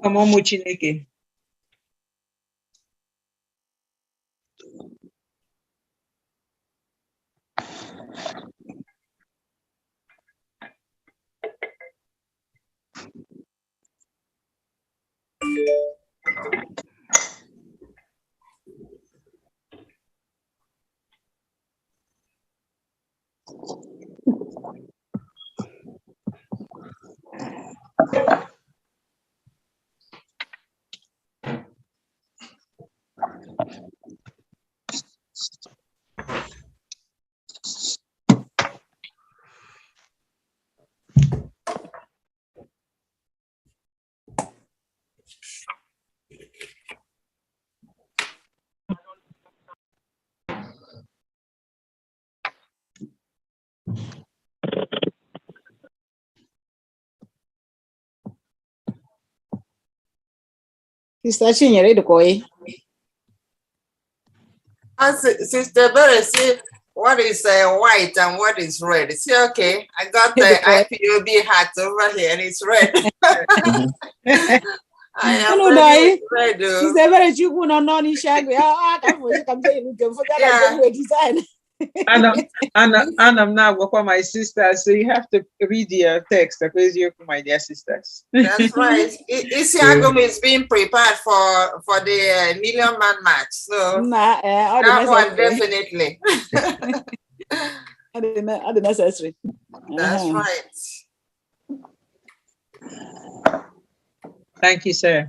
Ọmụmụ Chineke. Sister Chinyere Dukoi. Sister Berry, see what is white and what is red. See, okay, I got the IPOB hat over here and it's red. I am red. Sister Berry, you will not know any shaggy. I can't tell you, forget design. And I'm now with my sisters, so you have to read your text because you're my dear sisters. That's right. Isiagum is being prepared for the Million Man match, so that one definitely. Are the necessary. That's right. Thank you, sir.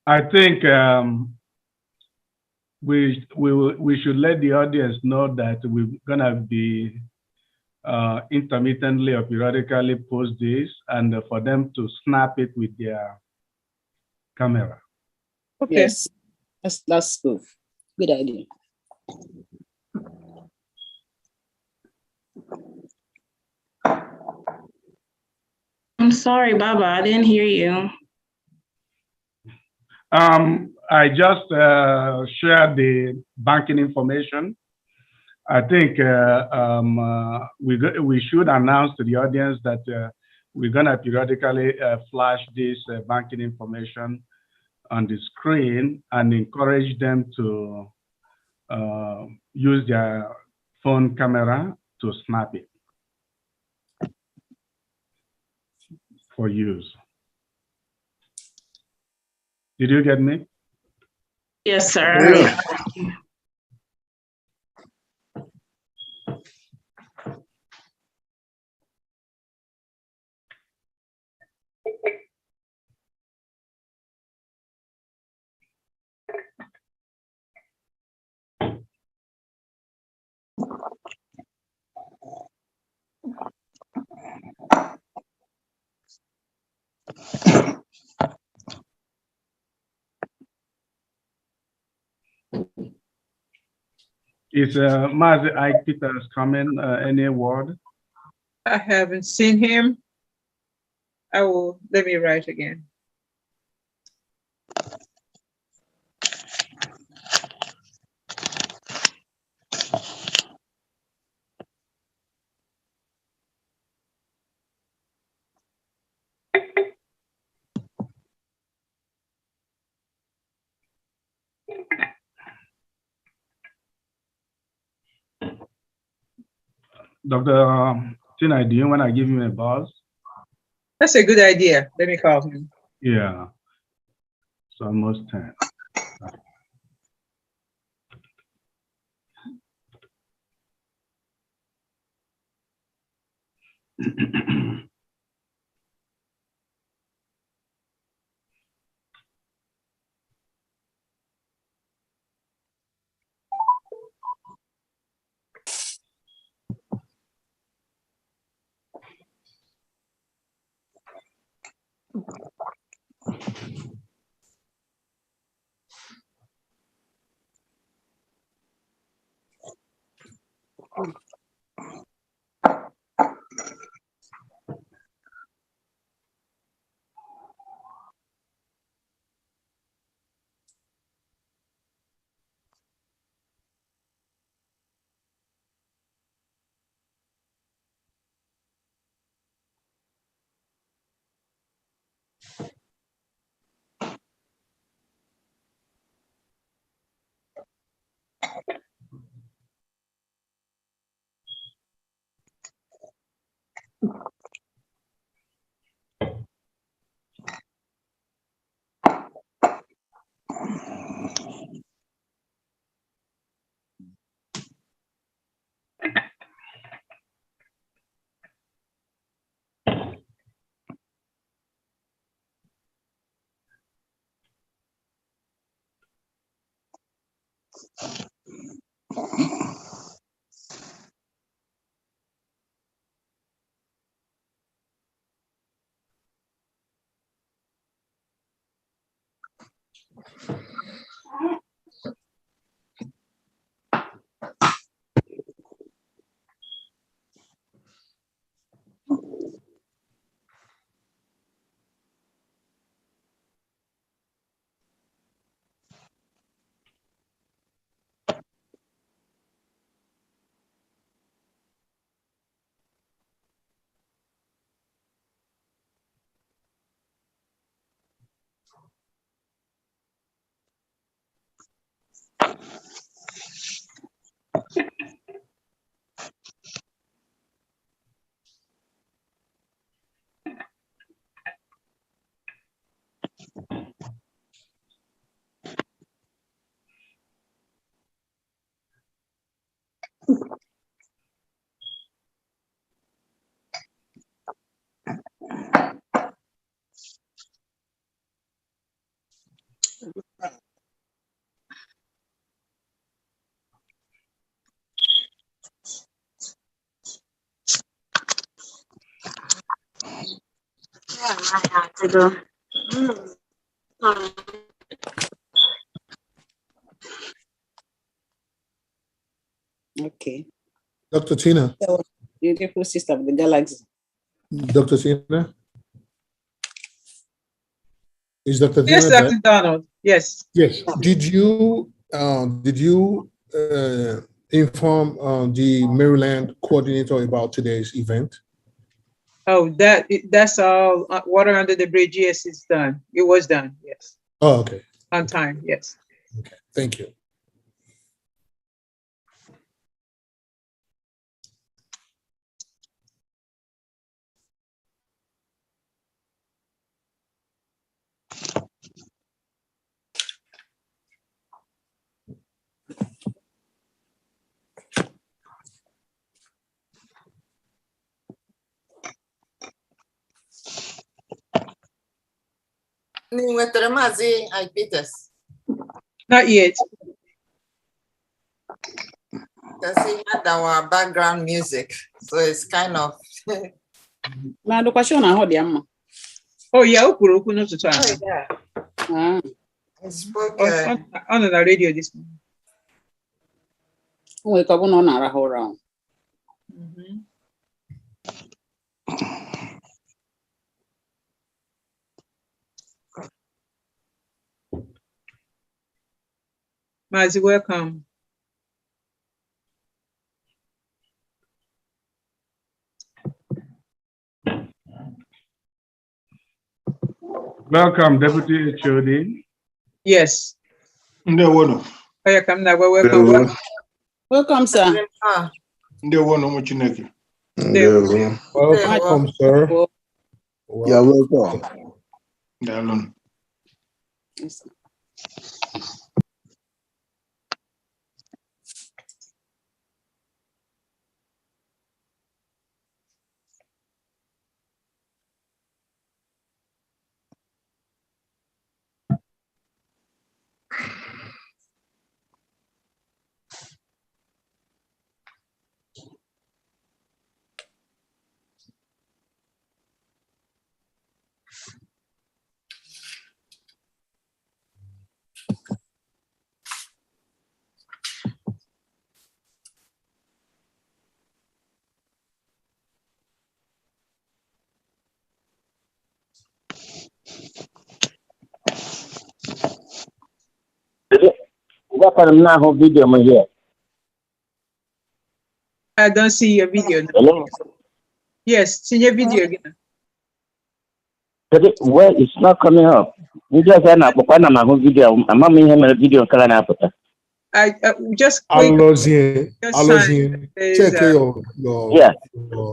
I think we should let the audience know that we're gonna be intermittently or periodically post this, and for them to snap it with their camera. Okay. Yes, that's good. Good idea. I'm sorry, Baba, I didn't hear you. I just shared the banking information. I think we should announce to the audience that we're gonna periodically flash this banking information on the screen and encourage them to use their phone camera to snap it for use. Did you get me? Yes, sir. Yeah. Is Mazi Ike Peters coming? Any word? I haven't seen him. Let me write again. Dr. Tina, do you want to give him a buzz? That's a good idea. Let me call him. Yeah. It's almost 10. Okay. Dr. Tina. That was beautiful sister of the galaxy. Dr. Tina. Is Dr. Yes, Tina there? Dr. Donald. Yes. Yes. Did you inform the Maryland coordinator about today's event? Oh, that's all. Water under the bridge. Yes, it's done. It was done. Yes. Oh, okay. On time. Yes. Okay. Thank you. Mazi, I Peters. Not yet. Because he had our background music, so it's kind of. Man, question I heard them. Oh yeah, okwu n'ụtụtụ a. Oh, yeah. Ah, I spoke. On the radio this morning. we come on a around. Mazi, welcome. Welcome, Deputy HOD. Yes. Ndewono. Oh yeah, come now. Welcome. Welcome, sir. Ndewono Muchineke. Welcome, sir. You're welcome. Dalon. Yes. video here. I don't see your video. Hello? Yes, see your video again. Well, it's not coming up. You just said na my video. I'm not making a video on Africa. I just click. Check your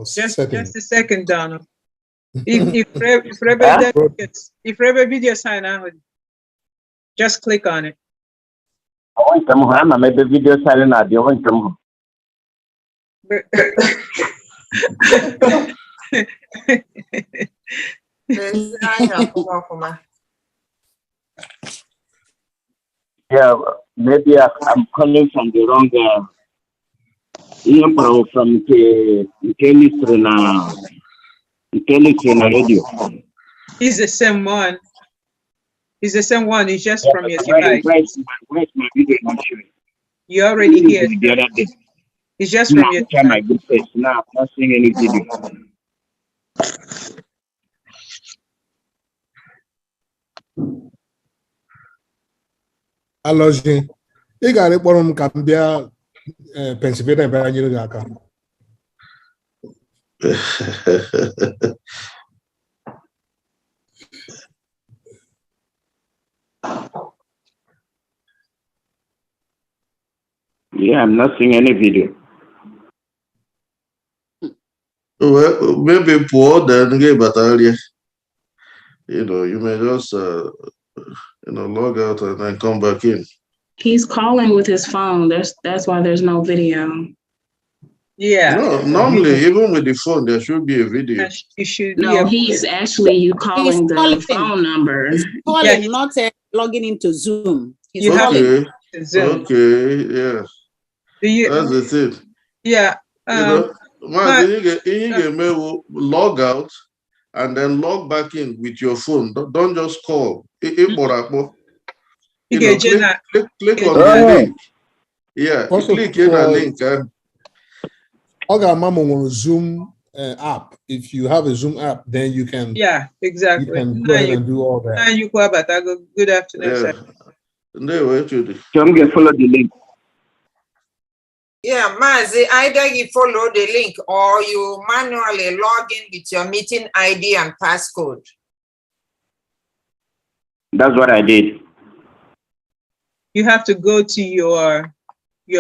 just a second, Donald. If Rebe video sign out, just click on it. I want to have my video silent out. You want to yeah, maybe I'm calling from the wrong number from the radio. It's the same one. It's the same one. It's just from your device. Where's my video not showing? You already here. The other day. It's just from your device. My good face. Now I'm not seeing any video. Alozie, ị gara ịkpọrọ m ka m bịa Pennsylvania bịara nyere gị aka. Yeah, I'm not seeing any video. Well, maybe poor then get earlier. You may just log out and then come back in. He's calling with his phone. That's why there's no video. Yeah. No, normally even with the phone there should be a video. You should. No, he's actually calling the phone number. He's calling, not logging into Zoom. He's okay. Zoom. Okay, yeah. That's the thing. Yeah. You can log out and then log back in with your phone. Don't just call. Click on the link. Yeah, click in a link. Zoom app. If you have a Zoom app, then you can. Yeah, exactly. You can go ahead and do all that. Good afternoon, yeah. sir. Come get follow the link. Yeah, Mazi, either you follow the link or you manually log in with your meeting ID and passcode. That's what I did. You have to go to your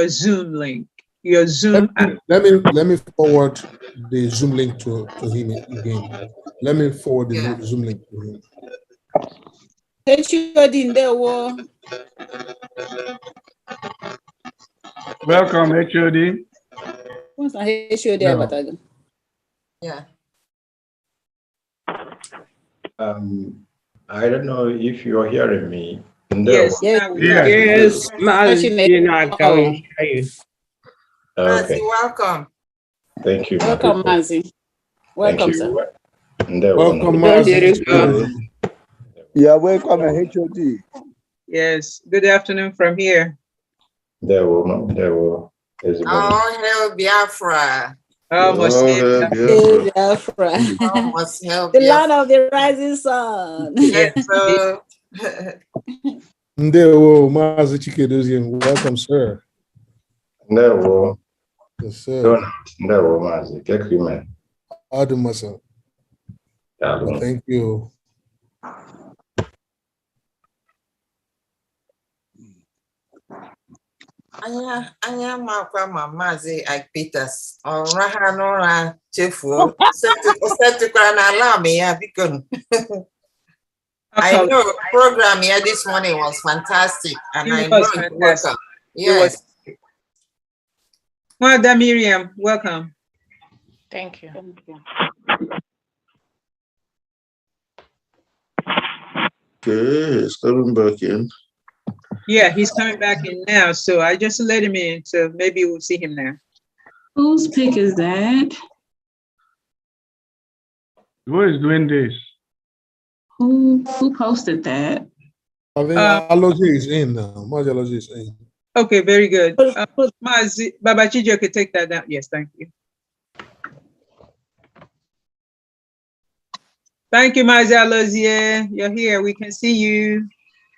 Zoom link, your Zoom app. Let me forward the Zoom link to him again. Let me forward the Zoom link to him. Welcome, HOD. Yeah. I don't know if you're hearing me. Yes. Yes. Mazi, welcome. Thank you. Welcome, Mazi. Welcome, sir. Welcome, Mazi. Yeah, welcome, HOD. Yes. Good afternoon from here. There were. Oh, hell, Biafra. Almost Biafra. The land of the rising sun. Yes, Mazi Chinedu, welcome, sir. Never. Yes, sir. Never, Mazi. Get you, man. Thank you. Anya makwa Mazi Ike Peters. Rahanora chefu. Setukwa na alarm ya bikon. I know the program here this morning was fantastic, and I know it was. Yes. Madam Miriam, welcome. Thank you. Okay, he's coming back in. Yeah, he's coming back in now. So I just let him in. So maybe we'll see him now. Whose pick is that? Who is doing this? Who posted that? I think Alozie is in now. Mazi Alozie is in. Okay, very good. Mazi, Baba Chijo could take that down. Yes, thank you. Thank you, Mazi Alozie. You're here. We can see you.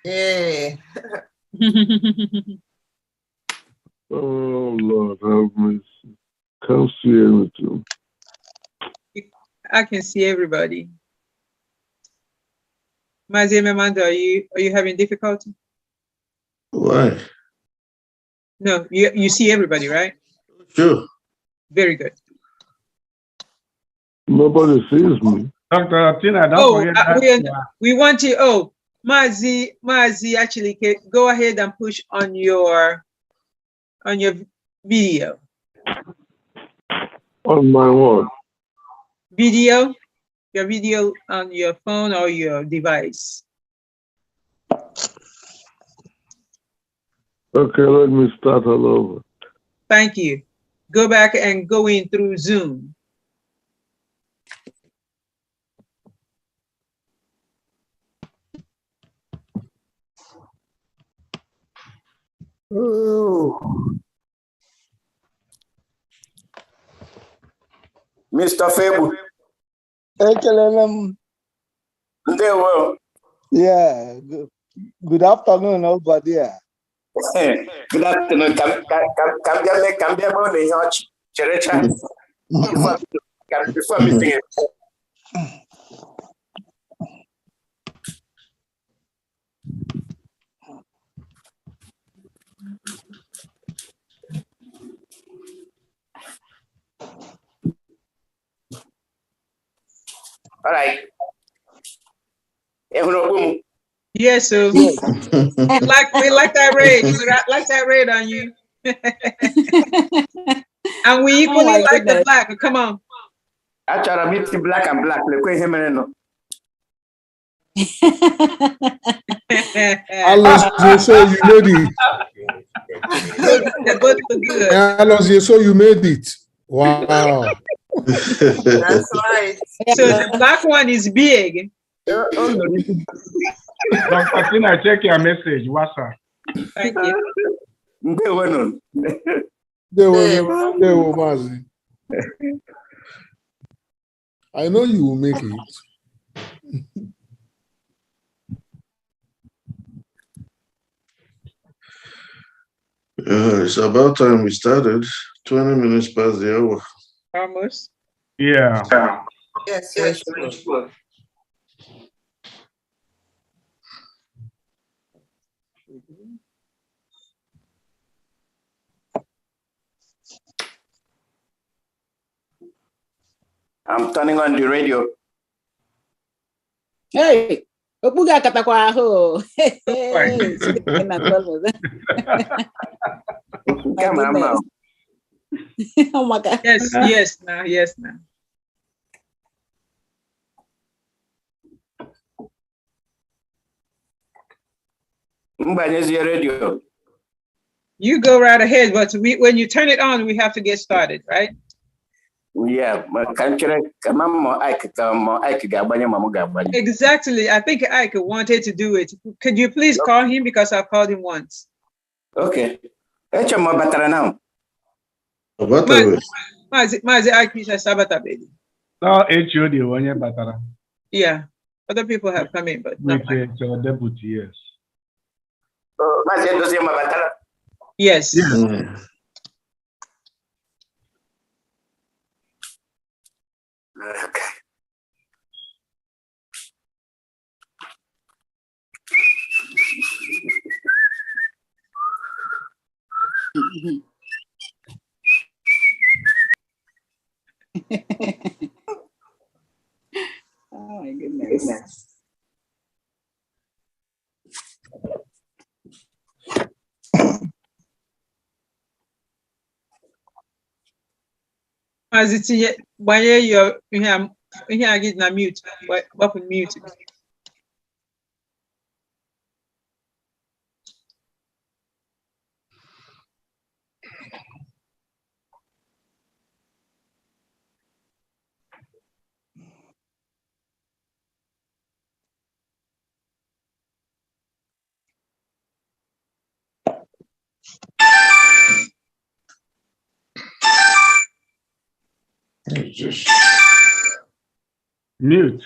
Yeah. Oh, Lord, have mercy. Can't see anything. I can see everybody. Mazi Memando, are you having difficulty? Why? No, you see everybody, right? Sure. Very good. Nobody sees me. Dr. Tina, don't forget that. We want you. Oh, Mazi actually go ahead and push on your video. On my what? Video, your video on your phone or your device. Okay, let me start all over. Thank you. Go back and go in through Zoom. Oh. Mr. Febu. Yeah, good afternoon, everybody. Good afternoon. Before meeting it. All right. Yes, so we like that raid. We like that raid on you. And we equally like the black. Come on. Actually, I meet black and black. Alos, so you made it. They both look good. Alos, so you made it. Wow. That's right. So the black one is big. Dr. Tina, check your message. What's up? Thank you. They were Mazi. I know you will make it. It's about time we started. 20 minutes past the hour. Almost. Yeah. Yes. I'm turning on the radio. Hey, Obuga katakwa ho. Oh my God. Yes, now. Radio. You go right ahead, but when you turn it on, we have to get started, right? Yeah, exactly. I think Ike wanted to do it. Could you please call him, because I've called him once? Okay. Now. Mazi Ike is a Sabata baby. No, HOD when you batara. Yeah, other people have come in, but not mine. Deputy, yes. Yes. Okay. Oh my goodness. As it's why you're here, I get na mute. What mute? Mute.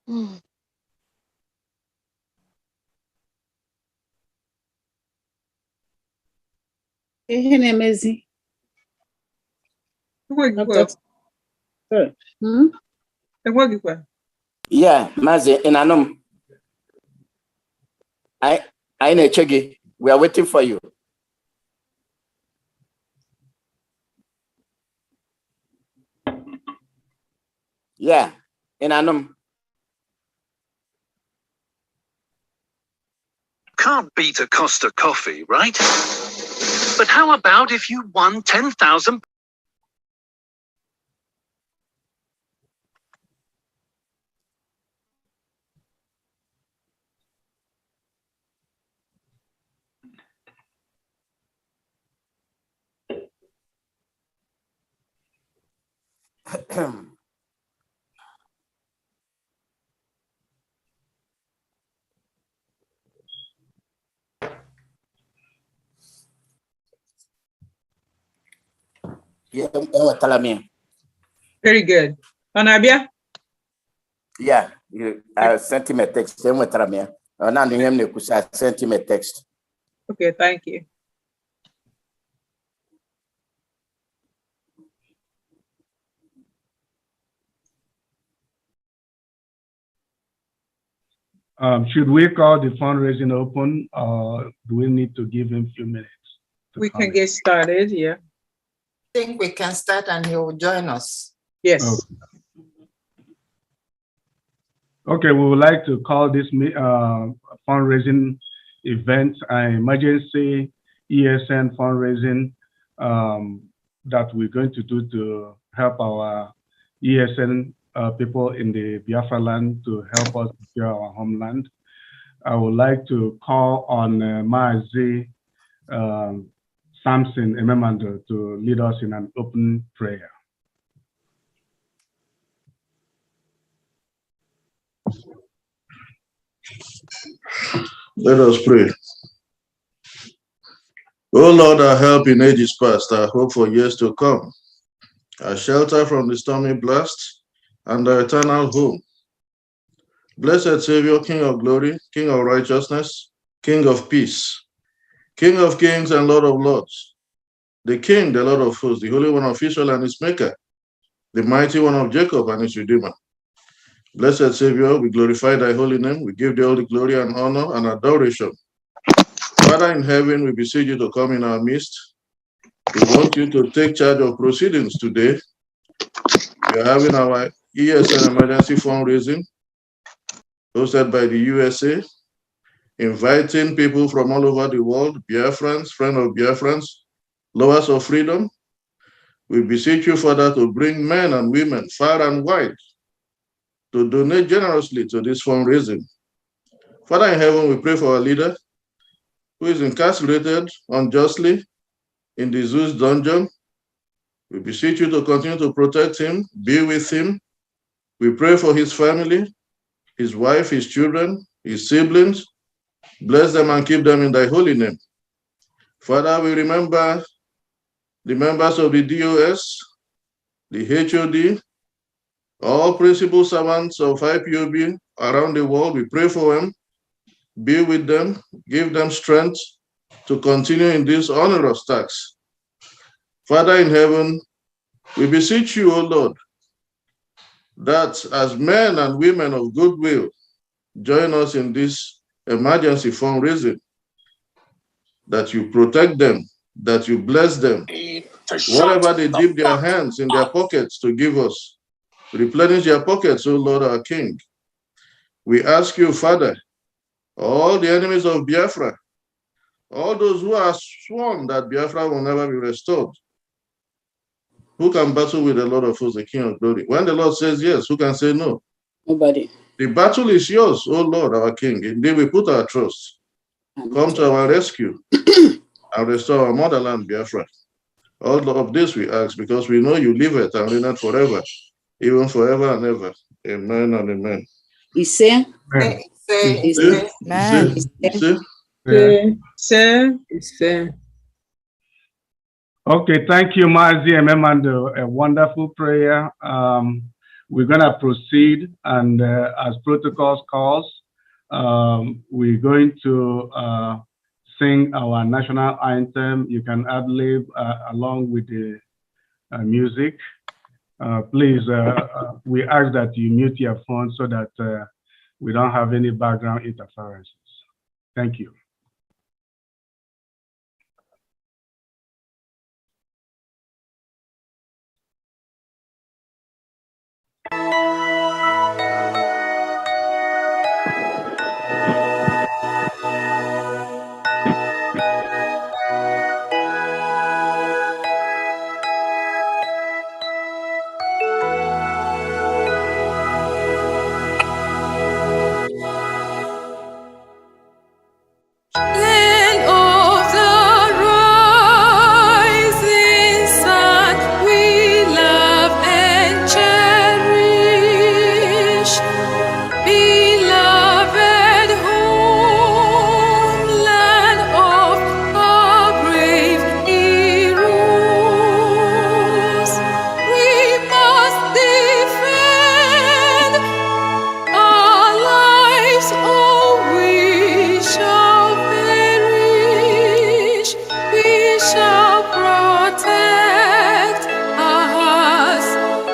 Ihe na-emezi. Yeah, Mazi, Nnamdi. I na-eche gị. We are waiting for you. Yeah, Nnamdi. Can't beat a Costa coffee, right? But how about if you won 10,000? Yeah, very good. Onabia? Yeah, I sent him a text. I sent him a text. Okay, thank you. Should we call the fundraising open, or do we need to give him a few minutes? We can get started, yeah. I think we can start and he will join us. Yes. Okay, we would like to call this fundraising event an emergency ESN fundraising that we're going to do to help our ESN people in the Biafra land to help us secure our homeland. I would like to call on Mazi Samson Ememando to lead us in an open prayer. Let us pray. O Lord, our help in ages past, our hope for years to come, our shelter from the stormy blast, and our eternal home. Blessed Savior, King of glory, King of righteousness, King of peace, King of kings and Lord of lords, the King, the Lord of hosts, the Holy One of Israel and his Maker, the Mighty One of Jacob and his Redeemer. Blessed Savior, we glorify thy holy name. We give thee all the glory and honor and adoration. Father in heaven, we beseech you to come in our midst. We want you to take charge of proceedings today. We are having our ESN emergency fundraising hosted by the USA, inviting people from all over the world, Biafrans, friends of Biafrans, lovers of freedom. We beseech you, Father, to bring men and women far and wide to donate generously to this fundraising. Father in heaven, we pray for our leader who is incarcerated unjustly in the Zeus dungeon. We beseech you to continue to protect him, be with him. We pray for his family, his wife, his children, his siblings. Bless them and keep them in thy holy name. Father, we remember the members of the DOS, the HOD, all principal servants of IPOB around the world. We pray for them, be with them, give them strength to continue in this onerous task. Father in heaven, we beseech you, O Lord, that as men and women of goodwill join us in this emergency fundraising, that you protect them, that you bless them. Whatever they dip their hands in their pockets to give us, replenish their pockets, O Lord our King. We ask you, Father, all the enemies of Biafra, all those who are sworn that Biafra will never be restored, who can battle with the Lord of hosts, the King of glory? When the Lord says yes, who can say no? Nobody. The battle is yours, O Lord our King. Indeed, we put our trust. Come to our rescue and restore our motherland, Biafra. All of this we ask because we know you live it and reign it forever, even forever and ever. Amen and amen. Ise. Okay, thank you, Mazi Ememando. A wonderful prayer. we're going to proceed, and as protocols calls, we're going to sing our national anthem. You can ad-lib along with the music. Please, we ask that you mute your phone so that we don't have any background interferences. Thank you. Land of the rising sun, we love and cherish. Beloved homeland of our brave heroes, we must defend our lives, or we shall perish. We shall protect us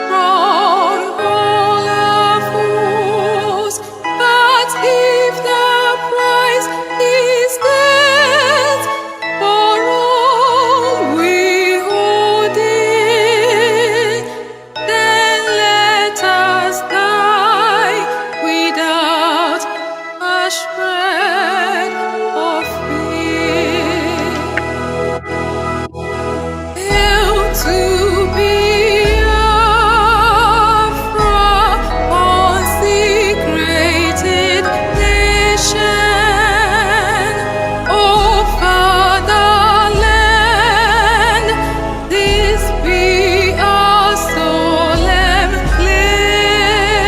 from all our foes. But if the price is death for all we hold in, then let us die without a shred of fear. Hail to Biafra, consecrated nation. O fatherland, this be our solemn pledge.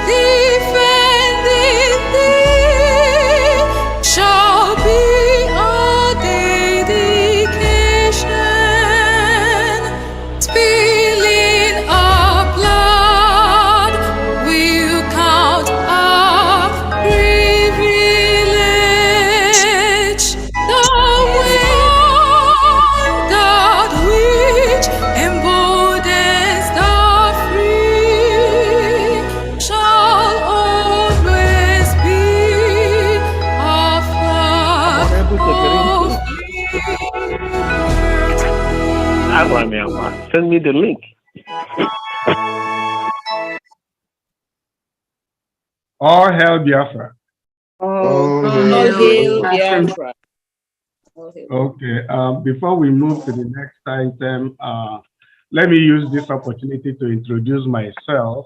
Defending thee shall be our dedication. Spilling our blood will count our privilege. The that which emboldens the free shall always be our flag of liberty. Send me the link. All hail Biafra. All hail Biafra. Okay, before we move to the next item, let me use this opportunity to introduce myself.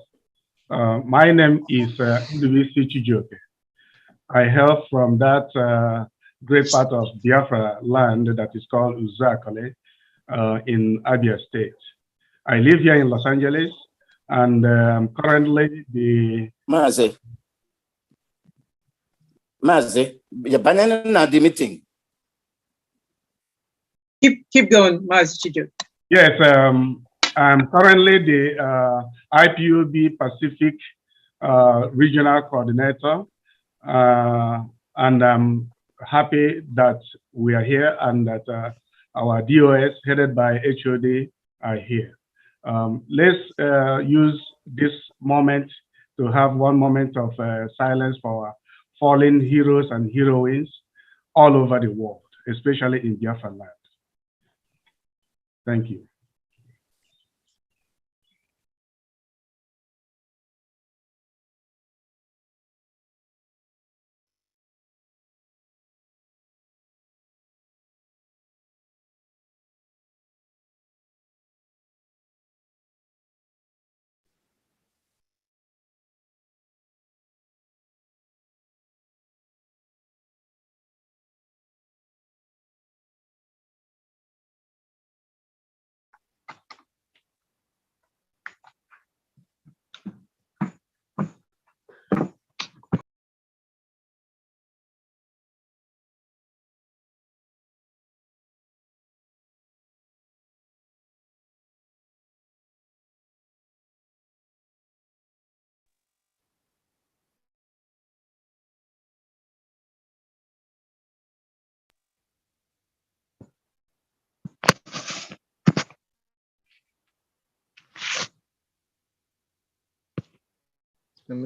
My name is Nnamdi Chijoke. I hail from that great part of Biafra land that is called Uzakale in Abia State. I live here in Los Angeles, and currently the... Mazi, you're banning the meeting. Keep going, Mazi Chijo. Yes, I'm currently the IPOB Pacific Regional Coordinator, and I'm happy that we are here and that our DOS headed by HOD are here. Let's use this moment to have one moment of silence for our fallen heroes and heroines all over the world, especially in Biafra land. Thank you. Oh,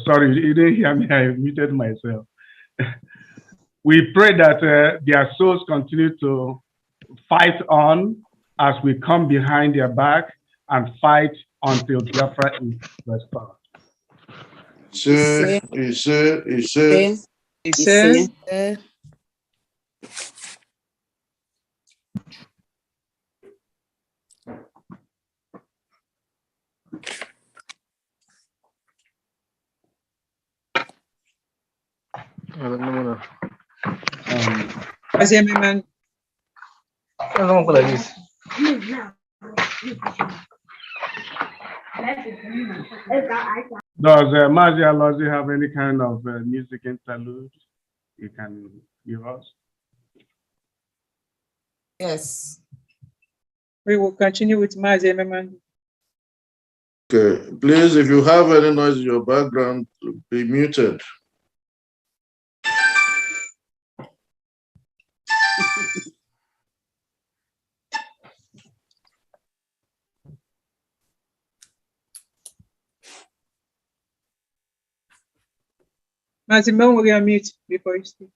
sorry, you didn't hear me. I muted myself. We pray that their souls continue to fight on as we come behind their back and fight until Biafra is restored. He says, man. Does Mazi Alozi have any kind of music interlude you can give us? Yes. We will continue with Mazi, man. Okay, please, if you have any noise in your background, be muted. Mazi, will you mute before you speak?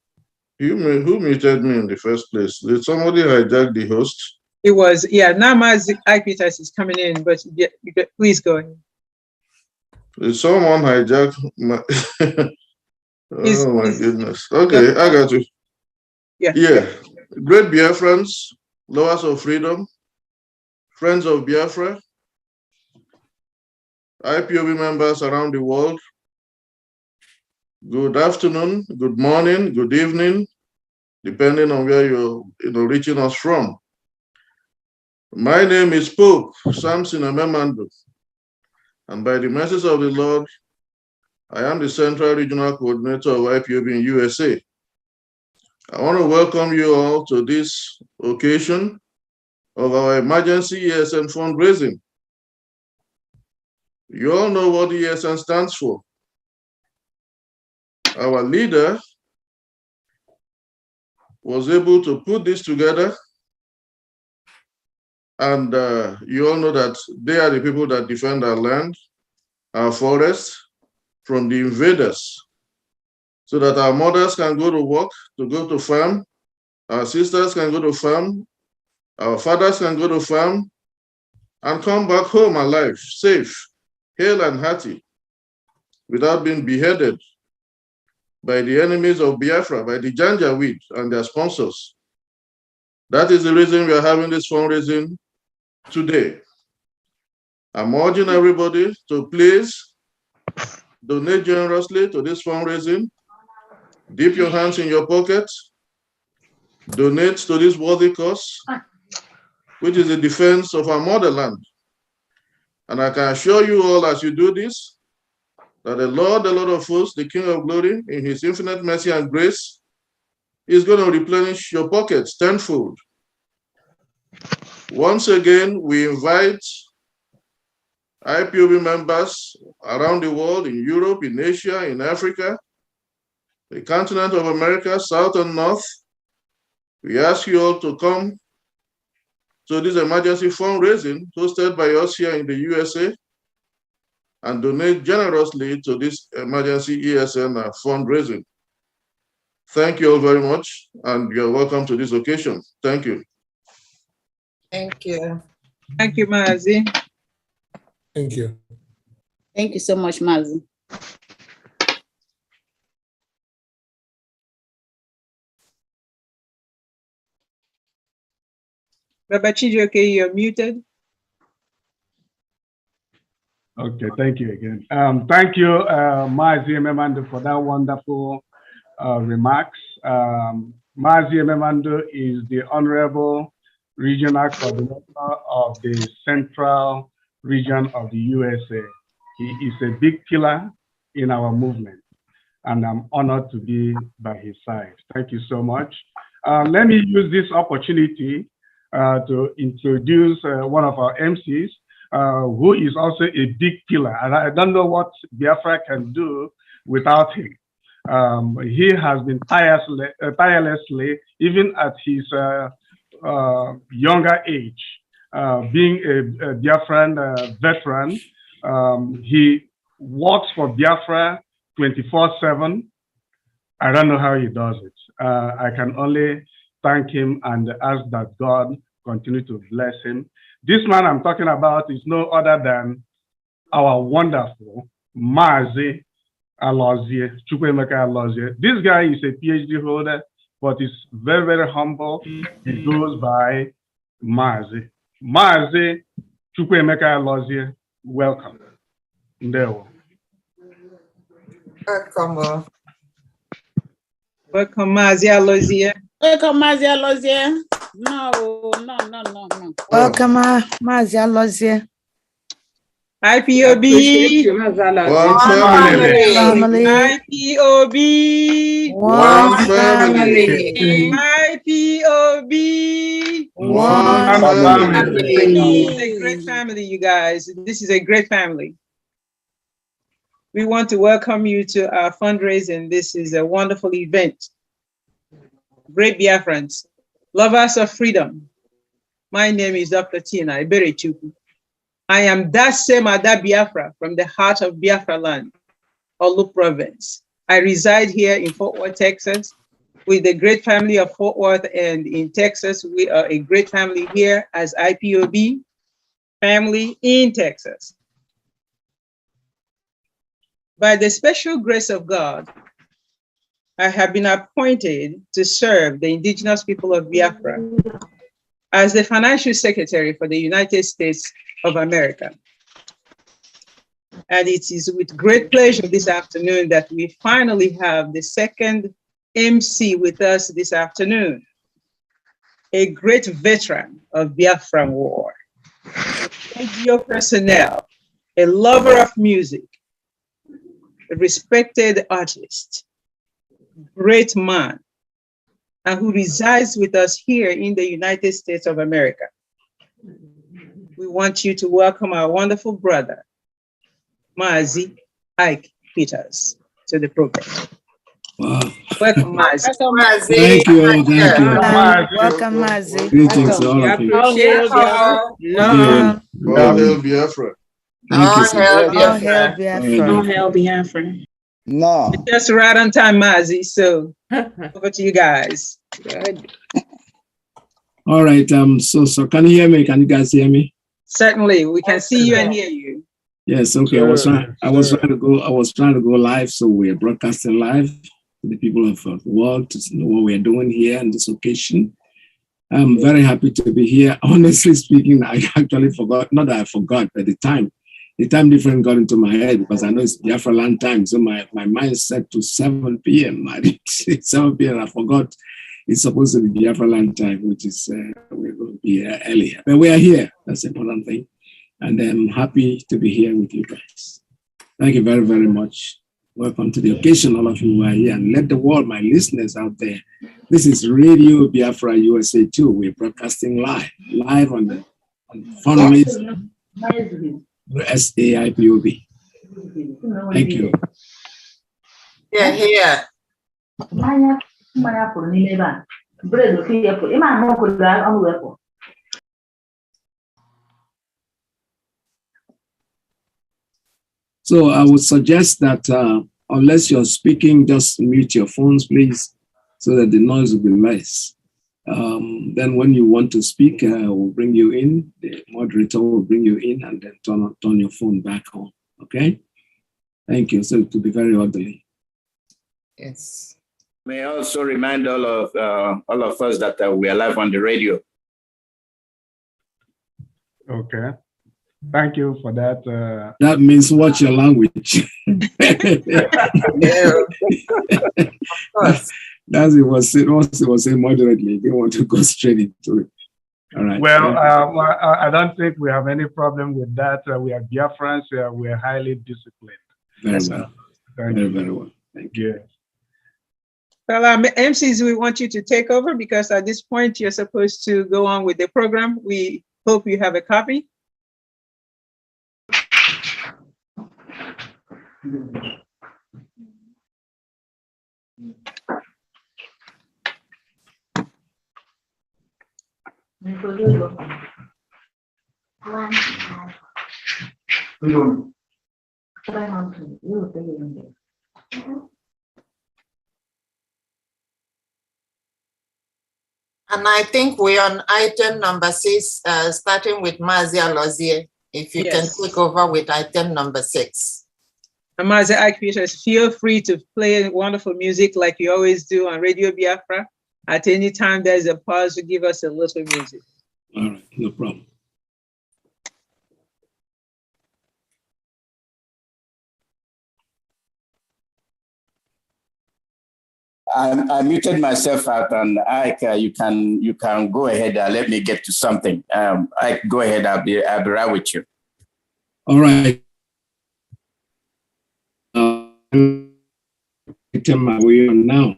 Who muted me in the first place? Did somebody hijack the host? It was, yeah, now Mazi Peters is coming in, but please go ahead. Did someone hijack my... Oh my goodness. Okay, I got you. Yeah. Great Biafrans, lovers of freedom, friends of Biafra, IPOB members around the world, good afternoon, good morning, good evening, depending on where you're reaching us from. My name is Pope Samson Amemando, and by the mercies of the Lord, I am the Central Regional Coordinator of IPOB in USA. I want to welcome you all to this occasion of our emergency ESN fundraising. You all know what ESN stands for. Our leader was able to put this together, and you all know that they are the people that defend our land, our forests, from the invaders, so that our mothers can go to work, to go to farm, our sisters can go to farm, our fathers can go to farm, and come back home alive, safe, hale and hearty, without being beheaded by the enemies of Biafra, by the Janjaweed and their sponsors. That is the reason we are having this fundraising today. I'm urging everybody to please donate generously to this fundraising. Dip your hands in your pockets. Donate to this worthy cause, which is the defense of our motherland. And I can assure you all as you do this, that the Lord of hosts, the King of glory, in his infinite mercy and grace, is going to replenish your pockets tenfold. Once again, we invite IPOB members around the world, in Europe, in Asia, in Africa, the continent of America, South and North. We ask you all to come to this emergency fundraising hosted by us here in the USA and donate generously to this emergency ESN fundraising. Thank you all very much, and you're welcome to this occasion. Thank you. Thank you. Thank you, Mazi. Thank you. Thank you so much, Mazi. Baba Chijioke, you're muted. Okay, thank you again. Thank you, Mazi Ememando, for that wonderful remarks. Mazi Ememando is the Honorable Regional Coordinator of the Central Region of the USA. He is a big pillar in our movement, and I'm honored to be by his side. Thank you so much. Let me use this opportunity to introduce one of our MCs, who is also a big pillar. And I don't know what Biafra can do without him. He has been tirelessly, even at his younger age, being a Biafran veteran. He works for Biafra 24/7. I don't know how he does it. I can only thank him and ask that God continue to bless him. This man I'm talking about is no other than our wonderful Mazi Alozie, Chukwuemeka Alozie. This guy is a PhD holder, but is very, very humble. He goes by Mazi. Mazi Chukwuemeka Alozie, welcome. Ndeo. Welcome. Welcome, Mazi Alozie. Welcome, Mazi Alozie. No. Welcome, Mazi Alozie. IPOB. One family. IPOB. One family. IPOB. One family. This is a great family, you guys. This is a great family. We want to welcome you to our fundraising. This is a wonderful event. Great Biafrans, lovers of freedom. My name is Dr. Tina Iberechuku. I am that same Ada Biafra from the heart of Biafra land, Olu province. I reside here in Fort Worth, Texas, with the great family of Fort Worth, and in Texas, we are a great family here as IPOB family in Texas. By the special grace of God, I have been appointed to serve the indigenous people of Biafra as the financial secretary for the United States of America. And it is with great pleasure this afternoon that we finally have the second MC with us this afternoon, a great veteran of Biafran War, radio personnel, a lover of music, a respected artist, great man, and who resides with us here in the United States of America. We want you to welcome our wonderful brother, Mazi Ike Peters, to the program. Wow. Welcome, Mazi. Thank you. Thank you. Welcome, Mazi. Greetings to all of you. All hail Biafra. Thank you. All hail Biafra. All hail Biafra. No. Just right on time, Mazi. So over to you guys. Good. All right. So can you hear me? Can you guys hear me? Certainly, we can see you and hear you. Yes. Okay. I was trying to go live, so we're broadcasting live to the people of the world to know what we're doing here on this occasion. I'm very happy to be here. Honestly speaking, I actually forgot. Not that I forgot, but the time difference got into my head because I know it's Biafra land time. So my mind set to 7 p.m. I did 7 p.m. I forgot it's supposed to be Biafra land time, which is we're going to be here earlier. But we are here. That's the important thing. And I'm happy to be here with you guys. Thank you very, very much. Welcome to the occasion, all of you who are here. And let the world, my listeners out there, this is Radio Biafra USA 2. We're broadcasting live on the fundraiser. SAIPOB. Thank you. Yeah, here. So I would suggest that unless you're speaking, just mute your phones, please, so that the noise will be less. Then when you want to speak, we'll bring you in. The moderator will bring you in and then turn your phone back on. Okay? Thank you. So to be very orderly. Yes. May I also remind all of us that we are live on the radio. Okay. Thank you for that. That means watch your language. Yeah. Of course. That's it was saying moderately. They want to go straight into it. All right. Well, I don't think we have any problem with that. We are Biafrans. We are highly disciplined. Very well. Very well. Thank you. Yes. Well, MCs, we want you to take over because at this point you're supposed to go on with the program. We hope you have a copy. And I think we're on item number 6, starting with Mazi Alozie. If you can take over with item number 6. And Mazi Archbishop, feel free to play wonderful music like you always do on Radio Biafra. At any time there's a pause to give us a little music. All right, no problem. I muted myself out, and Ike, you can go ahead. Let me get to something. Ike, go ahead. I'll be right with you. All right. Item we on now.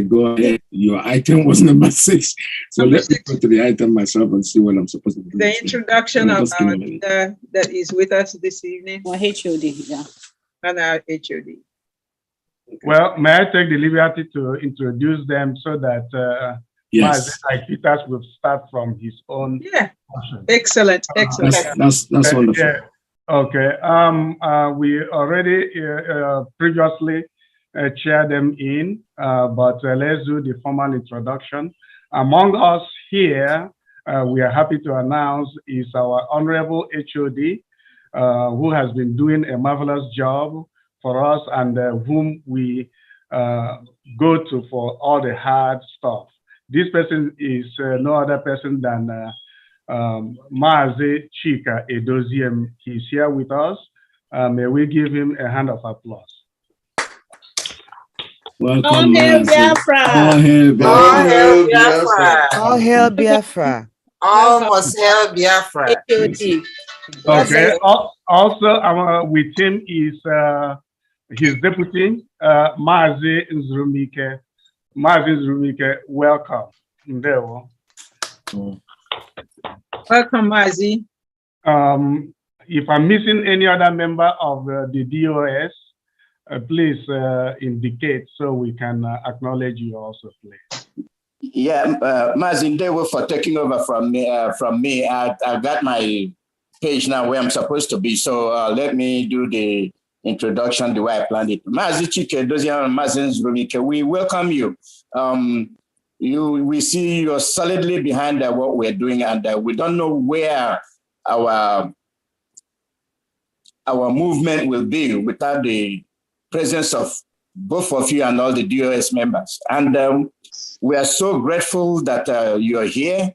Go ahead. Your item was number 6, so let me go to the item myself and see what I'm supposed to do. The introduction of our leader that is with us this evening. Or HOD, yeah. And our HOD. Well, may I take the liberty to introduce them so that yes, Peter will start from his own. Yeah, excellent, excellent. That's wonderful. Yeah. Okay. We already previously chaired them in, but let's do the formal introduction. Among us here, we are happy to announce is our honorable HOD, who has been doing a marvelous job for us and whom we go to for all the hard stuff. This person is no other person than Mazi Chika Edoziem. He's here with us. May we give him a hand of applause. Welcome, All hail Biafra! All hail Biafra! All hail Biafra! All hail Biafra! Almost hail Biafra! Okay. Also, with him is his deputy, Mazi Nzurumike. Mazi Nzurumike, welcome. Welcome, Mazi. If I'm missing any other member of the DOS, please indicate so we can acknowledge you also, please. Yeah, Mazi, Ndewo for taking over from me. I got my page now where I'm supposed to be, so let me do the introduction the way I planned it. Mazi Chike Dozian and Mazi Nzurumike, we welcome you. We see you're solidly behind what we're doing, and we don't know where our movement will be without the presence of both of you and all the DOS members. And we are so grateful that you're here,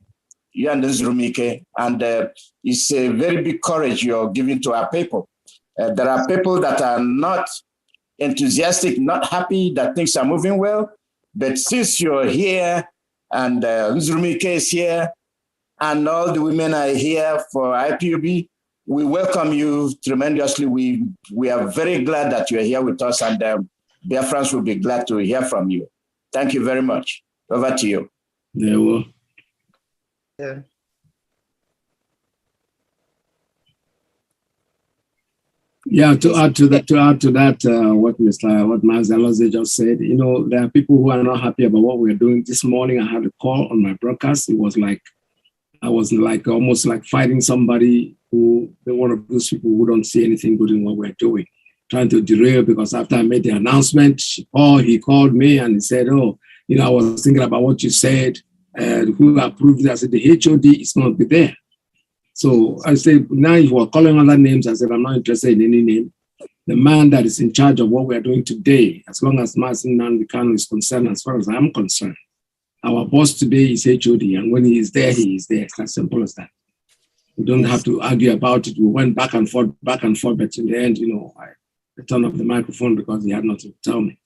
you and Nzurumike, and it's a very big courage you're giving to our people. There are people that are not enthusiastic, not happy that things are moving well, but since you're here and Nzurumike is here and all the women are here for IPOB, we welcome you tremendously. We are very glad that you're here with us, and Biafrans will be glad to hear from you. Thank you very much. Over to you. There will. Yeah. Yeah, to add to that, what Mazi Alozie just said, you know, there are people who are not happy about what we're doing. This morning, I had a call on my broadcast. It was like, I was like almost like fighting somebody who, one of those people who don't see anything good in what we're doing, trying to derail, because after I made the announcement, he called me and he said, oh, you know, I was thinking about what you said, who approved it. I said, the HOD is not be there. So I said, now you are calling other names. I said, I'm not interested in any name. The man that is in charge of what we are doing today, as long as Nnamdi Kanu is concerned, as far as I'm concerned, our boss today is HOD, and when he is there, he is there. It's as simple as that. We don't have to argue about it. We went back and forth, but in the end, you know, I turned off the microphone because he had nothing to tell me.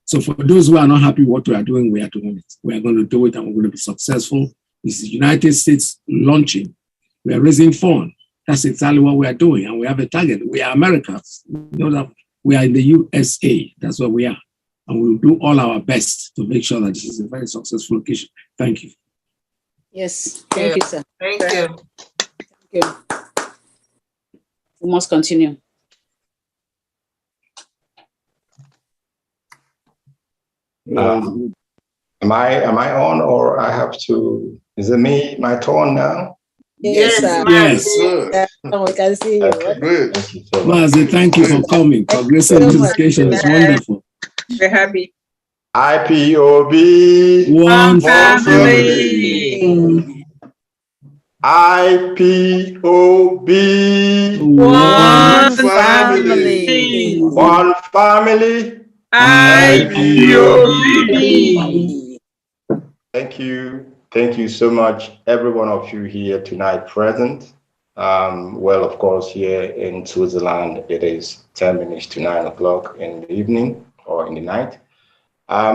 So for those who are not happy with what we are doing it. We are going to do it, and we're going to be successful. This is the United States launching. We are raising funds. That's exactly what we are doing, and we have a target. We are Americans. You know that we are in the USA. That's what we are, and we will do all our best to make sure that this is a very successful occasion. Thank you. Yes, thank you, sir. Thank you. Thank you. We must continue. Am I on, or I have to? Is it me? My turn now? Yes, sir. Yes. We can see you. Great. Thank you so much. Mazi, thank you for coming. For gracing this occasion. It's wonderful. We're happy. IPOB. One family. IPOB. One family. One family. IPOB. Thank you. Thank you so much, every one of you here tonight present. Well, of course, here in Switzerland, it is 10 minutes to 9 o'clock in the evening or in the night. I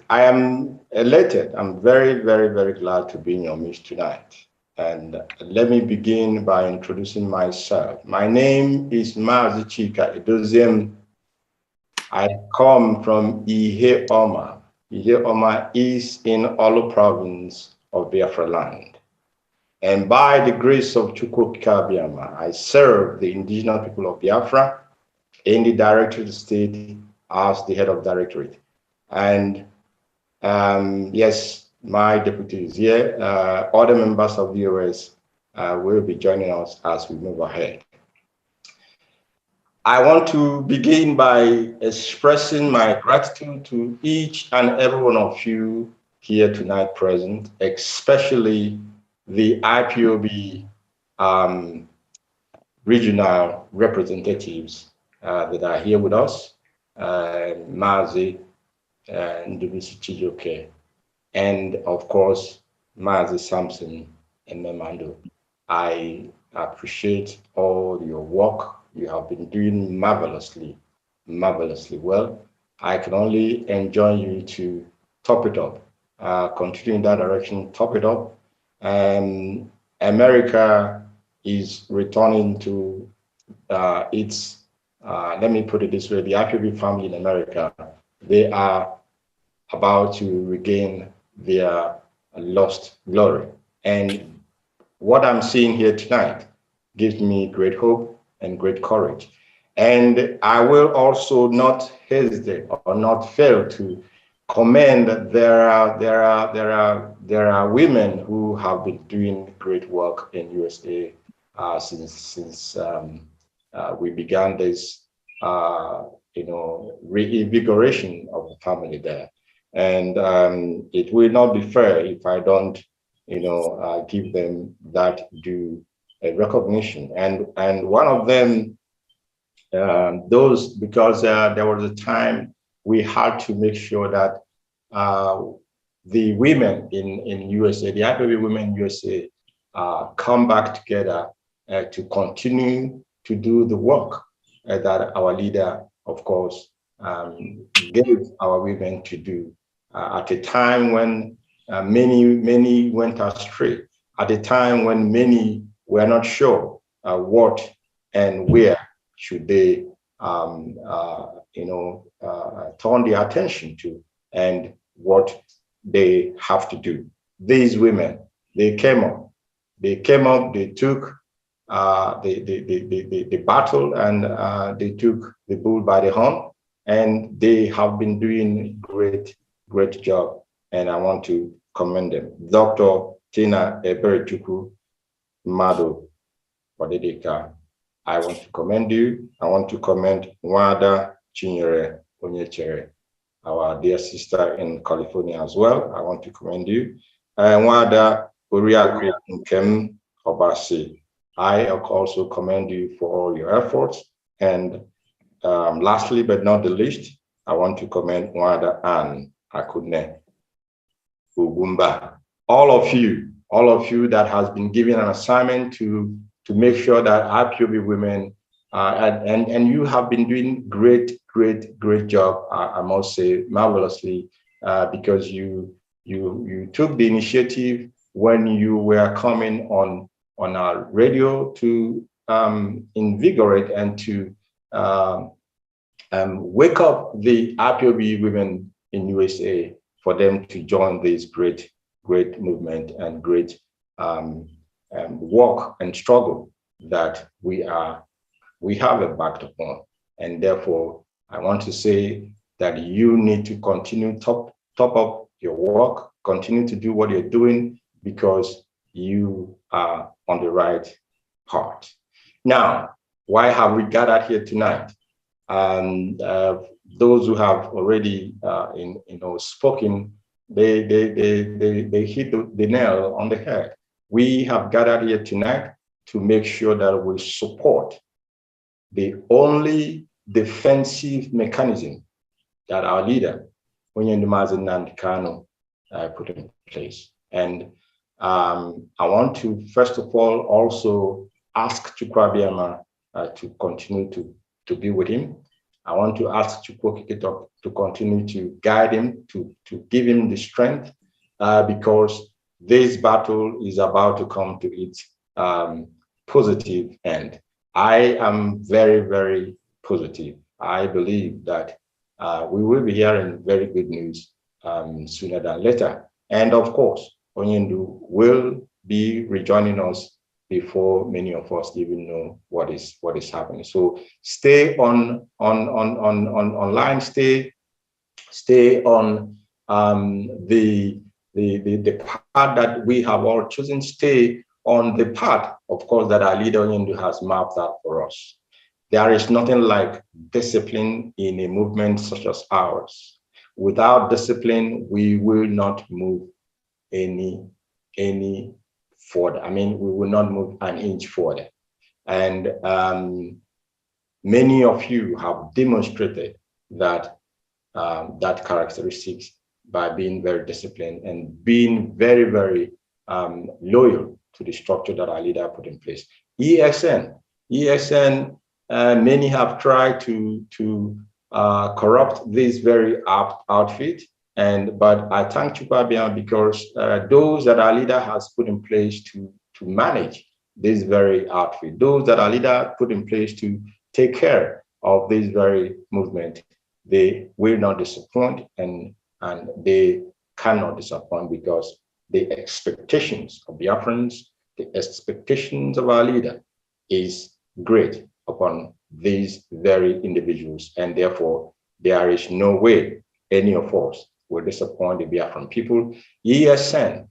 am elated. I'm very, very, very glad to be in your midst tonight. And let me begin by introducing myself. My name is Mazi Chika Edoziem. I come from Ihe Oma. Ihe Oma is in Olu province of Biafra land. And by the grace of Chukwuka Biama, I serve the indigenous people of Biafra in the Directorate of the State as the head of directorate. And yes, my deputy is here. Other members of the OS will be joining us as we move ahead. I want to begin by expressing my gratitude to each and every one of you here tonight present, especially the IPOB regional representatives that are here with us, Mazi, Ndubisi Chijoke, and of course, Mazi Samson and Memando. I appreciate all your work. You have been doing marvelously, marvelously well. I can only enjoin you to top it up, continue in that direction, top it up. America is returning to its, let me put it this way, the IPOB family in America, they are about to regain their lost glory. And what I'm seeing here tonight gives me great hope and great courage. And I will also not hesitate or not fail to commend there are women who have been doing great work in USA since we began this reinvigoration of the family there. And it will not be fair if I don't give them that due recognition. And one of them, because there was a time we had to make sure that the women in USA, the IPOB women in USA, come back together to continue to do the work that our leader, of course, gave our women to do at a time when many went astray, at a time when many were not sure what and where should they turn their attention to and what they have to do. These women, they came up, they took the battle, and they took the bull by the horn, and they have been doing great job, and I want to commend them. Dr. Tina Eberechukwu Mado Wadidika, I want to commend you. I want to commend Wada Chinyere Onyechere, our dear sister in California as well. I want to commend you. Wada Uriaku Nkem Obasi, I also commend you for all your efforts. And lastly, but not the least, I want to commend Wada Ann Akune Ugumba. All of you that has been given an assignment to make sure that IPOB women, and you have been doing great job, I must say, marvelously, because you took the initiative when you were coming on our radio to invigorate and to wake up the IPOB women in USA for them to join this great movement and great work and struggle that we have embarked upon. And therefore, I want to say that you need to continue top up your work, continue to do what you're doing, because you are on the right path. Now, why have we gathered here tonight? And those who have already spoken, they hit the nail on the head. We have gathered here tonight to make sure that we support the only defensive mechanism that our leader, Mazi Nnamdi Kanu, put in place. And I want to, first of all, also ask Chukwuabiama to continue to be with him. I want to ask Chukwuokiketok to continue to guide him, to give him the strength, because this battle is about to come to its positive end. I am very, very positive. I believe that we will be hearing very good news sooner than later. And of course, Onyendu will be rejoining us before many of us even know what is happening. So stay online, stay on the path that we have all chosen, stay on the path, of course, that our leader Onyendu has mapped out for us. There is nothing like discipline in a movement such as ours. Without discipline, we will not move any further. I mean, we will not move an inch further. And many of you have demonstrated that characteristics by being very disciplined and being very, very loyal to the structure that our leader put in place. ESN, many have tried to corrupt this very outfit, but I thank Chukwuabiama because those that our leader has put in place to manage this very outfit, those that our leader put in place to take care of this very movement, they will not disappoint, and they cannot disappoint, because the expectations of Biafrans, the expectations of our leader is great upon these very individuals, and therefore there is no way any of us will disappoint the Biafran people. ESN,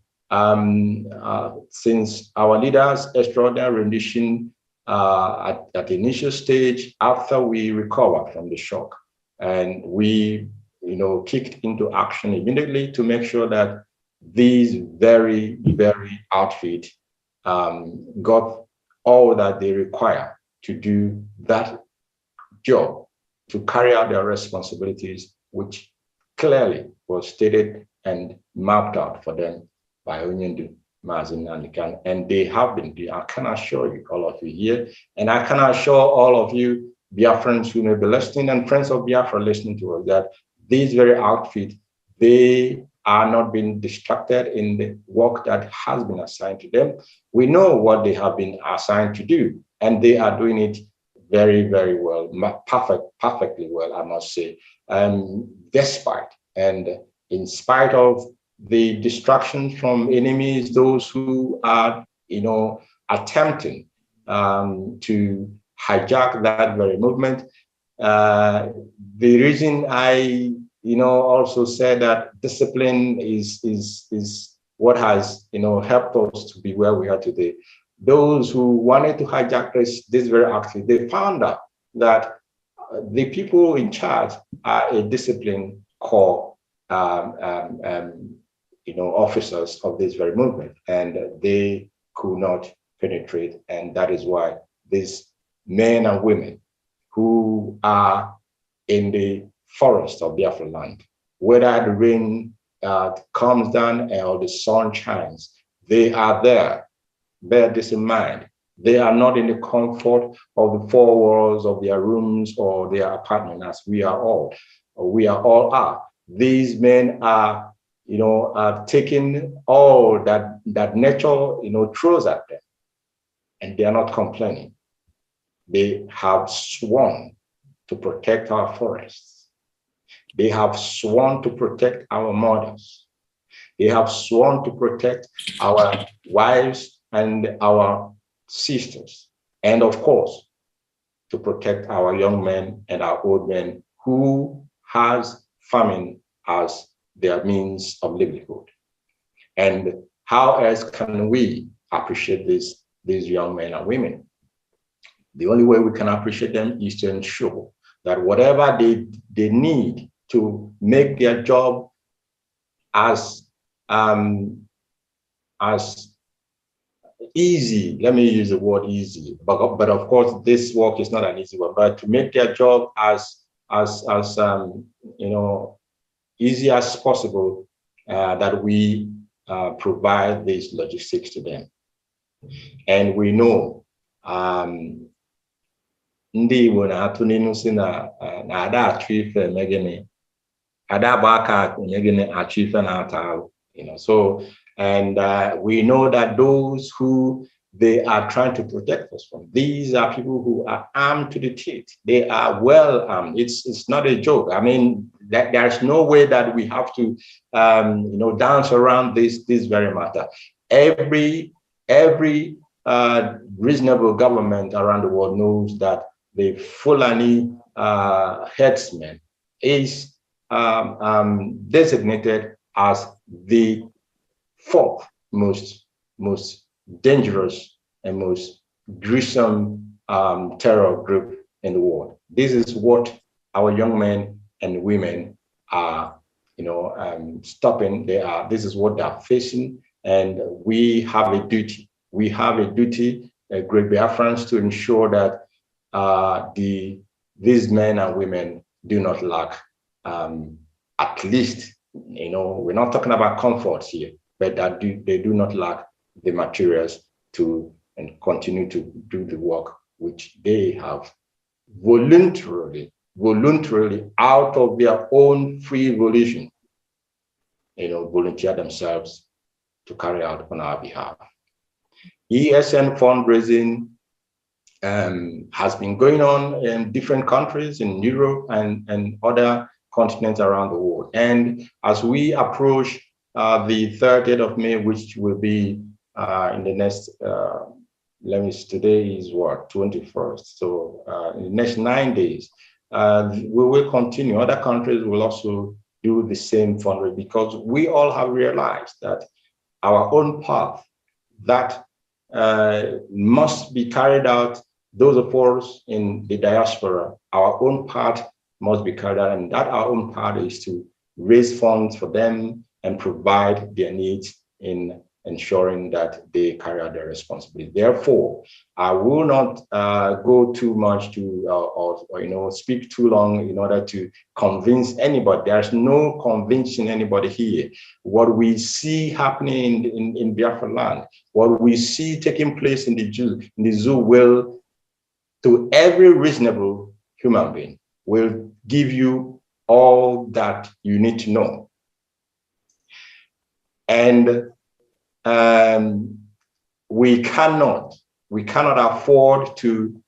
since our leader's extraordinary rendition at the initial stage, after we recovered from the shock, and we kicked into action immediately to make sure that these very, very outfit got all that they require to do that job, to carry out their responsibilities, which clearly was stated and mapped out for them by Onyendu, Mazi Nnamdi, and they have been. I can assure you, all of you here, and I can assure all of you Biafrans who may be listening and friends of Biafra listening to us, that these very outfit, they are not being distracted in the work that has been assigned to them. We know what they have been assigned to do, and they are doing it very, very well, perfectly well, I must say, despite and in spite of the distractions from enemies, those who are, attempting to hijack that very movement. The reason I, also said that discipline is what has, helped us to be where we are today. Those who wanted to hijack this very action, they found out that the people in charge are a disciplined core, officers of this very movement, and they could not penetrate. And that is why these men and women who are in the forest of Biafra land, whether the rain comes down or the sun shines, they are there. Bear this in mind. They are not in the comfort of the four walls of their rooms or their apartment, as we are all are. These men are, taking all that nature, throws at them, and they are not complaining. They have sworn to protect our forests. They have sworn to protect our mothers. They have sworn to protect our wives and our sisters. And of course, to protect our young men and our old men who has farming as their means of livelihood. And how else can we appreciate these young men and women? The only way we can appreciate them is to ensure that whatever they need to make their job as easy, let me use the word easy, but of course this work is not an easy one, but to make their job as easy as possible, that we provide these logistics to them. And we know ndị Igbo na-atụ n'inu si na ada achụ ife megini, ada baka megini achụ ife na-ata alụ. So, and we know that those who they are trying to protect us from, these are people who are armed to the teeth. They are well armed. It's not a joke. I mean, there's no way that we have to, dance around this very matter. Every reasonable government around the world knows that the Fulani headsman is designated as the fourth most dangerous and most gruesome terror group in the world. This is what our young men and women are, stopping. This is what they are facing, and we have a duty. We have a duty, great Biafrans, to ensure that these men and women do not lack. At least, we're not talking about comfort here, but that they do not lack the materials to and continue to do the work which they have voluntarily out of their own free volition, volunteer themselves to carry out on our behalf. ESN fundraising has been going on in different countries in Europe and other continents around the world. And as we approach the 30th of May, which will be in the next, today is what, 21st. So in the next 9 days, we will continue. Other countries will also do the same fundraising, because we all have realized that our own path that must be carried out, those of us in the diaspora, our own part must be carried out, and that our own part is to raise funds for them and provide their needs in ensuring that they carry out their responsibility. Therefore, I will not go too much to or speak too long in order to convince anybody. There's no convincing anybody here. What we see happening in Biafra land, what we see taking place in the zoo will, to every reasonable human being, will give you all that you need to know. And we cannot afford to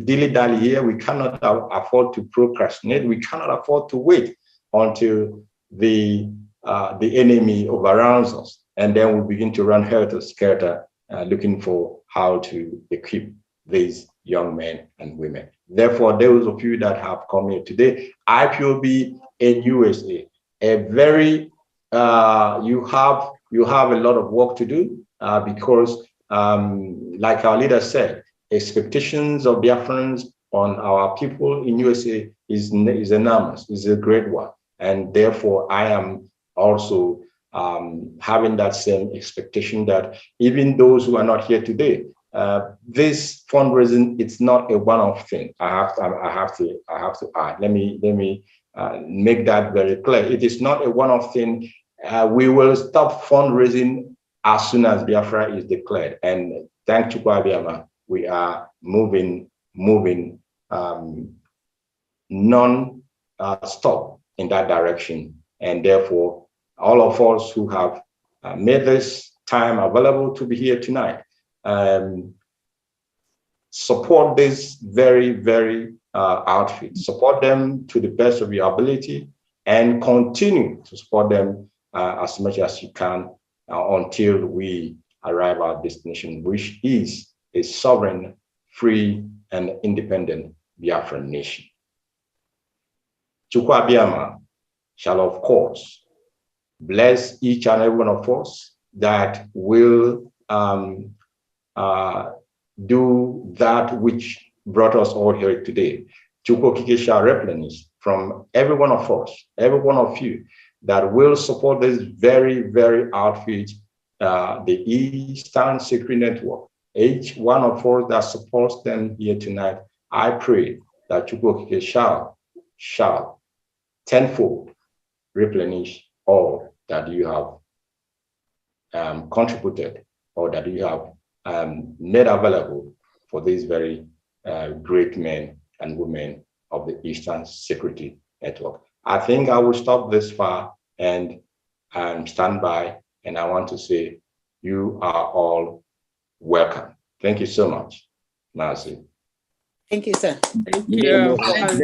dilly-dally here. We cannot afford to procrastinate. We cannot afford to wait until the enemy overruns us, and then we begin to run helter-skelter, looking for how to equip these young men and women. Therefore, those of you that have come here today, IPOB in USA, you have a lot of work to do, because like our leader said, expectations of Biafrans on our people in USA is enormous, is a great one. And therefore, I am also having that same expectation that even those who are not here today, this fundraising, it's not a one-off thing. I have to add. Let me make that very clear. It is not a one-off thing. We will stop fundraising as soon as Biafra is declared. And thank you, Biafra, we are moving non-stop in that direction. And therefore, all of us who have made this time available to be here tonight, support this very, very outfit. Support them to the best of your ability, and continue to support them as much as you can until we arrive at our destination, which is a sovereign, free, and independent Biafran nation. Chukwu Abiyama shall, of course, bless each and every one of us that will do that which brought us all here today. Chukwu Okike shall replenish from every one of us, every one of you that will support this very, very outreach, the Eastern Secret Network. Each one of us that supports them here tonight, I pray that Chukwu Okike shall tenfold replenish all that you have contributed or that you have made available for these very great men and women of the Eastern Security Network. I think I will stop this far and stand by, and I want to say you are all welcome. Thank you so much, Mazi. Thank you, sir. Thank you. Thank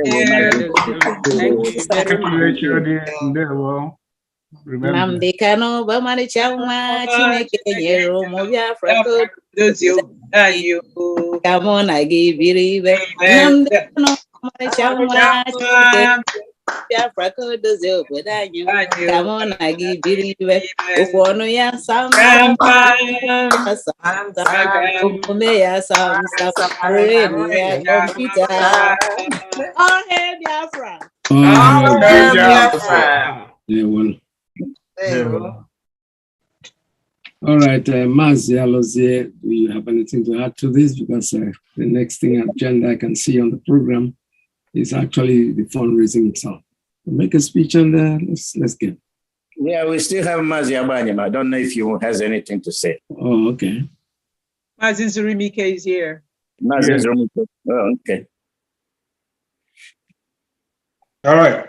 you very much. Nnamdi Kanu bamaricha nwa Chineke nyere ụmụ Biafra ka ka mụ na gị biri ibe. Nnamdi Kanu bamaricha nwa Chineke Biafra ka o dozie obodo anyị ka mụ na gị biri ibe. Okwu ọnụ ya sam omume ya sam relu ya kọmputa. Ọhịa Biafra. Yeah, well. All right, Mazi Alozie, do you have anything to add to this? Because the next thing agenda I can see on the program is actually the fundraising itself. Make a speech and let's get. Yeah, we still have Mazi Abanyama. I don't know if he has anything to say. Oh, okay. Mazi Zurimike is here. Mazi Zurimike. Oh, okay. All right.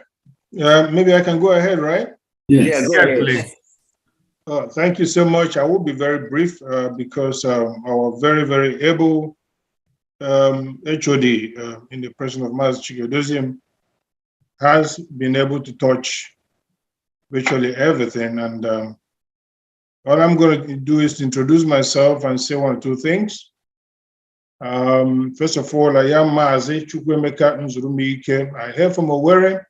Maybe I can go ahead, right? Yes. Yeah, go ahead, please. Thank you so much. I will be very brief because our very, very able HOD in the person of Mazi Chinedu has been able to touch virtually everything. And all I'm going to do is to introduce myself and say one or two things. First of all, I am Mazi Chukwuemeka Nzurumike. I hail from Owerri.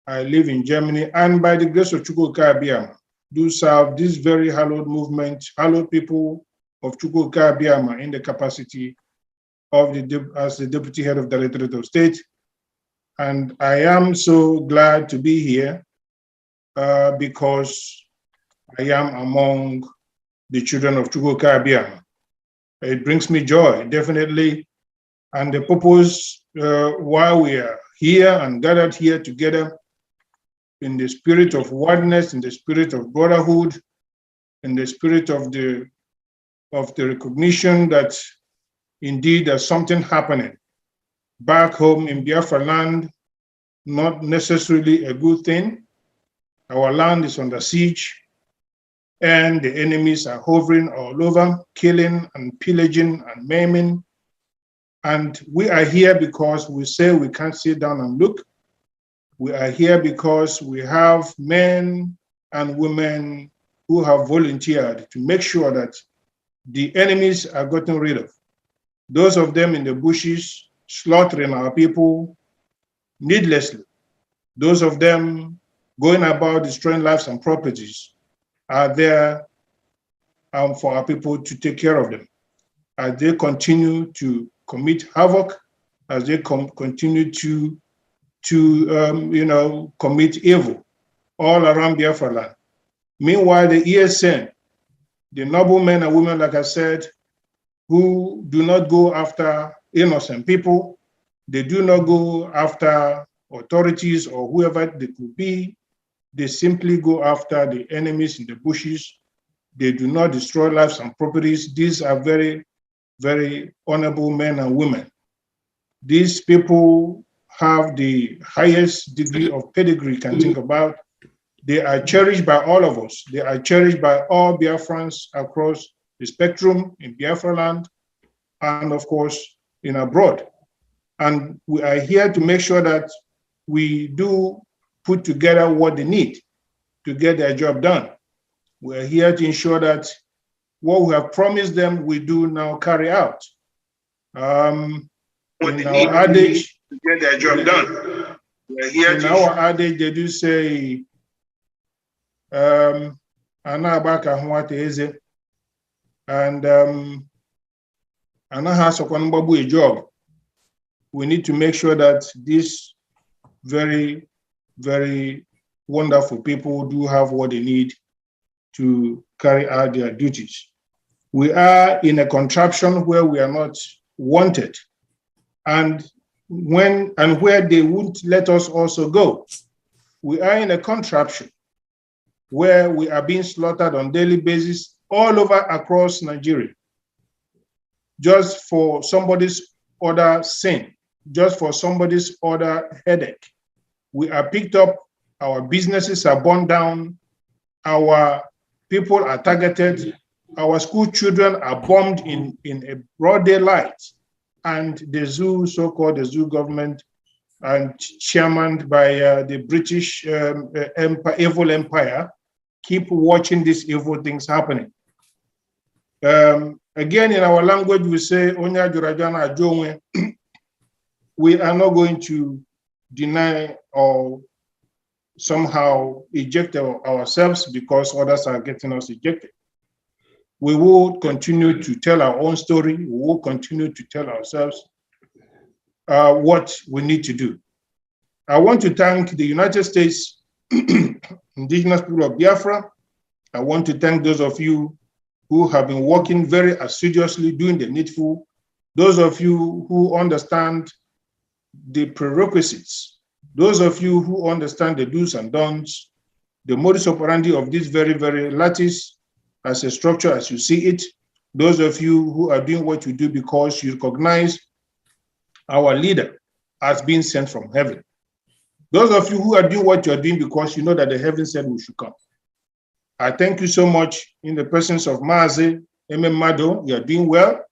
I live in Germany, and by the grace of Chukwu Abiyama, do serve this very hallowed movement, hallowed people of Chukwu Abiyama in the capacity of as the Deputy Head of the Directorate of State. And I am so glad to be here because I am among the children of Chukwu Abiyama. It brings me joy, definitely. And the purpose why we are here and gathered here together in the spirit of oneness, in the spirit of brotherhood, in the spirit of the recognition that indeed there's something happening back home in Biafra land, not necessarily a good thing. Our land is under siege, and the enemies are hovering all over, killing and pillaging and maiming. And we are here because we say we can't sit down and look. We are here because we have men and women who have volunteered to make sure that the enemies are gotten rid of. Those of them in the bushes slaughtering our people needlessly. Those of them going about destroying lives and properties are there for our people to take care of them. As they continue to commit havoc, as they continue to commit evil all around Biafra land. Meanwhile, the ESN, the noble men and women, like I said, who do not go after innocent people, they do not go after authorities or whoever they could be, they simply go after the enemies in the bushes. They do not destroy lives and properties. These are very, very honorable men and women. These people have the highest degree of pedigree you can think about. They are cherished by all of us. They are cherished by all Biafrans across the spectrum in Biafra land and, of course, in abroad. And we are here to make sure that we do put together what they need to get their job done. We are here to ensure that what we have promised them, we do now carry out. In our adage, to get their job done. In our adage, they do say, anabaka huate eze, and anaha a job. We need to make sure that these very, very wonderful people do have what they need to carry out their duties. We are in a contraption where we are not wanted, and where they won't let us also go. We are in a contraption where we are being slaughtered on a daily basis all over across Nigeria, just for somebody's other sin, just for somebody's other headache. We are picked up, our businesses are burned down, our people are targeted, our school children are bombed in a broad daylight, and the zoo, so-called the zoo government, and chairman by the British evil empire, keep watching these evil things happening. Again, in our language, we say, Onya Jurajana Ajonwe. We are not going to deny or somehow eject ourselves because others are getting us ejected. We will continue to tell our own story. We will continue to tell ourselves what we need to do. I want to thank the United States indigenous people of Biafra. I want to thank those of you who have been working very assiduously, doing the needful. Those of you who understand the prerequisites. Those of you who understand the do's and don'ts, the modus operandi of this very, very lattice as a structure as you see it. Those of you who are doing what you do because you recognize our leader as being sent from heaven. Those of you who are doing what you're doing because you know that the heaven said we should come. I thank you so much in the presence of Mazi, Mado. You are doing well.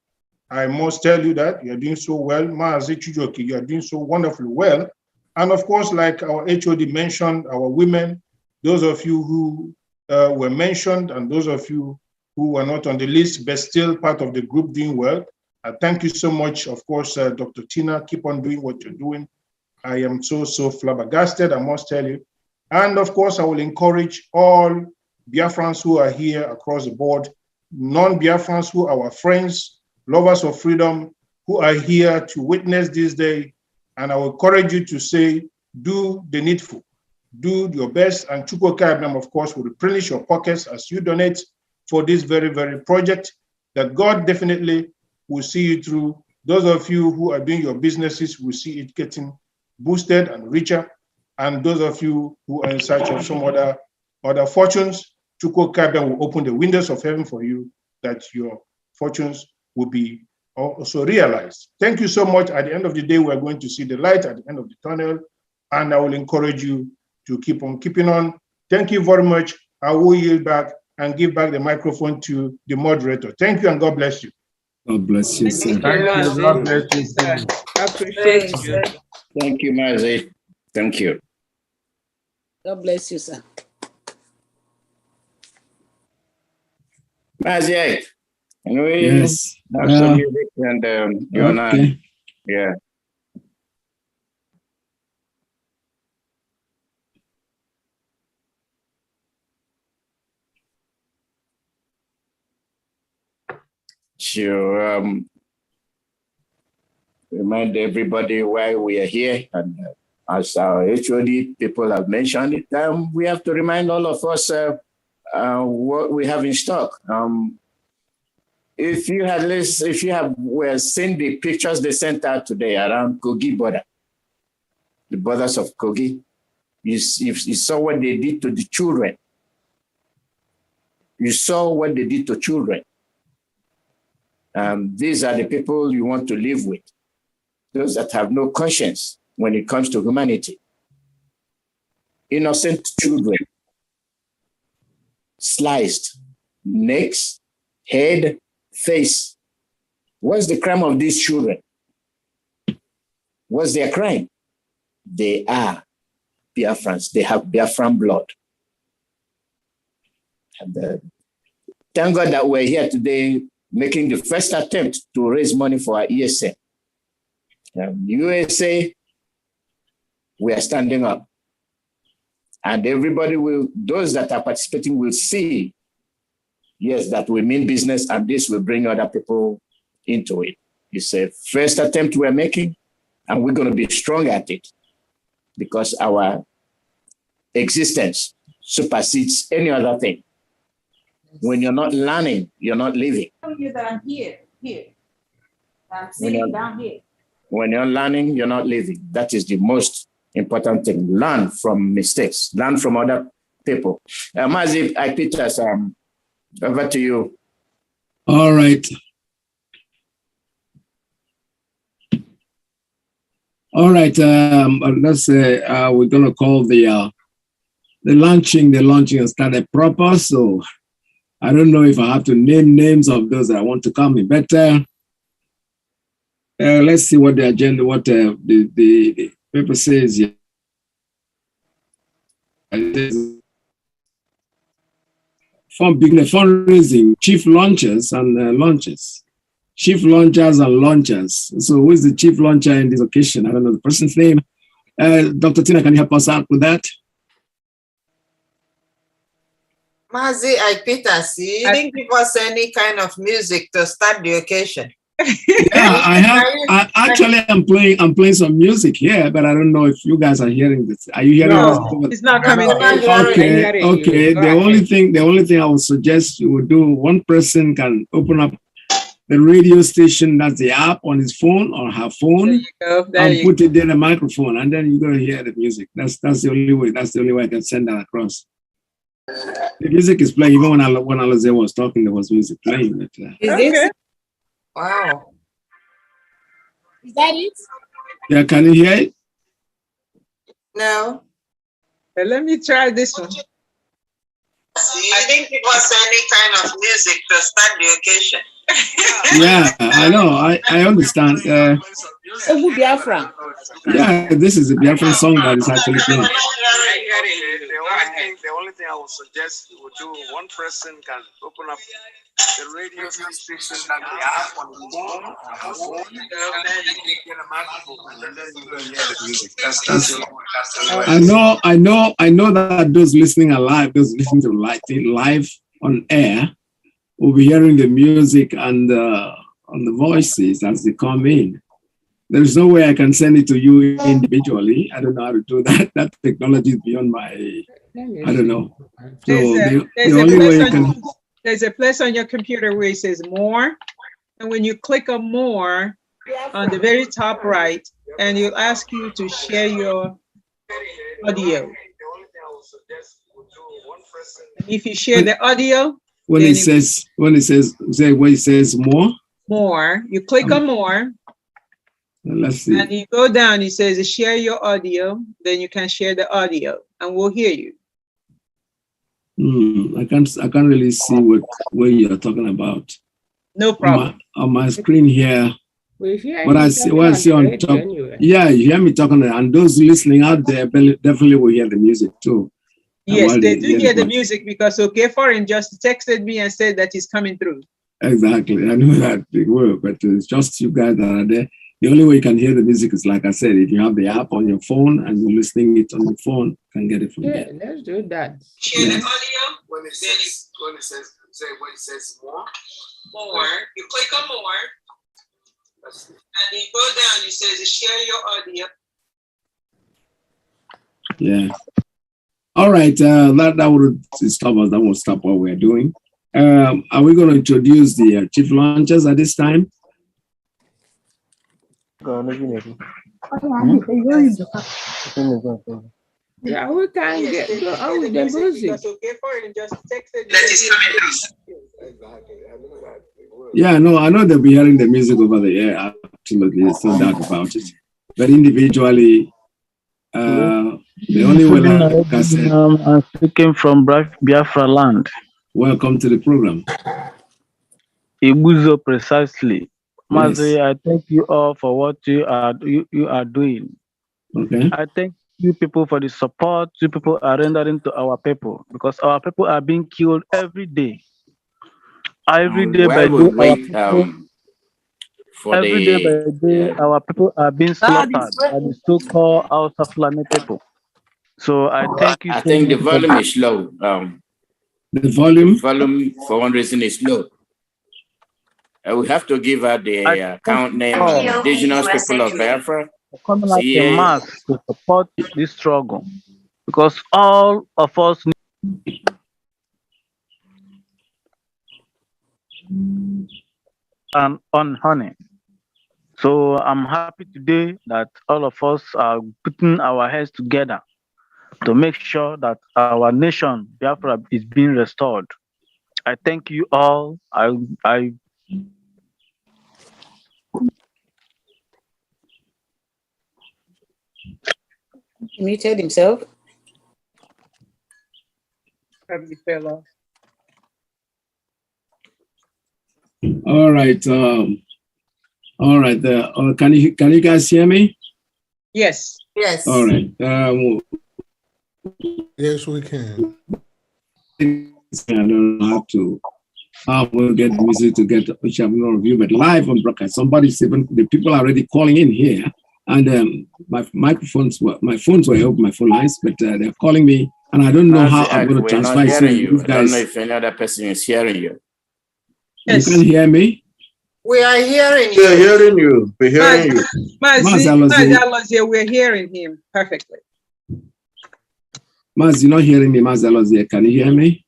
I must tell you that you are doing so well. Mazi Chijoki, you are doing so wonderfully well. And of course, like our HOD mentioned, our women, those of you who were mentioned and those of you who were not on the list, but still part of the group doing well. I thank you so much. Of course, Dr. Tina, keep on doing what you're doing. I am so flabbergasted, I must tell you. And of course, I will encourage all Biafrans who are here across the board, non-Biafrans who are our friends, lovers of freedom, who are here to witness this day. And I will encourage you to say, do the needful, do your best. And Chukwu Kabinam, of course, will replenish your pockets as you donate for this very, very project that God definitely will see you through. Those of you who are doing your businesses will see it getting boosted and richer. And those of you who are in search of some other fortunes, Chukwu Kabinam will open the windows of heaven for you, that your fortunes will be also realized. Thank you so much. At the end of the day, we're going to see the light at the end of the tunnel, and I will encourage you to keep on keeping on. Thank you very much. I will yield back and give back the microphone to the moderator. Thank you and God bless you. God bless you, sir. Thank you. God bless you, sir. I appreciate you. Thank you, Mazi. Thank you. God bless you, sir. Mazi, can we Yes. have some music and you and I? Yeah. To remind everybody why we are here, and as our HOD people have mentioned it, we have to remind all of us what we have in stock. If you were seeing the pictures they sent out today around Kogi border, the borders of Kogi, you saw what they did to the children. You saw what they did to children. These are the people you want to live with, those that have no conscience when it comes to humanity. Innocent children, sliced, necks, head, face. What's the crime of these children? What's their crime? They are Biafrans. They have Biafran blood. And thank God that we're here today making the first attempt to raise money for our ESN. USA we are standing up. And everybody will, those that are participating will see, yes, that we mean business, and this will bring other people into it. It's a first attempt we're making, and we're going to be strong at it because our existence supersedes any other thing. When you're not learning, you're not living. I'm here. I'm sitting down here. When you're learning, you're not living. That is the most important thing. Learn from mistakes. Learn from other people. Mazi, I Peters, over to you. All right. All right. Let's say we're going to call the launching has started proper. So I don't know if I have to name names of those that I want to come in better. Let's see what the agenda, what the paper says here. Fundraising, chief launchers and launchers. Chief launchers and launchers. So who is the chief launcher in this occasion? I don't know the person's name. Dr. Tina, can you help us out with that? Mazi, I Peters, you didn't give us any kind of music to start the occasion. Yeah, I'm playing some music here, but I don't know if you guys are hearing this. Are you hearing this? It's not coming. Okay. The only thing I would suggest you would do, one person can open up the radio station, that's the app on his phone or her phone, and put it in a microphone, and then you're gonna hear the music. That's the only way. That's the only way I can send that across. The music is playing. Even when Alize was talking, there was music playing. But, Is this? Wow. Is that it? Yeah, can you hear it? No. Let me try this one. I didn't give us any kind of music to start the occasion. Yeah, I know. I understand. Biafra. Yeah, this is a Biafran song that is actually playing. The only thing I would suggest you would do, one person can open up the radio station that they have on the phone, I know that those listening alive, those listening to live on air, will be hearing the music and on the voices as they come in. There is no way I can send it to you individually. I don't know how to do that. That technology is beyond my, I don't know. So there's a place on your computer where it says more. And when you click on more on the very top right, and it'll ask you to share your audio. If you share the audio, when it says more, you click on more. Let's see. And you go down, it says share your audio, then you can share the audio and we'll hear you. I can't really see what you're talking about. No problem. On my screen here, what I see on top. Yeah, you hear me talking, and those listening out there definitely will hear the music too. Yes, they do hear the music because Foreign just texted me and said that it's coming through. Exactly, I know that it will, but it's just you guys that are there. The only way you can hear the music is, like I said, if you have the app on your phone and you're listening it on your phone, you can get it from there. Let's do that. Share the audio. When it says more, you click on more, and you go down, it says share your audio. Yeah. All right, that would stop us. That will stop what we're doing. Are we going to introduce the chief launchers at this time? Yeah, we can go out with the music. Yeah, no, I know they'll be hearing the music over the air. Absolutely, there's no doubt about it. But individually, the only way like I said, I'm speaking from Biafra land. Welcome to the program. Ibuzo, precisely. Yes. Mazi, I thank you all for what you are doing. Okay. I thank you people for the support you people are rendering to our people, because our people are being killed every day. Every day by every day by day, our people are being slaughtered by the so-called Hausa Fulani people. So I thank you I so think the much. volume is low. The volume for one reason, is low. We have to give her the account name, Indigenous People of Biafra. Coming out in mass to support this struggle, because all of us need and on honey. So I'm happy today that all of us are putting our heads together to make sure that our nation, Biafra, is being restored. I thank you all. I He muted himself. Probably fell off. All right. All right. Can you guys hear me? Yes. Yes. All right. Yes, we can. I don't know how we'll get the music to get which I'm not review, but live on broadcast. The people are already calling in here, and my phones were open, my phone lines, but they're calling me, and I don't know how I'm going to transfer it. You guys, I don't know if any other person is hearing you. Yes. You can hear me? We are hearing you. We're hearing you. We're hearing you. Mazi, we're hearing him perfectly. Mazi, you're not hearing me, Mazi. Can you hear me?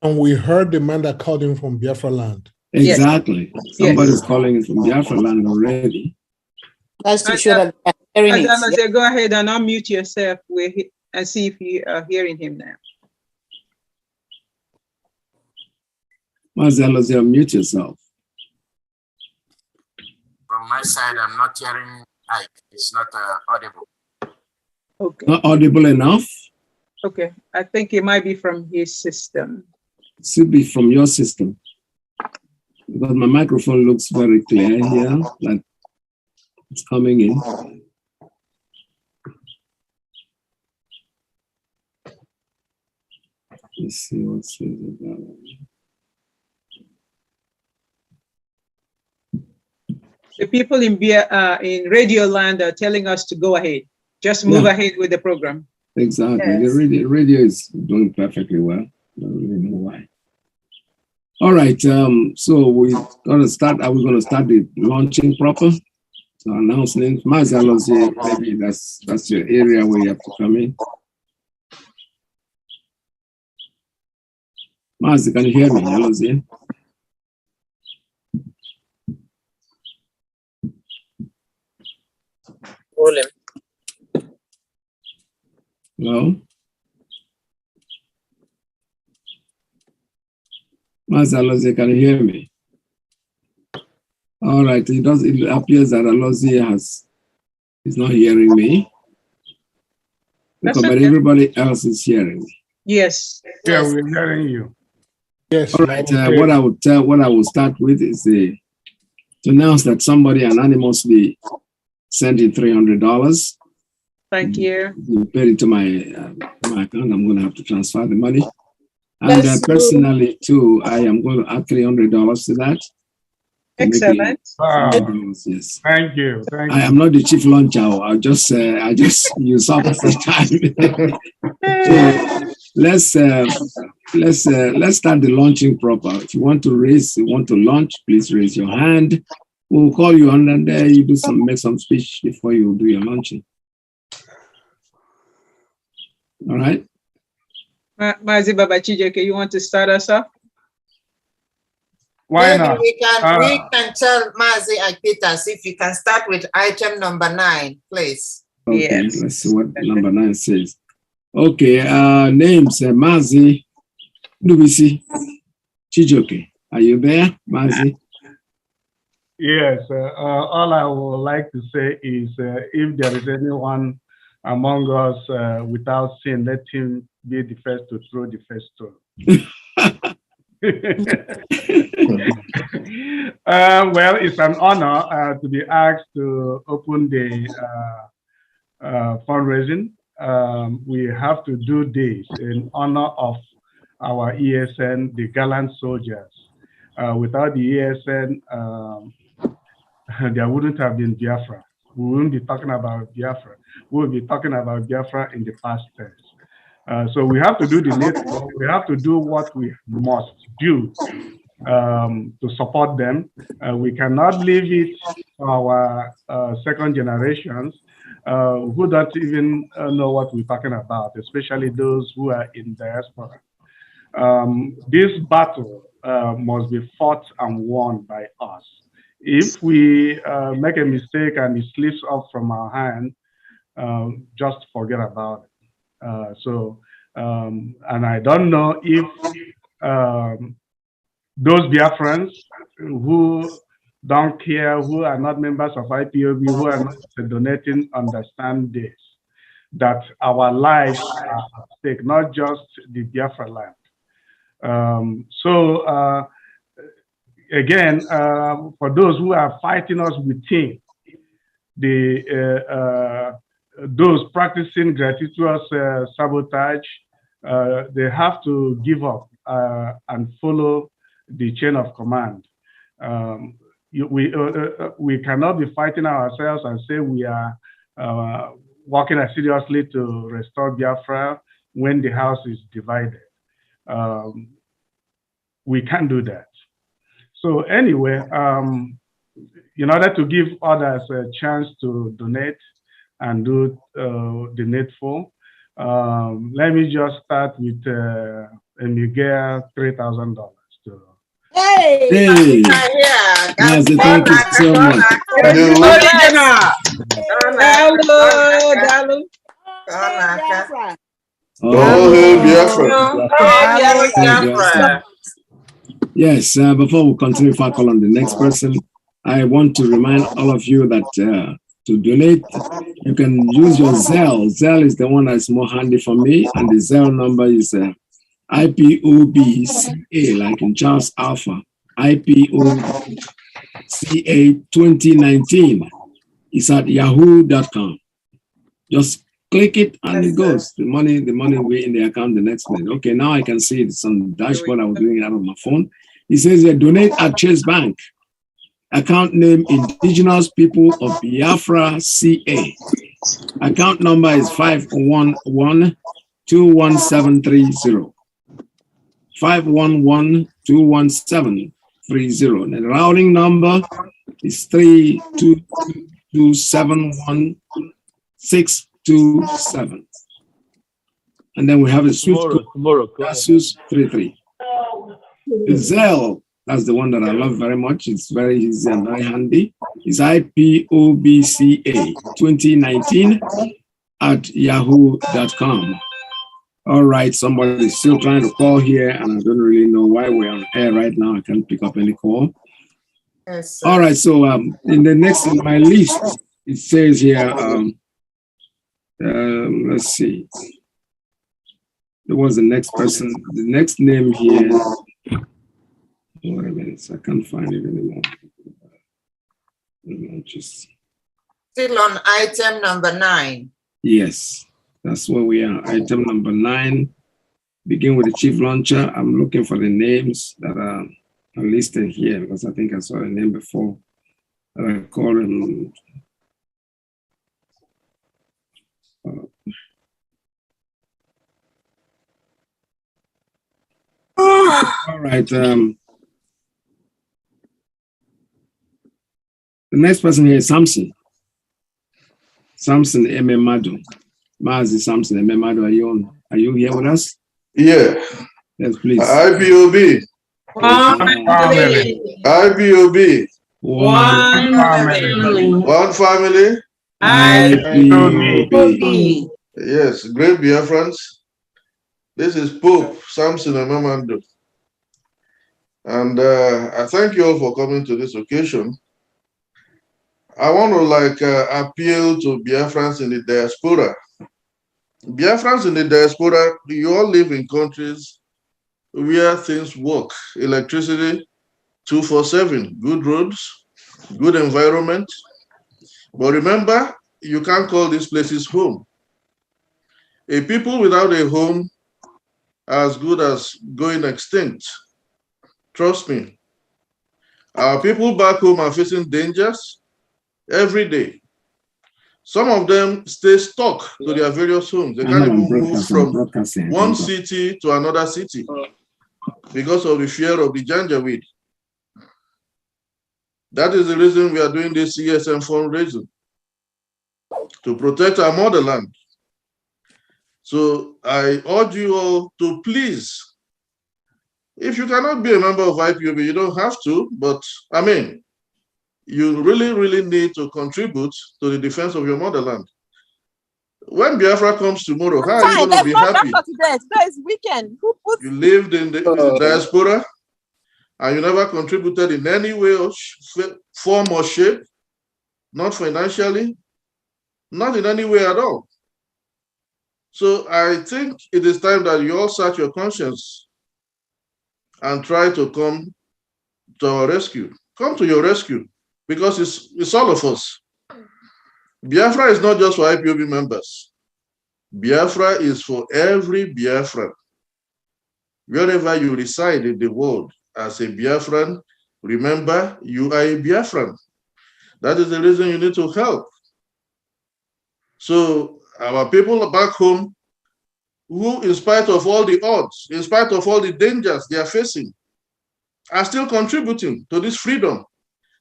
And we heard the man that called in from Biafra land. Exactly. Yes. Somebody's calling in from Biafra land already. That's to show that they're hearing it. Go ahead and unmute yourself and see if you are hearing him now. Mazi, unmute yourself. From my side, I'm not hearing Ike. It's not audible. Okay. Not audible enough? Okay. I think it might be from his system. It should be from your system. Because my microphone looks very clear here, like it's coming in. Let's see what's about. The people in Radio Land are telling us to go ahead. Just move ahead with the program. Exactly. Yes. The radio is doing perfectly well. I don't really know why. All right. So we're gonna start. Are we gonna start the launching proper? So announcement. Mazi, maybe that's your area where you have to come in. Mazi, can you hear me? Alozie? Hello? Mazi Alozie, can you hear me? All right, it appears that Alozie is not hearing me. But everybody else is hearing me. Yes. Yeah, we're hearing you. Yes. All right, what I will start with is to announce that somebody anonymously sent in $300. Thank you. You paid it to my account. I'm going to have to transfer the money. And personally, too, I am going to add $300 to that. Excellent. Yes. Thank you. I am not the chief launcher. I just use up the time. So let's start the launching proper. If you want to launch, please raise your hand. We'll call you on, and there you make some speech before you do your launching. All right. Mazi Baba Chijeke, you want to start us off? Why not? We can tell Mazi and Peters if you can start with item number 9, please. Okay, yes. Let's see what number 9 says. Okay, names Mazi Nubisi Chijoke. Are you there, Mazi? Yes, all I would like to say is if there is anyone among us without sin, let him be the first to throw the first stone. Well, it's an honor to be asked to open the fundraising. We have to do this in honor of our ESN, the gallant soldiers. Without the ESN, there wouldn't have been Biafra. We wouldn't be talking about Biafra. We will be talking about Biafra in the past tense. So we have to do the needful. We have to do what we must do to support them. We cannot leave it for our second generations who don't even know what we're talking about, especially those who are in diaspora. This battle must be fought and won by us. If we make a mistake and it slips off from our hand, just forget about it. And I don't know if those Biafrans who don't care, who are not members of IPOB, who are not donating, understand this, that our lives are at stake, not just the Biafra land. Again, for those who are fighting us within, those practicing gratuitous sabotage, they have to give up and follow the chain of command. We cannot be fighting ourselves and say we are working seriously to restore Biafra when the house is divided. We can't do that. So anyway, in order to give others a chance to donate and do the needful, let me just start with a Miguel $3,000. Hey! Mazi, thank you so much. Yes, before we continue, if I call on the next person, I want to remind all of you that to donate, you can use your Zelle. Zelle is the one that's more handy for me, and the Zelle number is IPOBCA, like in Charles Alpha, IPOCA 2019. It's at yahoo.com. Just click it and it goes. The money will be in the account the next minute. Okay, now I can see it's on the dashboard. I was doing it out of my phone. It says here, donate at Chase Bank. Account name, Indigenous People of Biafra, CA. Account number is 511-21730. 511-21730. The routing number is 32271-627. And then we have a Swift code, Asus 33. The Zelle, that's the one that I love very much. It's very easy and very handy. It's IPOBCA 2019 at yahoo.com. All right, somebody's still trying to call here, and I don't really know why we're on air right now. I can't pick up any call. Yes, all right, so in the next in my list, it says here, let's see. There was the next person, the next name here. Wait a minute, I can't find it anymore. Just still on item number 9. Yes, that's where we are. Item number 9. Begin with the chief launcher. I'm looking for the names that are listed here because I think I saw a name before. I call him. All right. The next person here is Samson. Samson Ememadu. Mazi Samson Ememadu, are you here with us? Yeah. Yes, please. IPOB. One family. IPOB. One family. One family. IPOB. Yes, great Biafrans. This is Pope Samson Ememadu. And I thank you all for coming to this occasion. I want to appeal to Biafrans in the diaspora. Biafrans in the diaspora, you all live in countries where things work. Electricity, 24/7, good roads, good environment. But remember, you can't call these places home. A people without a home are as good as going extinct. Trust me. Our people back home are facing dangers every day. Some of them stay stuck to their various homes. They can't even move from one city to another city because of the fear of the janjaweed. That is the reason we are doing this ESN fundraising, to protect our motherland. So I urge you all to please, if you cannot be a member of IPOB, you don't have to, but I mean, you really, really need to contribute to the defense of your motherland. When Biafra comes tomorrow, how are you going to be happy? Today is weekend. You lived in the diaspora and you never contributed in any way, or form or shape, not financially, not in any way at all. So I think it is time that you all search your conscience and try to come to our rescue. Come to your rescue, because it's all of us. Biafra is not just for IPOB members. Biafra is for every Biafran. Wherever you reside in the world as a Biafran, remember you are a Biafran. That is the reason you need to help. So our people back home, who in spite of all the odds, in spite of all the dangers they are facing, are still contributing to this freedom.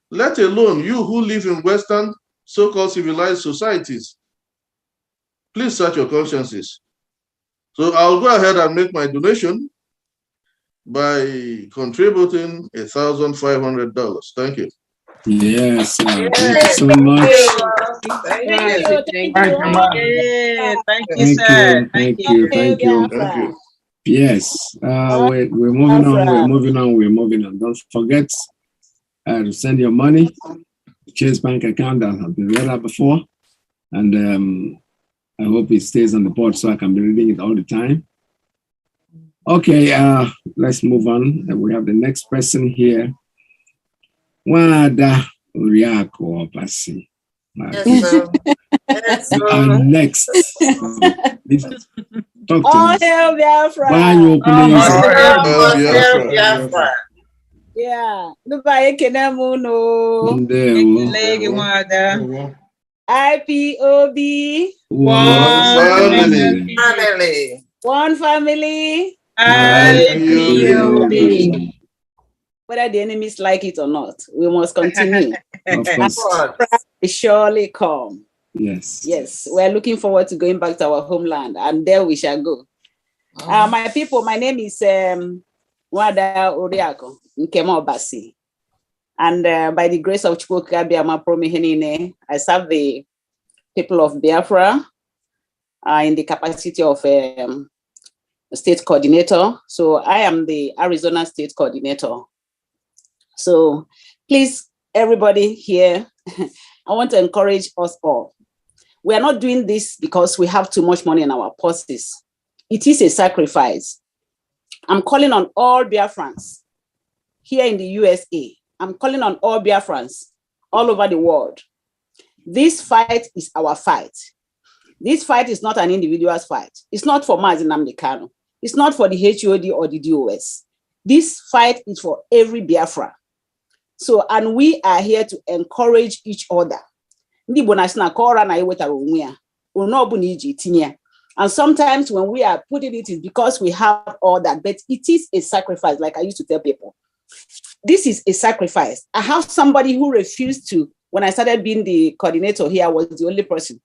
Let alone you who live in Western so-called civilized societies. Please search your consciences. So I'll go ahead and make my donation by contributing $1,500. Thank you. Yes, thank you so much. Thank you. Yes, we're moving on. Don't forget to send your money to Chase Bank account that has been read out before. And I hope it stays on the board so I can be reading it all the time. Okay, let's move on. We have the next person here. Wada Uriako Opasi. Yes, You are next. Please talk to All us. hail Biafra. Why you please? Biafra. Yeah. Dubai Kenamuno. IPOB. One family. IPOB. Whether the enemies like it or not, we must continue. Of course. It surely come. Yes. Yes. We're looking forward to going back to our homeland, and there we shall go. My people, my name is Wada Uriako Nkemo Basi. And by the grace of Chukwuka Biama Promihenine, I serve the people of Biafra in the capacity of state coordinator. So I am the Arizona state coordinator. So please, everybody here, I want to encourage us all. We are not doing this because we have too much money in our purses. It is a sacrifice. I'm calling on all Biafrans here in the USA. I'm calling on all Biafrans all over the world. This fight is our fight. This fight is not an individual's fight. It's not for Mazi Nnamdi Kanu. It's not for the HOD or the DOS. This fight is for every Biafra. So, and we are here to encourage each other. And sometimes when we are putting it, it's because we have all that, but it is a sacrifice, like I used to tell people. This is a sacrifice. I have somebody who refused to, when I started being the coordinator here, I was the only person.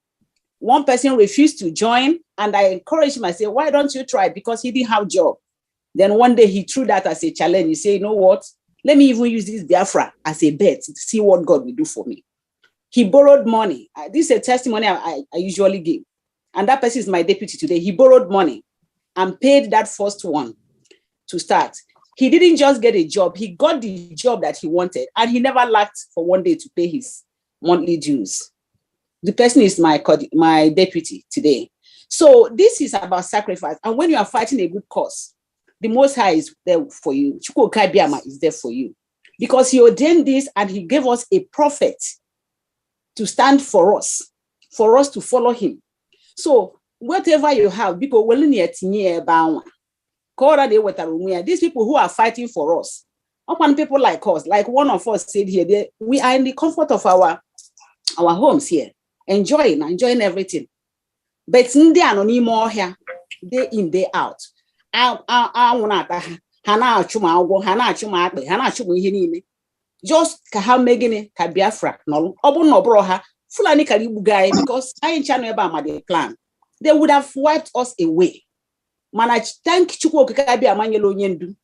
One person refused to join, and I encouraged him. I said, why don't you try? Because he didn't have a job. Then one day he threw that as a challenge. He said, you know what? Let me even use this Biafra as a bet to see what God will do for me. He borrowed money. This is a testimony I usually give. And that person is my deputy today. He borrowed money and paid that first one to start. He didn't just get a job. He got the job that he wanted, and he never lacked for one day to pay his monthly dues. The person is my deputy today. So this is about sacrifice. And when you are fighting a good cause, the Most High is there for you. Chukwuka Biama is there for you. Because he ordained this and he gave us a prophet to stand for us to follow him. So whatever you have, these people who are fighting for us, Upon people like us, like one of us said here, we are in the comfort of our homes here, enjoying everything. But ndị anonimo here, day in, day out. Just ka ha megine ka Biafra no obu no bro ha Fulani Karibu guy, because I ain't channel about the plan. They would have wiped us away. Man, I thank Chukwu Okike Amanyelo Nyendu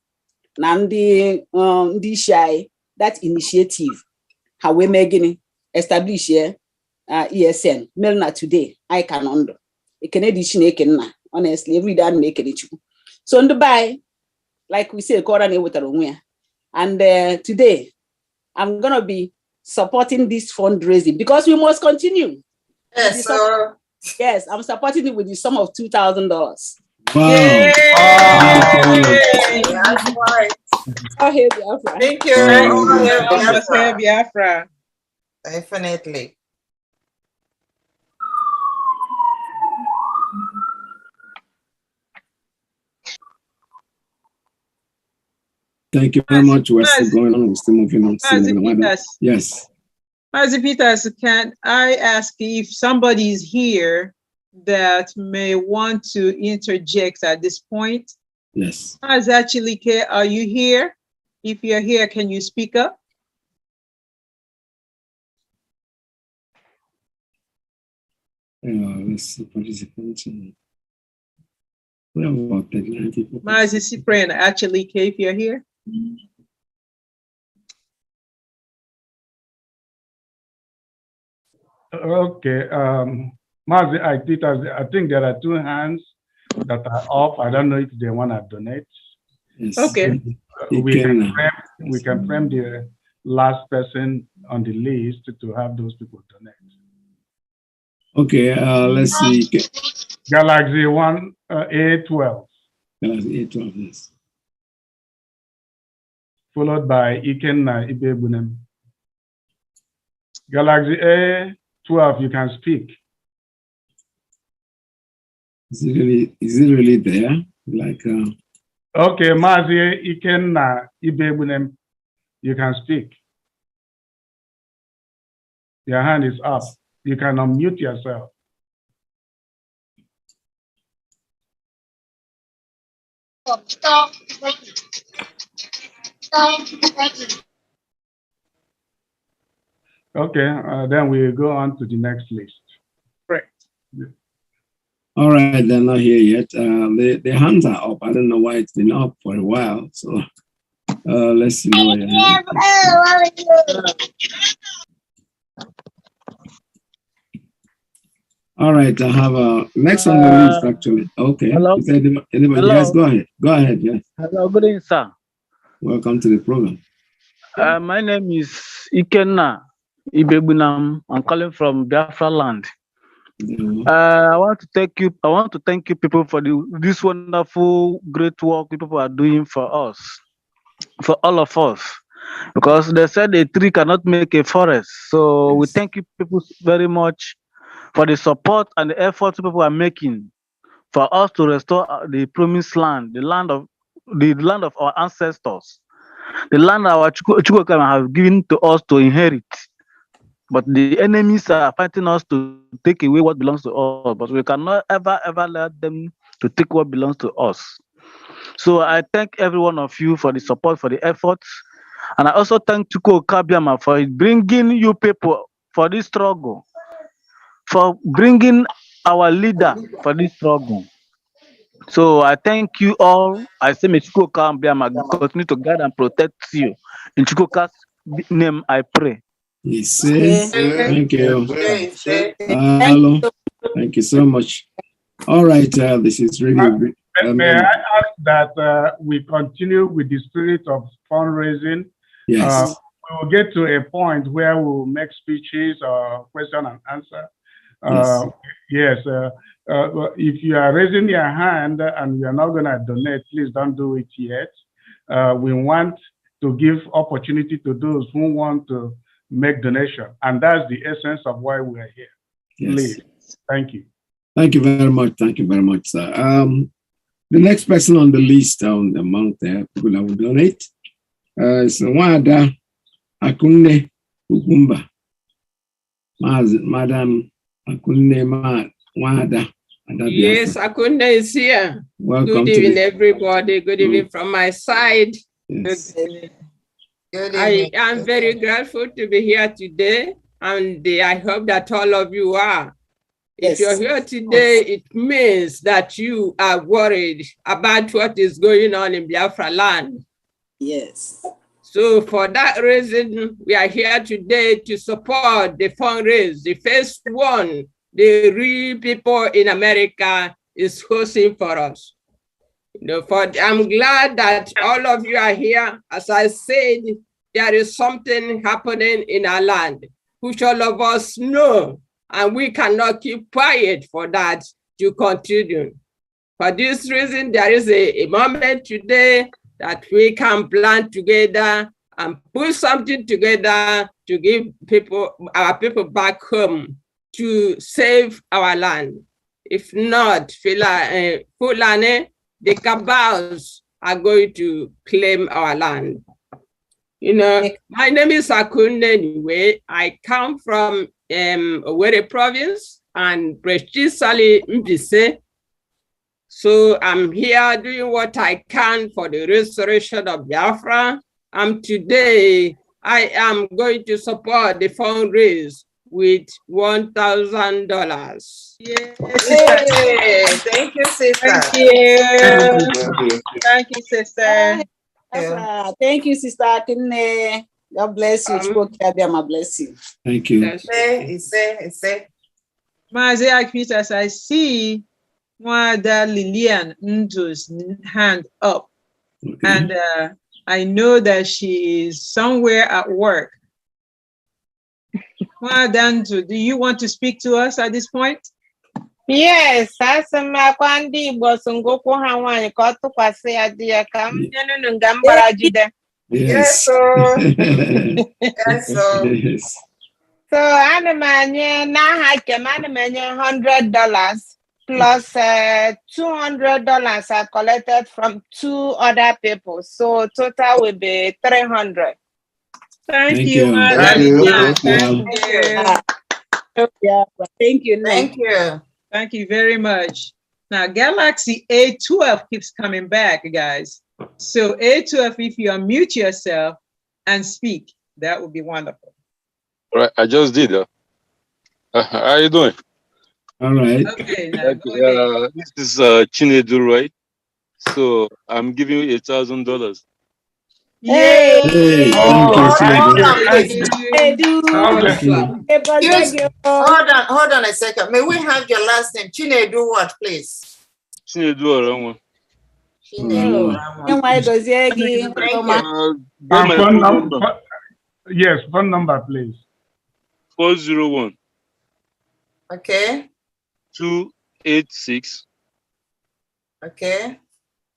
na ndi shy that initiative. How we making establish here ESN. Melna today I can under. It can edition na honestly every day make it. So on the buy, like we say, and today I'm gonna be supporting this fundraising because we must continue. Yes, sir. Yes, I'm supporting it with the sum of $2,000. Wow. Yay. That's right. Biafra. Thank you. Biafra. Definitely. Thank you very much. We're still going on. We're still moving on. Yes. Mazi Peters, can I ask if somebody is here that may want to interject at this point? Yes. Mazi Achilike, are you here? If you're here, can you speak up? Let's see, participants. We have about 39 people. Mazi Cyprian Achilike, if you're here. Okay, Mazi, I think there are 2 hands that are up. I don't know if they want to donate. Yes. Okay. We can frame the last person on the list to have those people donate. Okay, let's see. Galaxy 1A12. Galaxy A12, yes. Followed by Ikenna Ibebunem. Galaxy A12, you can speak. Is it really there? Like okay, Mazi Ikenna Ibebunem, you can speak. Your hand is up. You can unmute yourself. Okay, then we go on to the next list. Correct. All right, they're not here yet. The hands are up. I don't know why it's been up for a while. So let's see. All right, I have a next on the list actually. Okay. Hello. Anybody? Hello. Yes, go ahead. Go ahead. Yes. Hello, good evening, sir. Welcome to the program. My name is Ikenna Ibebunam. I'm calling from Biafra land. I want to thank you. I want to thank you people for this wonderful, great work people are doing for us, for all of us. Because they said a tree cannot make a forest. So we thank you people very much for the support and the efforts people are making for us to restore the promised land, the land of our ancestors, the land our Chukwukama have given to us to inherit. But the enemies are fighting us to take away what belongs to us. But we cannot ever let them to take what belongs to us. So I thank every one of you for the support, for the efforts. And I also thank Chukwu Kabiama for bringing you people for this struggle, for bringing our leader for this struggle. So I thank you all. I say, may Chukwu Kabiama continue to guide and protect you. In Chukwuka's name, I pray. Yes, thank you. Hello. Thank you so much. All right, this is really. May I ask that we continue with the spirit of fundraising? Yes. We will get to a point where we will make speeches or question and answer. Yes. If you are raising your hand and you are not going to donate, please don't do it yet. We want to give opportunity to those who want to make donation, and that's the essence of why we are here. Yes. Please. Thank you. Thank you very much. Thank you very much, sir. The next person on the list, on the amount there, people that will donate. So Wada Akunne Ukumba. Madam Akunne Wada. Yes, Akunda is here. Welcome Good evening, everybody. Good evening from my side. Yes. I am very grateful to be here today, and I hope that all of you are. If you're here today, it means that you are worried about what is going on in Biafra land. Yes. So for that reason, we are here today to support the fundraise. The first one, the real people in America is hosting for us. I'm glad that all of you are here. As I said, there is something happening in our land, which all of us know, and we cannot keep quiet for that to continue. For this reason, there is a moment today that we can plan together and put something together to give our people back home to save our land. If not, Fulani, the cabals are going to claim our land. My name is Akunne anyway. I come from Owerri province and precisely Mbise. So I'm here doing what I can for the restoration of Biafra. And today I am going to support the fundraise with $1,000. Yes. Yay. Thank you, sister. Thank you. Thank you, sister. Thank you, Sister Akinne. God bless you. Bless you. Thank you. Mazi Akpitas, I see Mwada Lilian Ndu's hand up. Okay. And I know that she is somewhere at work. Mwada Ndu, do you want to speak to us at this point? Yes, as my Kwandi was on Goku Hawaii, got to pass a come in Gambara. Yes. Yes, so Animania now I can $100 plus $200 are collected from 2 other people. So total will be $300. Thank you. Thank you. Thank you very much. Now, Galaxy A12 keeps coming back, guys. So A12, if you unmute yourself and speak, that would be wonderful. All right, I just did. How are you doing? All right. Okay. Now, this is Chinedu, right? So I'm giving you $1,000. Yay! Hey, Hold on a second. May we have your last name? Chinedu what, please? Chinedu Oranwa. Yes, phone number, please. 401. Okay. 286. Okay.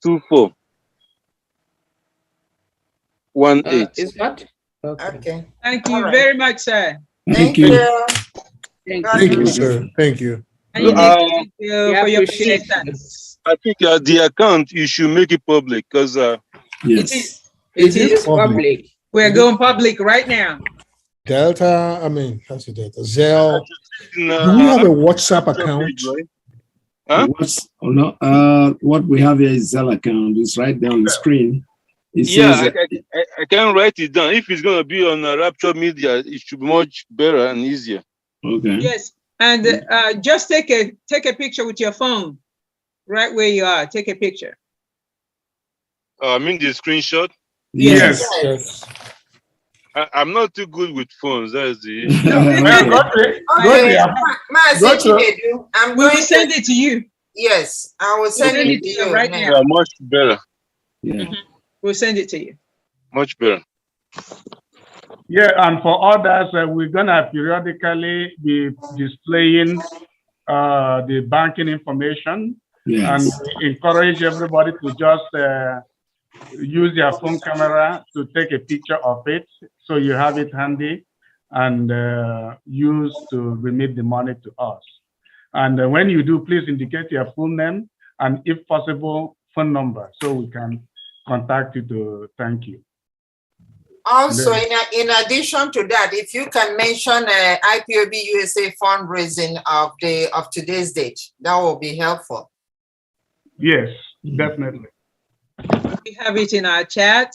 24. 18. Is what? Okay. Thank you very much, sir. Thank you. Thank you, sir. Thank you. And you need to for your persistence. I think the account, you should make it public because yes. It is public. We're going public right now. Delta, that's the Delta. Zelle. Do we have a WhatsApp account? Huh? What we have here is Zelle account. It's right there on the screen. I can write it down. If it's going to be on Rapture Media, it should be much better and easier. Okay. Yes, and just take a picture with your phone, right where you are. Take a picture. I mean the screenshot. Yes. I'm not too good with phones. That's the. We will send it to you. Yes, I will send it to you right now. Yeah, much better. Yeah. We'll send it to you. Much better. Yeah, and for others, we're gonna periodically be displaying the banking information, and encourage everybody to just use their phone camera to take a picture of it, so you have it handy and use to remit the money to us. And when you do, please indicate your full name and, if possible, phone number, so we can contact you to thank you. Also, in addition to that, if you can mention IPOB USA fundraising of today's date, that will be helpful. Yes, definitely. We have it in our chat.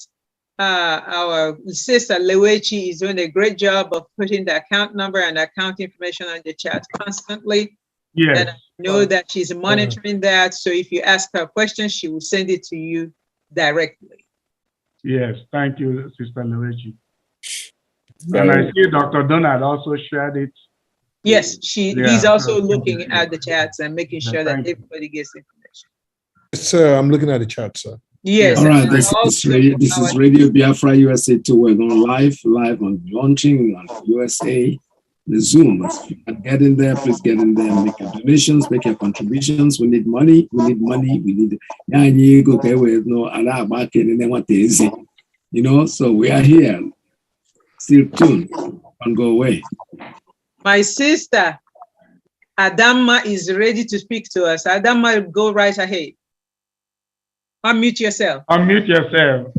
Our sister Lewechi is doing a great job of putting the account number and account information on the chat constantly. Yes. And I know that she's monitoring that. So if you ask her questions, she will send it to you directly. Yes, thank you, Sister Lewechi. And I see Dr. Donald also shared it. Yes, he's also looking at the chats and making sure that everybody gets information. Sir, I'm looking at the chat, sir. Yes. All right, this is Radio Biafra USA 2. We're going live on launching on USA, the Zoom. If you can get in there, please get in there, make your donations, make your contributions. We need money. We need so we are here. Still tuned. Don't go away. My sister Adama is ready to speak to us. Adama, go right ahead. Unmute yourself. Unmute yourself.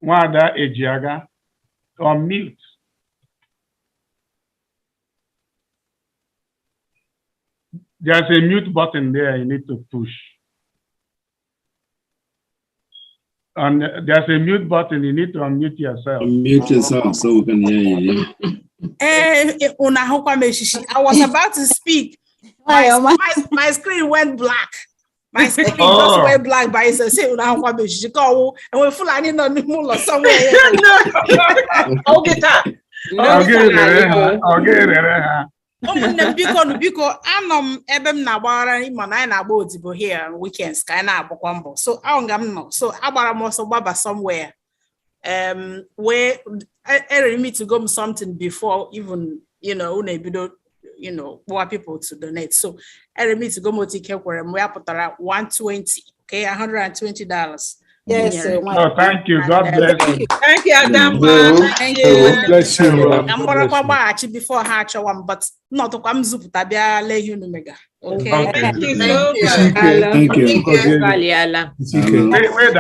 Wada Ejiaga. Unmute. There's a mute button there you need to push. And there's a mute button, you need to unmute yourself. Unmute yourself so we can hear you. I was about to speak. My screen went black. My screen just went black by itself. And we're full of no somewhere. I'll get that. I'll get it. Biko anom ebem na gbara imo na na agba odibo here weekends ka na agbakwa so awngam no so agbara mo so gbaba somewhere where I me to go something before even more people to donate, so I me to go mo ticket where we aputara 120, okay, $120. Yes. Oh, thank you. God bless you. Thank you, Adama. Thank you. Bless you. I'm before hatch one, but not to come zup tabia le you mega. Okay. Thank you so much. Thank you. Where the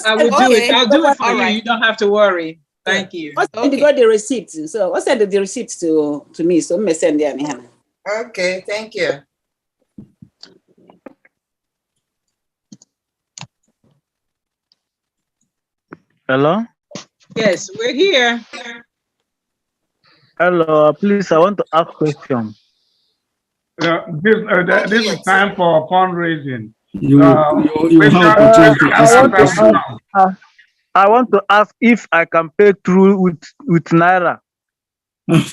I will do it. I'll do it for you. You don't have to worry. Thank you. You got the receipt. So I send the receipt to me. So me send there. Okay, thank you. Hello? Yes, we're here. Hello, please, I want to ask a question. This is time for fundraising. I want to ask if I can pay through with Naira. That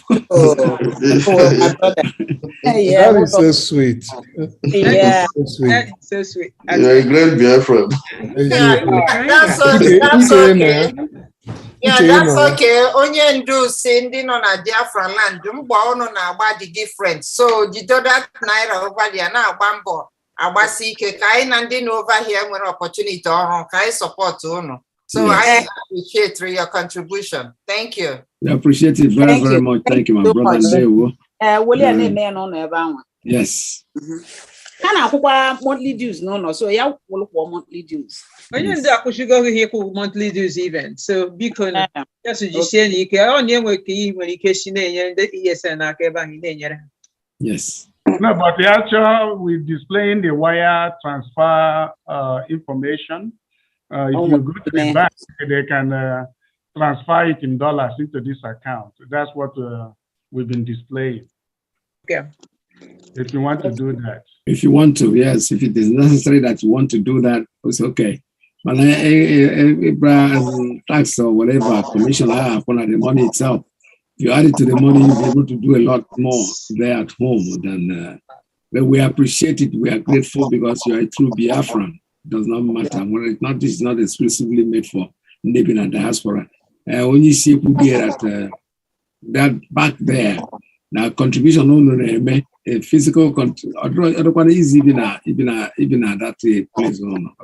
is so sweet. Yeah, so sweet. That is so sweet. You're a great Biafra. That's okay. Yeah, that's okay. Onye ndu sindi no na Biafra land. Mgba ono na agba di different. So the that Naira over there na agba mbo agba sike ka anyị na ndị no over here nwere opportunity ọhụrụ ka anyị support unu. So I appreciate your contribution. Thank you. I appreciate it very much. Thank you, my brother. Yes. Can I monthly dues? No. So yeah, we'll for monthly dues. We should go here for monthly dues even. So because that's what you say. You can only work when you cash in the ESN. Yes. No, but the actual we're displaying the wire transfer information. If you go to the bank, they can transfer it in dollars into this account. That's what we've been displaying. Okay. If you want to do that. If you want to, yes. If it is necessary that you want to do that, it's okay. But tax or whatever commission I have on the money itself, if you add it to the money, you'll be able to do a lot more there at home than. But we appreciate it. We are grateful because you are a true Biafran. It does not matter. This is not exclusively made for living and diaspora. When you see people here at that back there, now contribution on a physical otherwise easy even at that place on.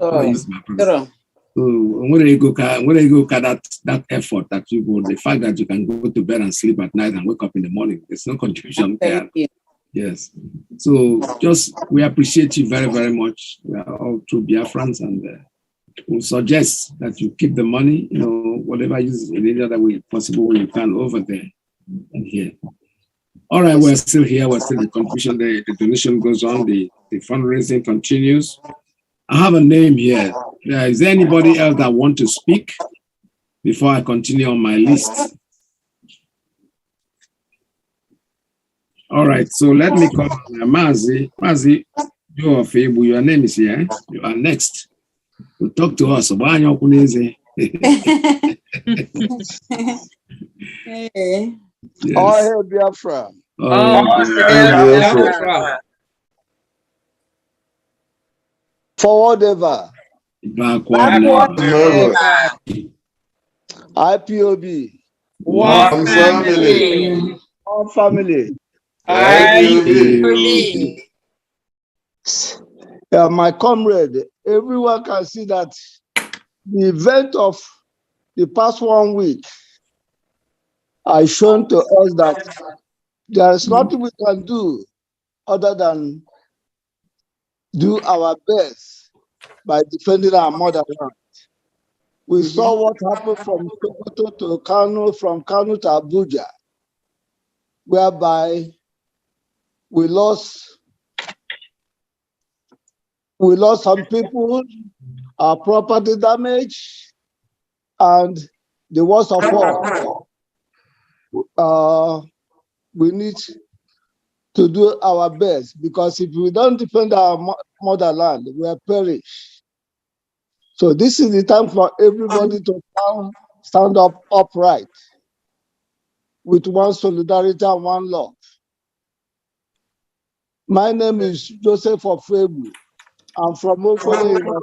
So when you go that effort that you go, the fact that you can go to bed and sleep at night and wake up in the morning, there's no contribution there. Yes. So we appreciate you very, very much. We are all true Biafrans and would suggest that you keep the money, whatever is in any other way possible when you can over there and here. All right, we're still here. We're still the contribution. The donation goes on. The fundraising continues. I have a name here. Is there anybody else that want to speak before I continue on my list? All right, so let me call Mazi. Mazi, your name is here. You are next to talk to us. Hey. Yes. All hail Biafra. Biafra. Forward ever. Backward never. IPOB. One family. One family. IPOB. My comrade, everyone can see that the event of the past 1 week has shown to us that there is nothing we can do other than do our best by defending our motherland. We saw what happened from Sokoto to Kanu, from Kanu to Abuja, whereby we lost some people, our property damage, and the worst of all, we need to do our best, because if we don't defend our motherland, we will perish. So this is the time for everybody to stand up upright with one solidarity and one love. My name is Joseph Ofebu. I'm from Okole in the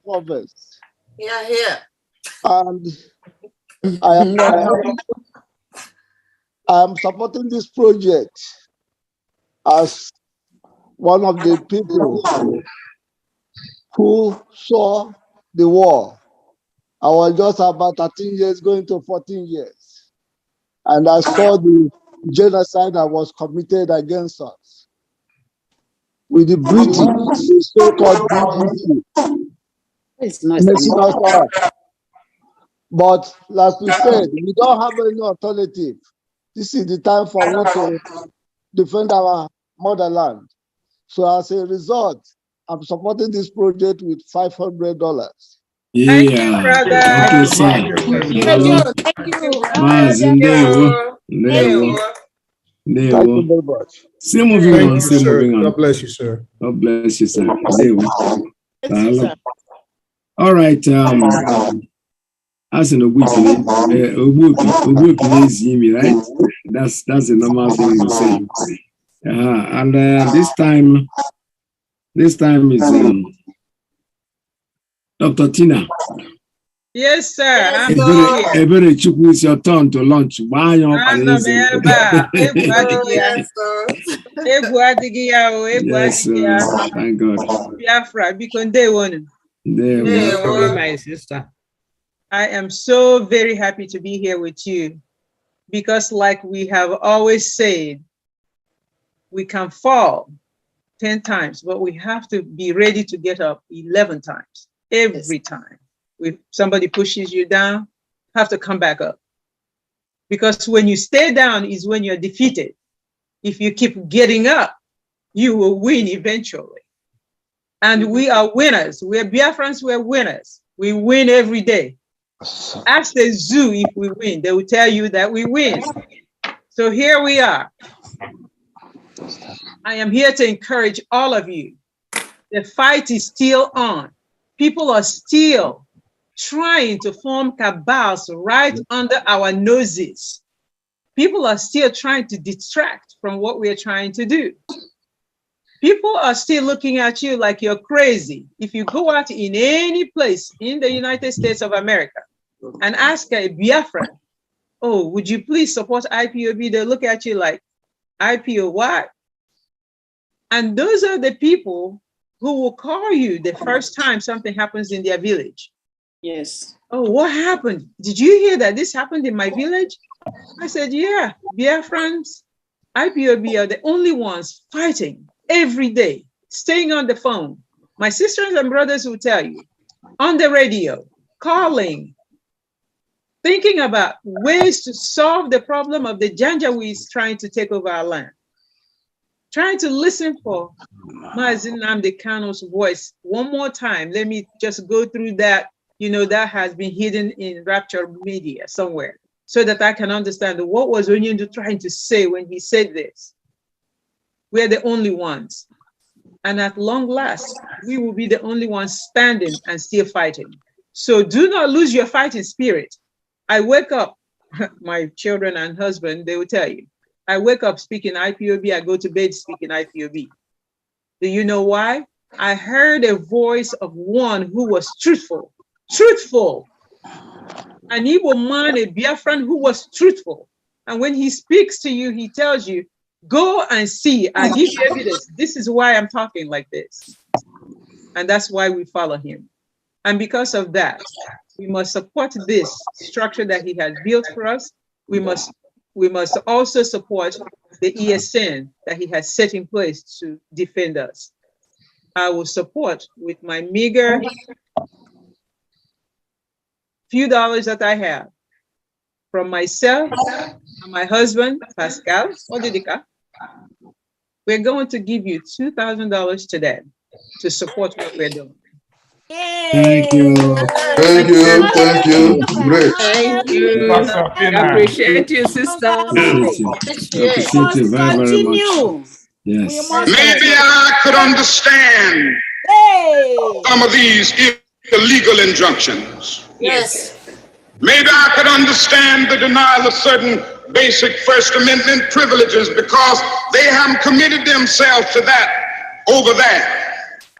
province. Here. And I am supporting this project as one of the people who saw the war. I was just about 13 years, going to 14 years. And I saw the genocide that was committed against us with the British, the so-called BBC, messing us up. But like we said, we don't have any alternative. This is the time for us to defend our motherland. So as a result, I'm supporting this project with $500. Yeah. Thank you, brother. Thank you, sir. Thank you. Mazi, ndewo. Thank you very much. Still moving Thank on. you, Still sir. moving on. God bless you, sir. God bless you, sir. Ndewo. All right. As in Obuki, right? That's the normal thing you say. And this time is Dr. Tina. Yes, sir. I'm Ebere Chukwu, it's your turn to launch. Yes, thank God. Biafra, because they won. My sister. I am so very happy to be here with you, because like we have always said, we can fall 10 times, but we have to be ready to get up 11 times every time. If somebody pushes you down, have to come back up. Because when you stay down is when you're defeated. If you keep getting up, you will win eventually. And we are winners. We're Biafrans, we're winners. We win every day. Ask the zoo if we win. They will tell you that we win. So here we are. I am here to encourage all of you. The fight is still on. People are still trying to form cabals right under our noses. People are still trying to distract from what we are trying to do. People are still looking at you like you're crazy. If you go out in any place in the United States of America and ask a Biafran, oh, would you please support IPOB? They'll look at you like, IPO what? And those are the people who will call you the first time something happens in their village. Yes. Oh, what happened? Did you hear that this happened in my village? I said, yeah, Biafrans, IPOB are the only ones fighting every day, staying on the phone. My sisters and brothers will tell you, on the radio, calling, thinking about ways to solve the problem of the Janjaweeds trying to take over our land. Trying to listen for Mazi Nnamdi Kanu's voice one more time. Let me just go through that, that has been hidden in Rapture Media somewhere, so that I can understand what was Onyendu trying to say when he said this. We're the only ones. And at long last, we will be the only ones standing and still fighting. So do not lose your fighting spirit. I wake up, my children and husband, they will tell you, I wake up speaking IPOB, I go to bed speaking IPOB. Do you know why? I heard a voice of one who was truthful. An Igbo man, a Biafran who was truthful. And when he speaks to you, he tells you, go and see, I give you evidence. This is why I'm talking like this. And that's why we follow him. And because of that, we must support this structure that he has built for us. We must also support the ESN that he has set in place to defend us. I will support with my meager few dollars that I have from myself and my husband, Pascal Odidika. We're going to give you $2,000 today to support what we're doing. Thank you. Thank you. Thank you. Great. Thank you. I appreciate you, sister. Appreciate you. Appreciate you very, very much. Yes. Maybe I could understand some of these illegal injunctions. Yes. Maybe I could understand the denial of certain basic First Amendment privileges because they haven't committed themselves to that over there.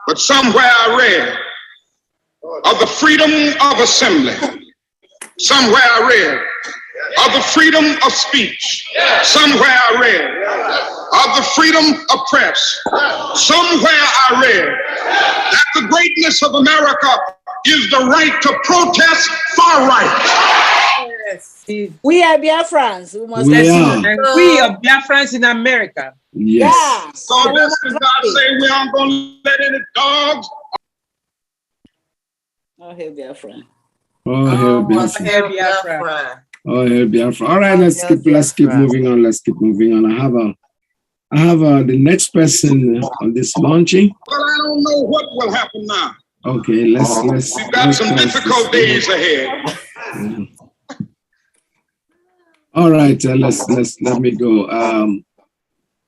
But somewhere I read of the freedom of assembly. Somewhere I read of the freedom of speech. Somewhere I read of the freedom of press. Somewhere I read that the greatness of America is the right to protest far right. Yes. We are Biafrans. We must We are. And we are Biafrans in America. Yes. Yeah. So just as God say we aren't going to let any dogs. Oh, hey, Biafra. Oh, hail Biafra. Biafra. Oh, hail Biafra. All right, let's keep moving on. Let's keep moving on. I have the next person on this launching. Well, I don't know what will happen now. Okay, let's We've got some difficult days ahead. All right, let me go.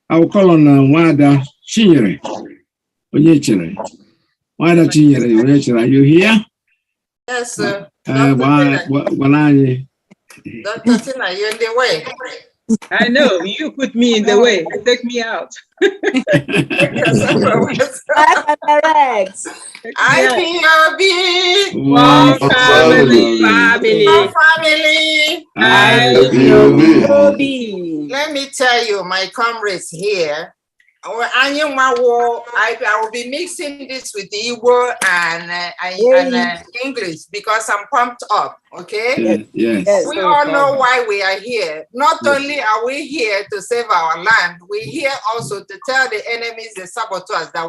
I will call on Wada Chinyere. Onyechere. Wada Chinyere, Onyechere, are you here? Yes, sir. Dr. Tina, you're in the way. I know, you put me in the way. Take me out. IPOB. One family. One family. IPOB. Let me tell you, my comrades here, I will be mixing this with Igbo and English because I'm pumped up, okay? Yes. We all know why we are here. Not only are we here to save our land, we're here also to tell the enemies, the saboteurs, that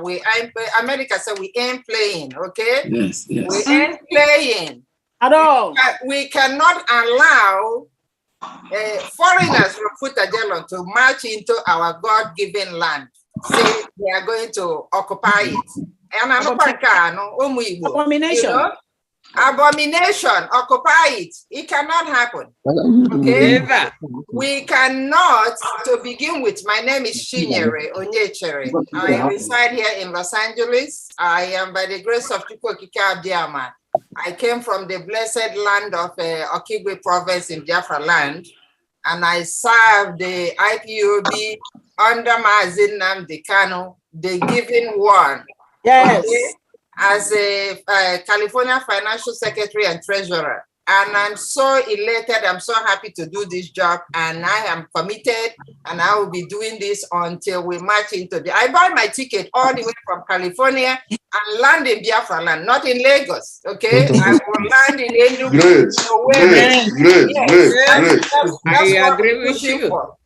America said we ain't playing, okay? Yes. We ain't playing. At all. We cannot allow foreigners from Futajelon to march into our God-given land. Say they are going to occupy it. And Abomination. You know? Abomination, occupy it. It cannot happen. Okay? We cannot, to begin with, my name is Chinyere Onyechere. I reside here in Los Angeles. I am, by the grace of Chukwokika Abdiama, I came from the blessed land of Okigwe province in Biafra land, and I served the IPOB under Mazi Nnamdi Kanu, the given one. Yes. Okay? As a California Financial Secretary and Treasurer. And I'm so elated, I'm so happy to do this job, and I am committed, and I will be doing this until we march into the... I buy my ticket all the way from California and land in Biafra land, not in Lagos, okay? I will land in Enugu. Great. I agree with you. For.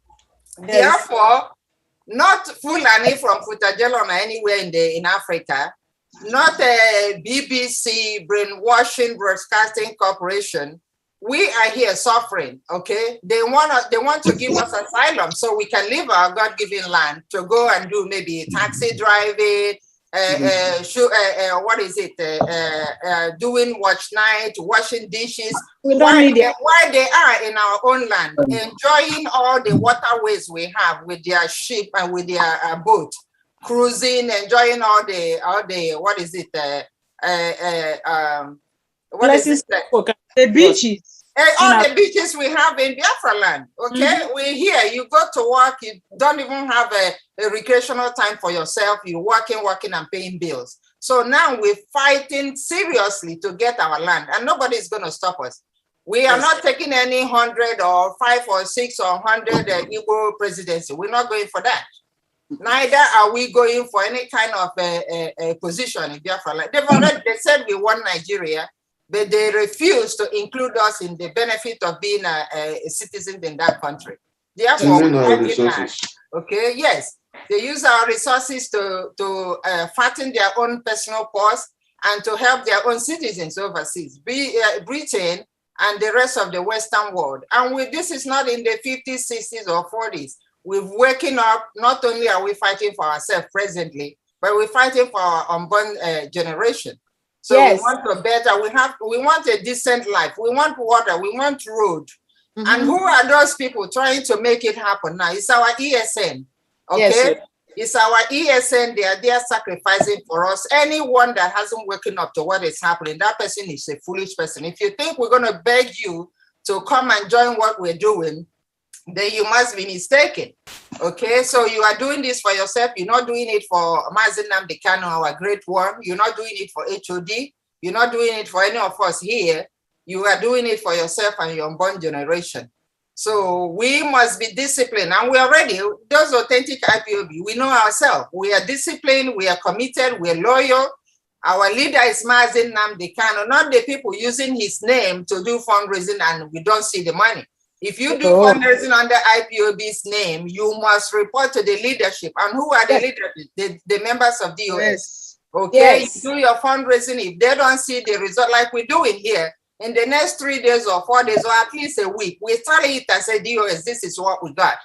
Therefore, not Fulani from Futajelon or anywhere in Africa, not BBC Brainwashing Broadcasting Corporation, we are here suffering, okay? They want to give us asylum so we can leave our God-given land to go and do maybe taxi driving, doing watch night, washing dishes, while they are in our own land, enjoying all the waterways we have with their ship and with their boat, cruising, enjoying all the the beaches. All the beaches we have in Biafra land, okay? We're here, you go to work, you don't even have a recreational time for yourself, you're working and paying bills. So now we're fighting seriously to get our land, and nobody's gonna stop us. We are not taking any 100 or 5 or 6 or 100 Igbo presidency. We're not going for that. Neither are we going for any kind of a position in Biafra land. They said we want Nigeria, but they refuse to include us in the benefit of being a citizen in that country. Therefore, okay, yes, they use our resources to fatten their own personal purse and to help their own citizens overseas, Britain and the rest of the Western world. And this is not in the 50s, 60s, or 40s. We're waking up. Not only are we fighting for ourselves presently, but we're fighting for our unborn generation. So we want to better, we want a decent life. We want water, we want road. And who are those people trying to make it happen now? It's our ESN, okay? Yes, it's our ESN, they are there sacrificing for us. Anyone that hasn't woken up to what is happening, that person is a foolish person. If you think we're gonna beg you to come and join what we're doing, then you must be mistaken. Okay, so you are doing this for yourself. You're not doing it for Mazi Nnamdi Kanu, our great one. You're not doing it for HOD. You're not doing it for any of us here. You are doing it for yourself and your unborn generation. So we must be disciplined, and we are ready. Those authentic IPOB, we know ourselves. We are disciplined, we are committed, we are loyal. Our leader is Mazi Nnamdi Kanu, not the people using his name to do fundraising and we don't see the money. If you do fundraising under IPOB's name, you must report to the leadership. And who are the leaders? The members of DOS. Yes. Okay, you do your fundraising. If they don't see the result like we're doing here, in the next 3 days or 4 days or at least a week, we tally it and say, DOS, this is what we got.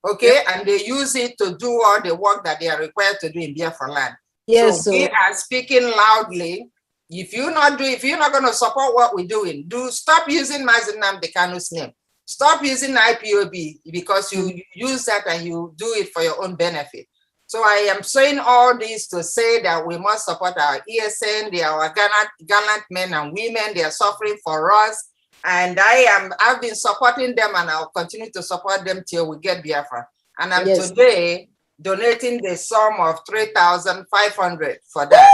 Okay, and they use it to do all the work that they are required to do in Biafra land. Yes, so we are speaking loudly. If you're not going to support what we're doing, stop using Mazi Nnamdi Kanu's name. Stop using IPOB because you use that and you do it for your own benefit. So I am saying all this to say that we must support our ESN. They are our gallant men and women. They are suffering for us. And I've been supporting them, and I'll continue to support them till we get Biafra. And I'm today donating the sum of 3,500 for that.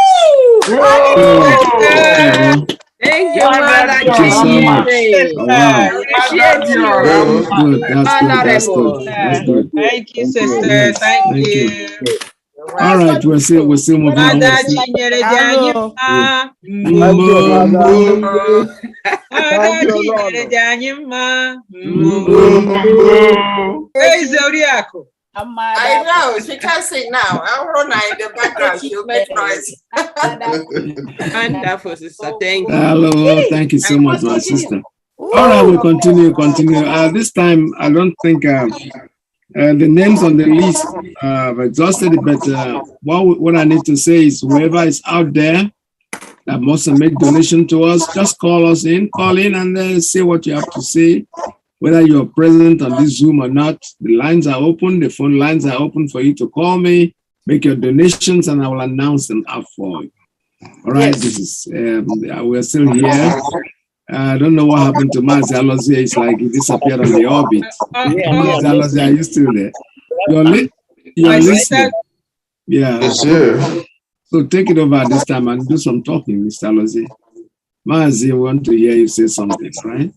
Thank you, Mother. Thank you so much. Wow. That's good. Thank you, sister. Yes, thank you. All right, we'll see moving on. Hey, Zodiaco. I know, she can't sing now. I'll run in the background, she'll make noise. Wonderful, sister. Thank you. Hello, thank you so much, my sister. All right, we'll continue. This time, I don't think the names on the list have exhausted it, but what I need to say is whoever is out there that wants to make donation to us, just call in and say what you have to say. Whether you're present on this Zoom or not, the lines are open, the phone lines are open for you to call me, make your donations, and I will announce them up for you. All right, this is, we're still here. I don't know what happened to Mazi Alozie. It's like he disappeared on the orbit. Mazi Alozie, are you still there? You're listening. Yeah. Yes, sir. So take it over this time and do some talking, Mr. Alozie. Mazi, I want to hear you say something, right?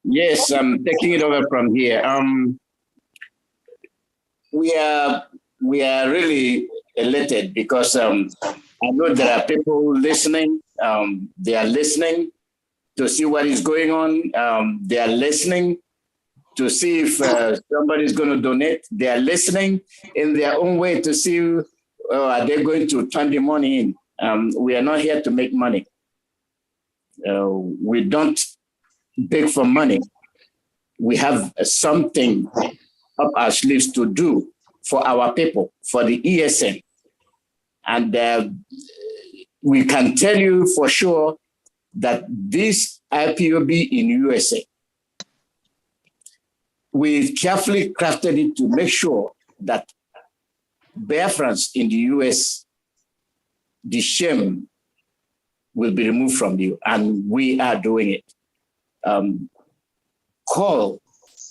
Yes, I'm taking it over from here. We are really elated because I know there are people listening. They are listening to see what is going on. They are listening to see if somebody is going to donate. They are listening in their own way to see are they going to turn the money in. We are not here to make money. we don't beg for money. We have something up our sleeves to do for our people, for the ESN. And we can tell you for sure that this IPOB in USA, we carefully crafted it to make sure that Biafrans in the US, the shame will be removed from you, and we are doing it. Call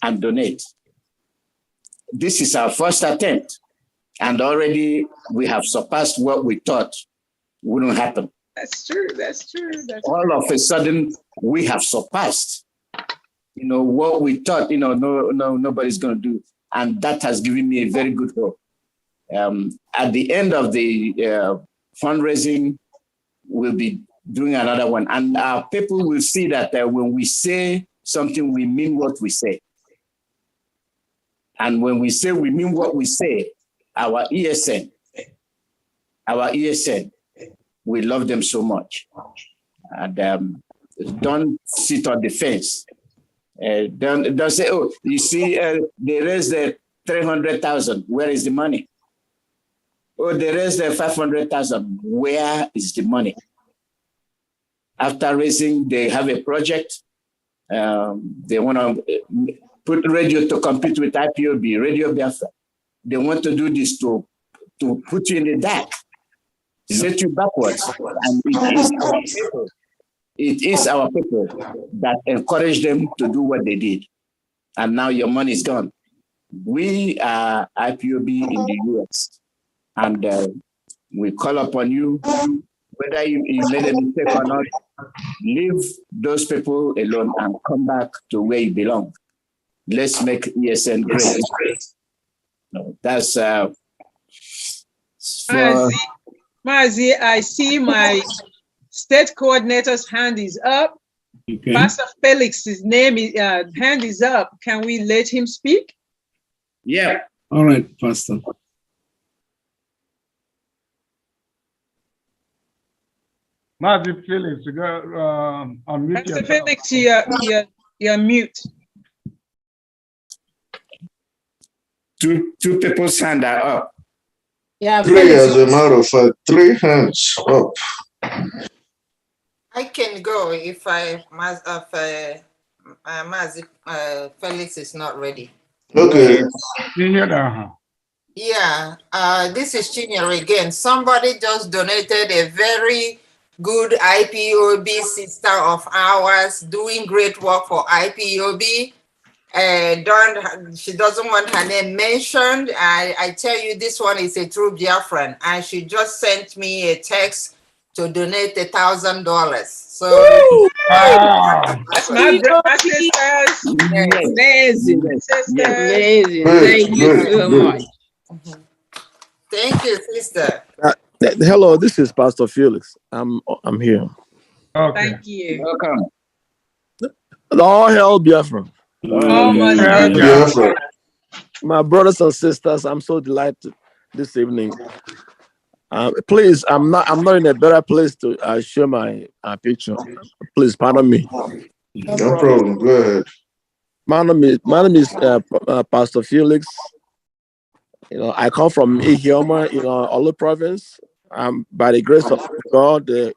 and donate. This is our first attempt, and already we have surpassed what we thought wouldn't happen. That's true. That's true. All of a sudden, we have surpassed, what we thought, nobody's going to do. And that has given me a very good hope. At the end of the fundraising, we'll be doing another one. And our people will see that when we say something, we mean what we say. And when we say we mean what we say, our ESN, we love them so much. And don't sit on the fence. Don't say, oh, you see, they raised the 300,000. Where is the money? Oh, they raised the 500,000. Where is the money? After raising, they have a project. They want to put radio to compete with IPOB, Radio Biafra. They want to do this to put you in the dark, set you backwards. And it is our people that encourage them to do what they did. And now your money is gone. We are IPOB in the US. And we call upon you, whether you made a mistake or not, leave those people alone and come back to where you belong. Let's make ESN great. No, that's Mazi, I see my state coordinator's hand is up. Okay. Pastor Felix's hand is up. Can we let him speak? Yeah. All right, Pastor. Mazi Felix, you go unmute Pastor yourself. Felix, you're mute. Two people's hand are up. Yeah, Three, as a matter of fact, 3 hands up. I can go if Mazi Felix is not ready. Okay. Yeah, this is Chinedu again. Somebody just donated a very good IPOB sister of ours doing great work for IPOB. She doesn't want her name mentioned. I tell you, this one is a true Biafran, and she just sent me a text to donate $1,000. So that's my sisters. Amazing. Amazing. Great, Thank you great, so great. much. thank you, sister. Hello, this is Pastor Felix. I'm here. Okay. Thank you. Welcome. All hell Biafra. Biafra. My brothers and sisters, I'm so delighted this evening. Please, I'm not in a better place to show my picture. Please pardon me. No problem. Go ahead. My name is Pastor Felix. I come from Ihioma, Olu Province. I'm, by the grace of God, the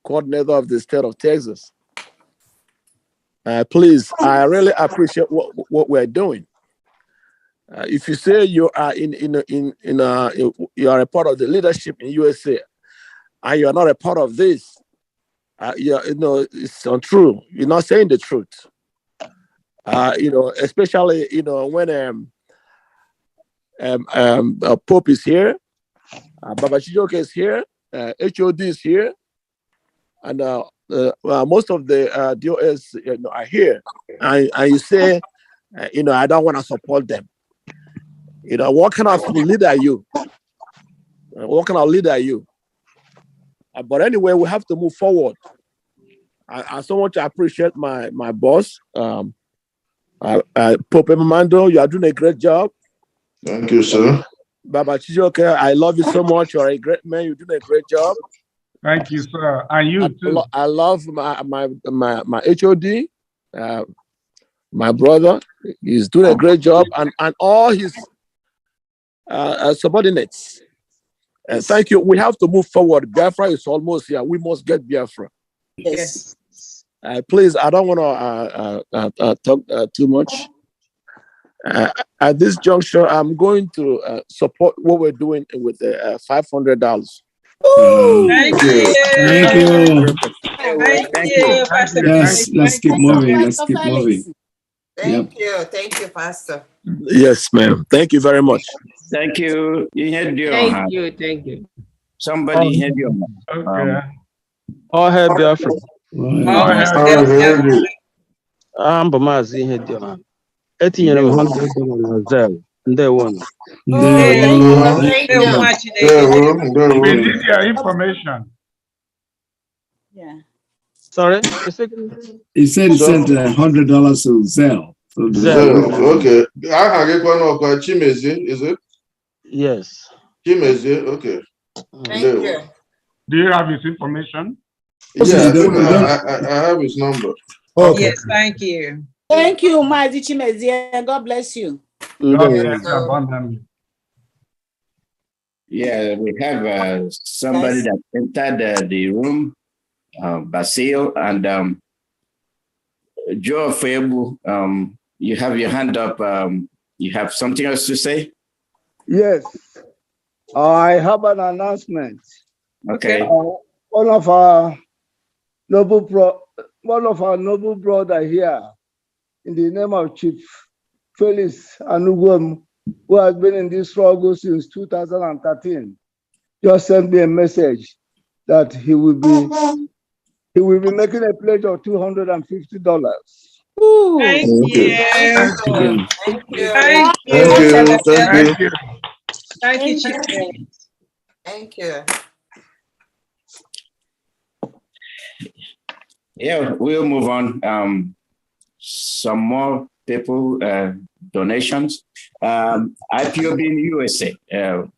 coordinator of the state of Texas. Please, I really appreciate what we're doing. If you say you are you are a part of the leadership in USA, and you are not a part of this, it's untrue. You're not saying the truth. Especially when Pope is here, Baba Chijoke is here, HOD is here, and most of the DOS are here, and you say, I don't want to support them. What kind of leader are you? What kind of leader are you? But anyway, we have to move forward. I so much appreciate my boss, Pope Emando. You are doing a great job. Thank you, sir. Baba Chijoke, I love you so much. You are a great man. You're doing a great job. Thank you, sir. And you too. I love my HOD, my brother. He's doing a great job, and all his subordinates. And thank you. We have to move forward. Biafra is almost here. We must get Biafra. Yes. Please, I don't want to talk too much. At this juncture, I'm going to support what we're doing with the $500. Thank you. Thank you. Thank you, Pastor. Let's keep moving. Let's keep moving. Thank you, Pastor. Yes, ma'am. Thank you very much. Thank you. You had your Thank you. Somebody had your Okay. All hail Biafra. I'm Mazi Hedio. Etinyere m $100 na Zelle. Ndewo. We need your information. Yeah. Sorry? He said he sent $100 to Zelle. Zelle. Okay. Chimezie, is it? Yes. Chimezie, okay. Thank you. Do you have his information? Yeah, I have his number. Okay. Yes, thank you. Thank you, Mazi Chimezie. God bless you. God bless you abundantly. Yeah, we have somebody that entered the room, Basil, and Joe Febu, you have your hand up. You have something else to say? Yes, I have an announcement. Okay. One of our noble brother here, in the name of Chief Felix Anugwem, who has been in this struggle since 2013, just sent me a message that he will be making a pledge of $250. Thank you. Thank you, Chief. Thank you. Yeah, we'll move on. Some more people, donations. IPOB in USA.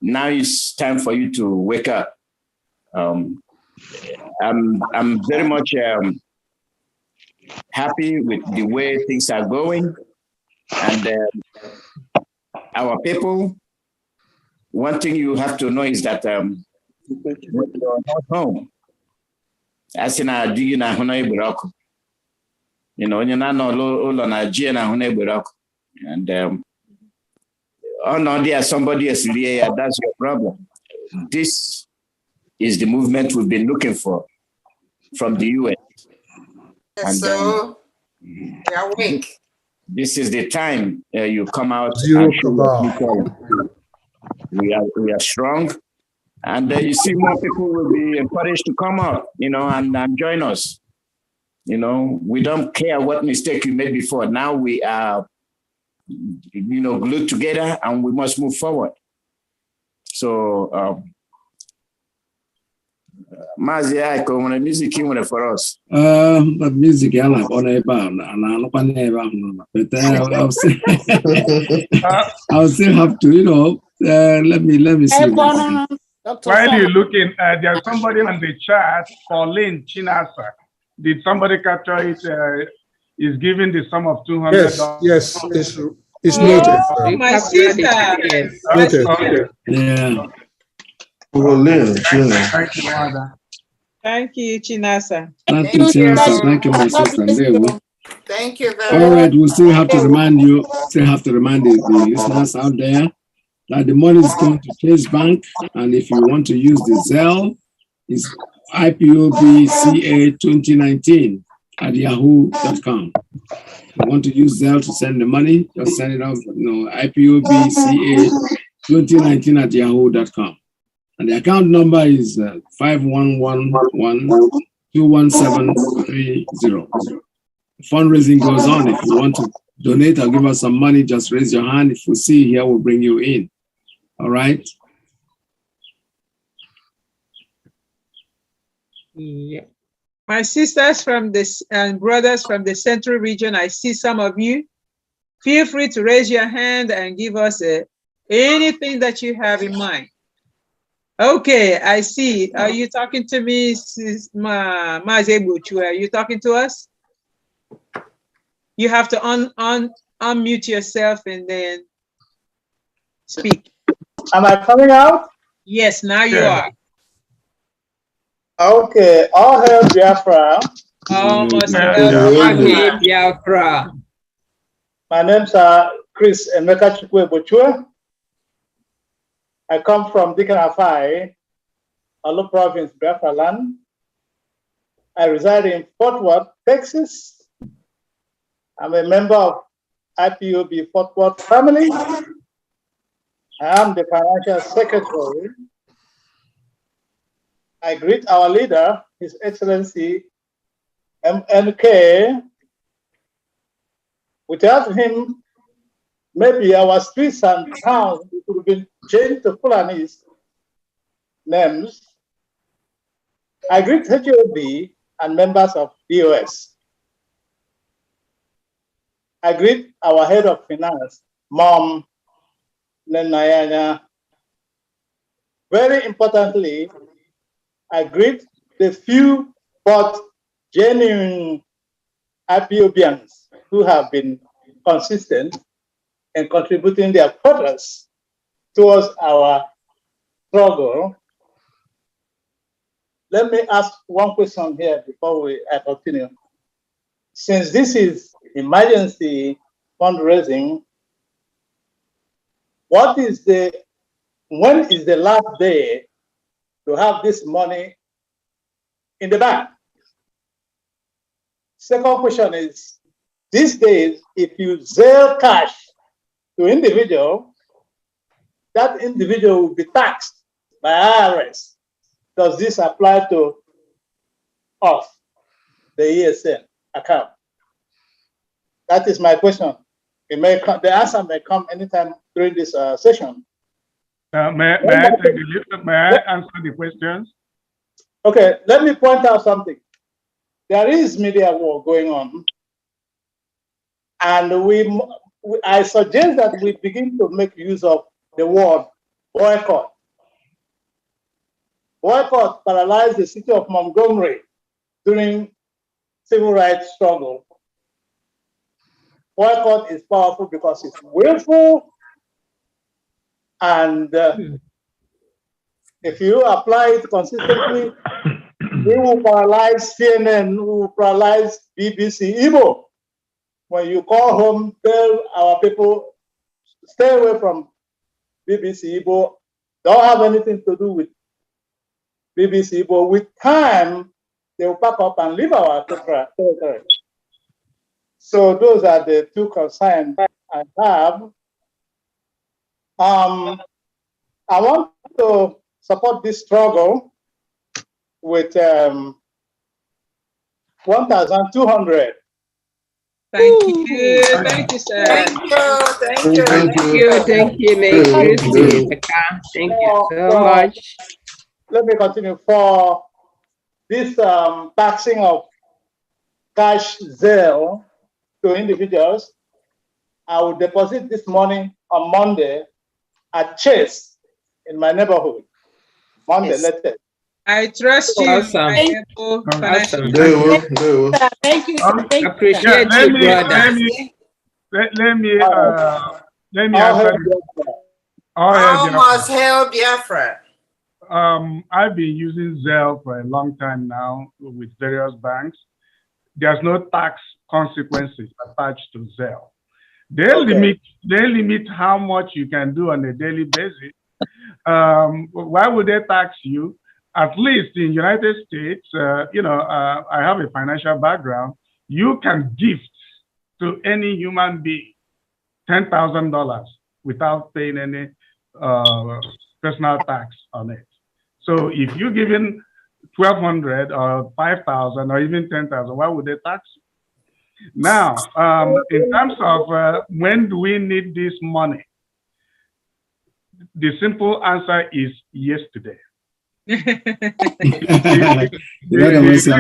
Now it's time for you to wake up. I'm very much happy with the way things are going, and our people. One thing you have to know is that when you're not home, as in a do you na huna you know, you're not all on a GN and oh no, there's somebody else here. That's your problem. This is the movement we've been looking for from the UN. And so we are awake. This is the time you come out. Zero and show we are strong, and you see more people will be encouraged to come up, you know, and join us. You know, we don't care what mistake you made before. Now we are, you know, glued together, and we must move forward. So, Mazi, I come on music for us. But music, I like on a bar, and but I'll still have to, you know. Let me see. While you're looking, there's somebody on the chat, Pauline Chinasa. Did somebody capture it? Is giving the sum of $200. Yes, it's noted. Oh, my sister. Okay. Yeah. Pauline, thank you, Mother. Thank you, Chinasa. Thank you, Chinasa. Thank you, my sister. Thank you very much. All right, we still have to remind the listeners out there that the money is going to Chase Bank, and if you want to use the Zelle, it's IPOBCA 2019 at yahoo.com. If you want to use Zelle to send the money, just send it out, IPOBCA 2019 at yahoo.com. And the account number is 511121730. Fundraising goes on. If you want to donate or give us some money, just raise your hand. If we see here, we'll bring you in. All right? Yeah. My sisters from this and brothers from the Central Region, I see some of you. Feel free to raise your hand and give us anything that you have in mind. Okay, I see. Are you talking to me, Mazi? Are you talking to us? You have to unmute yourself and then speak. Am I coming out? Yes, now you are. Okay, all hail Biafra. Almost Biafra. My name's Chris Emeka Chukwuebochwe. I come from Dikanafai, Olu Province, Biafra land. I reside in Fort Worth, Texas. I'm a member of IPOB Fort Worth family. I am the financial secretary. I greet our leader, His Excellency MNK. Without him, maybe our streets and towns would have been changed to Fulanese names. I greet HOB and members of DOS. I greet our head of finance, Mom Nenayanya. Very importantly, I greet the few but genuine IPOBians who have been consistent in contributing their quotas towards our struggle. Let me ask one question here before I continue. Since this is emergency fundraising, when is the last day to have this money in the bank? Second question is, these days, if you sell cash to individual, that individual will be taxed by IRS. Does this apply to us, the ESN account? That is my question. The answer may come anytime during this session. May I answer the questions? Okay, let me point out something. There is media war going on, and I suggest that we begin to make use of the word boycott. Boycott paralyzed the city of Montgomery during civil rights struggle. Boycott is powerful because it's willful, and if you apply it consistently, we will paralyze CNN, we will paralyze BBC Igbo. When you call home, tell our people, stay away from BBC Igbo, don't have anything to do with BBC Igbo. With time, they will pack up and leave our territory. So those are the two concerns I have. I want to support this struggle with 1,200. Thank you. Thank you, sir. Thank you. Thank you, Thank you so much. Let me continue. For this taxing of cash sale to individuals, I will deposit this money on Monday at Chase in my neighborhood. Monday, Yes. later. I trust you. Awesome. Awesome. Thank you. Appreciate you, brother. Let me answer. Almost hail Biafra. I've been using Zelle for a long time now with various banks. There's no tax consequences attached to Zelle. They limit how much you can do on a daily basis. Why would they tax you? At least in United States, I have a financial background. You can gift to any human being $10,000 without paying any personal tax on it. So if you're giving 1,200 or 5,000 or even 10,000, why would they tax you? Now, in terms of when do we need this money? The simple answer is yesterday. As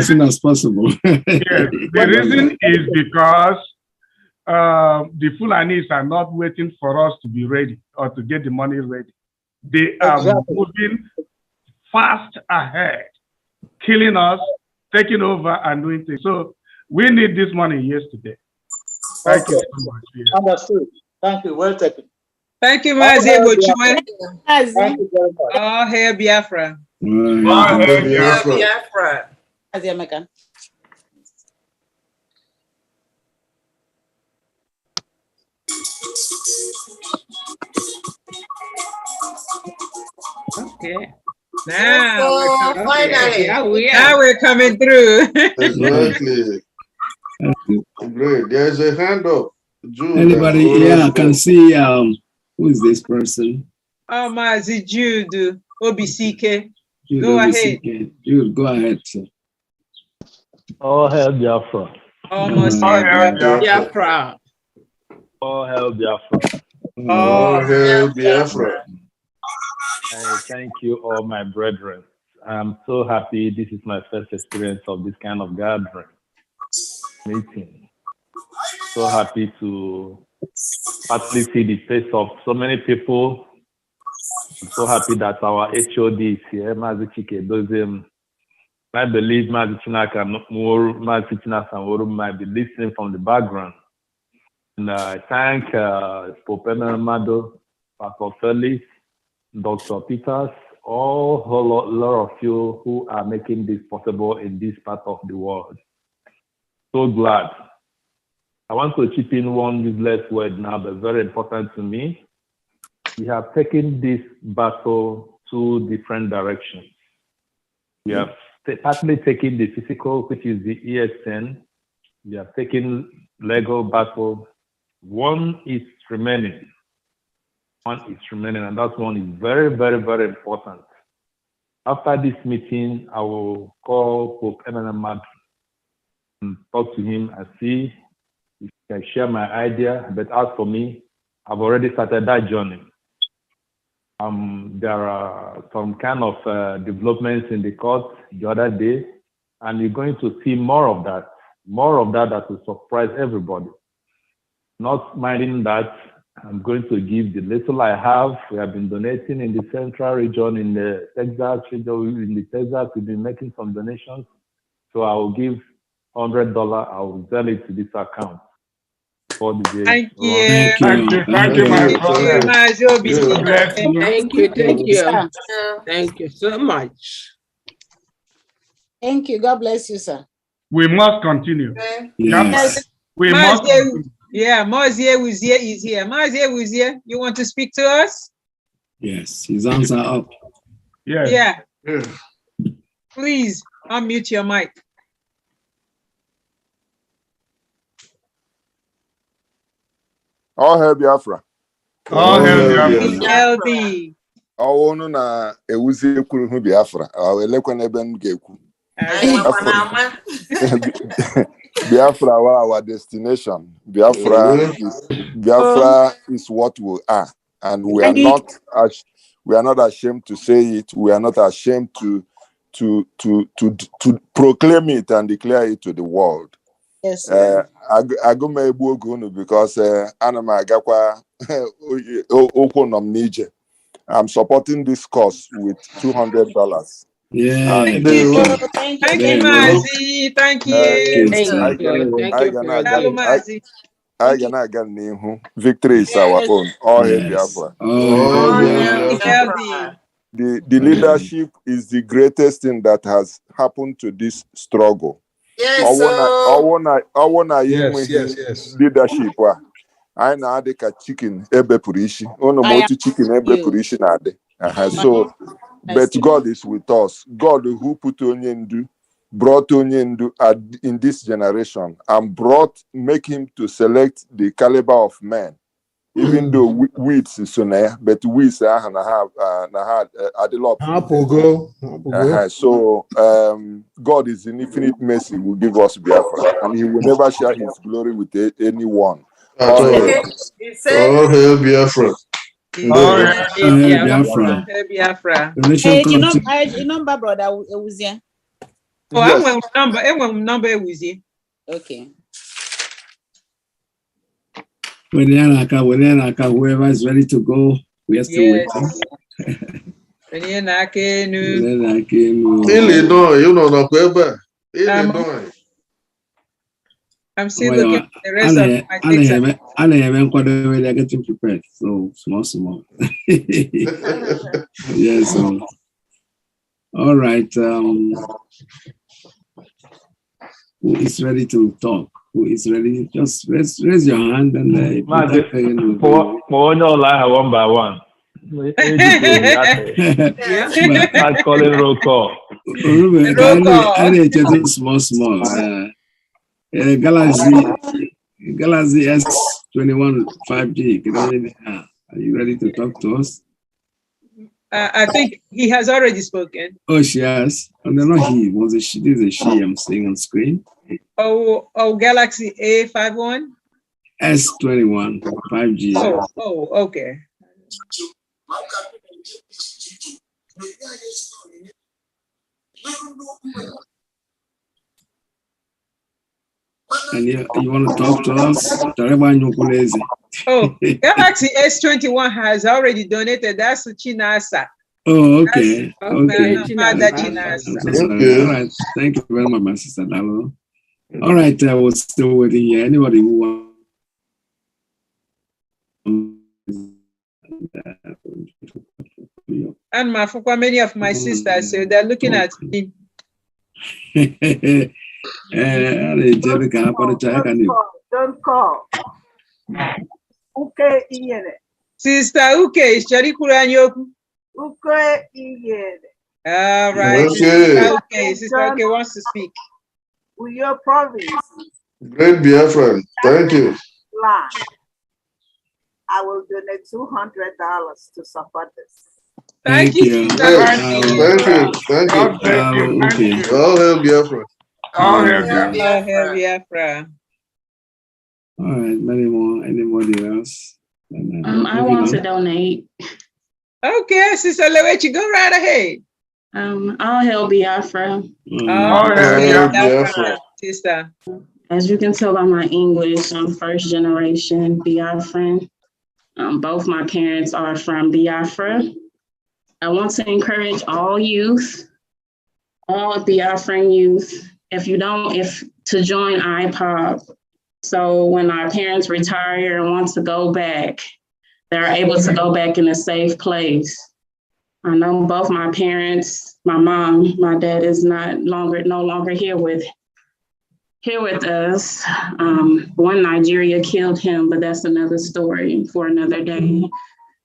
soon as possible. Yes, the reason is because the Fulanis are not waiting for us to be ready or to get the money ready. They are moving fast ahead, killing us, taking over, and doing things. So we need this money yesterday. Thank you so much. Yeah. Understood. Thank you. Well taken. Thank you, Mazi. Thank you very much. Oh, hail Biafra. Oh, hail Biafra. Biafra. Mazi Emeka. Okay. Now, Finally. now we're coming through. Exactly. Great. There's a hand up. Jude. Anybody? Yeah, I can see. Who is this person? Oh, Mazi Jude, OBCK. Jude, Go ahead. OBCK. Jude, go ahead, sir. All hail Biafra. Almost Biafra. All hail Biafra. All hail Biafra. I thank you, all my brethren. I'm so happy. This is my first experience of this kind of gathering meeting. So happy to partly see the face of so many people. I'm so happy that our HOD is here, Mazi Chinedu. I believe Mazi Chinaka might be listening from the background. And I thank Pope Mado, Pastor Felix, Dr. Peters, a lot of you who are making this possible in this part of the world. So glad. I want to chip in one useless word now, but very important to me. We have taken this battle two different directions. We have partly taken the physical, which is the ESN. We have taken legal battle. One is remaining. And that one is very, very, very important. After this meeting, I will call Pope Nnamdi and talk to him and see if I can share my idea. But as for me, I've already started that journey. There are some kind of developments in the court the other day, and you're going to see more of that that will surprise everybody. Not minding that, I'm going to give the little I have. We have been donating in the central region, in the Texas region. We've been making some donations. So I will give $100. I will sell it to this account. For the day. Thank you. Thank you, my brother. Thank you so much. Thank you. God bless you, sir. We must continue. Yes. We must continue. Yeah, Mazi Wuzie is here. Mazi Wuzie, you want to speak to us? Yes, his hands are up. Yeah. Please unmute your mic. All hail Biafra. All hail Biafra. Ọwụnụ na-ewuzi ekwuru hụ Biafra. Elekwa n'ebe m ga-ekwu. Biafra, our destination. Biafra is what we are, and we are not ashamed to say it. We are not ashamed to proclaim it and declare it to the world. Yes. Agụma egbu oge unu because ana m agakwa okwu nọ m n'ije. I'm supporting this cause with $200. Yeah. Thank you, Mazi. Thank you. I can again name victory is our own. All hail Biafra. The leadership is the greatest thing that has happened to this struggle. Yes, yes. Leadership. I know they can chicken ebe purishi. Ono moti chicken ebe purishi na de. So, but God is with us. God who put Onyendu, brought Onyendu in this generation and make him to select the caliber of men. Even though weeds is so near, but weeds are a lot. So God is in infinite mercy will give us Biafra, and he will never share his glory with anyone. All hail Biafra. Biafra. Hey, you know, brother, Wuzie. Oh, I number Wuzie. Okay. Whoever is ready to go, we are still waiting. Illinois, you know, no Quebec. Illinois. I'm still looking at the rest of my things. They're getting prepared. So small. Yeah, so all right. Who is ready to talk? Who is ready? Just raise your hand and one by one. I'm calling roll call. Small. Galaxy S21 5G. Are you ready to talk to us? I think he has already spoken. Oh, she has. And no, not he. Was it she? This is a she I'm seeing on screen. Oh, Galaxy A51? S21 5G. Oh, okay. And you want to talk to us? Oh, Galaxy S21 has already donated. That's Chinasa. Oh, okay. Okay. I'm so sorry. All right. Thank you very much, my sister Dalo. All right. I was still waiting here. Anybody who wants? And many of my sisters, so they're looking at me. Don't call. Uke iyene. Sister Uke, Shari Kuranyoku. Uke iyene. All right. Okay. Sister Uke wants to speak. With your province. Great Biafra. Thank you. I will donate $200 to support this. Thank you. Thank you. Okay. All hail Biafra. All hail Biafra. All right, anybody else? I want to donate. Okay, Sister Lewechi, go right ahead. All hail Biafra. All hail Biafra, sister. As you can tell by my English, I'm first generation Biafran. Both my parents are from Biafra. I want to encourage all youth, all Biafran youth, to join IPOB. So when our parents retire and want to go back, they're able to go back in a safe place. I know both my parents, my dad is no longer here with us. One Nigeria killed him, but that's another story for another day.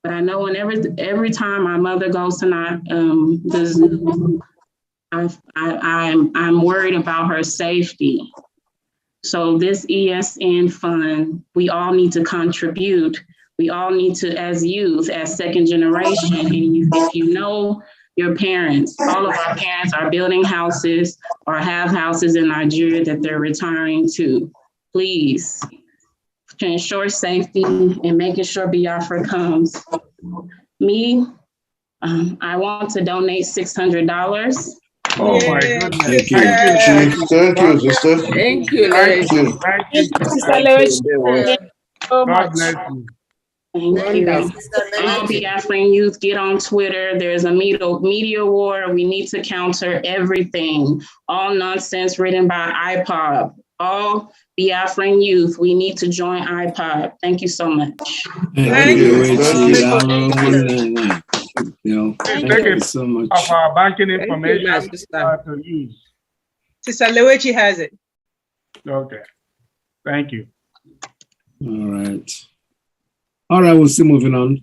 But I know every time my mother goes to I'm worried about her safety. So this ESN fund, we all need to contribute. We all need to, as youth, as second generation, and if you know your parents, all of our parents are building houses or have houses in Nigeria that they're retiring to. Please, to ensure safety and making sure Biafra comes. Me, I want to donate $600. Oh my goodness. Thank you, sister. Thank you, Sister God bless you. Thank you. All Biafran youth, get on Twitter. There's a media war. We need to counter everything. All nonsense written by IPOB. All Biafran youth, we need to join IPOB. Thank you so much. Thank you so much. Of our banking information to use. Sister Lewechi has it. Okay. Thank you. All right, we'll still moving on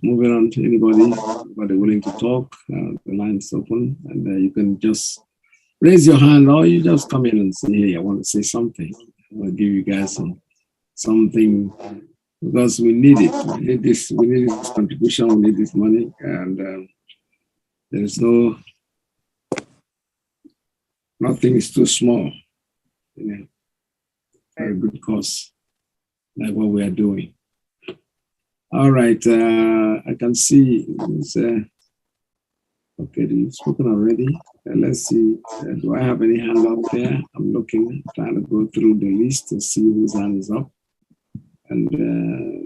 to anybody willing to talk. The line is open, and you can just raise your hand, or you just come in and say, hey, I want to say something. I'll give you guys something, because we need it. We need this contribution, we need this money, and there's nothing is too small, for a good cause, like what we are doing. All right, I can see it's, okay, you've spoken already. Let's see, do I have any hand up there? I'm looking, trying to go through the list to see whose hand is up. And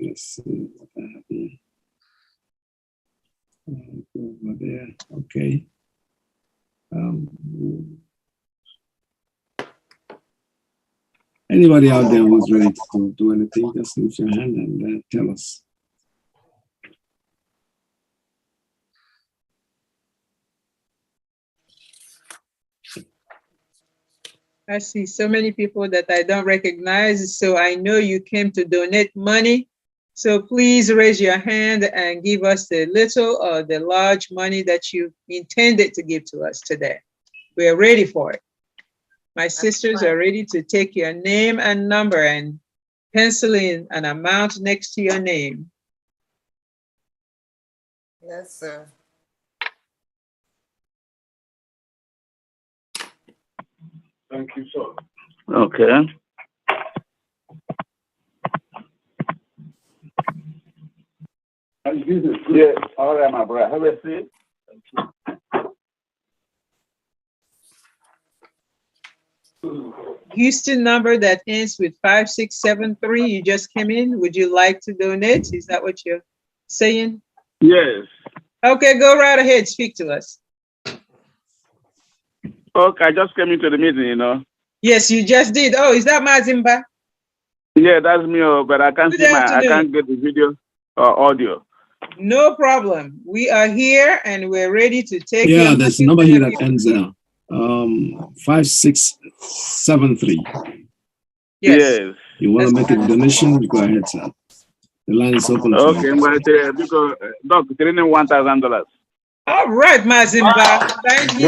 let's see what I have here. over there. Okay. Anybody out there who's ready to do anything, just lift your hand and tell us. I see so many people that I don't recognize, so I know you came to donate money. So please raise your hand and give us the little or the large money that you intended to give to us today. We are ready for it. My sisters are ready to take your name and number and pencil in an amount next to your name. Yes, sir. Thank you, sir. Okay. Yeah, all right, my brother. Have a seat. Houston number that ends with 5673. You just came in. Would you like to donate? Is that what you're saying? Yes. Okay, go right ahead. Speak to us. Okay, I just came into the meeting, you know. Yes, you just did. Oh, is that Mazimba? Yeah, that's me, but I can't Good see afternoon. I can't get the video or audio. No problem. We are here and we're ready to take Yeah, your there's a number here that ends 5673. Yes. You want to make a donation? Go ahead, sir. The line is open for Okay, you. well, because Doc, $1,000. All right, Mazimba. Thank you.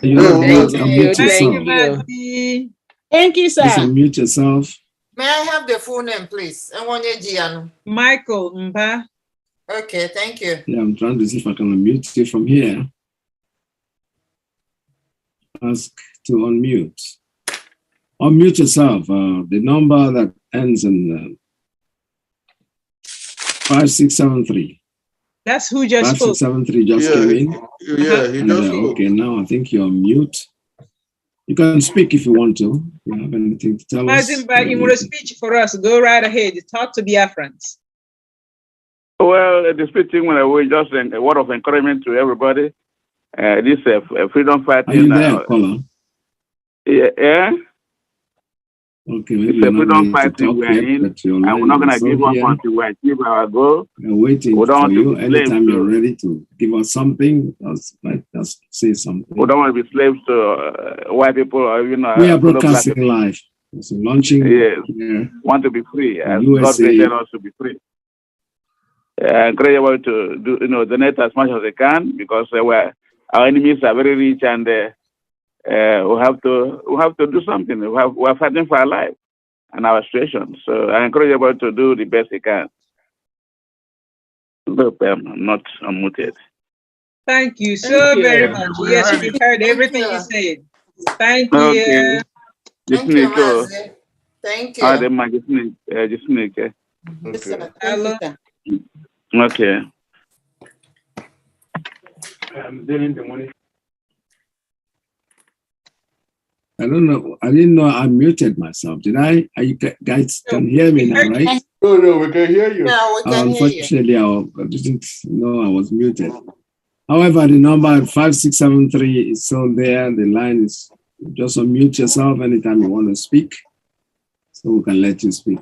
You want to unmute Thank you, yourself. Mazi. Thank you, sir. Just unmute yourself. May I have the full name, please? Michael Mba. Okay, thank you. Yeah, I'm trying to see if I can unmute you from here. Ask to unmute. Unmute yourself. The number that ends in 5673. That's who just spoke. 5673 just came in. Yeah, he just spoke. Okay, now I think you're on mute. You can speak if you want to. If you have anything to tell us. Mazimba, you want a speech for us? Go right ahead. Talk to Biafrans. Well, the speaking when I was just a word of encouragement to everybody. This freedom fighting. Are you there, caller? Yeah. Okay, It's maybe a freedom fighting we are in, but your and we're line not going is to give up here. until we achieve our goal. We're waiting We don't for want to you. be slaves Anytime you're to- ready to give us something, just say something. We don't want to be slaves to white people or even We are fellow black broadcasting people. live. It's launching Yes. here. Want to be free, as USA. God created us to be free. Encourage everyone to do, donate as much as they can, because our enemies are very rich, and we have to do something. We're fighting for our life and our situation. So I encourage everyone to do the best they can. Look, I'm not unmuted. Thank you so Thank you. very much. Yes, we heard everything you said. Thank you. Okay. Thank you, Mazi. Thank you. Yes, sir. Thank Hello. you, sir. Okay. I don't know. I didn't know I muted myself. Did I? Are you guys can hear me now, right? No, we can hear you. Yeah, we can hear you. Unfortunately, I didn't know I was muted. However, the number 5673 is still there. The line is just unmute yourself anytime you want to speak, so we can let you speak.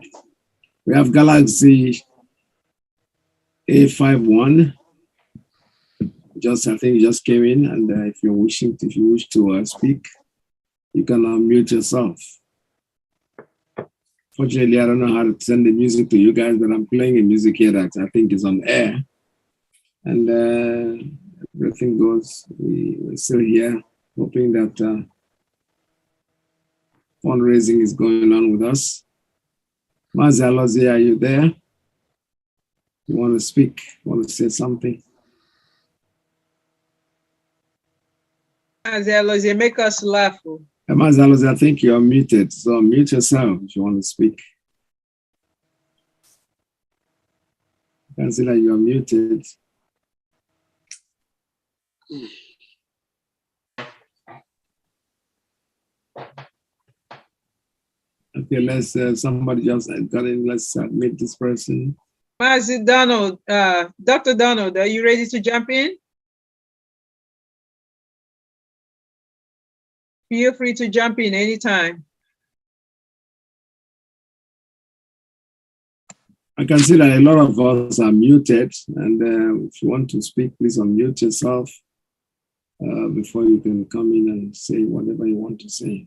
We have Galaxy A51. I think you just came in, and if you wish to speak, you can unmute yourself. Fortunately, I don't know how to send the music to you guys, but I'm playing a music here that I think is on air. And everything goes. We're still here, hoping that fundraising is going on with us. Mazi, are you there? You want to speak? Want to say something? Mazi, make us laugh. Mazi, I think you're muted, so mute yourself if you want to speak. I can see that you're muted. Okay, let's somebody just got in. Let's admit this person. Mazi Donald, Dr. Donald, are you ready to jump in? Feel free to jump in anytime. I can see that a lot of us are muted, and if you want to speak, please unmute yourself before you can come in and say whatever you want to say.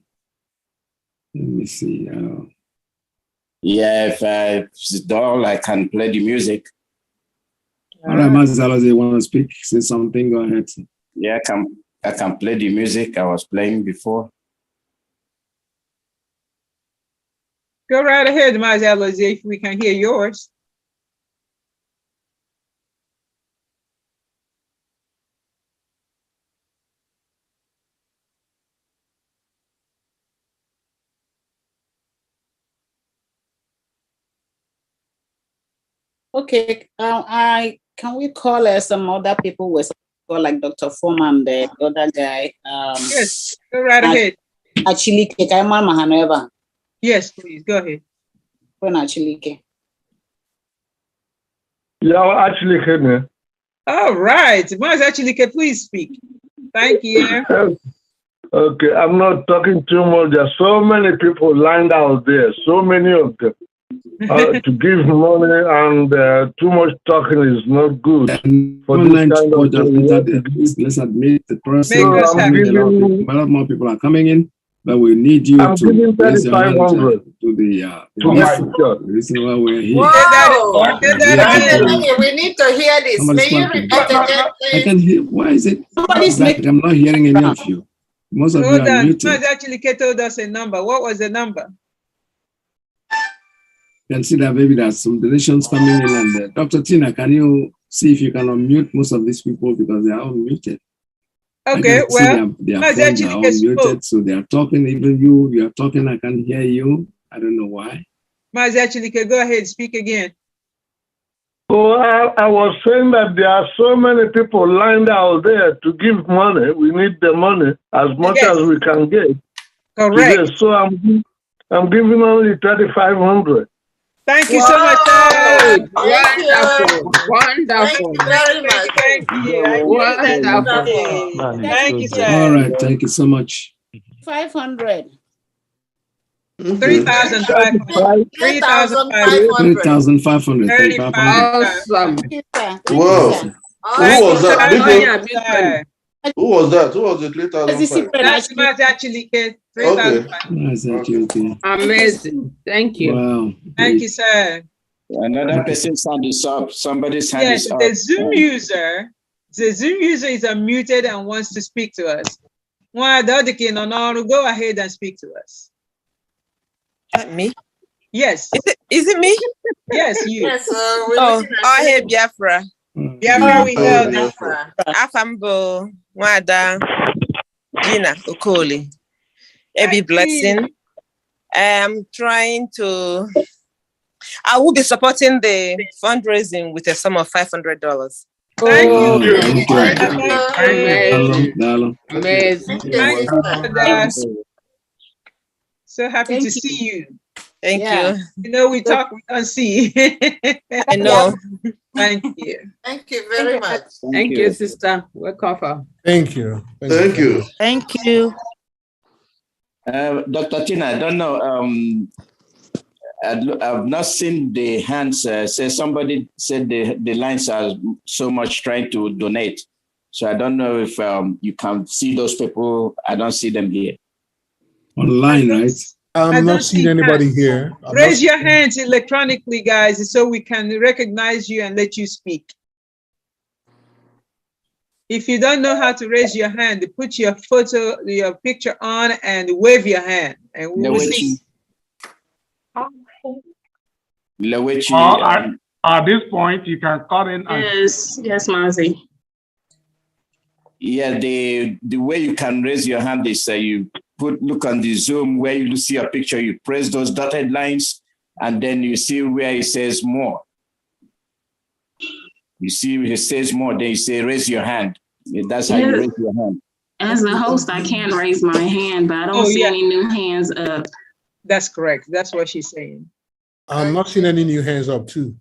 Let me see. Yeah, if it's dull, I can play the music. All right, Mazi, you want to speak? Say something, go ahead. Yeah, I can play the music I was playing before. Go right ahead, Mazi, if we can hear yours. Okay, can we call some other people with like Dr. Foreman, the other guy? Yes, go right ahead. Actually, yes, please go ahead. When actually, yeah, actually, Henry. All right, Mazi actually, please speak. Thank you. Okay, I'm not talking too much. There are so many people lined out there, so many of them. To give money and too much talking is not good. For this kind of let's admit the person. So I'm giving, a lot more people are coming in, but we need you I'm to giving raise your hand $3,500 to the my church. The reason why we're here. Whoa! We need to hear this. May you repeat again, please? I can hear. Why is it? Like I'm not hearing any of you. Most of you Hold are on. muted. Mazi actually told us a number. What was the number? You can see that maybe there's some donations coming in. And Dr. Tina, can you see if you can unmute most of these people because they are all muted? Okay, well, their phones are all muted, so they are talking. Even you are talking. I can hear you. I don't know why. Mazi actually, go ahead, speak again. Oh, I was saying that there are so many people lined out there to give money. We need the money as much as we can get. Correct. Today. So I'm giving only $3,500. Thank you so much. Wonderful. Wonderful. Thank you very much. Thank you. Wonderful. Thank you, sir. All right. Thank you so much. 500. 3,500. 3,500. Awesome. Whoa. Who was that? Who was that? Who was the 3,500? That's Mazi actually. Okay. Amazing. Thank you. Wow. Thank you, sir. Another person's hand is up. Somebody's hand Yes, is up. the Zoom user is unmuted and wants to speak to us. Go ahead and speak to us. Me? Yes. Is it me? Yes, you. Yes, I hear Biafra. Biafra, we heard it. Afambo, Wada, Gina, Okoli. Every blessing. I'm trying to. I will be supporting the fundraising with a sum of $500. Thank you. Amazing. So happy to see you. Thank you. You know, we talk, we don't see. I know. Thank you. Thank you very much. Thank you, sister. Welcome. Thank you. Thank you. Thank you. Dr. Tina, I don't know. I've not seen the hands. Say somebody said the lines are so much trying to donate. So I don't know if you can see those people. I don't see them here. Online, right? I'm not seeing anybody here. Raise your hands electronically, guys, so we can recognize you and let you speak. If you don't know how to raise your hand, put your picture on and wave your hand, and we will see. At this point, you can call in. Yes, Mazi. Yeah, the way you can raise your hand is you look on the Zoom where you see a picture, you press those dotted lines, and then you see where it says more. You see it says more, then you say raise your hand. That's how you raise your hand. As the host, I can raise my hand, but I don't see any new hands up. That's correct. That's what she's saying. I'm not seeing any new hands up too.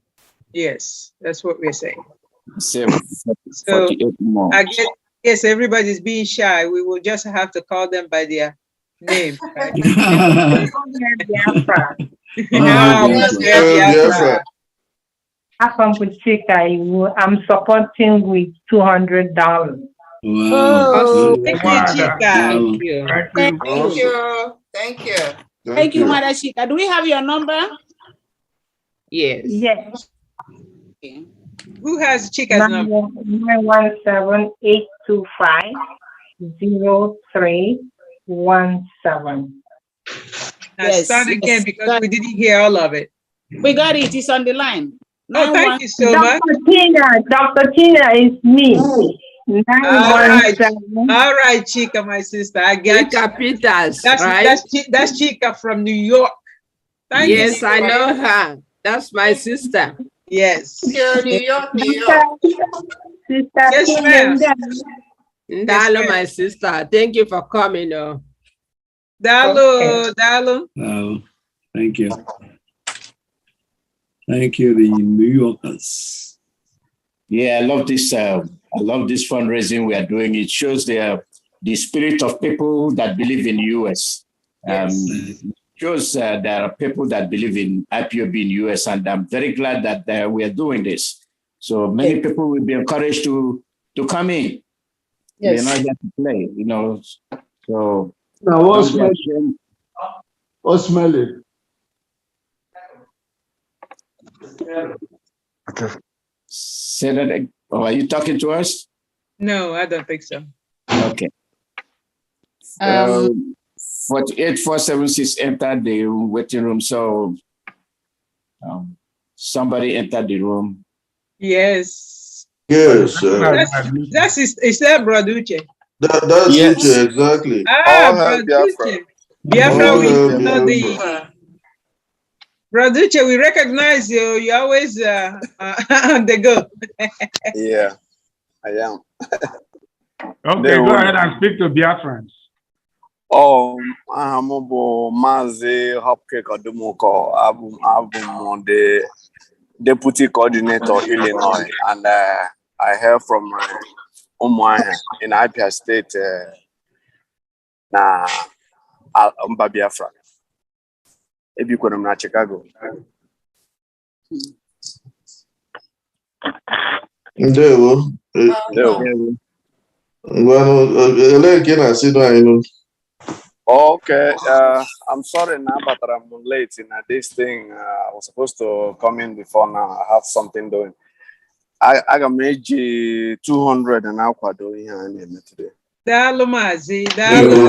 Yes, that's what we're saying. So, So 48 more. I guess everybody's being shy. We will just have to call them by their name. Right? Biafra. Biafra. I'm supporting with $200. Wow. Thank you, Chika. Thank you. Thank you. Thank you. Thank you, Mother Chika. Do we have your number? Yes. Yes. Okay. Who has Chika's number? 917-825-0317. Yes, Start again yes. because we didn't hear all of it. We got it. It's on the line. Oh, thank you so much. Dr. Tina is me. All right, Chika, my sister. I got Chika Peters, that's, right? That's Chika from New York. Thank yes, you. I know her. That's my sister. Yes. New York, New York. Yes, ma'am. Dalo, my sister. Thank you for coming. Dalo, Dalo. Thank you. Thank you, the New Yorkers. Yeah, I love this. I love this fundraising we are doing. It shows the spirit of people that believe in US. Shows there are people that believe in IPOB in US, and I'm very glad that we are doing this. So many people will be encouraged to come in. Yes. They're not here to play, you know. So now, what's smelling? Say that again. Oh, are you talking to us? No, I don't think so. Okay. 48476 entered the waiting room. So somebody entered the room. Yes. Yes. That's is that Brother Uche? That's Uche, exactly. Brother Uche. Biafra, we know the Brother Uche, we recognize you. You always on the go. Yeah, I am. Okay, go ahead and speak to Biafrans. I'm Mazi Hopke Kodumoko. I'm the deputy coordinator Illinois, and I hail from Umuahia in Abia State. Na Biafra. Ebikwenum na Chicago. Ndewo. Okay, I'm sorry now, but I'm late in this thing. I was supposed to come in before now. I have something doing. I got made 200 and now doing here today. Dalo Mazi, Thank you.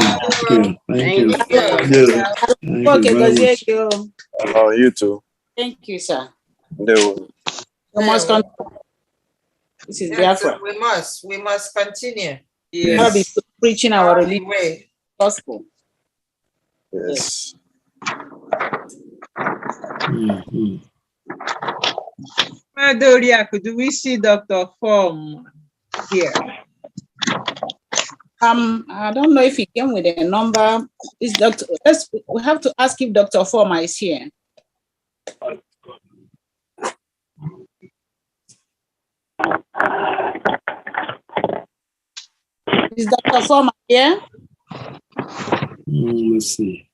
Okay, thank you. Oh, you too. Thank you, sir. You must continue. This is Biafra. We must continue. Yes. Be preaching our religion way. Gospel. Yes. Madoriaku, do we see Dr. Form here? I don't know if he came with a number. Is Dr. We have to ask if Dr. Forma is here. Is Dr. Forma here? Let's see.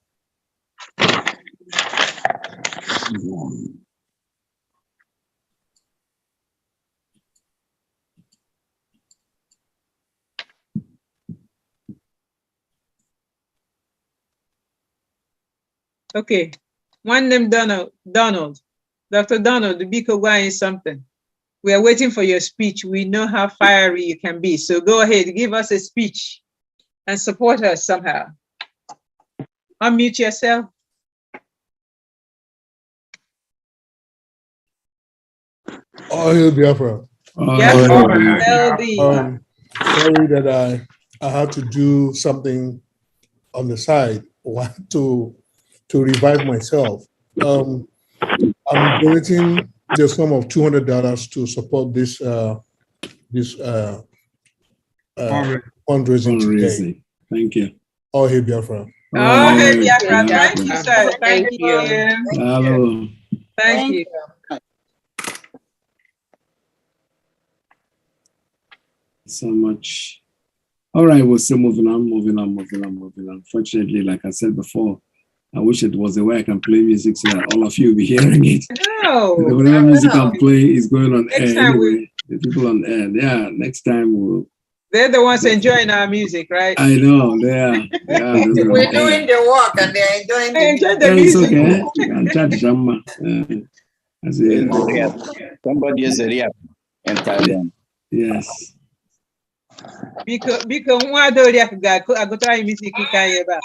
Okay, one name Donald. Dr. Donald, the Biko is something. We are waiting for your speech. We know how fiery you can be. So go ahead, give us a speech and support us somehow. Unmute yourself. Oh, hail Biafra. Sorry that I had to do something on the side to revive myself. I'm donating the sum of $200 to support this fundraising today. Thank you. Oh, hey Biafra. Oh, hey Biafra. Thank you, sir. Thank you. Hello. Thank you. So much. All right, we're still moving on. Fortunately, like I said before, I wish it was a way I can play music so that all of you will be hearing it. No. Whatever music I'm playing is going on Next air time anyway. The people on air, yeah. Next time we'll. They're the ones enjoying our music, right? I know they are. We're doing the work and they're enjoying the music. Yeah, it's okay. You can chat to Shamma. Somebody is a real and tell them. Yes. Because Mwadori go try music eba.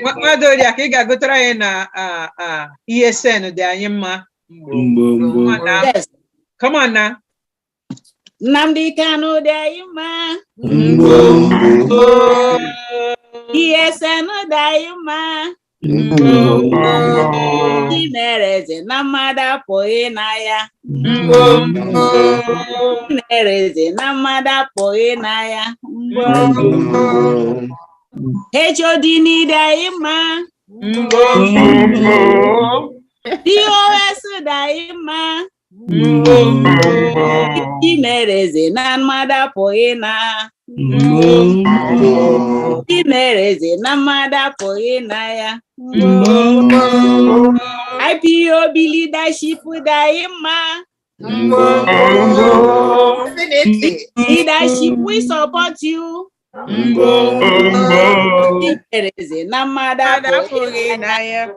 Mwadori go try na ESN de anyema. Yes. Come on now. Nnamdi Kanu Dayuma. ESN Dayuma. Inereze na mada poenaya. Inereze na mada poenaya. HOD ni Dayuma. DOS Dayuma. Imereze na mada poena. Imereze na mada poena ya. IPOB leadership Daima. Leadership, we support you. Imereze na mada poena ya.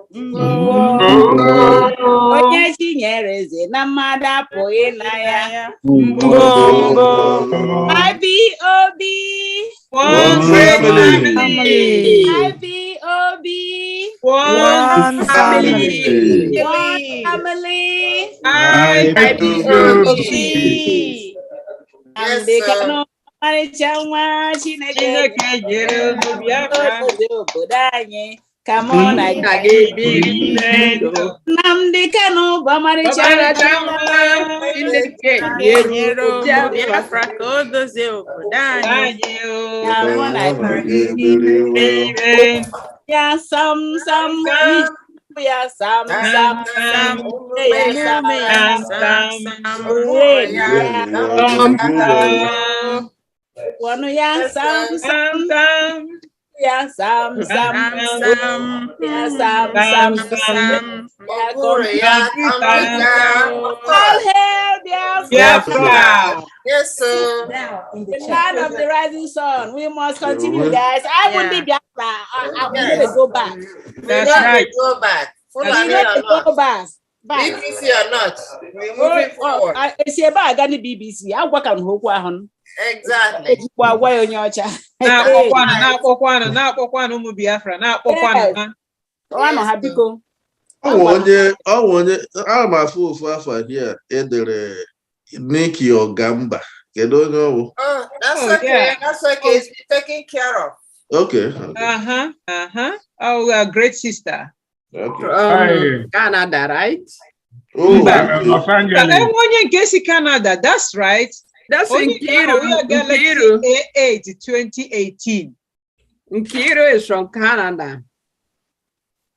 Onye chinyereze na mada poena ya. IPOB. One family. IPOB. One family. One family. IPOB. Nnamdi Kanu Marichawa Chineke jere Biafra. obodo anyị. Come on, I can be. Nnamdi Kanu Marichawa Chineke jere Biafra ka o dozie obodo anyị. Come on, I can be. Ya sam ya sam all hail Biafra. Yes, sir. The land of the rising sun. We must continue, guys. I won't be Biafra. I'm going to go back. That's right. Go back. Go back. BBC or not, we're moving forward. It's about the BBC. I work on Hoku. Exactly. Nikki Ogamba. Oh, that's okay. Yeah. That's okay. It's been taken care of. Okay. Oh, great sister. Okay. Canada, right? Oh, in case Canada, that's right. That's Nkiru. 2018. Nkiru is from Canada.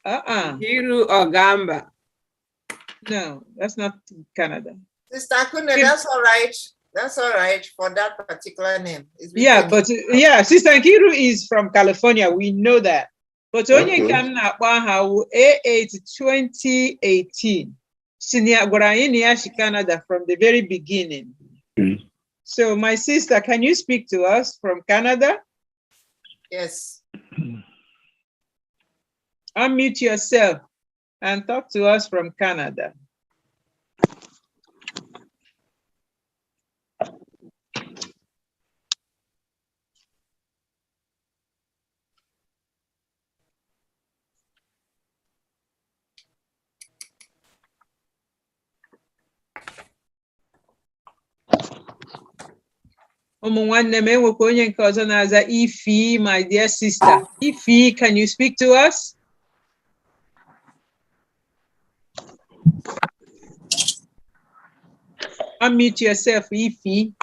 Nkiru Ogamba. No, that's not Canada. Sister Kuna, that's all right. That's all right for that particular name. Yeah, but Sister Nkiru is from California. We know that. But only Canada, 2018. Senior Canada from the very beginning. So, my sister, can you speak to us from Canada? Yes. Unmute yourself and talk to us from Canada. Ifi, my dear sister. Ifi, can you speak to us? Unmute yourself, Ifi.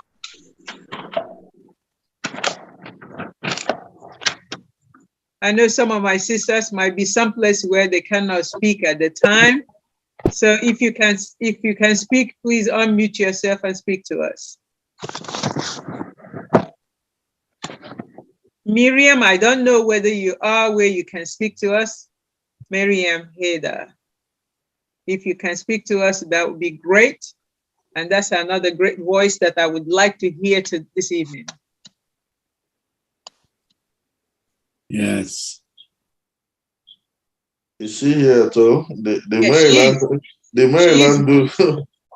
I know some of my sisters might be someplace where they cannot speak at the time. So if you can speak, please unmute yourself and speak to us. Miriam, I don't know whether you are where you can speak to us. Miriam Heda. If you can speak to us, that would be great. And that's another great voice that I would like to hear this evening. Yes. Is she here too? The Yes, Maryland do.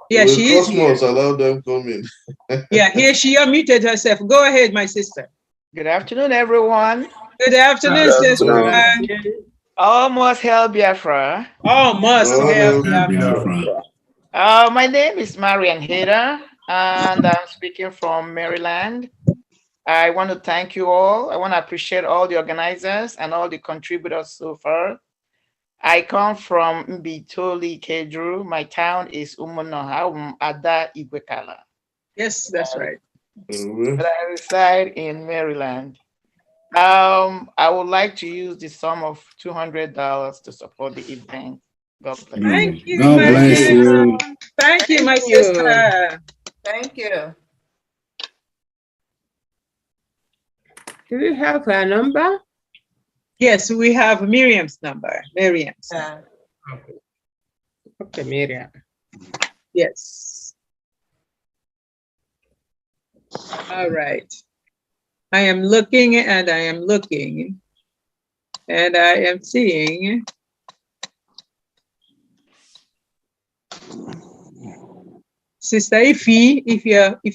Yeah, Will she is here. Cosmos allow them come in? Yeah, here she unmuted herself. Go ahead, my sister. Good afternoon, everyone. Good afternoon, sister. Almost hell Biafra. Almost hell Biafra. My name is Marian Heda, and I'm speaking from Maryland. I want to thank you all. I want to appreciate all the organizers and all the contributors so far. I come from Mbitoli, Kedru. My town is Umunoha, Ada Igwekala. Yes, that's right. But I reside in Maryland. I would like to use the sum of $200 to support the event. God bless. Thank you. God bless you. Thank you, my sister. Thank you. Do we have her number? Yes, we have Miriam's number. Miriam's. Okay, Miriam. Yes. All right. I am looking and I am looking and I am seeing. Sister Ify, if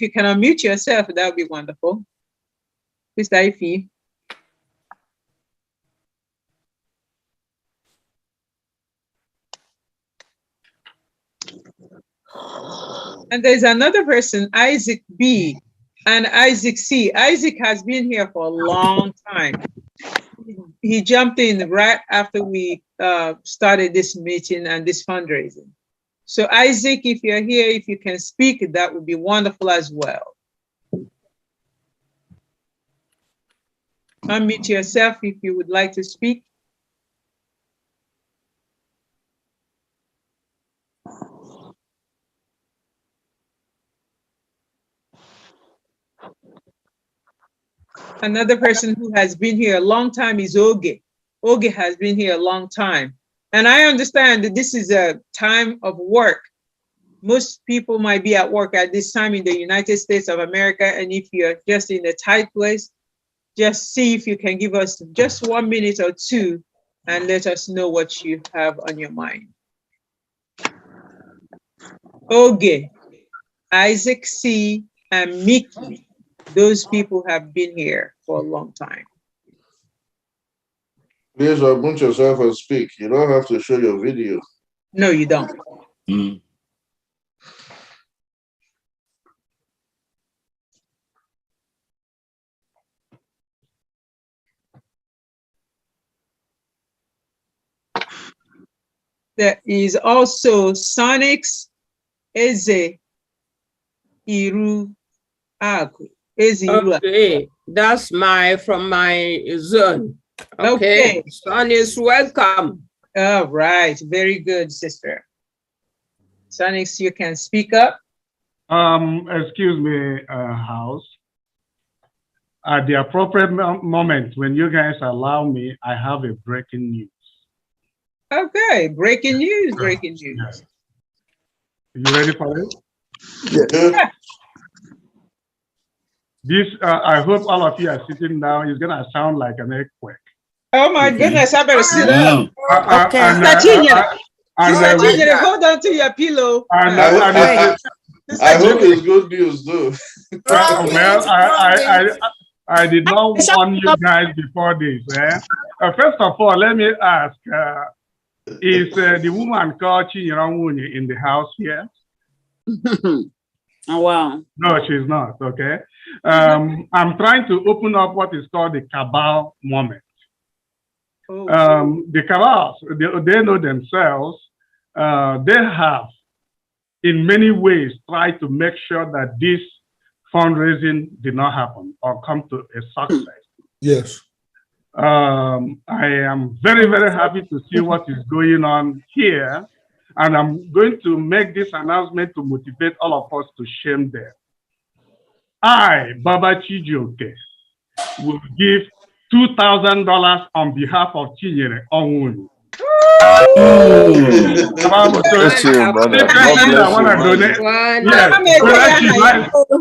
you can unmute yourself, that would be wonderful. Sister Ify. And there's another person, Isaac B. and Isaac C. Isaac has been here for a long time. He jumped in right after we started this meeting and this fundraising. So Isaac, if you're here, if you can speak, that would be wonderful as well. Unmute yourself if you would like to speak. Another person who has been here a long time is Oge. Oge has been here a long time. And I understand that this is a time of work. Most people might be at work at this time in the United States of America. And if you're just in a tight place, just see if you can give us just 1 minute or two and let us know what you have on your mind. Oge, Isaac C, and Mickey. Those people have been here for a long time. Please unmute yourself and speak. You don't have to show your video. No, you don't. There is also Sonics Eze Iru Aku. Okay, that's from my zone. Okay, Son is welcome. All right, very good, sister. Sonics, you can speak up. Excuse me, House. At the appropriate moment, when you guys allow me, I have a breaking news. Okay, breaking news, breaking news. Yes. You ready for it? Yeah. This, I hope all of you are sitting down. It's gonna sound like an earthquake. Oh my goodness, I better sit up. Okay. Hold on to your pillow. I hope it's good news, though. Well, I did not warn you guys before this. First of all, let me ask, is the woman called Chinedu in the house here? Oh, wow. No, she's not, okay? I'm trying to open up what is called the cabal moment. The cabals, they know themselves. They have, in many ways, tried to make sure that this fundraising did not happen or come to a success. Yes. I am very, very happy to see what is going on here. And I'm going to make this announcement to motivate all of us to shame them. I, Baba Chijioke, will give $2,000 on behalf of Chinyere Onwuni.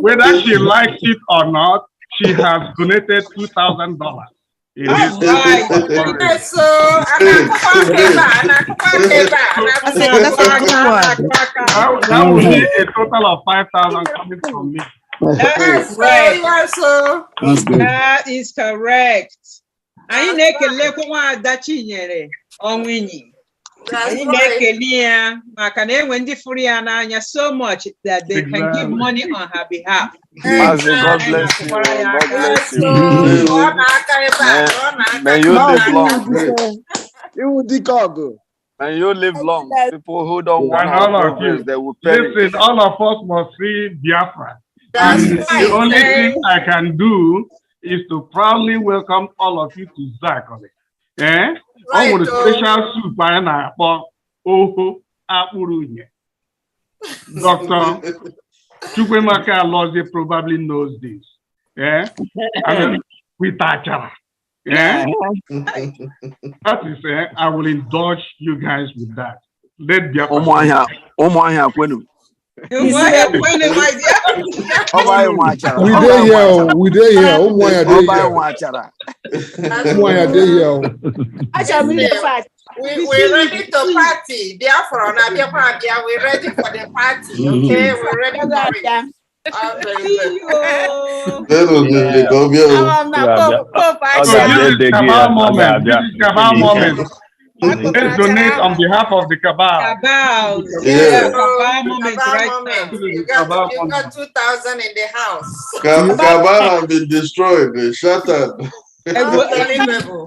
Whether she likes it or not, she has donated $2,000. That will be a total of 5,000 coming from me. That's right. That is correct. Anyị na-ekelekwa Nwaada Chinyere Onwuni. Anyị na-ekele ya maka na enwe ndị fụrụ ya n'anya so much that they can give money on her behalf. Mazi, God bless you. God bless you. May you live long. May you live long. People who don't want our progress, they will perish. Listen, all of us must free Biafra. And the only thing I can do is to proudly welcome all of you to Zakole. I want a special soup and Oho Apurunye. Dr. Chukwemaka Lozi probably knows this. I mean, with Tachara. That is, I will indulge you guys with that. Let Biafra. We there here. We're ready to party. Biafra, we're ready for the party. Okay, we're ready for it. Let's donate on behalf of the cabal. Cabal. Yeah, cabal moment right now. You got 2,000 in the house. Cabal have been destroyed, shattered. Unbelievable.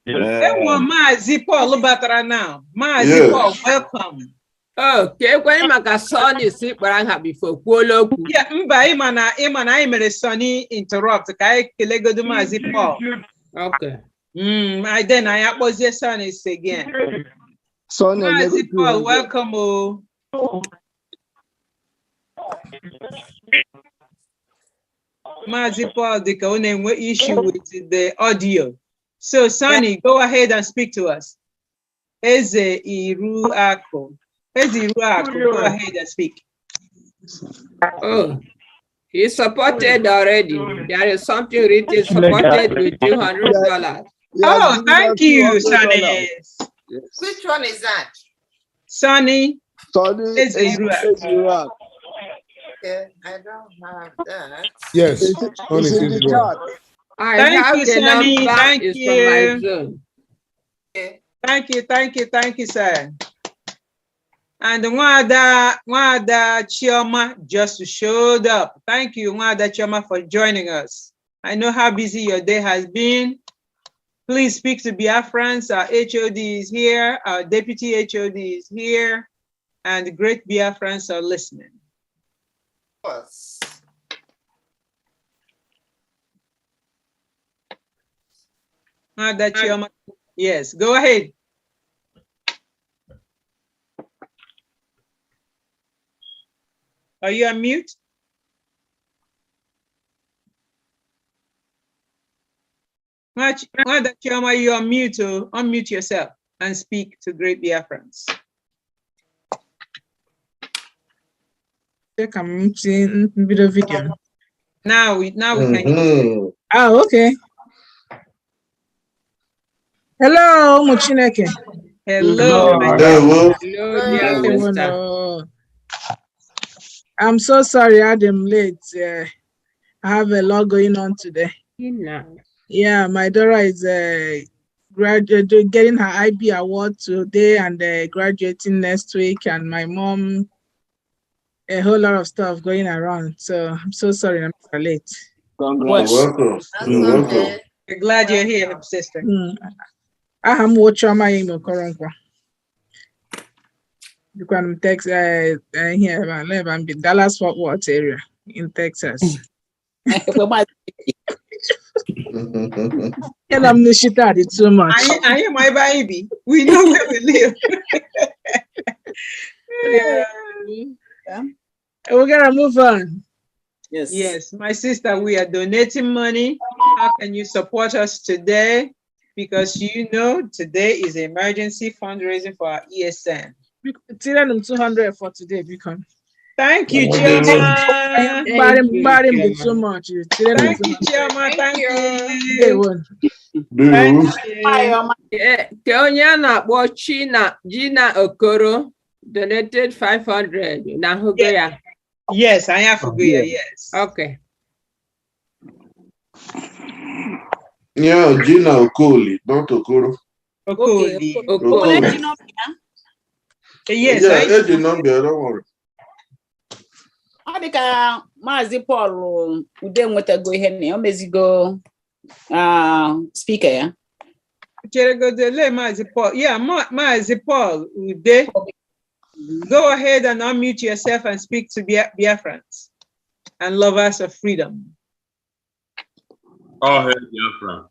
Hello. Mazi Paul batara now. Mazi Paul, welcome. Okay, when my son is sick, but I have before Kuolo. Yeah, imana I made Sonny interrupt. Kai Kilegodu Mazi Paul. Okay. I then I was your son is again. Mazi Paul, welcome. Mazi Paul, the only issue with the audio. So Sonny, go ahead and speak to us. Eze Iru Ako. Go ahead and speak. Oh, he's supported already. There is something written supported with $200. Oh, thank you, Sonny. Which one is that? Sonny. Is Iraq. Okay, I don't have that. Yes, it's in the chat. Thank you, Sonny. Thank you. Okay. Thank you, sir. And Nwaada Chioma just showed up. Thank you, Nwaada Chioma, for joining us. I know how busy your day has been. Please speak to Biafrans. Our HOD is here. Our deputy HOD is here. And the great Biafrans are listening. Yes. Nwaada Chioma. Yes, go ahead. Are you on mute? Nwaada Chioma, you on mute. Unmute yourself and speak to great Biafrans. I'm seeing video. Now we can hear you. Oh, okay. Hello, Muchineke. Hello. Hello. I'm so sorry I'm late. I have a lot going on today. Yeah, my daughter is getting her IB award today and graduating next week, and my mom, a whole lot of stuff going around. So I'm so sorry I'm late. Congrats. You're welcome. We're glad you're here, sister. I am watching my email. You can text here I live in Dallas Fort Worth area in Texas. And I'm Nishita too much. I am my baby. We know where we live. Yeah. We're gonna move on. Yes. Yes, my sister, we are donating money. How can you support us today? Because you know today is emergency fundraising for our ESN. 200 for today, become. Thank you, Chioma. Thank you so much. Thank you, Chioma. Thank you. Keonyana Gina Okoro donated 500. Nahugoya. Yes, I have Fuguya, yes. Okay. Yeah, Gina Okoli, not Okoro. Okoli. Okoli. Yes, yeah, I did not be, don't worry. Ọ dị ka Mazi Paul ude nwetago ihe na o mezigo speaker ya. Chere go dele Mazi Paul. Yeah, Mazi Paul ude. Go ahead and unmute yourself and speak to Biafrans and lovers of freedom. All hail Biafra.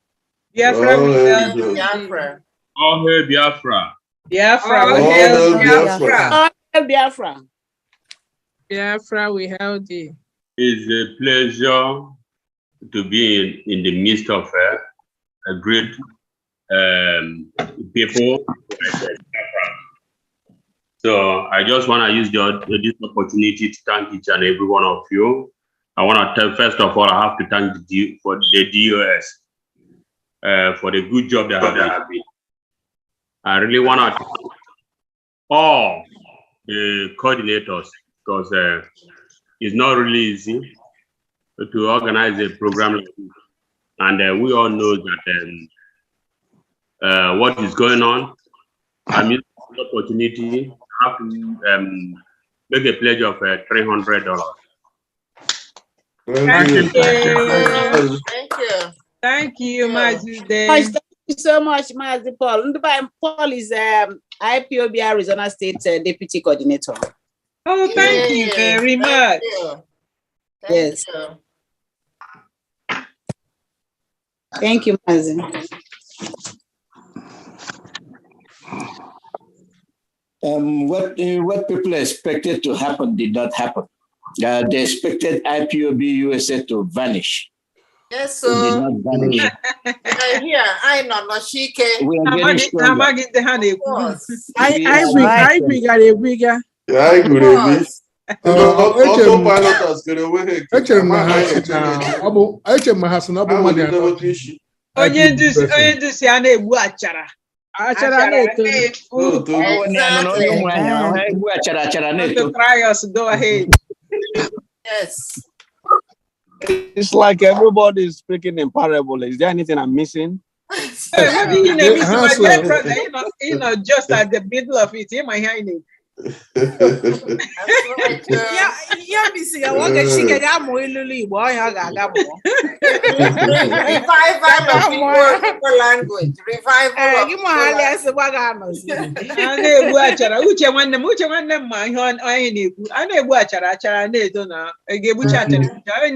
Biafra, all we hail Biafra. All hail Biafra. Biafra, all we hail hail Biafra. All Biafra. Biafra, we hail thee. It's a pleasure to be in the midst of a great people. So I just want to use this opportunity to thank each and every one of you. I want to tell, first of all, I have to thank the DOS for the good job they have done. I really want to thank all the coordinators because it's not really easy to organize a program like this. And we all know that what is going on. I mean, the opportunity. I have to make a pledge of $300. Thank you. Thank you. Thank you, Mazi. Thank you so much, Mazi Paul. Paul is IPOB Arizona State Deputy Coordinator. Oh, thank you very much. Yes. Thank you, Mazi. What people expected to happen did not happen. They expected IPOB USA to vanish. Yes, It did so not vanish. here I know no shike. We are getting stronger. I got a bigger. Yeah, I agree. Also, pilots get away. Onye nduzi a na-egbu achara. Achara na-eto. To try us, go ahead. Yes. It's like everybody is speaking in parable. Is there anything I'm missing? Hey, what do you know? My brother, just at the middle of it, my hand. Yeah, busy. I want to see a gam will boy. I got Revival of people language. Revival of people language. Uche nwanne m ma ihe anyị na-ekwu a na-egbu achara na-eto na ga-egbucha achara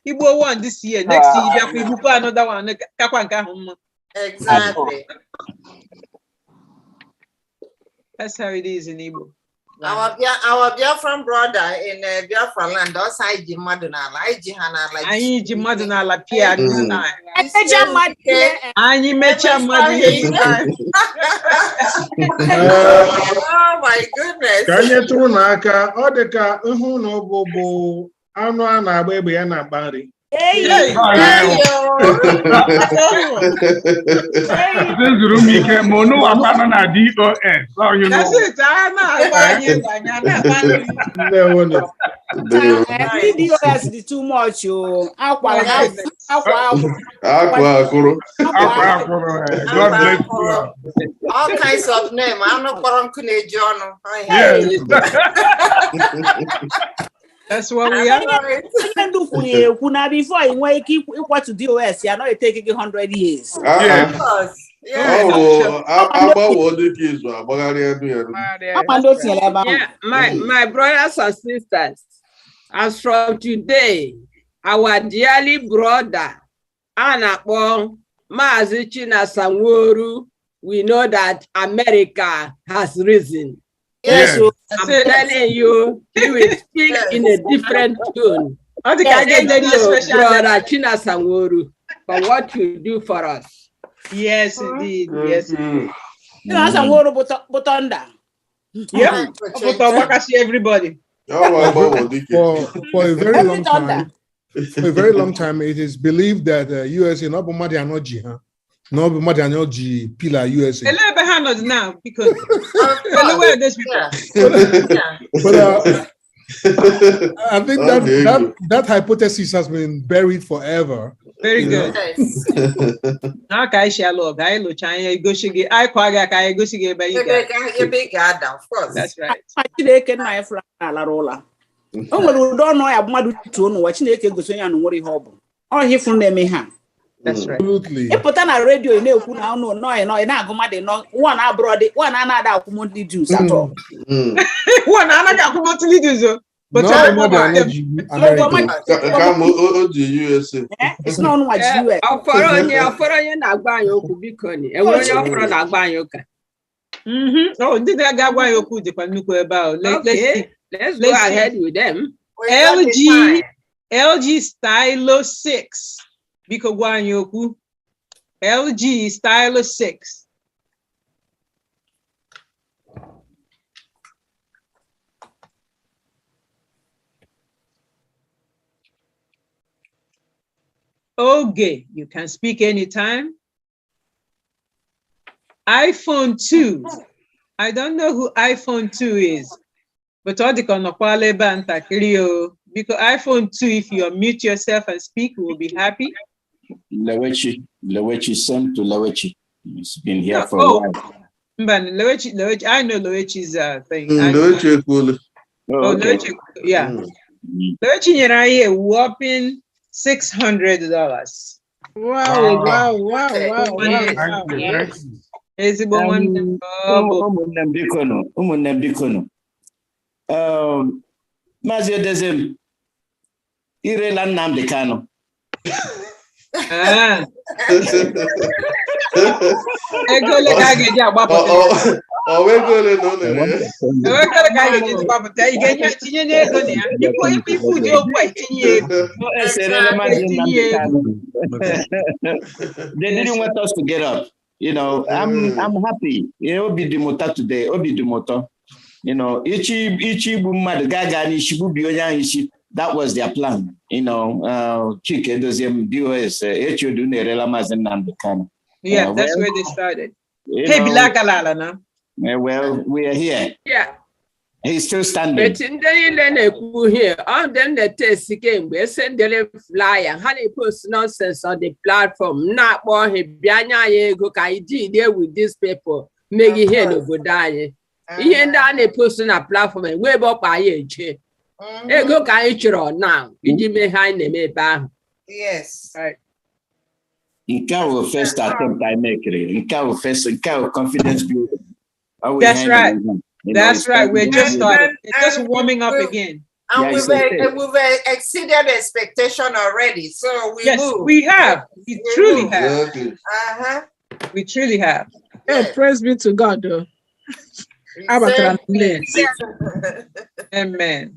igbo one this year next year bịakwa igbukwa another one kakwa nke ahụ mma. Exactly. That's how it is in Igbo. Our Biafran brother in Biafra land also Iji Madunala. Iji Madunala Pia this time. Anyị mecha mmadụ this time. Oh my goodness. Ka anyị tụrụ n'aka ọ dị ka ihu na ọbụbụ anụ a na-agba egbe ya na-agba nri. Zuru m ike ma onu akpana na DOS. So you know. That's it. DOS is too much. All kinds of names. I'm not going That's what we are. Before you wake equal to DOS, you're not taking 100 years. My brothers and sisters, as from today, our dearly brother, Anakpo, Mazi Sanwo-Olu, we know that America has risen. Yes, I'm telling you, he will speak in a different tone. I think I get Thank the you, special Brother China Sanworu, for what you do for us. Yes, indeed. Yes, indeed. That's a word but under. Yep. Everybody. For a very long time, for a very long time, it is believed that USA not Madi Anoji, huh? No Madi Anoji Pila USA. Now because where those people. But I think that hypothesis has been buried forever. Very good. Now I shall log. I look China go shige. I kwaga kai go shige by you. Of course. That's right. I can my friend Alarola. Oh, we don't know about to know what you go so and worry hobble. Or he from them. That's right. Absolutely. They put on a radio in no, and I go mad no one abroad, one another monthly dues at all. One another monthly dues. But it's not much US. Oh, did that guy why you put the panuko about? Let's go ahead with them. LG Stylo 6. Biko Guanyoku. LG Stylo 6. Okay, you can speak anytime. iPhone 2. I don't know who iPhone 2 is, but all the because iPhone 2, if you unmute yourself and speak, we'll be happy. Lewechi, sent to Lewechi. It's been here for a while. Lewechi, I know Lewechi's thing. Lewechi cool. Lewechi, yeah. Lewechi, you're a whopping $600. Wow. Mazi Odezem, Irela Nnamdi Kanu. They didn't want us to get up. You know, I'm happy. Obi Dimota today, Obi Dimota. You know, that was their plan. You know, yeah, that's where they started. Hey, Bilakalala now. Well, we are here. Yeah. He's still standing. But in the here, all them that test again, we send the flyer, honey post nonsense on the platform. Not more he bianya go kaiji there with these people. Make it here no go die. He ain't done a person a platform and web up by age. Hey, go kaiji now. You may hide them back. Yes. Right. In our first attempt, I make it. In our first confidence building. That's right. That's right. We're just starting. It's just warming up again. And we've exceeded expectation already. So we have. We truly have. We truly have. Hey, praise be to God, though. Amen.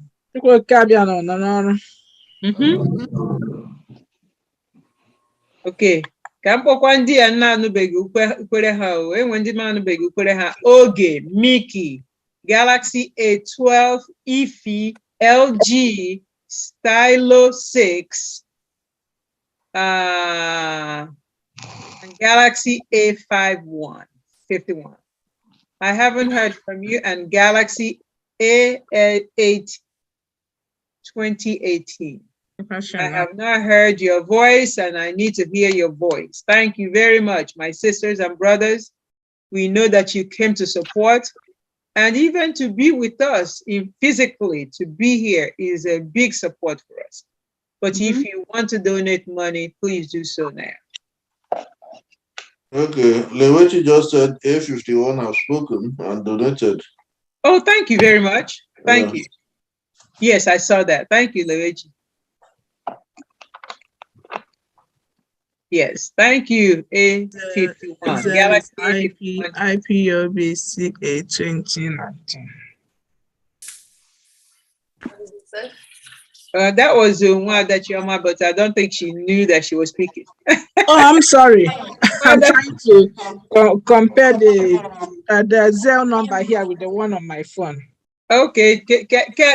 Okay. Kampokwandi ananu begu ukwere ha o enwendi manu begu ukwere ha oge Mickey Galaxy A12 EFI LG Stylo 6 and Galaxy A51. I haven't heard from you, and Galaxy A8 2018. I have not heard your voice, and I need to hear your voice. Thank you very much, my sisters and brothers. We know that you came to support, and even to be with us physically, to be here is a big support for us. But if you want to donate money, please do so now. Okay, Lewechi just said A51 have spoken and donated. Oh, thank you very much. Thank you. Yes, I saw that. Thank you, Lewechi. Yes, thank you, A51. Galaxy IPOBC A 2019. That was one that Yoma, but I don't think she knew that she was speaking. Oh, I'm sorry. I'm trying to compare the Zelle number here with the one on my phone. Okay,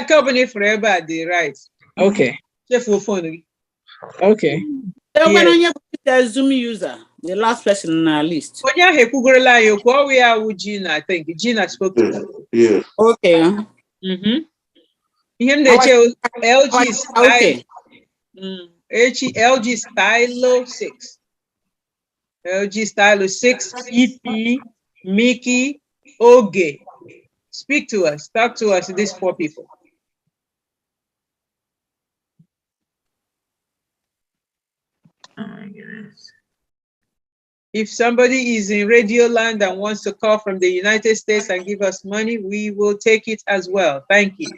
company forever, the right. Okay. So Okay. when you the Zoom user, the last person on our list. I think Gina spoke to her. Yeah. Okay. Him the LG style. Okay. LG Stylo 6. LG Stylo 6 EP Mickey Oge. Speak to us. Talk to us. These 4 people. Oh my goodness. If somebody is in Radio Land and wants to call from the United States and give us money, we will take it as well. Thank you.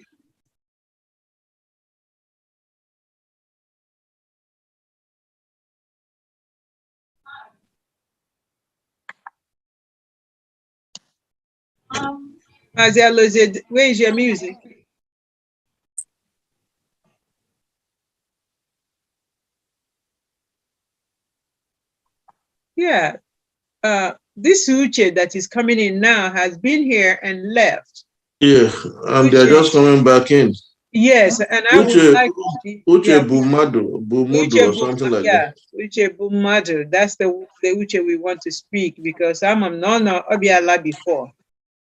Mazi, where is your music? Yeah. This Uche that is coming in now has been here and left. Yeah, and they're just coming back in. Yes, and I would like Uche Bumadu or something like that. Uche Bumadu. That's the Uche we want to speak, because I'm not Obiala before.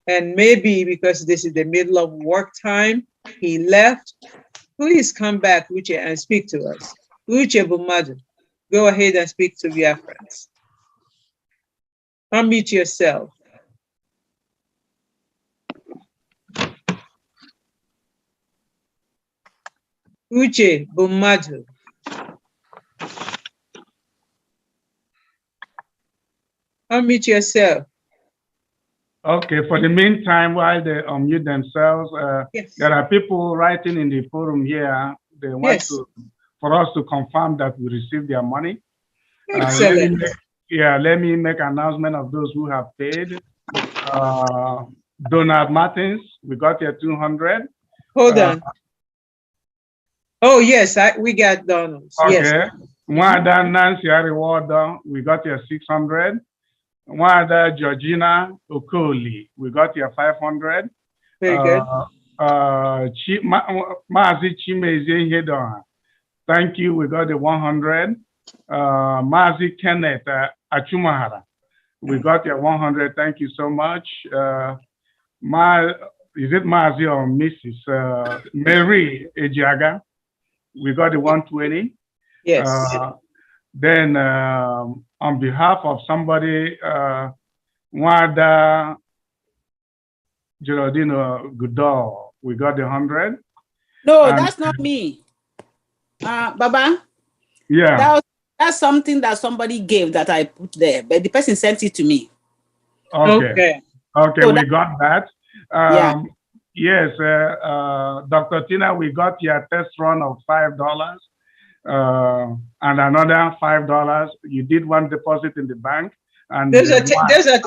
And maybe because this is the middle of work time, he left. Please come back, Uche, and speak to us. Uche Bumadu, go ahead and speak to Biafrans. Unmute yourself. Uche Bumadu. Unmute yourself. Okay, for the meantime, while they unmute themselves, yes. There are people writing in the forum here. They want for us to confirm that we received their money. Excellent. Let me make an announcement of those who have paid. Donald Martins, we got your 200. Hold on. Oh, yes, we got Donald's. Okay. Yes. Wanda Nancy Ariwada, we got your 600. Wanda Georgina Okoli, we got your 500. Very good. Mazi Chimeze Hedon, thank you, we got the 100. Mazi Kenneth Achumahara, we got your 100, thank you so much. Is it Mazi or Mrs. Mary Ejiaga? We got the 120. Yes. Then on behalf of somebody, Wanda Geraldino Goodall, we got the 100. No, that's not me. Baba? Yeah. That's something that somebody gave that I put there, but the person sent it to me. Okay, so we got that. Yeah. Yes, Dr. Tina, we got your test run of $5 and another $5. You did one deposit in the bank. And those are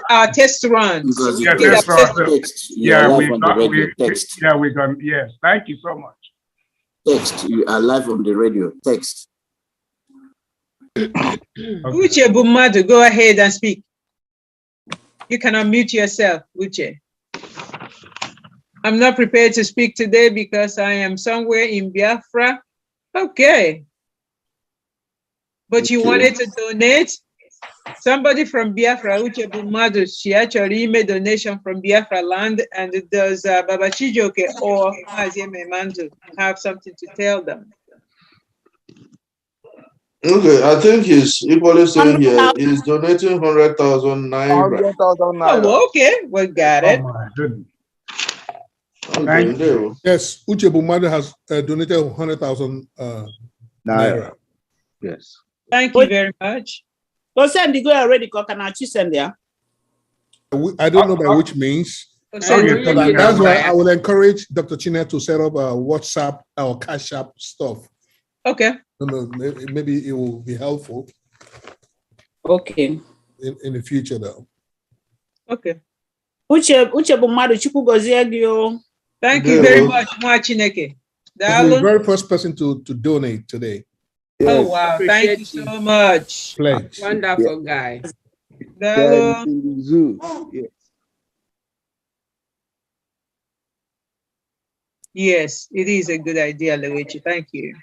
our test runs. Yeah, test runs. Yeah, we got. Yes, thank you so much. Text. You are live on the radio. Text. Uche Bumadu, go ahead and speak. You can unmute yourself, Uche. I'm not prepared to speak today because I am somewhere in Biafra. Okay. But you wanted to donate? Somebody from Biafra, Uche Bumadu, she actually made a donation from Biafra land, and does Baba Chijoke or Mazi Mandu have something to tell them? Okay, I think he's equally saying here he's donating 100,000 naira. 100,000 naira. Oh, okay, we got it. Oh my goodness. Thank you. Yes, Uche Bumadu has donated 100,000 naira. Yes. Thank you very much. Go send the go already. Can I send there? I don't know by which means. That's why I will encourage Dr. Chinedu to set up a WhatsApp or Cash App stuff. Okay. No, maybe it will be helpful. Okay. In the future, though. Okay. Uche Bumadu, Chukwu gozie gị o. Thank you very much, Mwachineke. The very first person to donate today. Oh, wow. Thank you so much. Pledge. Wonderful guy. Then in the zoo. Yes. Yes, it is a good idea, Luigi. Thank you.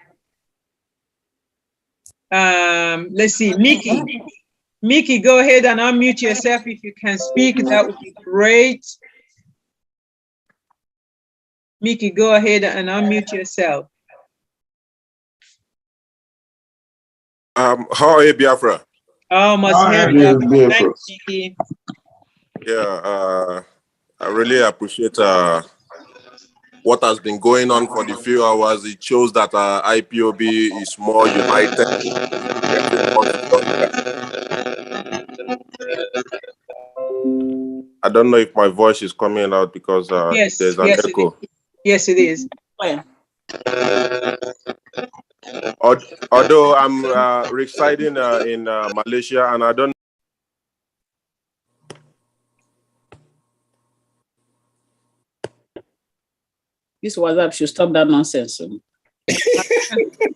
Let's see, Mickey. Mickey, go ahead and unmute yourself if you can speak. That would be great. Mickey, go ahead and unmute yourself. How are you, Biafra? Oh, Mazi, thank you, Mickey. Yeah, I really appreciate what has been going on for the few hours. It shows that IPOB is more united. I don't know if my voice is coming out because Yes, there's an echo. Yes, it is. Although I'm residing in Malaysia, and I don't. This WhatsApp should stop that nonsense.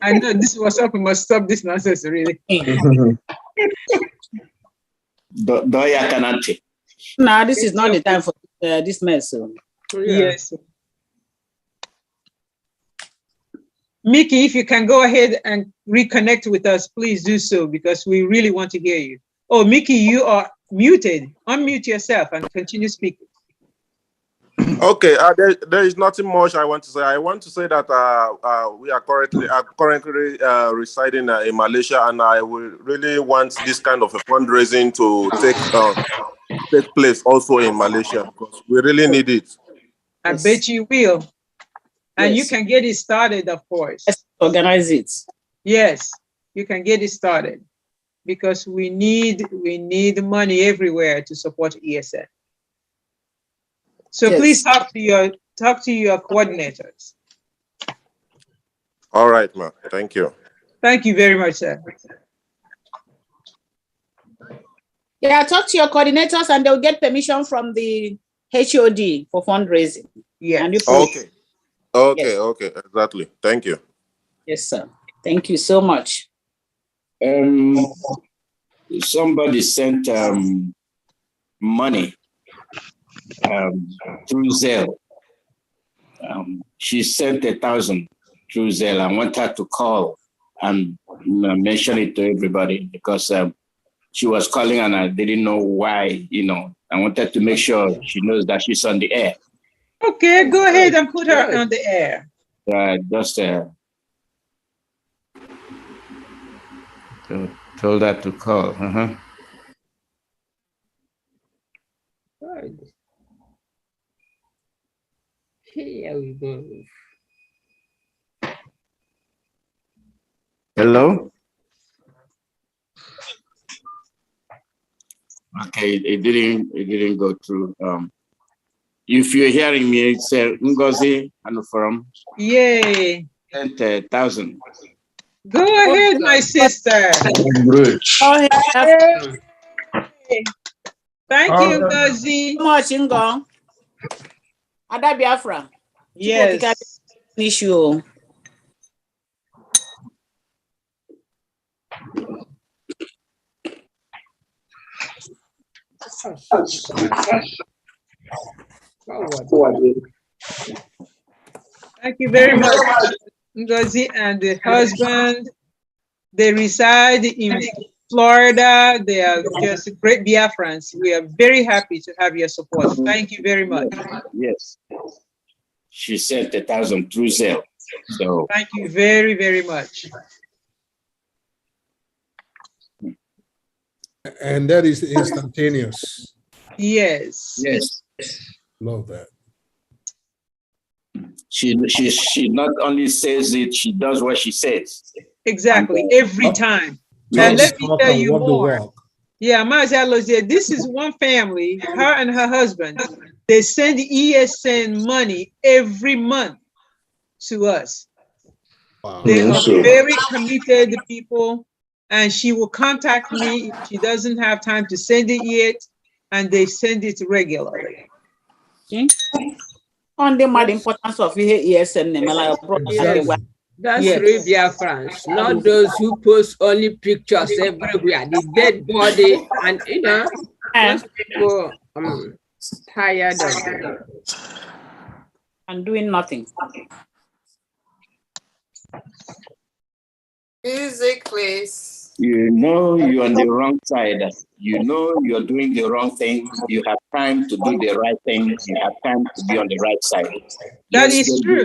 I know this WhatsApp must stop this nonsense, really. No, this is not the time for this mess. So. Yes. Mickey, if you can go ahead and reconnect with us, please do so, because we really want to hear you. Oh, Mickey, you are muted. Unmute yourself and continue speaking. Okay, there is nothing much I want to say. I want to say that we are currently residing in Malaysia, and I will really want this kind of a fundraising to take place also in Malaysia, because we really need it. I bet you will. And you can get it started, of course. Let's organize it. Yes, you can get it started, because we need money everywhere to support ESN. So please talk to your coordinators. All right, ma'am. Thank you. Thank you very much, sir. Yeah, talk to your coordinators and they'll get permission from the HOD for fundraising. Yeah. And you Okay. Okay, exactly. Thank you. Yes, sir. Thank you so much. Somebody sent money through Zelle. She sent 1,000 through Zelle. I want her to call and mention it to everybody, because she was calling and I didn't know why. I wanted to make sure she knows that she's on the air. Okay, go ahead and put her on the air. Just told her to call. Good. Here we go. Hello? Okay, it didn't go through. If you're hearing me, it's Ngozi Anuforum. Yay. 10,000. Go ahead, my sister. Thank you, Mazi. So much, Ngo. Ada Biafra. Yes. Issue. Thank you very much, Ngozi and the husband. They reside in Florida. They are just great Biafrans. We are very happy to have your support. Thank you very much. Yes. She sent 1,000 through Zelle. So thank you very, very much. And that is instantaneous. Yes. Yes. Love that. She not only says it, she does what she says. Exactly, every time. Now let me tell you more. Yeah, Mazi, this is one family, her and her husband. They send ESN money every month to us. Wow. They are very committed people, and she will contact me if she doesn't have time to send it yet, and they send it regularly. On the mad importance of ESN. That's real Biafrans, not those who post only pictures everywhere, the dead body, and those people tired of it. And doing nothing. Music, please. You know you're on the wrong side. You know you're doing the wrong thing. You have time to do the right thing. You have time to be on the right side. That is true.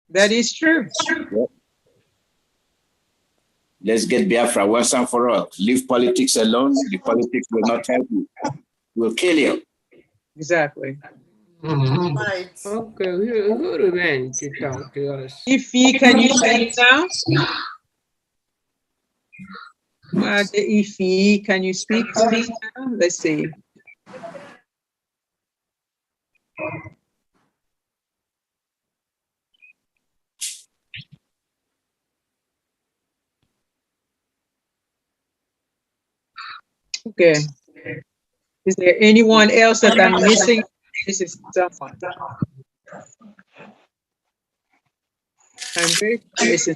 That is true. Yep. Let's get Biafra once and for all. Leave politics alone. The politics will not help you. Will kill you. Exactly. Right. Okay, who remains to talk to us? Ify, can you speak now? Ify, can you speak to me now? Let's see. Okay. Is there anyone else that I'm missing? This is someone. I'm very curious.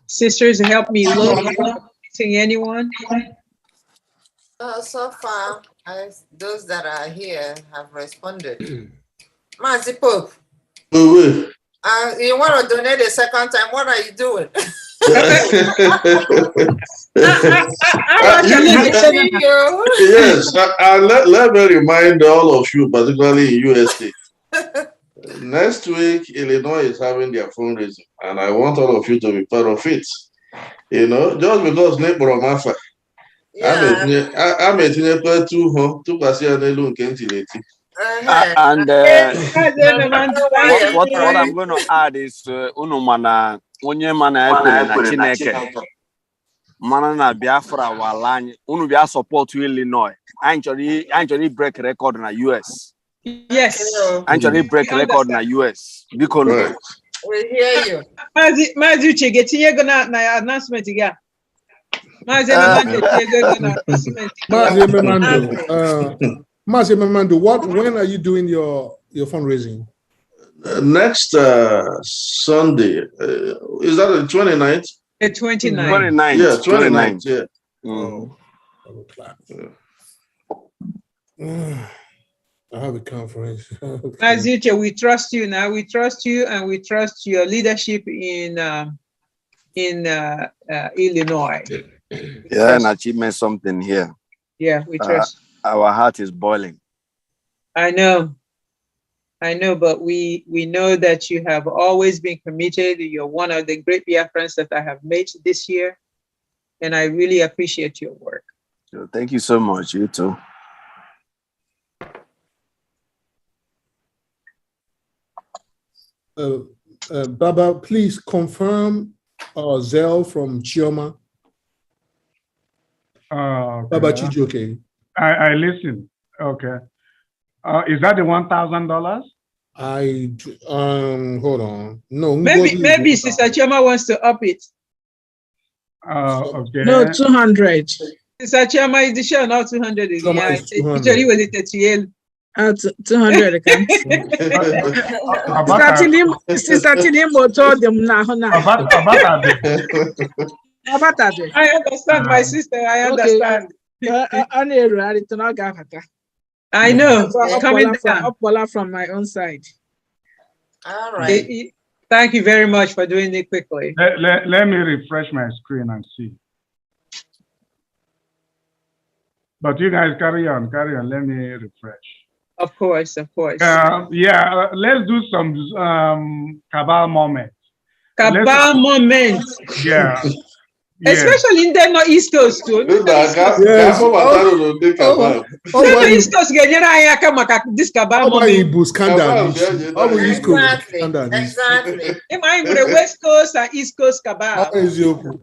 Sisters, help me look. Missing anyone? So far, those that are here have responded. Mazi Pope, you want to donate a second time? What are you doing? Yes, let me remind all of you, particularly in USA. Next week, Illinois is having their fundraising, and I want all of you to be part of it. You know, just because Nepro Mafa, I'm a teenager to and what I'm going to add is Unumana, Unyemana, Chineke, Manana Biafra, Walani, Unubia support to Illinois. Actually break record in the US. Yes. Actually break record in the US. Because we hear you. Mazi Chegeti, gonna announcement again. Mazi Memando, when are you doing your fundraising? Next Sunday. Is that the 29th? The 29th. 29th. Yeah, 29th. Yeah. I have a conference. Mazi, we trust you now. We trust you, and we trust your leadership in Illinois. Yeah, an achievement something here. Yeah, we trust. Our heart is boiling. I know, but we know that you have always been committed. You're one of the great Biafrans that I have met this year, and I really appreciate your work. Thank you so much. You too. Baba, please confirm Zell from Chioma. Okay. Baba Chijoke. I listen. Okay. Is that the $1,000? Hold on. No. Maybe Sister Chioma wants to up it. Okay. No, 200. Sister Chioma is the show now 200 is Chioma is 200. 200. Sister Tinimo told them now. I understand, my sister. I understand. I know. Coming from my own side. All right. Thank you very much for doing it quickly. Let me refresh my screen and see. But you guys carry on. Let me refresh. Of course. Yeah, let's do some cabal moment. Moment. Yeah. Especially in the East Coast too. Yes. East Coast this cabal moment. Exactly. West Coast and East Coast cabal.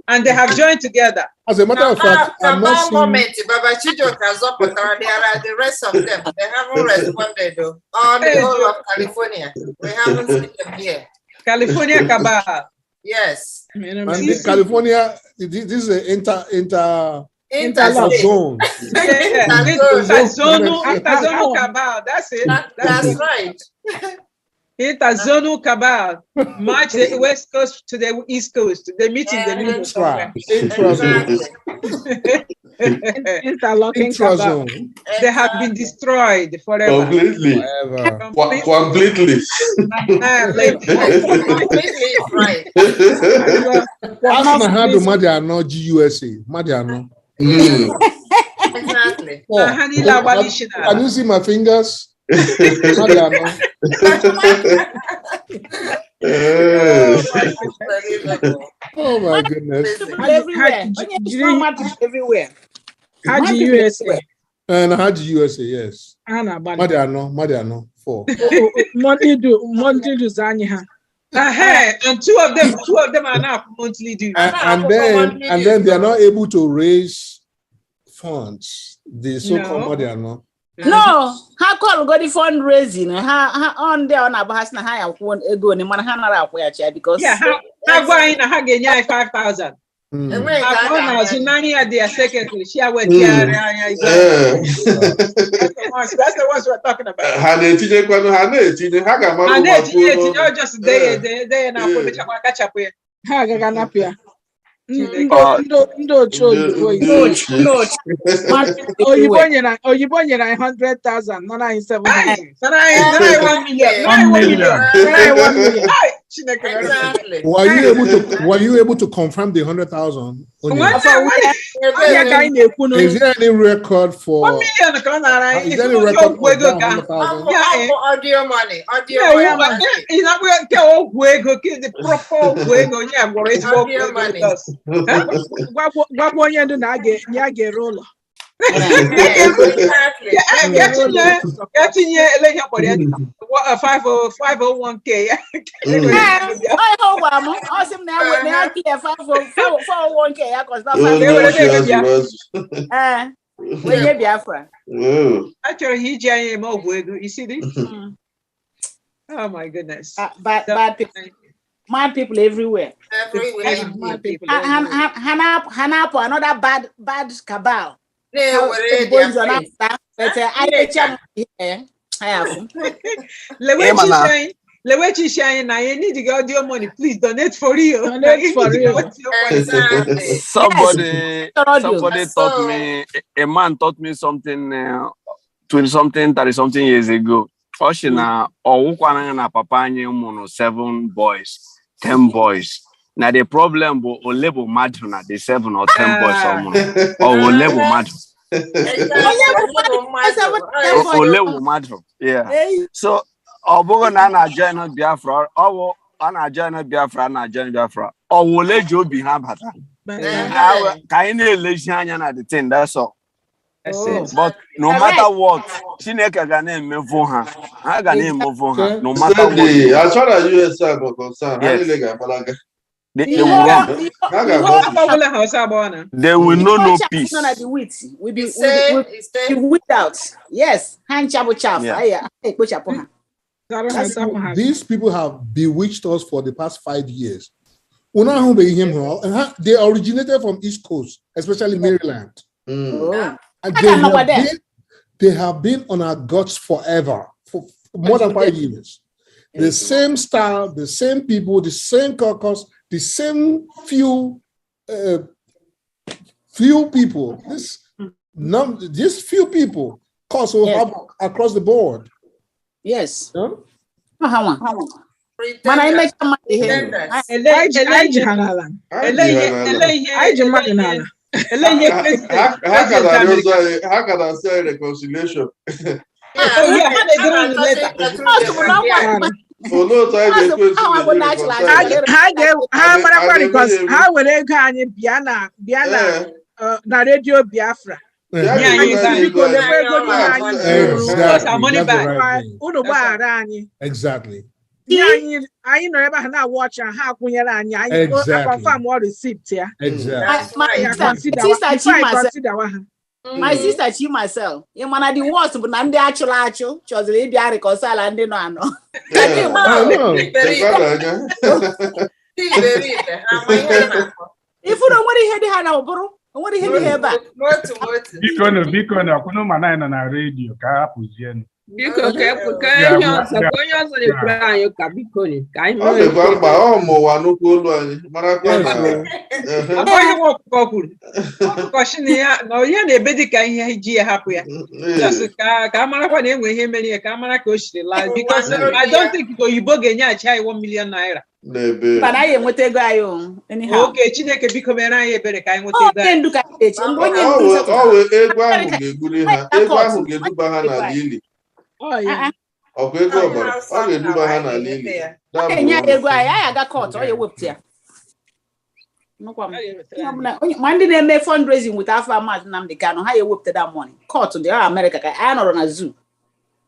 And they have joined together. As a matter of fact, I'm not seeing... Baba Chijo has up there are the rest of them. They haven't responded though. On the whole of California. We haven't seen them here. California cabal. Yes. And California, this is an Interzone. Interzonal cabal. That's it. That's right. Interzonal cabal. March the West Coast to the East Coast. They meet in the middle somewhere. Interlocking cabal. They have been destroyed forever. Completely. Completely. Completely right. Asma had the Madiano GUSA. Madiano. Exactly. Can you see my fingers? Madiano. Oh my goodness. Everywhere. Haji USA. And Haji USA, yes. Madiano, 4. Monthly do Zanyaha. And two of them are now monthly due. And then they are not able to raise funds. The so-called Madiano. No, how call go the fundraising? How on there on about na how one ego ni man how na because how going na how genya 5,000. That's the ones we're talking about. Just they na catch up with. Oyibo nyere 100,000, not 700. 1 million. Were you able to confirm the 100,000? Is there any record for 1 million? Is there any record for 100,000? Audio money. The proper money. Actually, you see this? Oh my goodness. Bad people. Mad people everywhere. Mad people. Hanapo, another bad cabal. Lewechi Shine, I need to get your money. Please donate for real. Donate for real. Somebody taught me, a man taught me something 20-something, 30-something years ago. Oshina, or na papa 7 boys, 10 boys. Now the problem will label matter na the 7 or 10 boys or will label matter. Level matter. Yeah. So Obogo na join Biafra, or na join Biafra, na join Biafra, or will let you be habata. Kind of lesion at the thing, that's all. But no matter what, Chineke gonna move for her. I gonna move for her. No matter what. As far as USA are concerned, they will know no peace. We be without. Yes, hand chabu chaf. These people have bewitched us for the past 5 years. They originated from East Coast, especially Maryland. And they have been on our guts forever, for more than 5 years. The same style, the same people, the same caucus, the same few people. These few people cause havoc across the board. Yes. How can I say reconciliation? Na radio Biafra. Exactly. I know about now watch and how I confirm what receipt here. My sister, she myself. You man the worst, but I'm the actual. Chose the be reconcile and they no. If you don't want to hear the hand, What do you hear back? Biko na kuno mana na radio ka hapụzie. Biko ka ihe ọzọ ka onye ọzọ na-ekwuru anyị ka biko ni ka anyị Ọ dịkwa mkpa ọ mụwa nnukwu olu anyị marakwa na Amaghị m ọkụkọ kwuru. Ọkụkọ shi na ya na onye na-ebe dị ka ihe iji ya hapụ ya. Just ka amarakwa na enwe ihe mere ya ka amara ka o shiri laa. Because I don't think oyibo ga-enyehachi anyị 1 million naira. n'ebe. Mana anyị enweta ego anyị anyhow. Okay, Chineke biko mere anyị ebere ka anyị nweta ego anyị. Ọ wee ego ahụ ga-egburi ha. Ego ahụ ga-eduba ha n'ala ili. Ọkwa ego ọbara, ọ ga-eduba ha n'ala ili. Enye ego anyị aga court, ọ ya ewepụta ya. Ma ndị na-eme fundraising with afọ Mazi Nnamdi Kanu, ha ewepụta that money. Court dị America ka anyị nọrọ na zoo.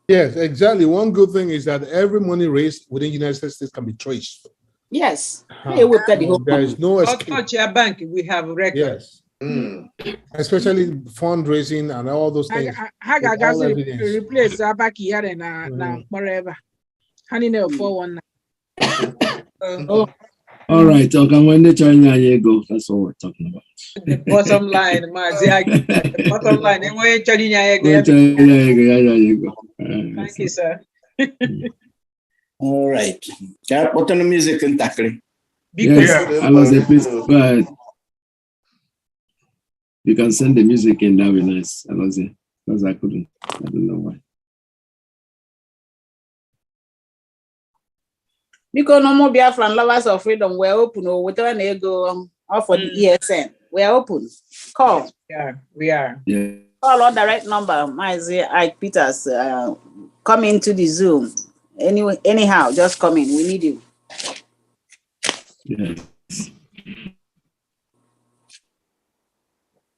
Yes, exactly. One good thing is that every money raised within the United States can be traced. Yes. There is no escape. Touch your bank, we have record. Yes. Especially fundraising and all those things. Ha ga-agazi replace abaki yare na whatever. Hani na 419. All right, okay, when they try to go, that's all we're talking about. The bottom line, Mazi, the bottom line. Thank you, sir. All right. What on the music and tackling? Yes, I was a please go ahead. You can send the music in, that would be nice. I was it because I couldn't. I don't know why. Because no more Biafran lovers of freedom, we're open or whatever they go off for the ESN. We're open. Call. Yeah, we are. Yeah. Call on the right number. Mazi Ike Peters, come into the Zoom. Anyway, anyhow, just come in. We need you. Yes.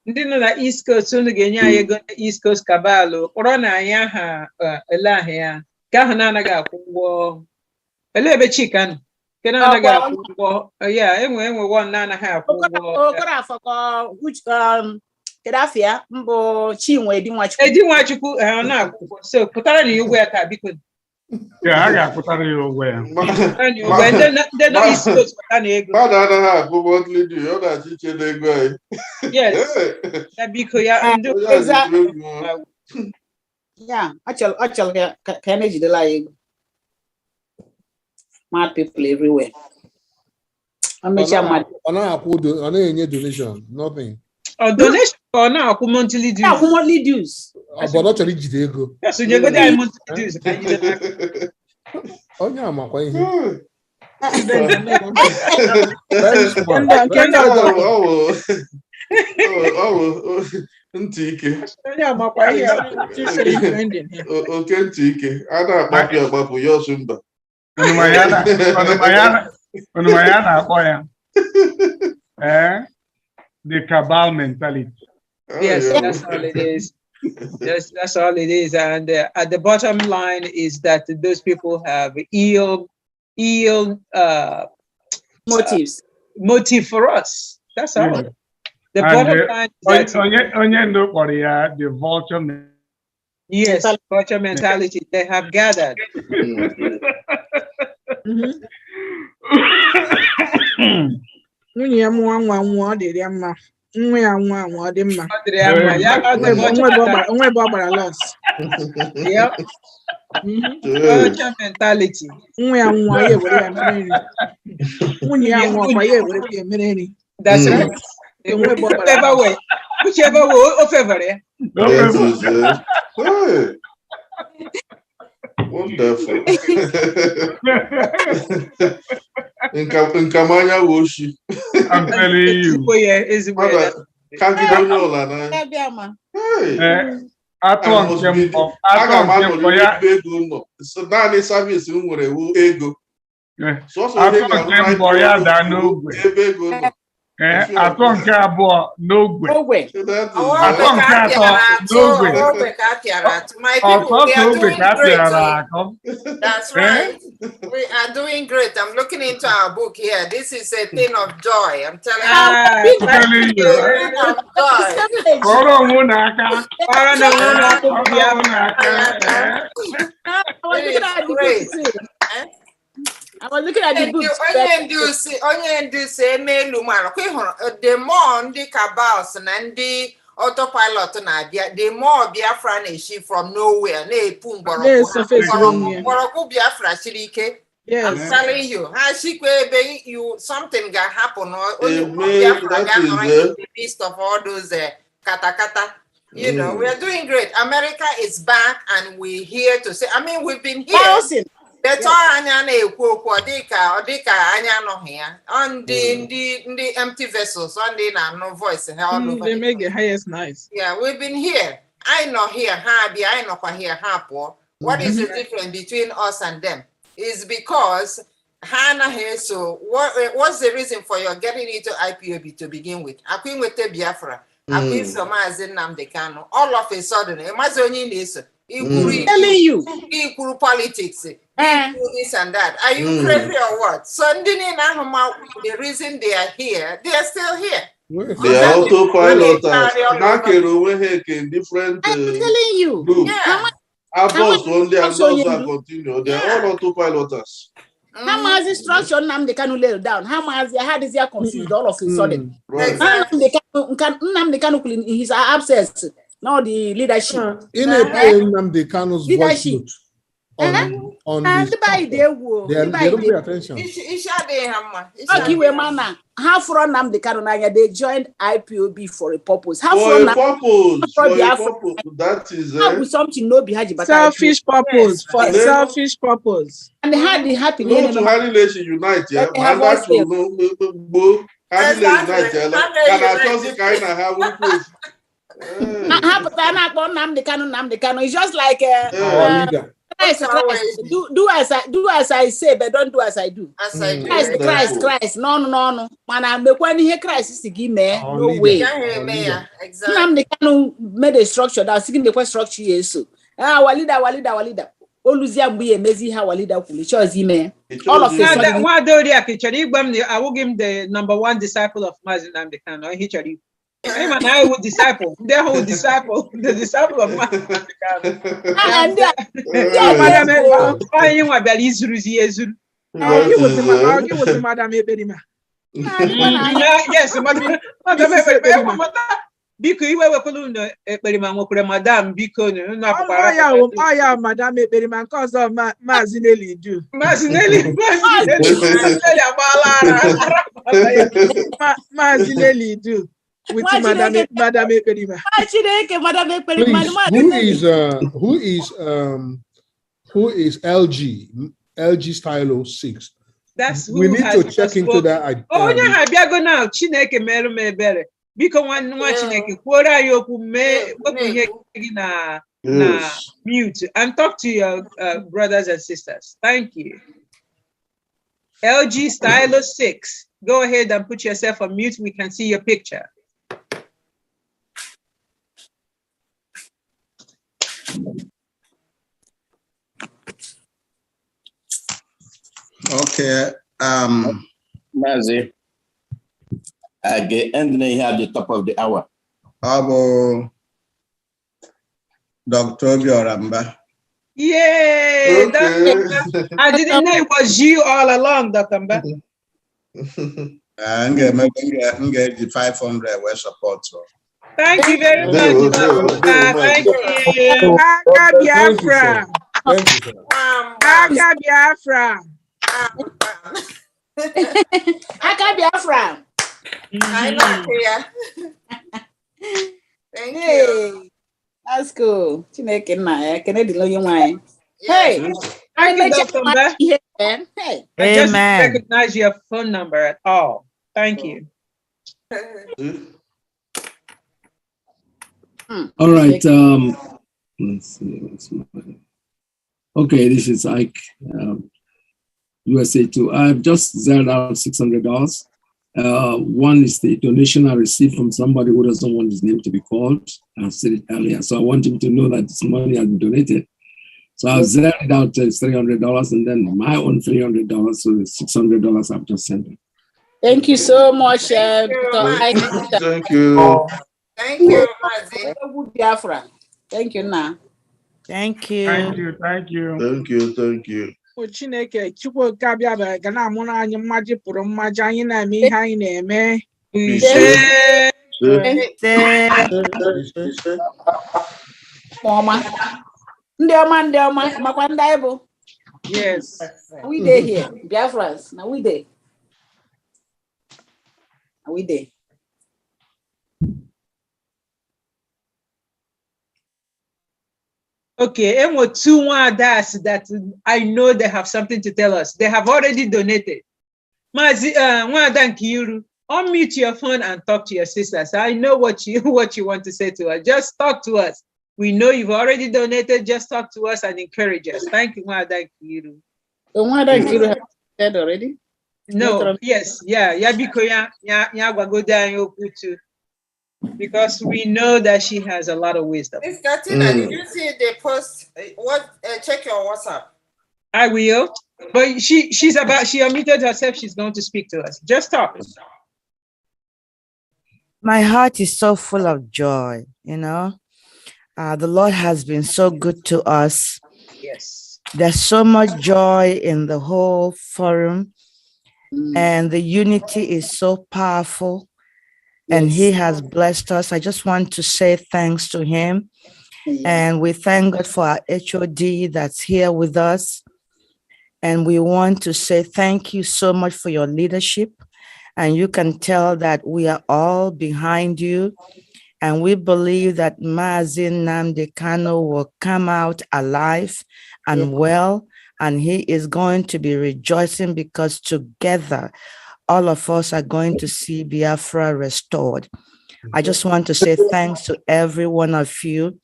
Ndị nọ na East Coast unu ga-enye anyị ego East Coast Kabalo kpọrọ na anyị aha ele ahụ ya ka ahụ na-anaghị akwụ ụgwọ ele ebe Chika nọ nke na-anaghị akwụ ụgwọ ya enwe one na-anaghị akwụ ụgwọ okoro afọ kedafia mbụ Chinwe Edi Nwachukwu ọ na-akwụ ụgwọ so pụtara na ụgwọ ya ka biko ya a ga-akwụtara ya ụgwọ ya ndị nọ East Coast pụta na ego mmadụ anaghị akwụ monthly due ọ na-achị iche n'ego anyị. Yes, ya biko ya ndị ya achọrọ ka a na-ejidela ya ego. Mad people everywhere. Ọ na-enye donation, nothing. Donation or now monthly dues. Yeah, monthly dues. But not to jide ego. Yes, so you go there monthly dues. Onye amakwa ihe. Ntị ike. Oke ntị ike. A na-akpapụ ya ọsụ mba. Onumaya na-akpọ ya. The cabal mentality. Yes, that's all it is. Yes, that's all it is. And at the bottom line is that those people have ill motives. Motive for us. That's all. Yeah. The bottom line is that the vulture. Yes, vulture mentality. They have gathered. Nwunye ya nwa dịrị ya mma. Nwa ya nwa dị mma. Onwe ebe ọ gbara los. Yep. Vulture mentality. Nwa ya nwa ya ewere ya mere nri. Nwunye ya nwa ọkwa ya ewere ya mere nri. That's right. Whichever way, o favor ya. Wonderful. Nkamanya woshi. I'm telling you. So naanị service m nwere wu ego. Atọ nke abụọ n'ogwe. Atọ nke atọ n'ogwe. That's right. We are doing great. I'm looking into our book here. This is a thing of joy. I'm telling you. I was looking at the books. The more the cabals and the autopilot na the more Biafra nation from nowhere. Biafra shirike. Yes. I'm telling you, you something can happen. Only Biafra in the midst of all those kata. You know, we are doing great. America is back, and we're here to say. I mean, we've been here. That's all anya na-ekwu dịka anya no here on the empty vessels on the no voice. They make the highest noise. Yeah, we've been here. I know here, I know here, What is the difference between us and them? Is because Hana here. So what's the reason for your getting into IPOB to begin with? Akwin with Biafra. Akwin so Mazi Nnamdi Kanu. All of a sudden, telling you, equal politics, this and that. Are you crazy or what? So the reason they are here, they are still here. They are autopilot. Different. I'm telling you. Groups. Boss only and those that continue. They are all autopiloters. How much instruction Nnamdi Kanu lay down? How much how is he confused all of a sudden? Nnamdi Kanu in his absence. Now the leadership. In a Nnamdi Kanu's voice note on and by they don't pay attention. How from Nnamdi Kanu they joined IPOB for a purpose. How for a purpose. That is something no behind but selfish purpose. For selfish purpose. And they had the happy no to Harry Nation Unite, yeah. And that's no Harry Nation Unite, and I just kind of have one place. It's just like do as I say, but don't do as I do. Christ. No. Man, I'm the one here. Christ is to give me no way. Nnamdi Kanu made a structure that's seeking the structure. Yes, Walida. Oluzia mbi emezi ha Walida kuli chozi me. All of this. I will give him the #1 disciple of Mazi Nnamdi Kanu. I would disciple. They would disciple. The disciple of Mazi Nnamdi Kanu. Madam Ebedima. Yes, Madam Ebedima. Because you were calling Ebedima, Madam, because Madam Ebedima, cause of Mazinelli do. Mazinelli do. With Madam Ebedima. Who is LG Stylo 6? That's who we need to check into that. Oh, yeah, I go now. Chineke meru me bere. Because one Chineke kwora yoku me na mute and talk to your brothers and sisters. Thank you. LG Stylo 6. Go ahead and put yourself on mute. We can see your picture. Okay, Mazi, and they have the top of the hour. Dr. Bioramba. Yay! Okay. I didn't know it was you all along, Dr. Mba. I'm going to get the 500 West support. Thank you very much. Thank you. Biafra. Biafra. Biafra. I know, thank you. That's cool. Hey, Thank you, Dr. Mba. Hey. I just recognize your phone number at all. Thank you. All right. Let's see. Okay, this is Ike, USA 2. I've just zeroed out $600. One is the donation I received from somebody who doesn't want his name to be called. I said it earlier, so I want him to know that this money has been donated. So I've zeroed out $300, and then my own $300, so it's $600 I've just sent him. Thank you so much, Dr. Ike. Thank you. Thank you, Mazi. Biafra. Thank you, now. Thank you. Thank you. Thank you. Chineke Chukwu kabịa bụ ga na-amụrụ anyị mmaji pụrụ mmaji anyị na-eme ihe anyị na-eme. Mama. Ndị ọma, makwa ndị anyị bụ. Yes. We dey here, Biafrans. Now we dey. Okay, and what two Nwadas that I know they have something to tell us. They have already donated. Mazi, Nwada Nkiru, unmute your phone and talk to your sisters. I know what you want to say to us. Just talk to us. We know you've already donated. Just talk to us and encourage us. Thank you, Nwada Nkiru. The Nwada Nkiru has said already? No, yes, because we know that she has a lot of wisdom. Miss Katina, did you see the post? Check your WhatsApp. I will, but she unmuted herself. She's going to speak to us. Just talk. My heart is so full of joy, you know. The Lord has been so good to us. Yes. There's so much joy in the whole forum, and the unity is so powerful. And he has blessed us. I just want to say thanks to him. And we thank God for our HOD that's here with us. And we want to say thank you so much for your leadership. And you can tell that we are all behind you. And we believe that Mazi Nnamdi Kanu will come out alive and well. And he is going to be rejoicing because together, all of us are going to see Biafra restored. I just want to say thanks to every one of you.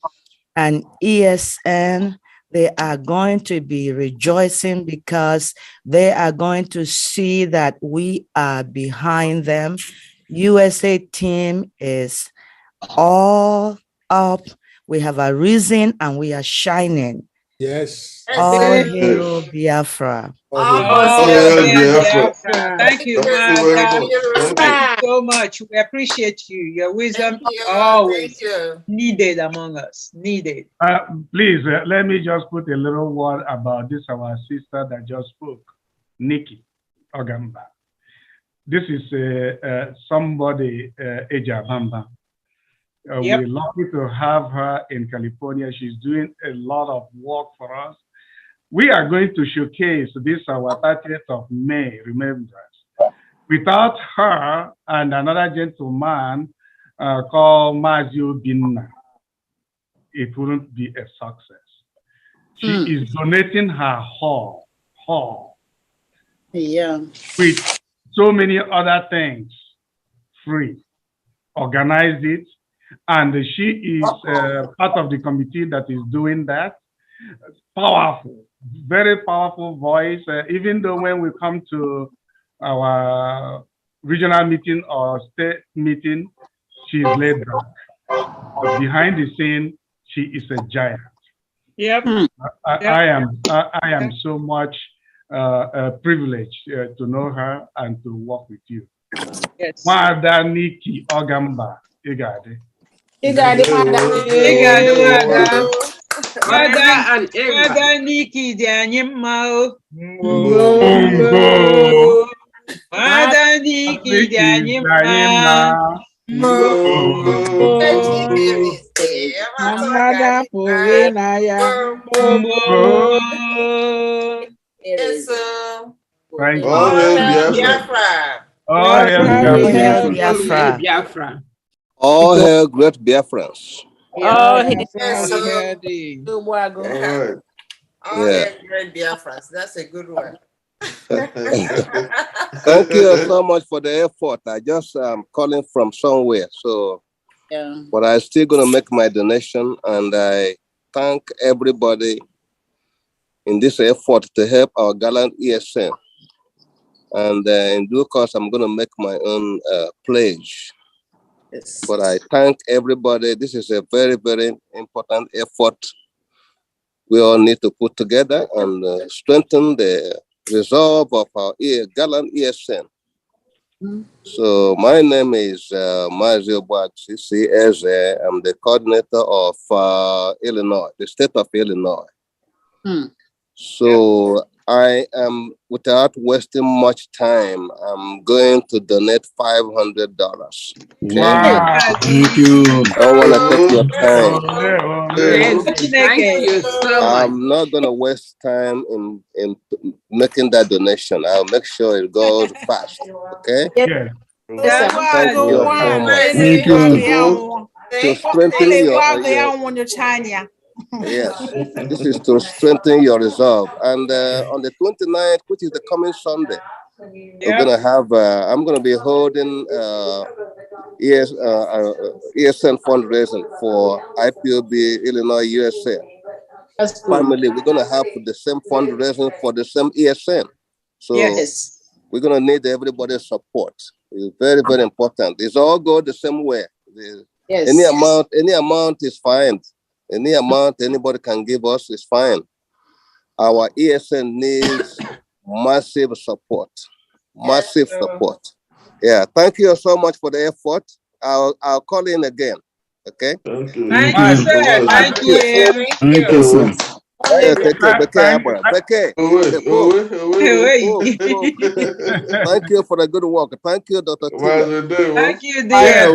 And ESN, they are going to be rejoicing because they are going to see that we are behind them. USA team is all up. We have arisen and we are shining. Yes. All hail Biafra. All hail Biafra. Thank you, Thank you so much. We appreciate you. Your wisdom always needed among us. Needed. Please, let me just put a little word about this, our sister that just spoke, Nikki Ogamba. This is somebody, Ejabamba. We're lucky to have her in California. She's doing a lot of work for us. We are going to showcase this, our 30th of May, remembrance. Without her and another gentleman called Mazi, it wouldn't be a success. She is donating her hall with so many other things, free, organize it. And she is part of the committee that is doing that. Powerful, very powerful voice. Even though when we come to our regional meeting or state meeting, she's laid back. But behind the scene, she is a giant. Yep. I am so much privileged to know her and to work with you. Yes. Mada Nikki Ogamba, Igade. Mada Nikki Danyimao. Mada Nikki Danyimao. Mada Purinaya. Thank you. Biafra. All hail great Biafrans. All right. Great Biafrans. That's a good one. Thank you so much for the effort. I just calling from somewhere, so but I still gonna make my donation, and I thank everybody in this effort to help our gallant ESN. And in due course, I'm gonna make my own pledge. Yes. But I thank everybody. This is a very, very important effort we all need to put together and strengthen the resolve of our gallant ESN. So my name is Mazi. I'm the coordinator of Illinois, the state of Illinois. So I am, without wasting much time, I'm going to donate $500. Okay? Wow. Thank you. I don't want to take your time. Thank you so much. I'm not going to waste time in making that donation. I'll make sure it goes fast. Okay? Yeah. Thank you so much. Thank you. To strengthen yes, this is to strengthen your resolve. And on the 29th, which is the coming Sunday, we're gonna have. I'm gonna be holding ESN fundraising for IPOB Illinois USA. Family, we're gonna have the same fundraising for the same ESN. So we're gonna need everybody's support. It's very, very important. It's all go the same way. Any amount is fine. Any amount anybody can give us is fine. Our ESN needs massive support. Massive support. Yeah, thank you so much for the effort. I'll call in again. Okay? Thank you. Thank you, sir. Thank you. Thank you, sir. Thank you for the good work. Thank you, Dr. Tina. Thank you, dear.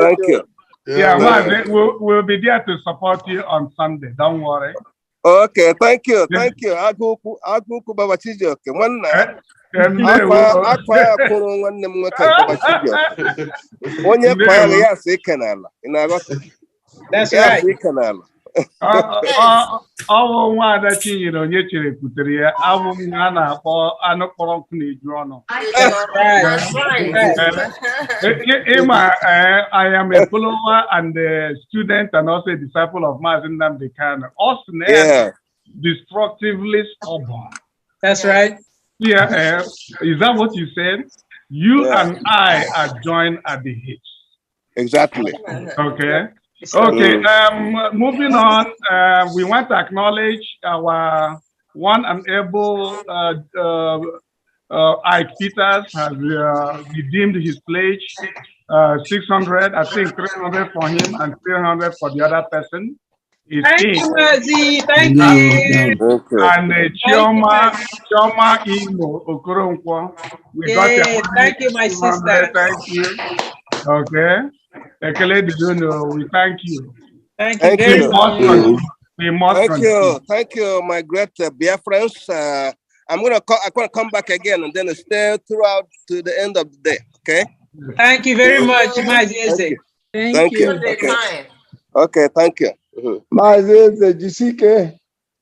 Thank you. Yeah, Mazi, we'll be there to support you on Sunday. Don't worry. Okay, thank you. Thank you. Aguku Baba Chijoke. One That's right. Ọwụ nwaada Chinyere onye chere putere ya abụ m ha na-akpọ anụ kpọrọ nkụ na-eju ọnụ. I am a follower and a student and also a disciple of Mazi Nnamdi Kanu. Also, destructively stubborn. That's right. Yeah, is that what you said? You and I are joined at the hips. Exactly. Okay. Okay, moving on, we want to acknowledge our one and able Ike Peters has redeemed his pledge, 600, I think 300 for him and 300 for the other person. Thank you, Mazi. Thank you. And Chioma Imo Okoronkwo. We got thank you, my sister. Thank you. Okay. We thank you. Thank you very much. Thank you, my great Biafrans. I'm gonna come back again and then stay throughout to the end of the day. Okay. Thank you very much, Mazi. Thank you. Okay, thank you. Mazi GCK.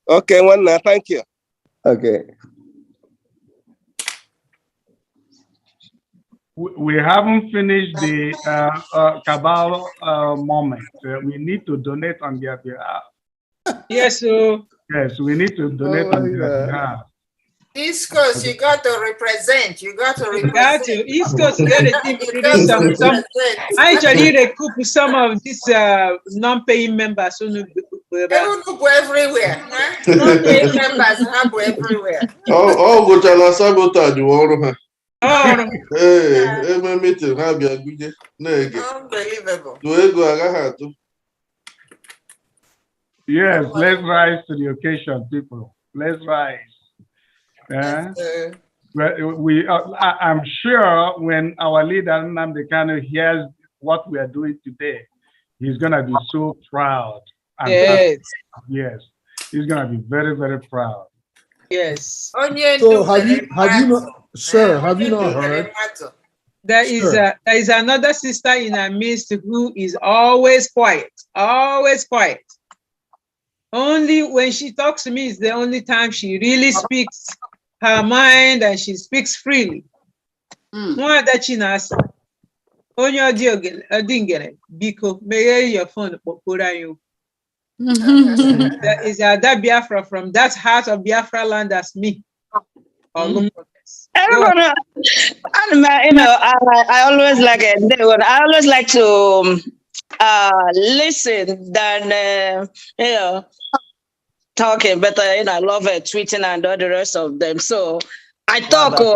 Okay, one. Thank you. Okay. We haven't finished the cabal moment. We need to donate on their behalf. Yes, sir. Yes, we need to donate on their behalf. East Coast, you got to represent. You got to represent. East Coast, you got to release some. I actually recoup some of these non-paying members. They will go everywhere. Non-paying members have everywhere. Oh, go to sabotage you all. Meeting, unbelievable. Yes, let's rise to the occasion, people. Let's rise. I'm sure when our leader Nnamdi Kanu hears what we are doing today, he's gonna be so proud. Yes. Yes, he's gonna be very, very proud. Yes. So have you not, sir? Have you not heard? There is another sister in our midst who is always quiet. Always quiet. Only when she talks to me is the only time she really speaks her mind and she speaks freely. More that she knows. On your dingere, biko, may your phone you. That is that Biafra from that heart of Biafra land. That's me. Everyone, I always like it. I always like to listen than talking, but I love tweeting and all the rest of them. So I talk, but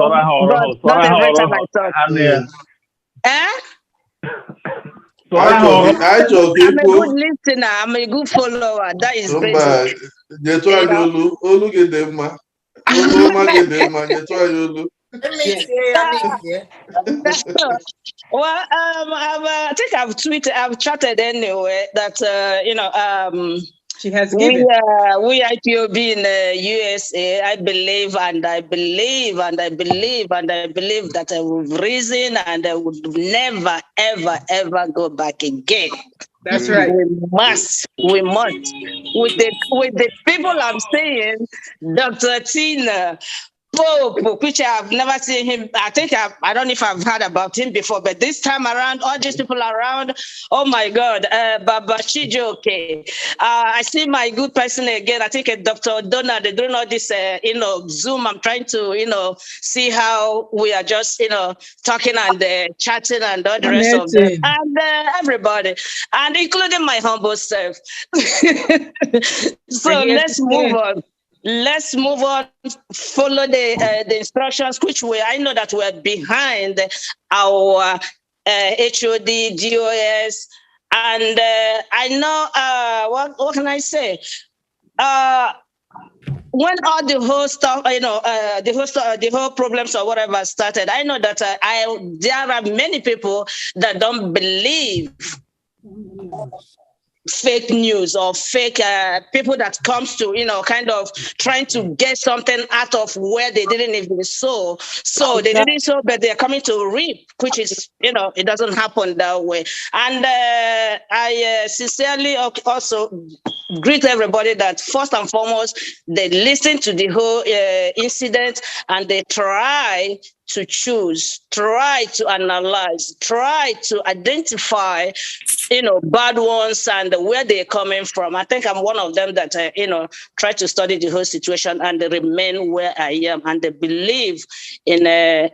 not every time I talk. I'm a good listener. I'm a good follower. That is basic. Olu get them ma. Olu ma get them ma. Well, I think I've chatted anyway that she has given. We IPOB in the USA, I believe that we've risen and would never, ever, ever go back again. That's right. We must. With the people I'm saying, Dr. Tina Pope, which I've never seen him. I don't know if I've heard about him before, but this time around, all these people around, oh my God, Baba Chijoke. I see my good person again. I think Dr. Donna, they're doing all this, Zoom. I'm trying to, see how we are just, talking and chatting and all the rest of them. And everybody, and including my humble self. So let's move on. Let's move on, follow the instructions, I know that we're behind our HOD, DOS, and I know, what can I say? When all the whole stuff, the whole problems or whatever started, I know that there are many people that don't believe fake news or fake people that comes to, kind of trying to get something out of where they didn't even sow. So they didn't sow, but they're coming to reap, which is, it doesn't happen that way. And I sincerely also greet everybody that first and foremost, they listen to the whole incident and they try to choose, try to analyze, try to identify, bad ones and where they're coming from. I think I'm one of them that, try to study the whole situation and remain where I am and they believe in our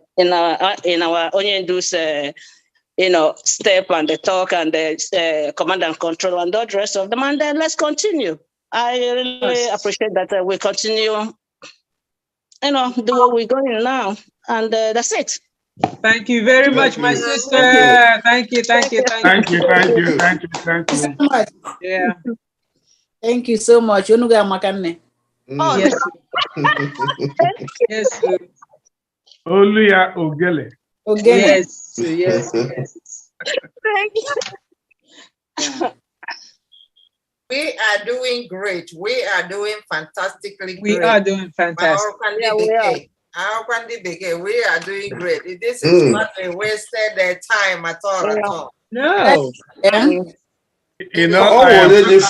Onyendu's, step and the talk and the command and control and all the rest of them. And let's continue. I really appreciate that we continue, the way we're going now. And that's it. Thank you very much, my sister. Thank you. Thank you so much. Yeah. Thank you so much. Oh, yes. Yes. Oluya Ogele. Yes. Thank you. We are doing great. We are doing fantastically great. We are doing fantastic. We are doing great. This is not a wasted time at all. No. The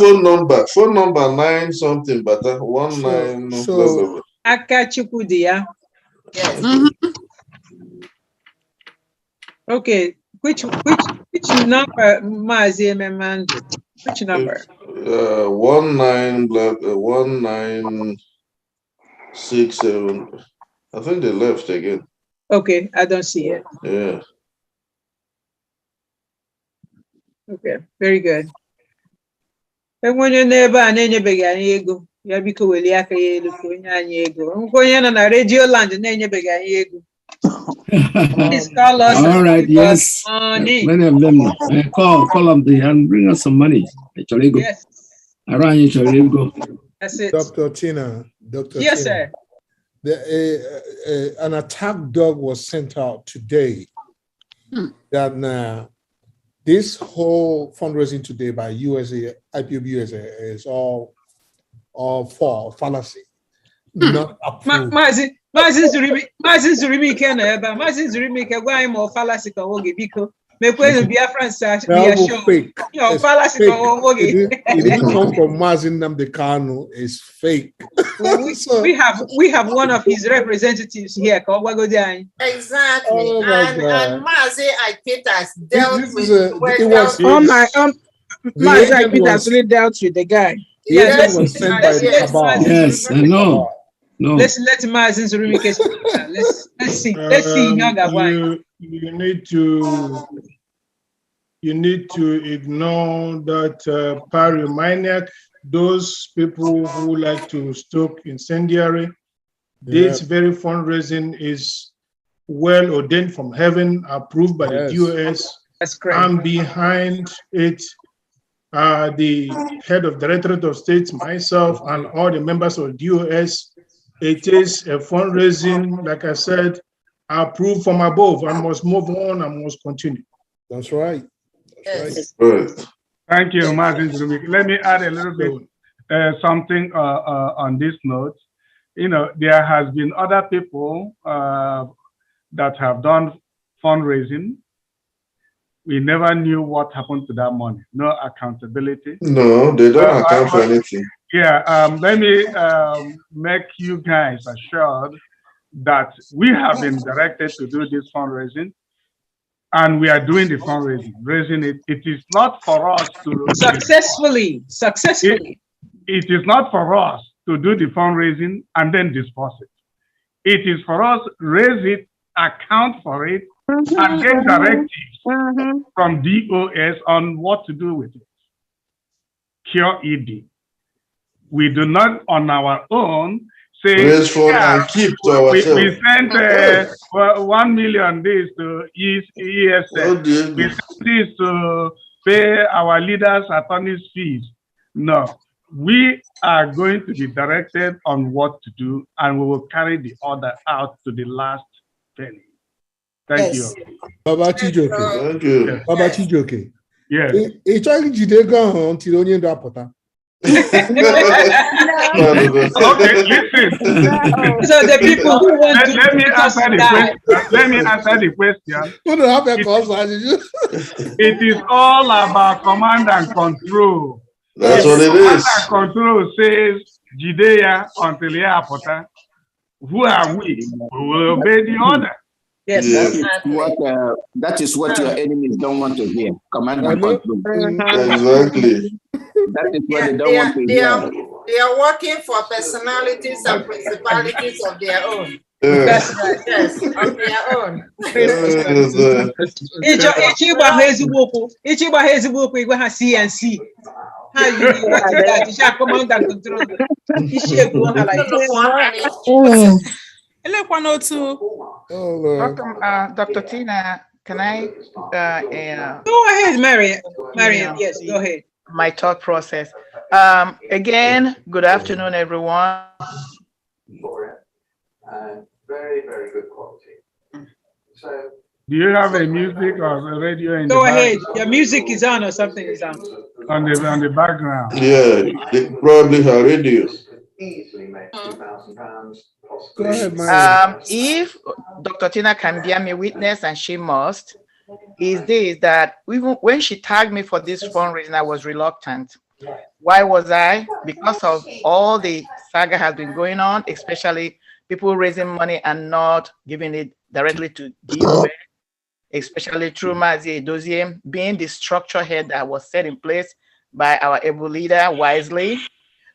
phone number 9 something, but 19. So Akachukudia. Yes. Okay. Which number, Mazi Memando? Which number? 1967. I think they left again. Okay, I don't see it. Yeah. Okay, very good. And when your neighbor and any began ego, Yabiko will yak a ego. Going on a radio land and any began ego. Please call us. All right, yes. Many of them call them and bring us some money. Yes. That's it. Dr. Tina. Yes, sir. An attack dog was sent out today. That this whole fundraising today by USA, IPOB USA is all for fallacy. Not approved. Mazi Zurimi Kena, Mazi Zurimi Kawai more fallacy can wogi biko. Me put Biafra search be a show. Fake. Your fallacy can wogi. It didn't come from Mazi Nnamdi Kanu. It's fake. We have one of his representatives here called Wagodai. Exactly. Oh and Mazi Peters dealt with Mazi Peters really dealt with the guy. Yes, was sent by the cabal. Yes, I know. No. Let's let Mazi Zurimi let's see. Let's see. You need to ignore that pyromaniac, those people who like to stoke incendiary. This very fundraising is well ordained from heaven, approved by the US. That's great. I'm behind it the head of Directorate of States, myself, and all the members of DOS. It is a fundraising, like I said, approved from above. I must move on and must continue. That's right. That's right. Thank you, Martin. Let me add a little bit something on this note. You know, there has been other people that have done fundraising. We never knew what happened to that money. No accountability. No, they don't account for anything. Yeah, let me make you guys assured that we have been directed to do this fundraising, and we are doing the fundraising, raising it. It is not for us to successfully. It is not for us to do the fundraising and then disperse it. It is for us raise it, account for it, and get directives from DOS on what to do with it. Cure ED. We do not on our own say, raise fund and keep to ourselves. We sent 1 million this to ESN. We sent this to pay our leaders' attorneys' fees. No, we are going to be directed on what to do, and we will carry the order out to the last penny. Thank you. Baba Chijoke. Thank you. Baba Chijoke. Yes. Okay, listen. So the people who want to let me answer the question. Let me answer the question. It is all about command and control. That's what it command is. and control says Judea until Yapota. Who are we? We will obey the order. Yes, that is what your enemies don't want to hear. Command and control. Exactly. That is what they don't want to hear. They are working for personalities and principalities of their own. That's right. Yes, of their own. CNC. How you do that? You shall command and control. Dr. Tina, can I? Go ahead, Mariam. Yes, go ahead. My thought process. Again, good afternoon, everyone. Very, very good quality. So, do you have a music or a radio in Go the ahead. background? Your music is on or something is on. On the background. Yeah, they probably have radio. Easily make £2,000. Go ahead, if Dr. Tina can bear me witness, and she must, is this, that even when she tagged me for this fundraising, I was reluctant. Why was I? Because of all the saga has been going on, especially people raising money and not giving it directly to DOS, especially through Mazi Edozie, being the structure head that was set in place by our able leader wisely.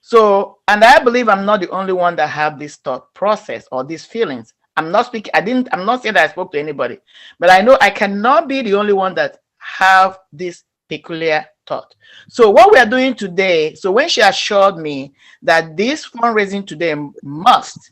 So, and I believe I'm not the only one that have this thought process or these feelings. I'm not speaking, I'm not saying that I spoke to anybody, but I know I cannot be the only one that have this peculiar thought. So what we are doing today, so when she assured me that this fundraising today must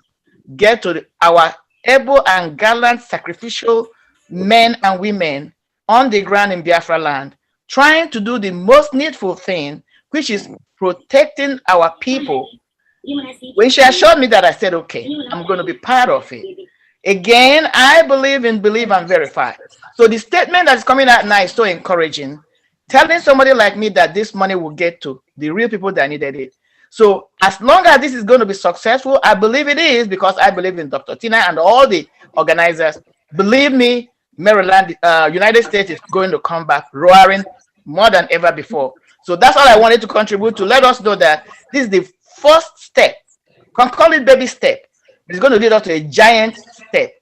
get to our able and gallant sacrificial men and women on the ground in Biafra land, trying to do the most needful thing, which is protecting our people. When she assured me that, I said, okay, I'm going to be part of it. Again, I believe and verify. So the statement that's coming out now is so encouraging, telling somebody like me that this money will get to the real people that needed it. So as long as this is going to be successful, I believe it is, because I believe in Dr. Tina and all the organizers. Believe me, Maryland, United States is going to come back roaring more than ever before. So that's all I wanted to contribute to let us know that this is the first step. Can call it baby step. It's going to lead us to a giant step.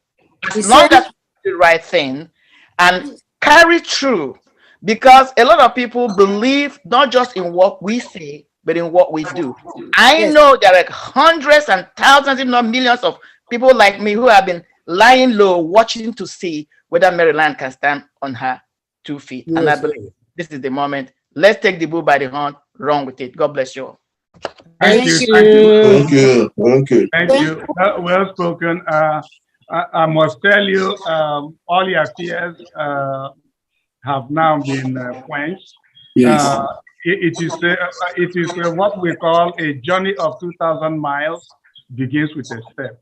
As long as we do the right thing and carry through, because a lot of people believe not just in what we say, but in what we do. I know there are hundreds and thousands, if not millions, of people like me who have been lying low, watching to see whether Maryland can stand on her 2 feet. Yes. And I believe this is the moment. Let's take the bull by the horn, run with it. God bless you all. Thank you. Thank you. Thank you. Thank you. Well spoken. I must tell you, all your fears have now been quenched. Yes. it is what we call a journey of 2,000 miles begins with a step.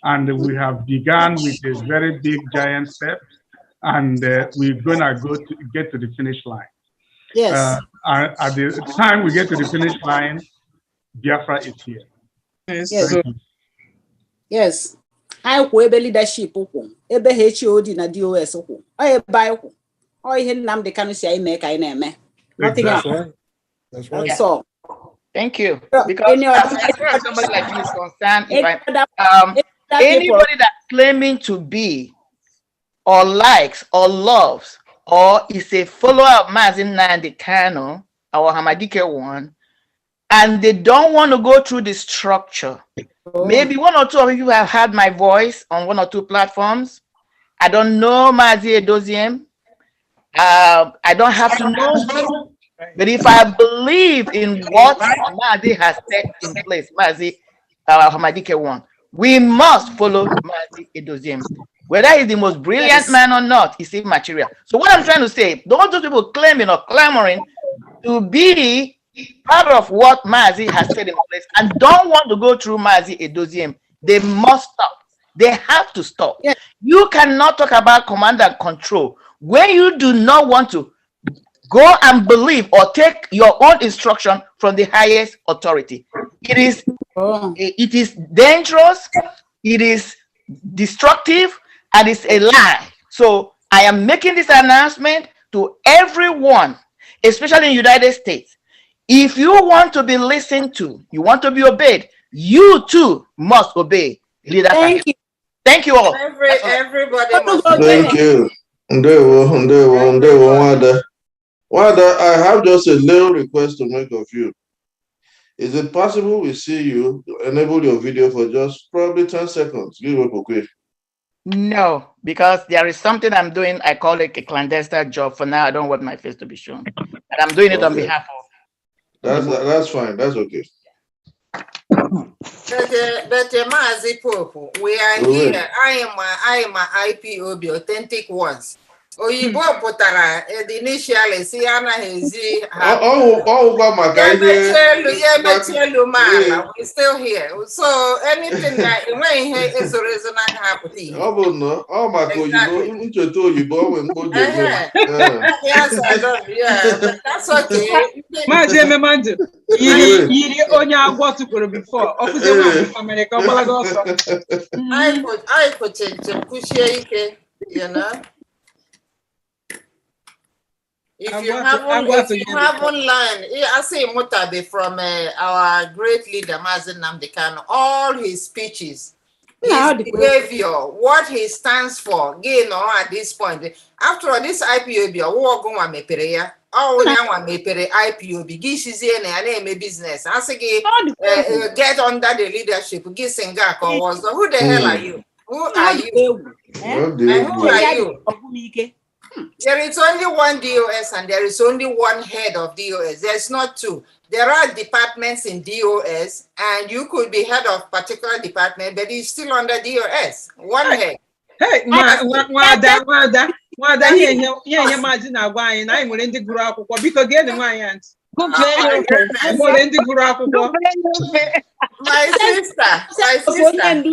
And we have begun with a very big giant step, and we're gonna get to the finish line. Yes. At the time we get to the finish line, Biafra is here. Yes. Yes. I ebe leadership ukwu, ebe HOD na DOS ukwu. Ebe ukwu. Ihe Nnamdi Kanu si eme ka na-eme. Nothing else. That's right. That's all. Thank you. Because as far as somebody like me is concerned, anybody that's claiming to be or likes or loves or is a follower of Mazi Nnamdi Kanu, our Hamadike one, and they don't want to go through the structure. Maybe one or two of you have heard my voice on one or two platforms. I don't know Mazi Edoziem. I don't have to know him. But if I believe in what Mazi has set in place, Mazi Hamadike one, we must follow Mazi Edoziem. Whether he's the most brilliant man or not is immaterial. So what I'm trying to say, don't those people claiming or clamoring to be part of what Mazi has set in place and don't want to go through Mazi Edoziem, they must stop. They have to stop. Yes. You cannot talk about command and control when you do not want to go and believe or take your own instruction from the highest authority. It is dangerous, it is destructive, and it's a lie. So I am making this announcement to everyone, especially in the United States. If you want to be listened to, you want to be obeyed, you too must obey. Thank you. Thank you all. Everybody must Thank you. Wanda, I have just a little request to make of you. Is it possible we see you enable your video for just probably 10 seconds? Give up, okay? No, because there is something I'm doing. I call it a clandestine job. For now, I don't want my face to be shown. But I'm doing it on behalf of. That's fine. That's okay. But Mazi Popo, we are here. I am a IPOB, authentic ones. Oyibo pụtara initially si anaghịzi emetielu mala. We still here. So anything that when ihe ezoro ezo na ha pụta ihe. Maka oyibo ncheta oyibo when Yes, I don't. Yeah, but that's okay. Mazi Ememandụ yiri onye agwọ tụkwuru before. Ọkụzi nwa America ọgbalaga ọsọ. I put kuchie ike, you know. If you haven't learned, I say Mutabe from our great leader Mazi Nnamdi Kanu, all his speeches, his behavior, what he stands for, at this point. After all, this IPOB, IPOB, business. I say get under the leadership. Who the hell are you? Who are you? And who are you? There is only one DOS and there is only one head of DOS. There's not two. There are departments in DOS and you could be head of particular department, but it's still under DOS. One head. Hey, Wada, here, Mazi na-agwa anyị na anyị nwere ndị gụrụ akwụkwọ. Biko gee the nwaanyị My sister.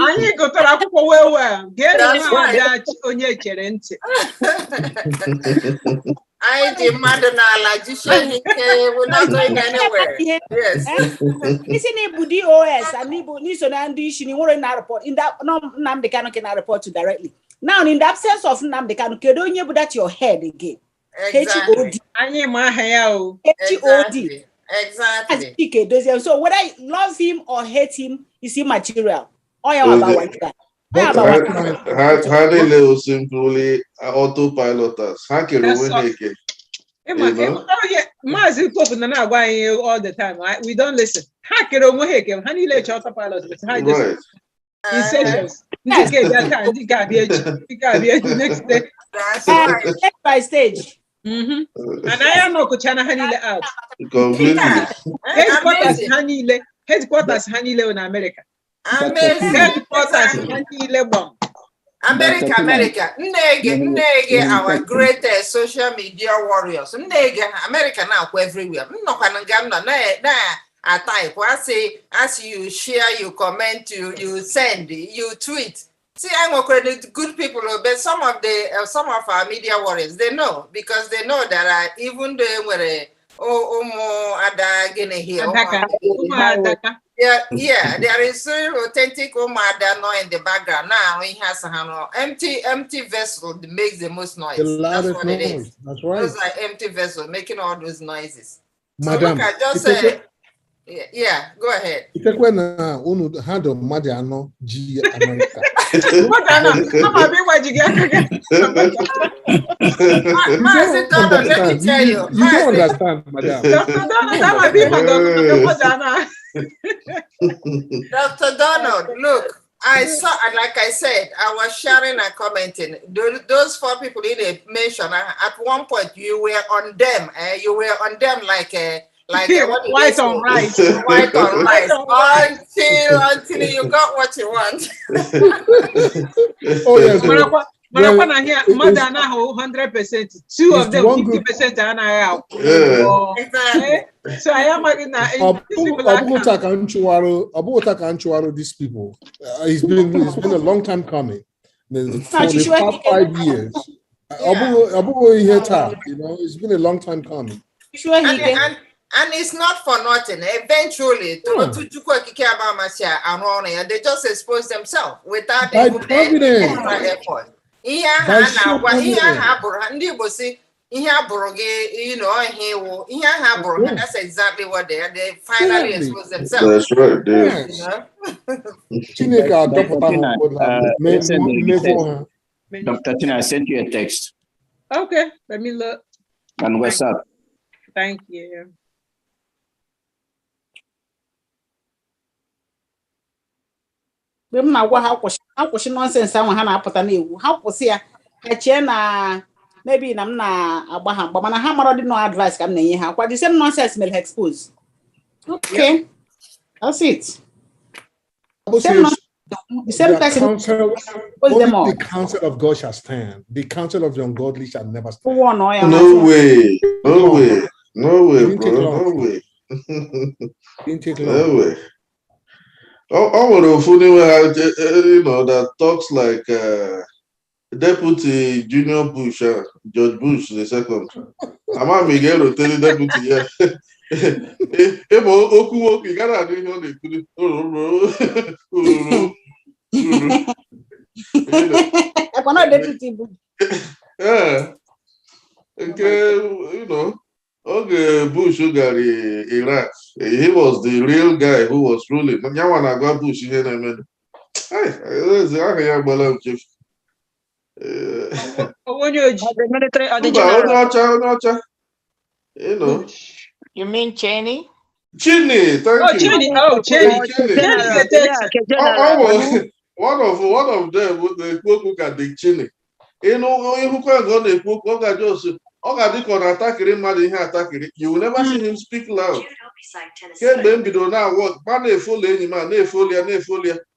Anyị gụtara akwụkwọ well. Gee the nwaanyị onye chere ntị. I demand an allergy. We're not going anywhere. Yes. Isn't it DOS and Niso and Dishi were in our report in that Nnamdi Kanu can report to directly. Now, in the absence of Nnamdi Kanu, can you put that your head again? Exactly. HOD. Exactly. So whether I love him or hate him, is immaterial. All about one guy. How they live simply autopilot us. How can we Mazi Popo na na-agwa anyị all the time. We don't listen. Ha kere onwe ha eke. Ha niile eche autopilot. Ha just incentives. Ndị ke bịa taa, ndị ka bịa echi, ndị ka bịa echi next day. Step by stage. And I am not kuchana ha niile out. Completely. Headquarters ha niile in America. Headquarters ha niile bomb. America. Nnege, our greatest social media warriors. Nnege, America now everywhere. At type, as you share, you comment, you send, you tweet. See, I'm a credit good people, but some of our media warriors, they know, because they know that even they were yeah, there is authentic Omada in the background. Now he has a empty vessel that makes the most noise. That's what it is. That's right. Those are empty vessels making all those noises. Madam, so look, I just say, yeah, go ahead. Handle Madiano G America. Let me tell you. You don't understand, madam. Dr. Donald, look, I saw, like I said, I was sharing and commenting. Those 4 people in the mention, at one point you were on them. You were on them like white on rice. White on rice. Until you got what you want. Oh yes. Well, 100%. 2 of them 50% are out. So I am these people. It's been a long time coming. For the past 5 years. It's been a long time coming. And it's not for nothing. Eventually, they just expose themselves without by effort. That's exactly what they are. They finally expose themselves. That's right. Dr. Tina, I sent you a text. Okay, let me look. And what's up? Thank you. Nonsense. Maybe I'm not but I have no advice. What the same nonsense will expose. Okay, that's it. The counsel of God shall stand. The counsel of the ungodly shall never stand. No way, bro. No way. Didn't take long. No way. That talks like Deputy Junior Bush, George Bush II. I'm Miguel tell Deputy, yeah. You gotta yeah. Okay, okay, Bush got Iraq. He was the real guy who was ruling. Bush here. The military or the general? You mean Cheney? Cheney, thank you. Cheney. One of them would the cook at the Cheney. Who can't go the cook, you will never see him speak loud.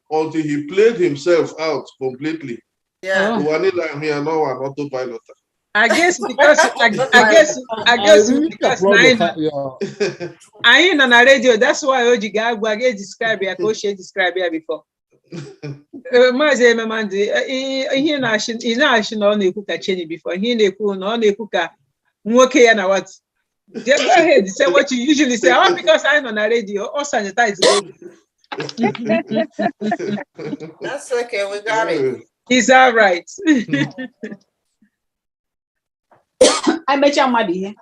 Until he played himself out completely. Yeah. I guess because I ain't on a radio. That's why Oji Gagwa described here. Coach described here before. Mazi he national on the cook Cheney before. He on the cook okay and what. Just go ahead. Say what you usually say. Because I'm on a radio or sanitize. That's okay. We got it. Is that right? I bet you money.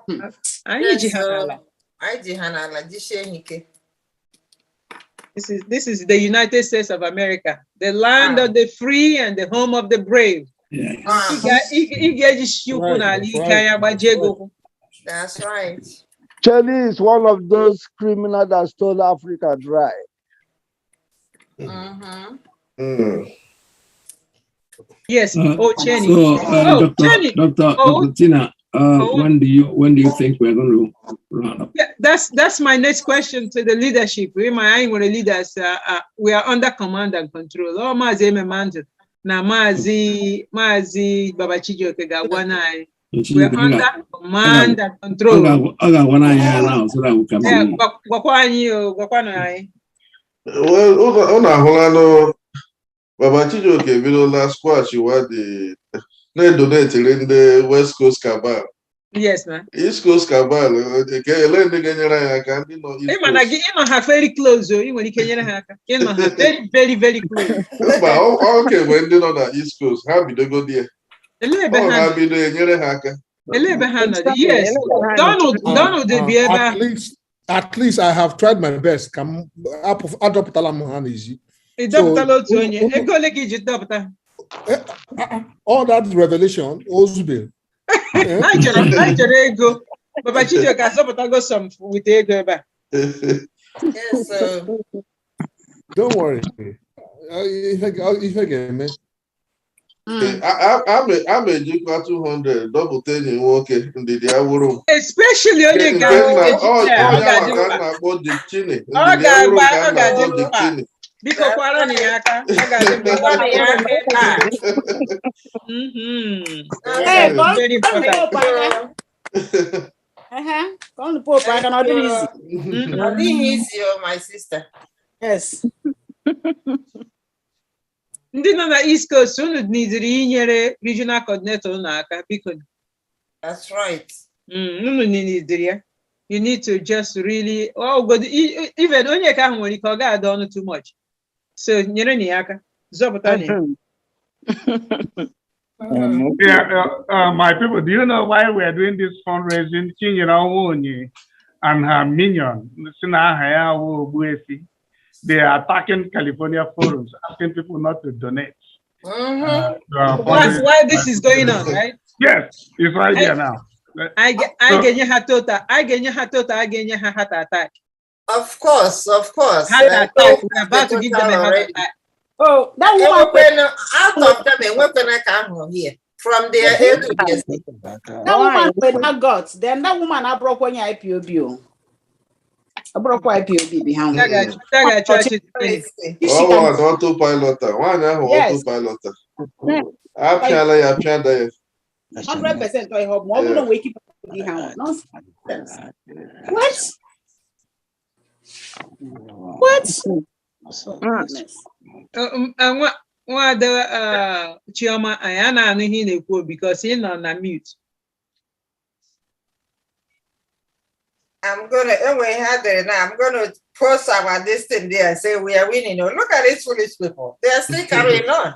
This is the United States of America, the land of the free and the home of the brave. That's right. Cheney is one of those criminals that stole Africa dry. Yes. Cheney. Cheney. Dr. Tina, when do you think we're going to round up? Yeah, that's my next question to the leadership. We are under command and control. na Mazi Baba Chijioke ga-agwa anyị. We're under command and control. Well, on a Holano, Baba Chijioke ebidola squash the donate in the West Coast Cabal. Yes, man. East Coast Cabal. Very close. Very, very close. Okay, when they know that East Coast, how did they go there? Yes. Donald did be at least I have tried my best. All that revelation, Ozbil. I go. Baba Chijioke go some with ego back. Yes, don't worry. If I get me. I'm a Jikwa 200, double 10 in walking in the room. Especially on the easy, my sister. Yes. Ndị nọ na East Coast unu nidiri inyere regional coordinator unu aka biko. That's right. Unu nidiri ya. You need to just really good even onye ka ahụ nwere ike ọ ga-ada ọnụ too much. So nyere ni aka. Zọpụta ni. My people, do you know why we are doing this fundraising? Chinyere and her minion, they are attacking California forums, asking people not to donate. That's why this is going on, right? Yes, it's right here now. I get you heart attack. Of course. Heart attack. We're about to give them a heart attack. Oh, that woman out of them and weapon I come here. From their A to B. That woman with her guts. Then that woman I broke when you IPOB. I broke IPOB behind me. Autopilot. Autopilot. 100% I hope more than wake up behind. What? Chioma, I am because he's on a mute. I'm gonna post our this thing there and say we are winning. Look at these foolish people. They are still carrying on.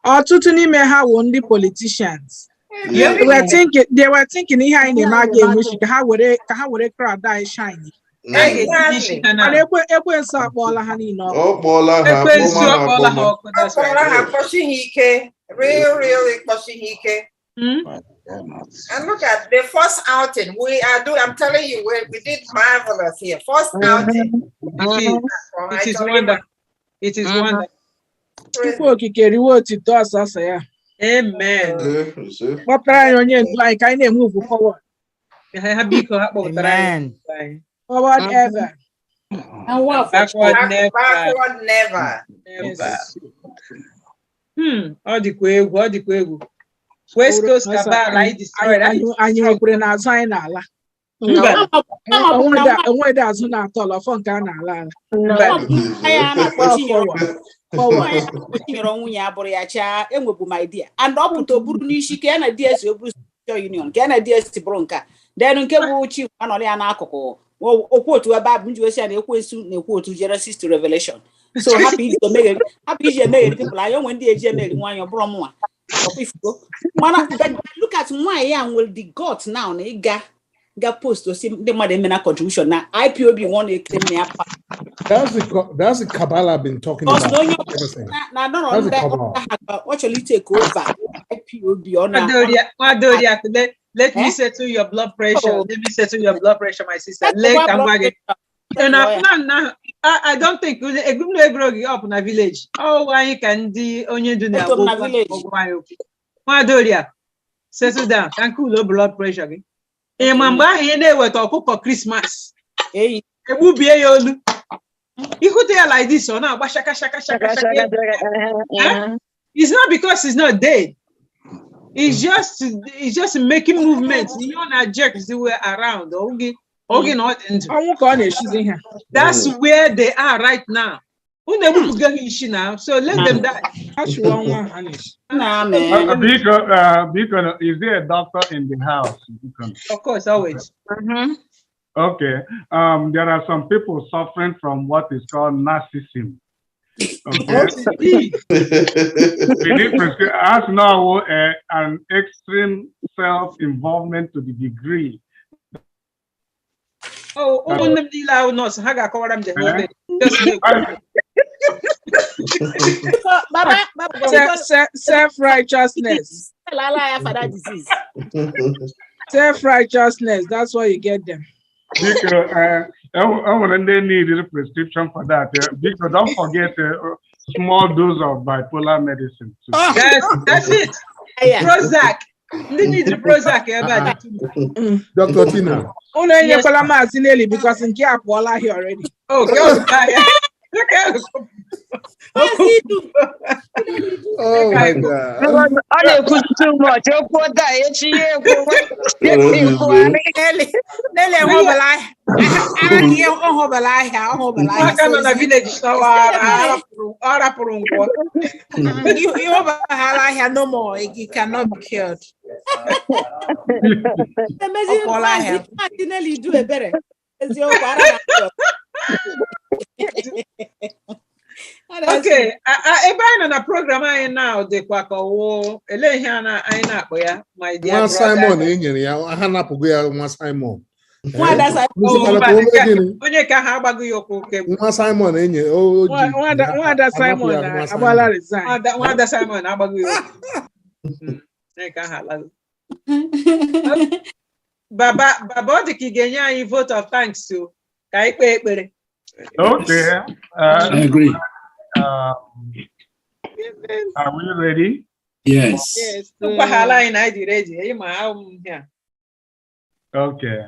Only politicians. Yeah, they were thinking here in the market, which how would a crowd die shiny. Exactly. Really pushing. And look at the first outing we are doing. I'm telling you, we did marvelous here. First outing. It is wonderful. It is wonderful. Amen. Move forward. Amen. Forward ever. And what? Backward never. All the quegu. West Coast Cabal, I destroyed. And you put in a sign. My dear, and up to Burunishi can a DS Union, can a DS Bronca, then Kebuchi and Olianako, or to a bad situation, a question, to Genesis to Revelation. So happy to make people. I don't want the agenda one your Bromo. Look at my young will the gods now, got post to see the mother contribution. Now IPOB want to claim me up. That's the cabal I've been talking about. Actually take over IPOB on let me settle your blood pressure. Let me settle your blood pressure, my sister. I don't think a good growing up in a village. Oh, why can the onion do that? Madoria, settle down. Can cool low blood pressure. A mamba, he never talk for Christmas. It will be a You there like this or now? Shaka. It's not because he's not dead. It's just making movements. You know, not jerks the way around. That's where they are right now. So let them die. Because is there a doctor in the house? Of course, always. Okay. There are some people suffering from what is called narcissism. Okay. As now an extreme self-involvement to the degree. Self-righteousness. Self-righteousness, that's why you get them. Because they need a prescription for that. Because don't forget a small dose of bipolar medicine too. That's it. Prozac. They need the Prozac. Dr. Tina. Yes. Because in here already. Oh, oh my God. Too much. No more. It cannot be cured. Do it better. Okay, everybody on the program I now the kwako my dear One brother. Simon I hana puguya one Simon. One Simon Baba the Kigenya vote of thanks to Okay. I agree. Are we ready? Yes. Yes. Okay.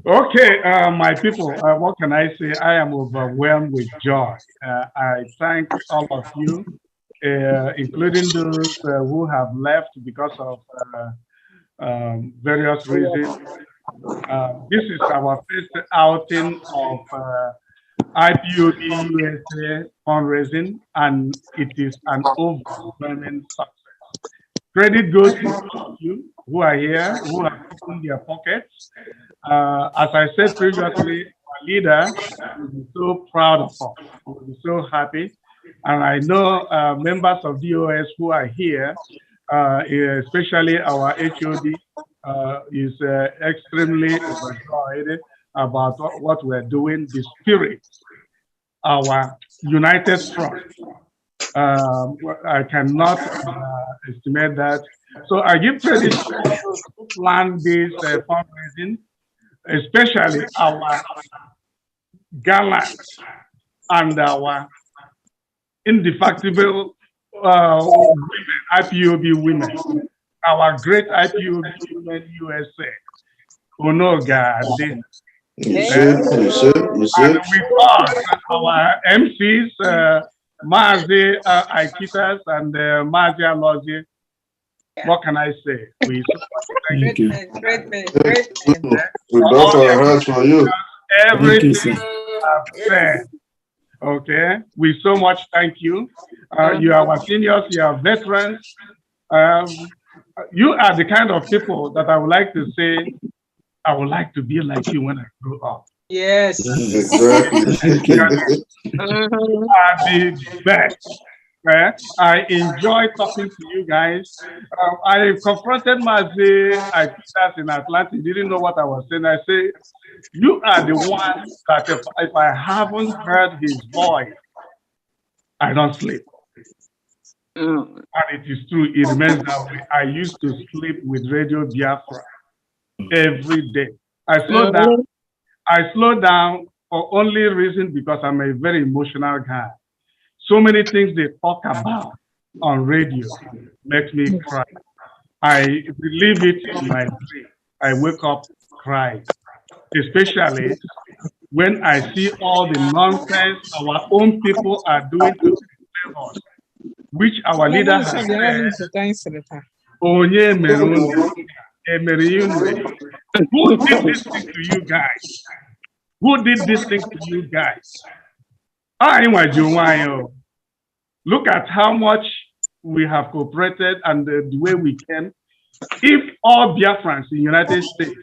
Okay, my people, what can I say? I am overwhelmed with joy. I thank all of you, including those who have left because of various reasons. This is our first outing of IPOB USA fundraising, and it is an overwhelming success. Credit goes to all of you who are here, who have opened their pockets. As I said previously, our leader will be so proud of us, will be so happy. And I know members of DOS who are here, especially our HOD, is extremely overjoyed about what we're doing, the spirit, our united front. I cannot estimate that. So I give credit to those who plan this fundraising, especially our gallant and our indefatigable women, IPOB women, our great IPOB women USA. Onoga, and with us, our MCs, Mazi, Aikitas, and Mazi Alozi. What can I say? We thank you. Great. We both our hearts for you. Everything I've said. Okay, we so much thank you. You are our seniors, you are veterans. You are the kind of people that I would like to say, I would like to be like you when I grow up. Yes. Exactly. You are the best. I enjoy talking to you guys. I confronted Mazi in Atlanta. He didn't know what I was saying. I say, you are the one that if I haven't heard his voice, I don't sleep. And it is true, it remains that way. I used to sleep with Radio Biafra every day. I slow down for only reason because I'm a very emotional guy. So many things they talk about on radio makes me cry. I believe it in my dream. I wake up crying, especially when I see all the nonsense our own people are doing to enslave us, which our leader has said, Onye merunu, emerinu. Who did this thing to you guys? Who did this thing to you guys? Look at how much we have cooperated and the way we can. If all Biafrans in the United States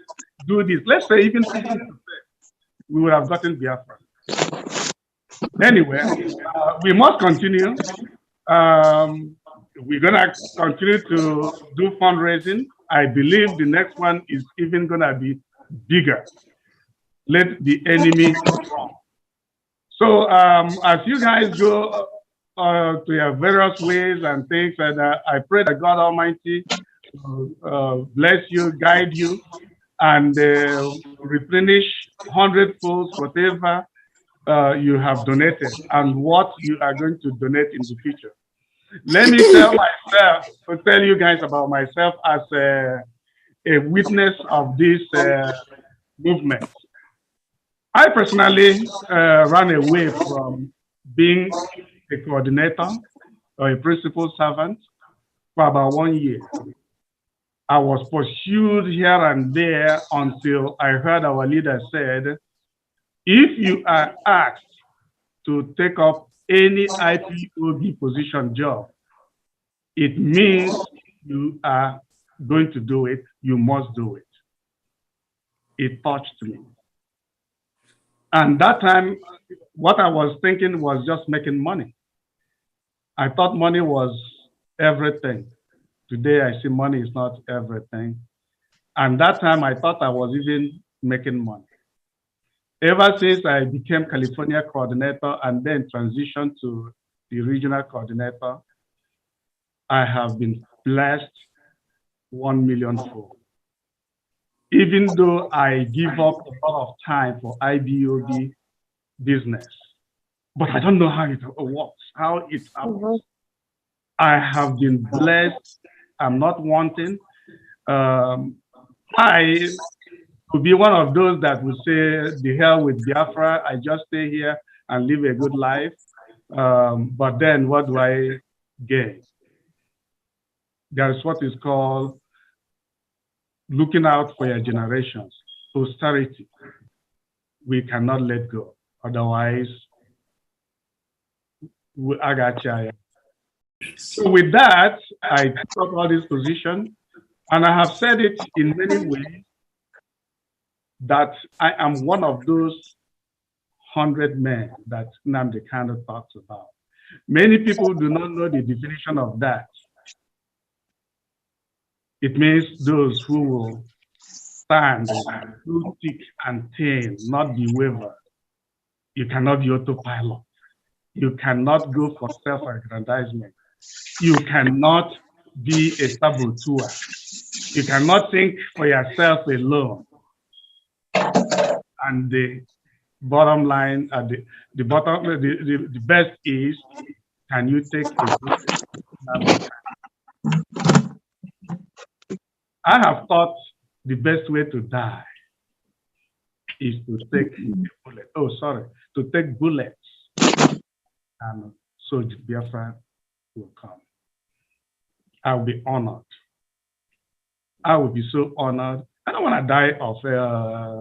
do this, let's say even 50%, we would have gotten Biafra. Anyway, we must continue. We're going to continue to do fundraising. I believe the next one is even going to be bigger. Let the enemy run. So as you guys go to your various ways and things, and I pray that God Almighty bless you, guide you, and replenish 100-fold whatever you have donated and what you are going to donate in the future. Let me tell you guys about myself as a witness of this movement. I personally ran away from being a coordinator or a principal servant for about 1 year. I was pursued here and there until I heard our leader said, if you are asked to take up any IPOB position job, it means you are going to do it, you must do it. It touched me. And that time, what I was thinking was just making money. I thought money was everything. Today, I see money is not everything. And that time, I thought I was even making money. Ever since I became California coordinator and then transitioned to the regional coordinator, I have been blessed 1 million-fold. Even though I give up a lot of time for IBOD business, but I don't know how it works, how it happens. I have been blessed. I'm not wanting. I could be one of those that would say, the hell with Biafra, I just stay here and live a good life. But then what do I gain? There's what is called looking out for your generations, posterity. We cannot let go. Otherwise, I got you. So with that, I took up all this position, and I have said it in many ways that I am one of those 100 men that Nnamdi Kanu talks about. Many people do not know the definition of that. It means those who will stand through thick and thin, not be wavered. You cannot be autopilot. You cannot go for self-aggrandizement. You cannot be a saboteur. You cannot think for yourself alone. And the bottom line, the best is, can you take a bullet? I have thought the best way to die is to take a bullet. Oh, sorry, to take bullets, and so Biafra will come. I will be honored. I will be so honored. I don't want to die of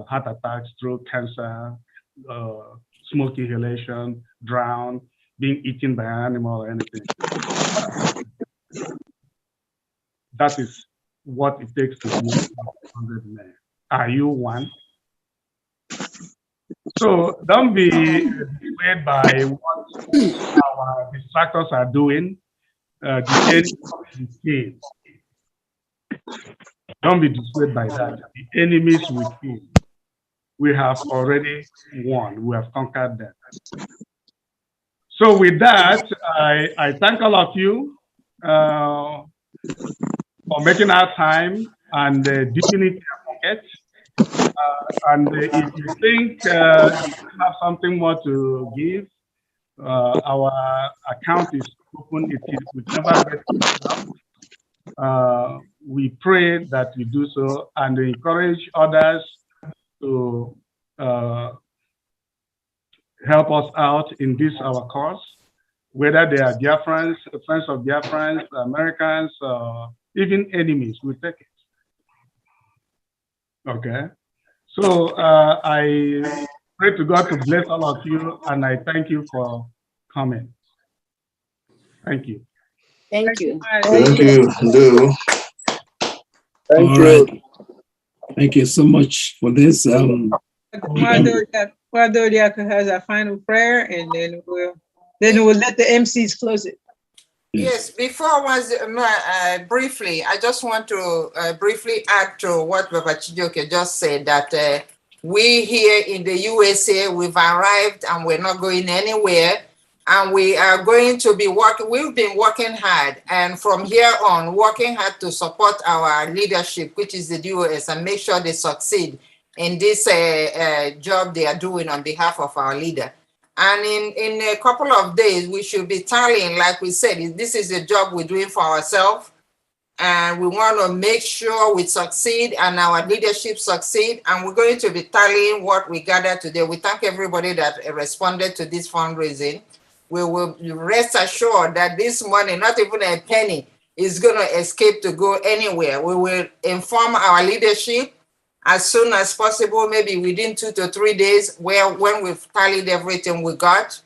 heart attack, stroke, cancer, smoke inhalation, drown, being eaten by an animal or anything. That is what it takes to be 100 men. Are you one? So don't be swayed by what our distractors are doing. Don't be dissuaded by that. The enemies within. We have already won. We have conquered them. So with that, I thank all of you for making our time and dipping it in your pocket. And if you think you have something more to give, our account is open. It will never get enough. We pray that you do so and encourage others to help us out in this our cause, whether they are Biafrans, friends of Biafrans, Americans, even enemies, we take it. Okay. So I pray to God to bless all of you, and I thank you for coming. Thank you. Thank you. Thank you. Do. All right. Thank you so much for this. Wadodiaka has our final prayer, and then we'll let the MCs close it. Yes, before briefly, I just want to briefly add to what Baba Chijoke just said, that we here in the USA, we've arrived and we're not going anywhere. And we are going to be working, we've been working hard, and from here on, working hard to support our leadership, which is the DOS, and make sure they succeed in this job they are doing on behalf of our leader. And in a couple of days, we should be tallying, like we said, this is a job we're doing for ourselves. And we want to make sure we succeed and our leadership succeed. And we're going to be tallying what we gathered today. We thank everybody that responded to this fundraising. We will rest assured that this money, not even a penny, is going to escape to go anywhere. We will inform our leadership as soon as possible, maybe within 2 to 3 days, when we've tallied everything we got,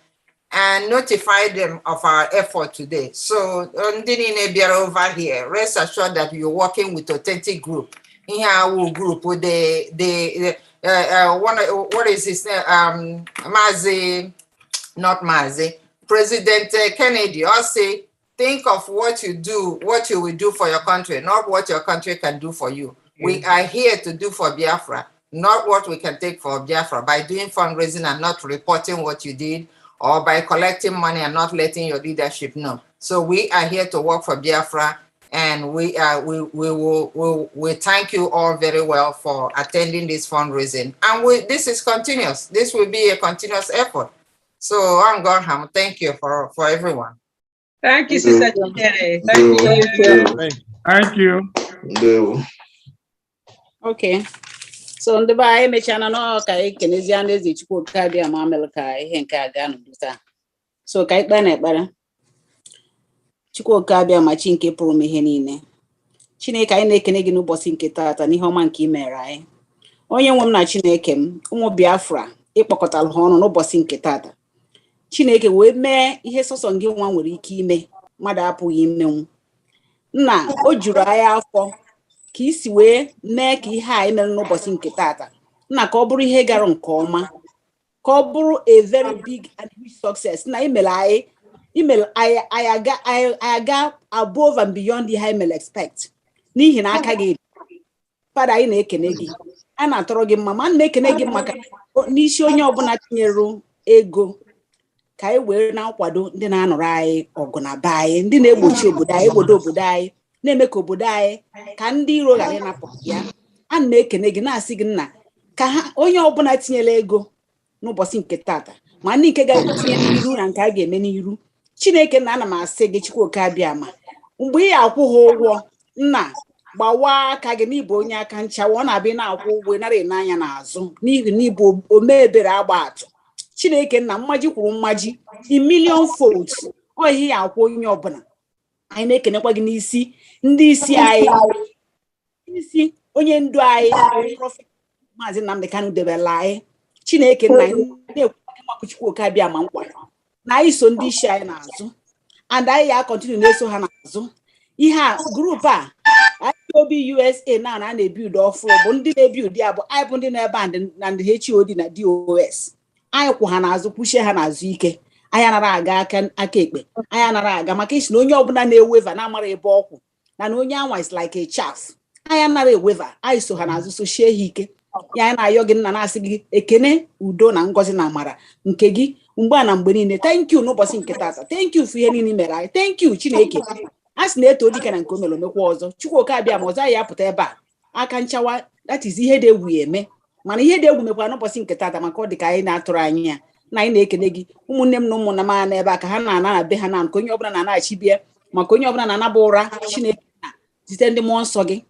and notify them of our effort today. So, over here, rest assured that you're working with authentic group. In our group, with what is his name? Mazi, not Mazi. President Kennedy also think of what you do, what you will do for your country, not what your country can do for you. We are here to do for Biafra, not what we can take for Biafra by doing fundraising and not reporting what you did, or by collecting money and not letting your leadership know. So we are here to work for Biafra, and we thank you all very well for attending this fundraising. And this is continuous. This will be a continuous effort. So I'm going to thank you for everyone. Thank you, Sister Chinedu. Thank you. Thank you. Okay. So ndị be anyị mechana na ka anyị kenezie ndị eze Chukwu Okabia ma amel ka ihe nke a gaa n'uduta. So ka anyị kpee na ekpere. Chukwu Okabia ma chi nke pụrụ ihe niile. Chineke anyị na-ekene gị n'ụbọchị nke taata n'ihe ọma nke i mere anyị. Onye nwe m na Chineke m, ụmụ Biafra ịkpọkọtala ha ọnụ n'ụbọchị nke taata. Chineke wee mee ihe sọsọ gị nwa nwere ike ime, mmadụ apụghị imenwu. Nna, o juru anyị afọ ka isi wee mee ka ihe a emere n'ụbọchị nke taata. Nna, ka ọ bụrụ ihe gara nke ọma, ka ọ bụrụ a very big and huge success. Na anyị aga above and beyond the high expect. N'ihi na aka gị, Father, anyị na-ekene gị. A na-atọrọ gị mma, ma na-ekene gị maka n'isi onye ọbụla tinyere ego ka anyị were na-akwado ndị na-anọrọ anyị ọgụ na be anyị, ndị na-egbochi obodo anyị, egbodo obodo anyị, na-eme ka obodo anyị ka ndị iro ghara ịnapụ ya. A na-ekene gị na-asị gị nna ka ha onye ọbụla tinyere ego n'ụbọchị nke taata, ma ndị nke ga-etinye n'iru na nke a ga-eme n'iru. Chineke na ana m asị gị Chukwu Okabia ma mgbe ị akwụ ha ụgwọ, nna gbawa aka gị n'ịbụ onye aka nchawa, ọ na-abịa na-akwụ ụgwọ nara n'anya n'azụ n'ihi na ịbụ omeebere agba atụ. Chineke nna mmaji kwuru mmaji in million folds, ọ ihe ya akwụ onye ọbụla. Anyị na-ekenekwa gị n'isi ndị isi anyị, isi onye ndu anyị Prọfet Mazi Nnamdi Kanu debela anyị. Chineke nna na-ekwu Chukwu Okabia ma nkwa na anyị so ndị isi anyị n'azụ, and anyị ya continue na-eso ha n'azụ. Ihe a group a IPOB USA na-ebuild ọfụrụ bụ ndị na-ebuild ya, bụ anyị bụ ndị na-ebe na ndị HOD na DOS. Anyị kwụ ha n'azụ, kwuchie ha n'azụ ike. Anyị anara aga aka ekpe, anyị anara aga maka isi na onye ọbụla na-eweva na-amara ebe ọkwụ na onye anwa is like a chaff. Anyị anara eweva, anyị so ha n'azụ, so shie ha ike. Ya anyị na-ayọ gị nna, na-asị gị ekene, udo na ngọzi na amara nke gị mgbe a na mgbe niile. Thank you n'ụbọchị nke taata. Thank you for ihe niile mere anyị. Thank you Chineke. A sị na-eto dike na nke o mere omekwa ọzọ. Chukwu Okabia ma ọzọ anyị apụta ebe a aka nchawa, that is ihe dị egwu eme, mana ihe dị egwu mekwa n'ụbọchị nke taata maka ọ dị ka anyị na-atụrụ anyị ya. Na anyị na-ekene gị ụmụnne m na ụmụnna m a n'ebe a ka ha na-ana na be ha, na nke onye ọbụla na-anachi bịa, maka onye ọbụla na-anaba ụra. Chineke na site ndị mmụọ nsọ gị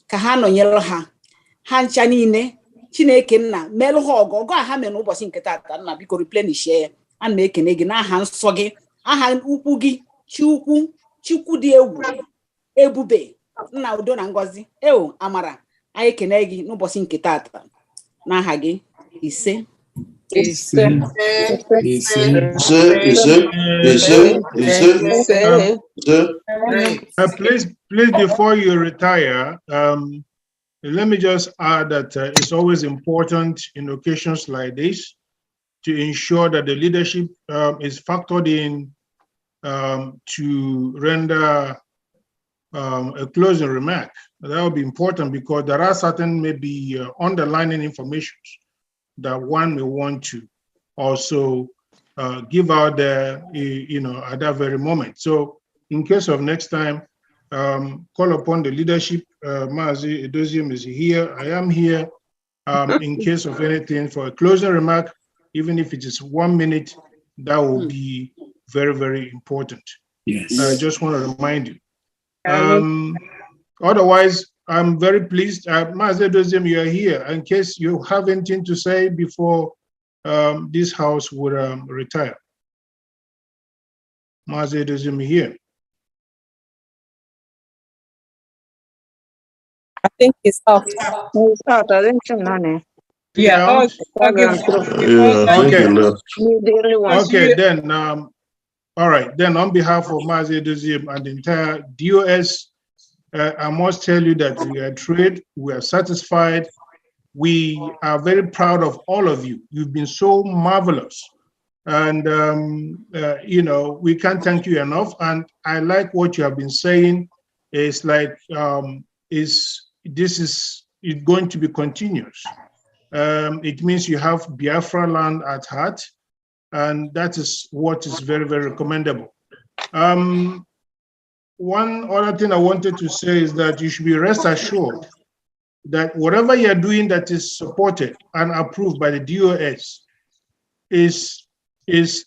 ka ha nọnyere ha ncha niile. Chineke nna melu ha ogo aha me n'ụbọchị nke tata nna biko replenish ya ana m ekene gị n'aha nsọ gị aha ukwu gị chukwu dị egwu ebube nna udo na ngọzi amara anyị ekene gị n'ụbọchị nke tata n'aha gị ise. Please, before you retire, let me just add that it's always important in occasions like this to ensure that the leadership is factored in to render a closing remark. That will be important because there are certain maybe underlining information that one may want to also give out there, at that very moment. So in case of next time, call upon the leadership. Mazi Edoziem is here. I am here in case of anything for a closing remark, even if it is 1 minute, that will be very, very important. Yes. I just want to remind you. Otherwise, I'm very pleased. Mazi Edoziem, you are here. In case you have anything to say before this house would retire. Mazi Edoziem here. I think it's off. It's out. I think so, Nani. Yeah. Okay. Okay. Then, all right. Then, on behalf of Mazi Edoziem and the entire DOS, I must tell you that we are thrilled. We are satisfied. We are very proud of all of you. You've been so marvelous, and we can't thank you enough. And I like what you have been saying. It's like this is going to be continuous. It means you have Biafra land at heart, and that is what is very, very recommendable. One other thing I wanted to say is that you should be rest assured that whatever you're doing that is supported and approved by the DOS is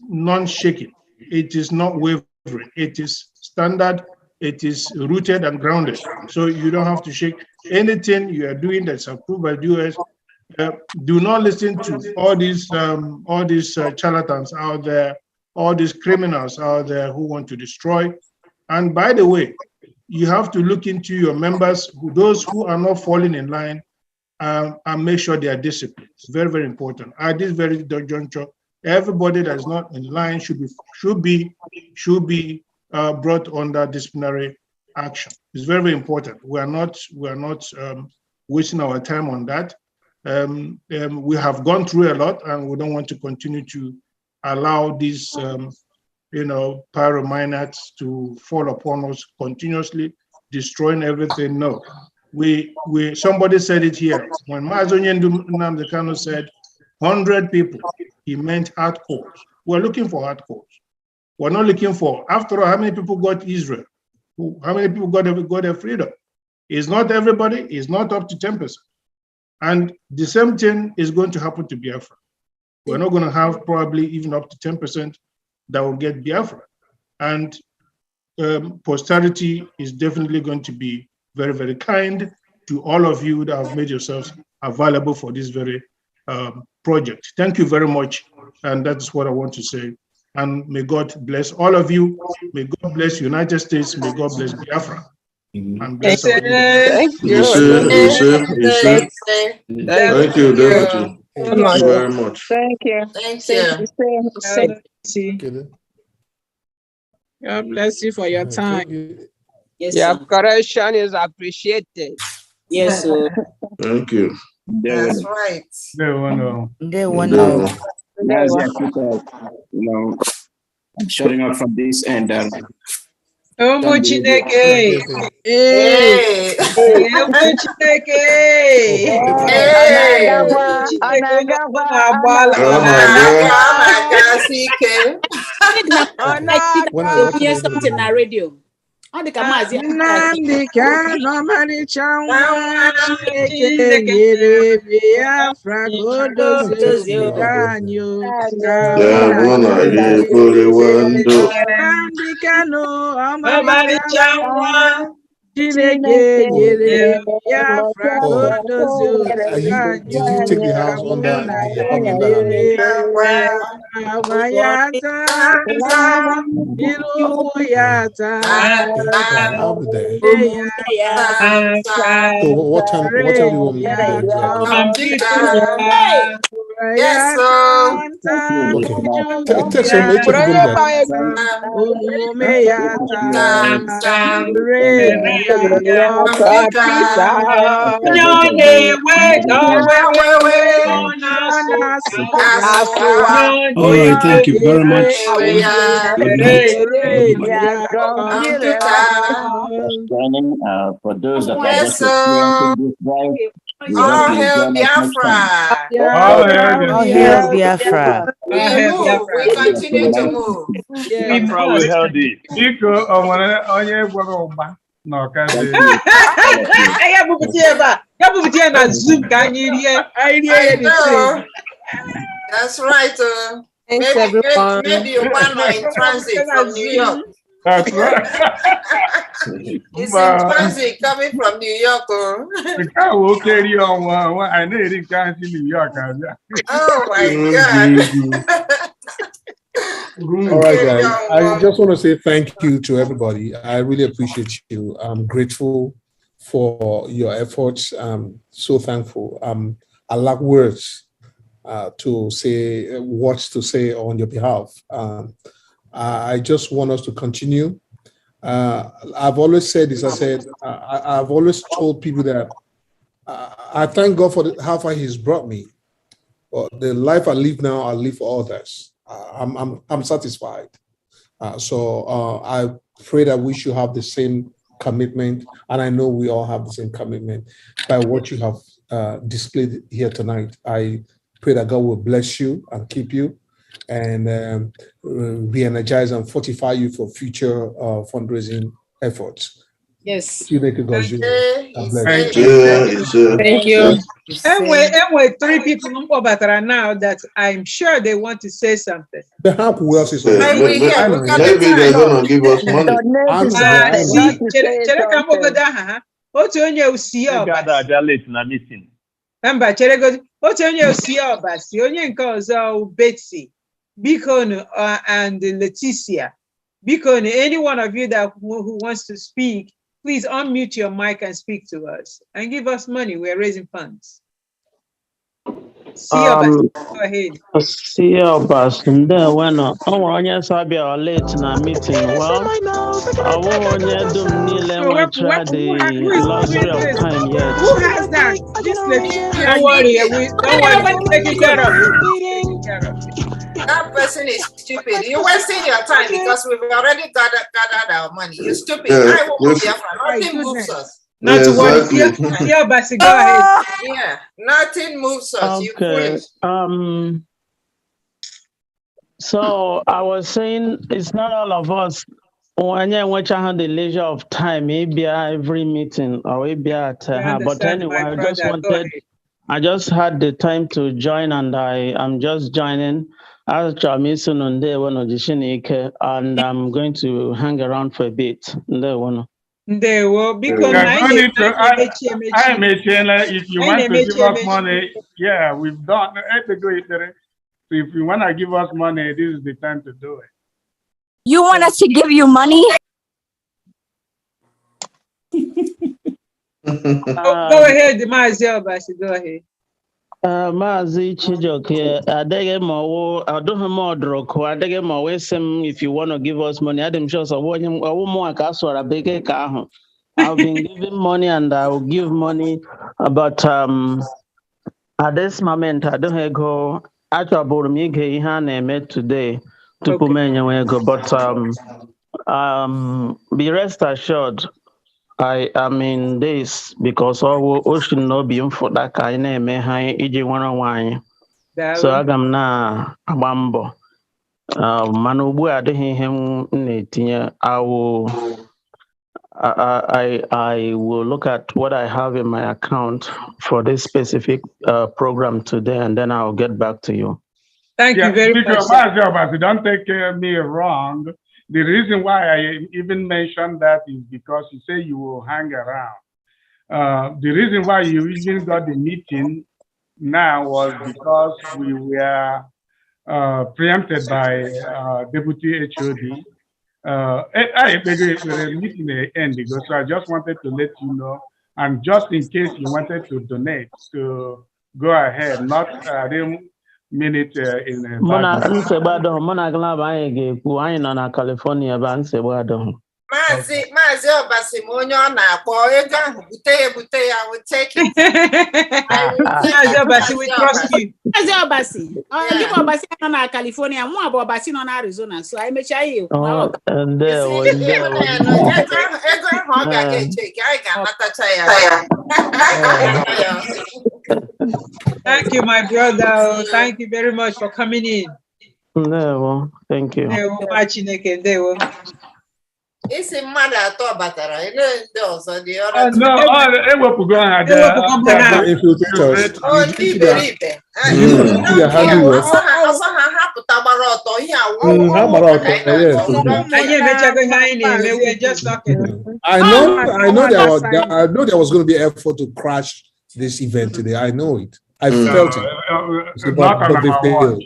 non-shaking. It is not wavering. It is standard. It is rooted and grounded. So you don't have to shake anything you are doing that's approved by the DOS. Do not listen to all these charlatans out there, all these criminals out there who want to destroy. And by the way, you have to look into your members, those who are not falling in line, and make sure they are disciplined. It's very, very important. At this very juncture, everybody that is not in line should be brought under disciplinary action. It's very, very important. We are not wasting our time on that. We have gone through a lot, and we don't want to continue to allow these pyromaniacs to fall upon us continuously, destroying everything. No, somebody said it here. When Mazi Nnamdi Kanu said 100 people, he meant hardcore. We're looking for hardcore. We're not looking for, after all, how many people got Israel? How many people got their freedom? It's not everybody, it's not up to 10%. And the same thing is going to happen to Biafra. We're not going to have probably even up to 10% that will get Biafra. And posterity is definitely going to be very, very kind to all of you that have made yourselves available for this very project. Thank you very much. And that's what I want to say. And may God bless all of you. May God bless United States. May God bless Biafra. And bless our Thank you. Thank you, Deputy. Thank you very much. Thank you. Thank you. God bless you for your time. Yes, your correction is appreciated. Yes, sir. Thank you. That's right. I'm shutting up from this end. Omo Chineke. Hey. Omo Chineke. Something na radio. Nnamdi Kanu ọmarịcha nwa Chineke nyere Biafra ka o dozie obodo anyị Nnamdi Kanu ọmarịcha nwa Chineke nyere Biafra odozi Did you take the house under the I'll be there. So what time do you want me to be there? Yes, sir. Okay. Tell some make sure people All right, thank you very much. For those that are Yes, just experiencing this drive, all hail Biafra. All hail Biafra. We move. We continue to move. Biafra will held it. Biko, onye gwara ụgba na ọkazi. Ya na Zoom ka anyị rie the same. That's right. Maybe one are in transit from New York. That's right. It's in transit coming from New York. I will carry on one. I know it can't see New York. Oh my God. All right, guys. I just want to say thank you to everybody. I really appreciate you. I'm grateful for your efforts. I'm so thankful. I lack words to say what to say on your behalf. I just want us to continue. I've always said this. I've always told people that I thank God for how far He's brought me. The life I live now, I live for others. I'm satisfied. So I pray that we should have the same commitment, and I know we all have the same commitment by what you have displayed here tonight. I pray that God will bless you and keep you, and re-energize and fortify you for future fundraising efforts. Yes. Thank you. Thank you. And three people now that I'm sure they want to say something. Maybe they're going to give us money. Otu onye osi ọbasi, onye nke ọzọ Betsy, Biko and Leticia. Biko, any one of you that who wants to speak, please unmute your mic and speak to us and give us money. We're raising funds. Go ahead. Bueno, onye sabia late na meeting. Well, onye dum nile we try the luxury of time yet. Who has that? Just don't worry, we'll take care of it. That person is stupid. You're wasting your time because we've already gathered our money. You're stupid. I won't be nothing moves us. Not to worry. Yeah, Basi, go ahead. Yeah, nothing moves us. Okay. So I was saying it's not all of us when you have the leisure of time, maybe every meeting or maybe at but anyway, I just had the time to join, and I'm just joining. And I'm going to hang around for a bit. If you want to give us money, yeah, we've done it. So if you want to give us money, this is the time to do it. You want us to give you money? Go ahead, Mazi. Go ahead. Mazi Chijoke, if you want to give us money, I've been giving money and I will give money, but at this moment, I don't go. Actually, today, but be rest assured, I am in this because all ocean no be for that kind of wine. So I am now a bambo. Manubu I will look at what I have in my account for this specific program today, and then I'll get back to you. Thank you very much. Don't take me wrong. The reason why I even mentioned that is because you say you will hang around. The reason why you even got the meeting now was because we were preempted by Deputy HOD. I beg you, meeting end ago, so I just wanted to let you know, and just in case you wanted to donate, to go ahead. Not I didn't mean it in a bad way. California, Mazi Obasi onye ọ na-akpọ ego ahụ bute ya, I will take it. Mazi Obasi, we trust you. Mazi Obasi, give Obasi nọ na California, mụ abụ Obasi nọ na Arizona, so I mecha ya. Ego ahụ ọ ga-eche ka anyị ga-anatacha ya. Thank you, my brother. Thank you very much for coming in. No, thank you. Isi mmadụ atọ batara, ele ndị ọzọ dị ọrụ. No, ewepụgo ha dị. Ndị iberibe. Ọsọ ha hapụta gbara ọtọ ihe awụ. Ha gbara ọtọ. Anyị emechago ihe anyị na-eme, we're just talking. I know there was going to be effort to crash this event today. I know it. I felt it. But they failed.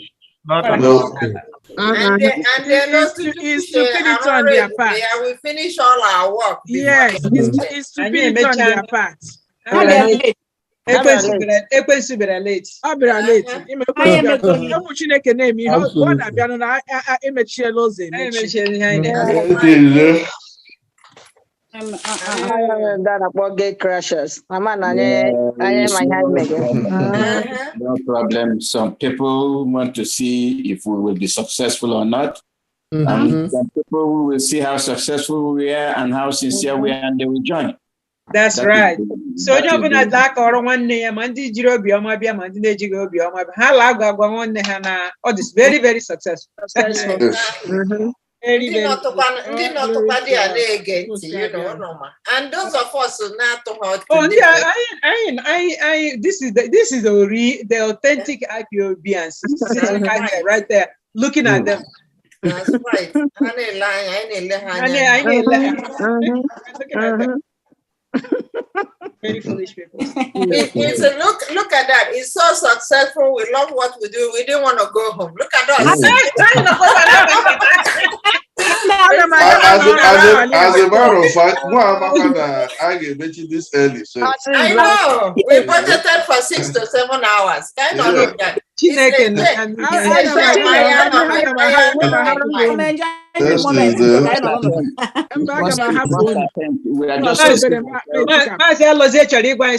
And they're stupidity on their part. We finish all our work. Yes, it's stupidity on their part. Gate crashers. No problem. Some people want to see if we will be successful or not. And some people will see how successful we are and how sincere we are, and they will join. That's right. So you open a dark or one name, and did you be on my beer, and did you be on my halaga one hana? Oh, this very, very successful. And those of us who not to hurt. Oh yeah, this is the authentic IPOBians right there, looking at them. That's right. Very foolish people. It's a look at that. It's so successful. We love what we do. We didn't want to go home. Look at us. As a matter of fact, I get mentioned this early. So I know. We budgeted for 6 to 7 hours. Kind of look at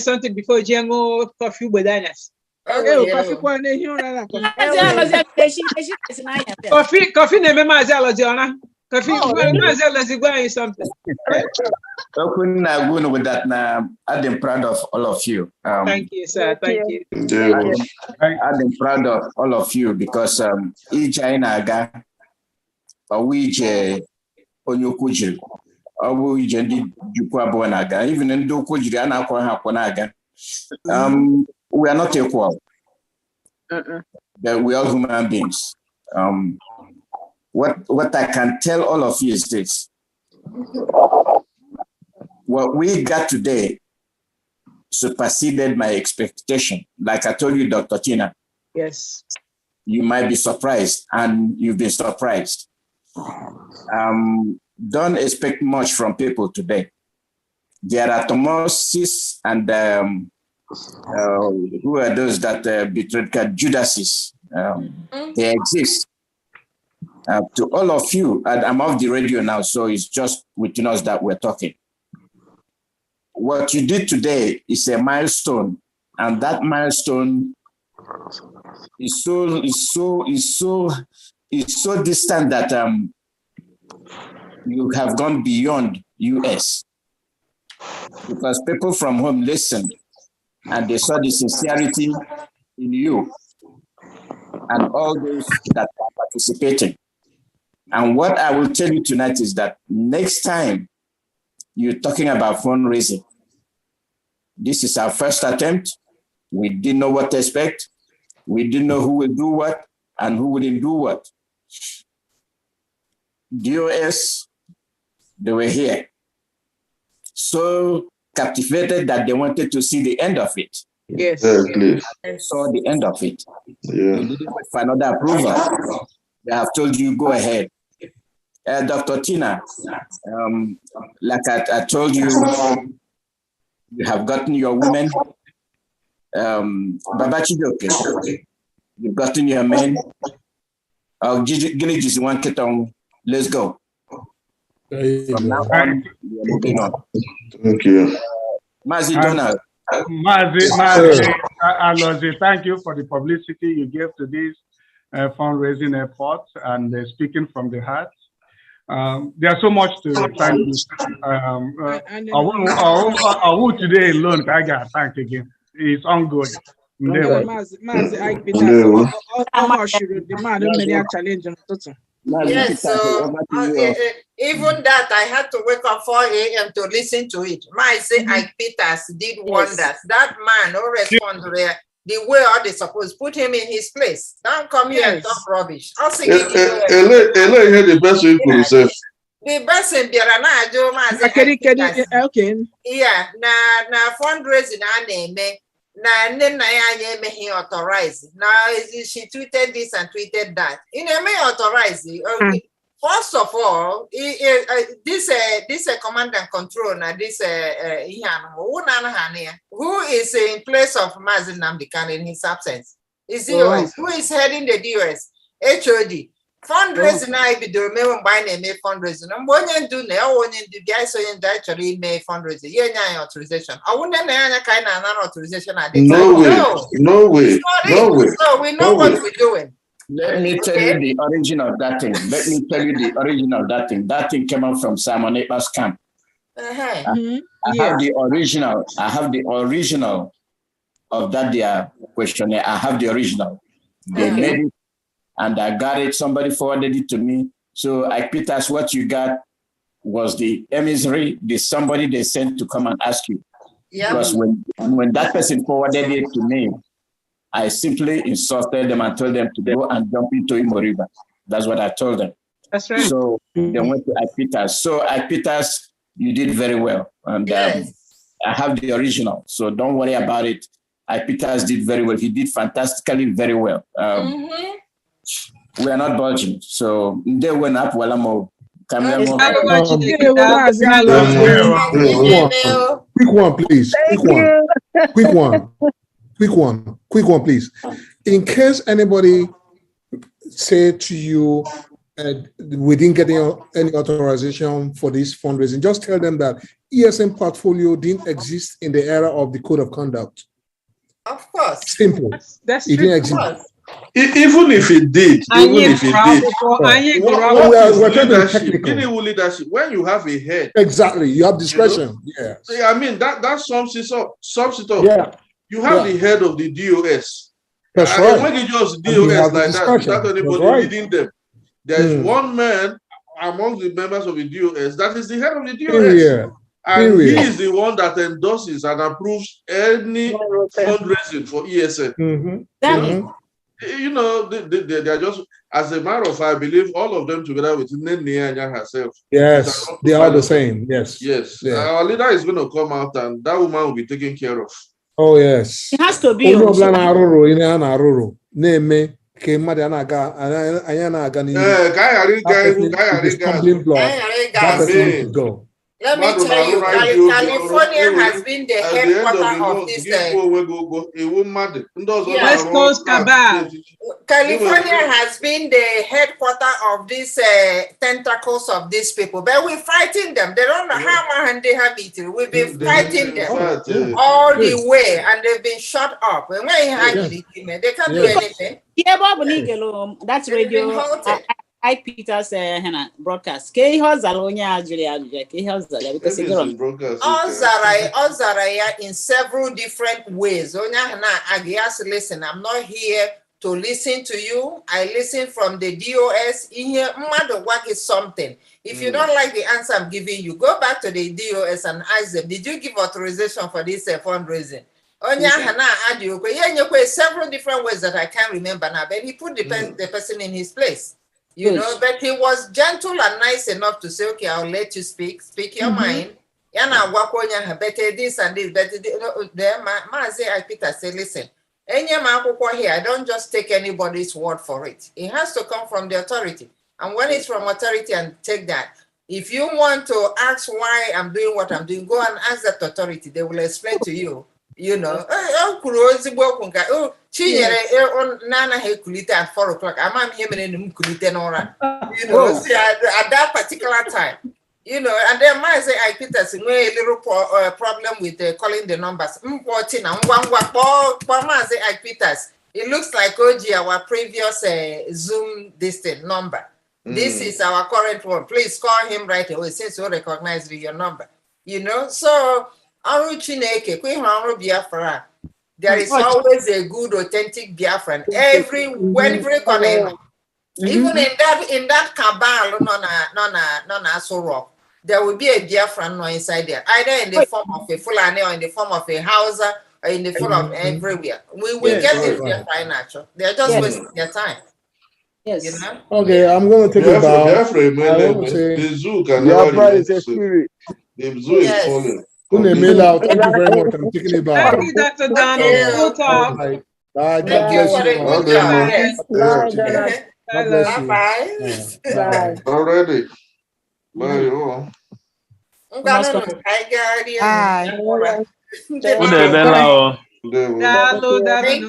something before Jango coffee with us. Coffee name Mazella. Coffee something. With that now, I'm proud of all of you. Thank you, sir. Thank you. I'm proud of all of you because each China we Onyokujiri, we even in Dokujiri and we are not equal. We are human beings. What I can tell all of you is this. What we got today superseded my expectation. Like I told you, Dr. Tina. Yes. You might be surprised, and you've been surprised. Don't expect much from people today. There are Thomases and who are those that betrayed Judases. They exist. To all of you, and I'm off the radio now, so it's just within us that we're talking. What you did today is a milestone, and that milestone is so distant that you have gone beyond US, because people from home listened and they saw the sincerity in you and all those that are participating. And what I will tell you tonight is that next time you're talking about fundraising, this is our first attempt. We didn't know what to expect. We didn't know who will do what and who wouldn't do what. DOS, they were here. So captivated that they wanted to see the end of it. Yes. They saw the end of it. Yeah. They did it for another approval. They have told you, go ahead. Dr. Tina, like I told you, you have gotten your women. Babachidoke, you've gotten your men. Let's go. From now on, we are moving on. Thank you. Mazi Donald. Mazi, Alozi, thank you for the publicity you gave to this fundraising effort and speaking from the heart. There's so much to thank you. I will today alone, I got thank again. It's ongoing. Mazi, I be that. Yes, so even that I had to wake up 4 a.m. to listen to it. Say Ike Peters did wonders. That man no respond to the way all they supposed put him in his place. Don't come here and talk rubbish. I'll sing it. The best way for yourself. The best in Biafra. Okay. Yeah, na fundraising and he authorized. Now she tweeted this and tweeted that. In a may authorize. First of all, this command and control now this who is in place of Mazi Nnamdi Kanu in his absence? Is DOS. Who is heading the DOS? HOD. Fundraising I be doing buying a fundraising. I'm going to do now when the guys so you actually make fundraising. Yeah, authorization. I wouldn't kind of authorization at the time. No way. So we know what we're doing. Let me tell you the origin of that thing. Let me tell you the origin of that thing. That thing came out from Simon Ekpa's camp. I have the original. I have the original of that their questionnaire. I have the original. They made it. And I got it, somebody forwarded it to me. So I picked us what you got was the emissary, the somebody they sent to come and ask you. Yeah. Because when that person forwarded it to me, I simply insulted them and told them to go and jump into Imo River. That's what I told them. That's right. So they went to Ipitas. So Ipitas, you did very well. And I have the original. So don't worry about it. Ipitas did very well. He did fantastically very well. We are not budging, so they went up. Well, I'm quick one, please. Quick one, please. In case anybody say to you, we didn't get any authorization for this fundraising, just tell them that ESN portfolio didn't exist in the era of the code of conduct. Of course. Simple. That's it didn't exist. Even if it did, leadership, when you have a head, exactly, you have discretion. Yeah. See, I mean that sums it up. Yeah. You have the head of the DOS. That's right. When you just DOS like that, without anybody leading them, there is one man among the members of the DOS that is the head of the DOS. And he is the one that endorses and approves any fundraising for ESN. You know, they are just, as a matter of fact, I believe all of them together with Nnamdi herself. Yes, they are the same. Yes. Yes. Yeah. Our leader is going to come out and that woman will be taken care of. Oh, yes. It has to be. Let me tell you, California has been the headquarters of this. West Coast cabal. California has been the headquarters of these tentacles of these people, but we're fighting them. They don't know how they have it. We've been fighting them all the way, and they've been shut up. And when they can't do anything. Yeah, that's radio. I Peter's broadcast. Ozaraya in several different ways. Listen, I'm not here to listen to you. I listen from the DOS. In here, matter what is something. If you don't like the answer I'm giving you, go back to the DOS and ask them, did you give authorization for this fundraising? Several different ways that I can't remember now, but he put the person in his place. You know, but he was gentle and nice enough to say, okay, I'll let you speak your mind. But this and this, but Mazi Peter said, listen, here, I don't just take anybody's word for it. It has to come from the authority. And when it's from authority, and take that. If you want to ask why I'm doing what I'm doing, go and ask that authority. They will explain to you. You know, Nana Hekulita at 4 o'clock. I'm him in Kulita Nora. You know, see, at that particular time. You know, and then Mazi Peter a little problem with calling the numbers. It looks like OG, our previous Zoom distant number. This is our current one. Please call him right away since you recognize your number. You know, so there is always a good, authentic Biafran. Every corner. Even in that cabal, non so rock, there will be a Biafran no inside there, either in the form of a Fulani or in the form of a Hausa or in the form of everywhere. We will get this Biafran natural. They are just wasting their time. Yes. You know? Okay, I'm going to take a bow. The zoo can never is a spirit. The zoo is falling. Thank you very much. I'm taking a bow. Thank you, Dr. Donald. We'll talk. Bye. Thank you for the good job. Yes. God bless you. Bye. Already. Bye. Thank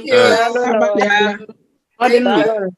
you.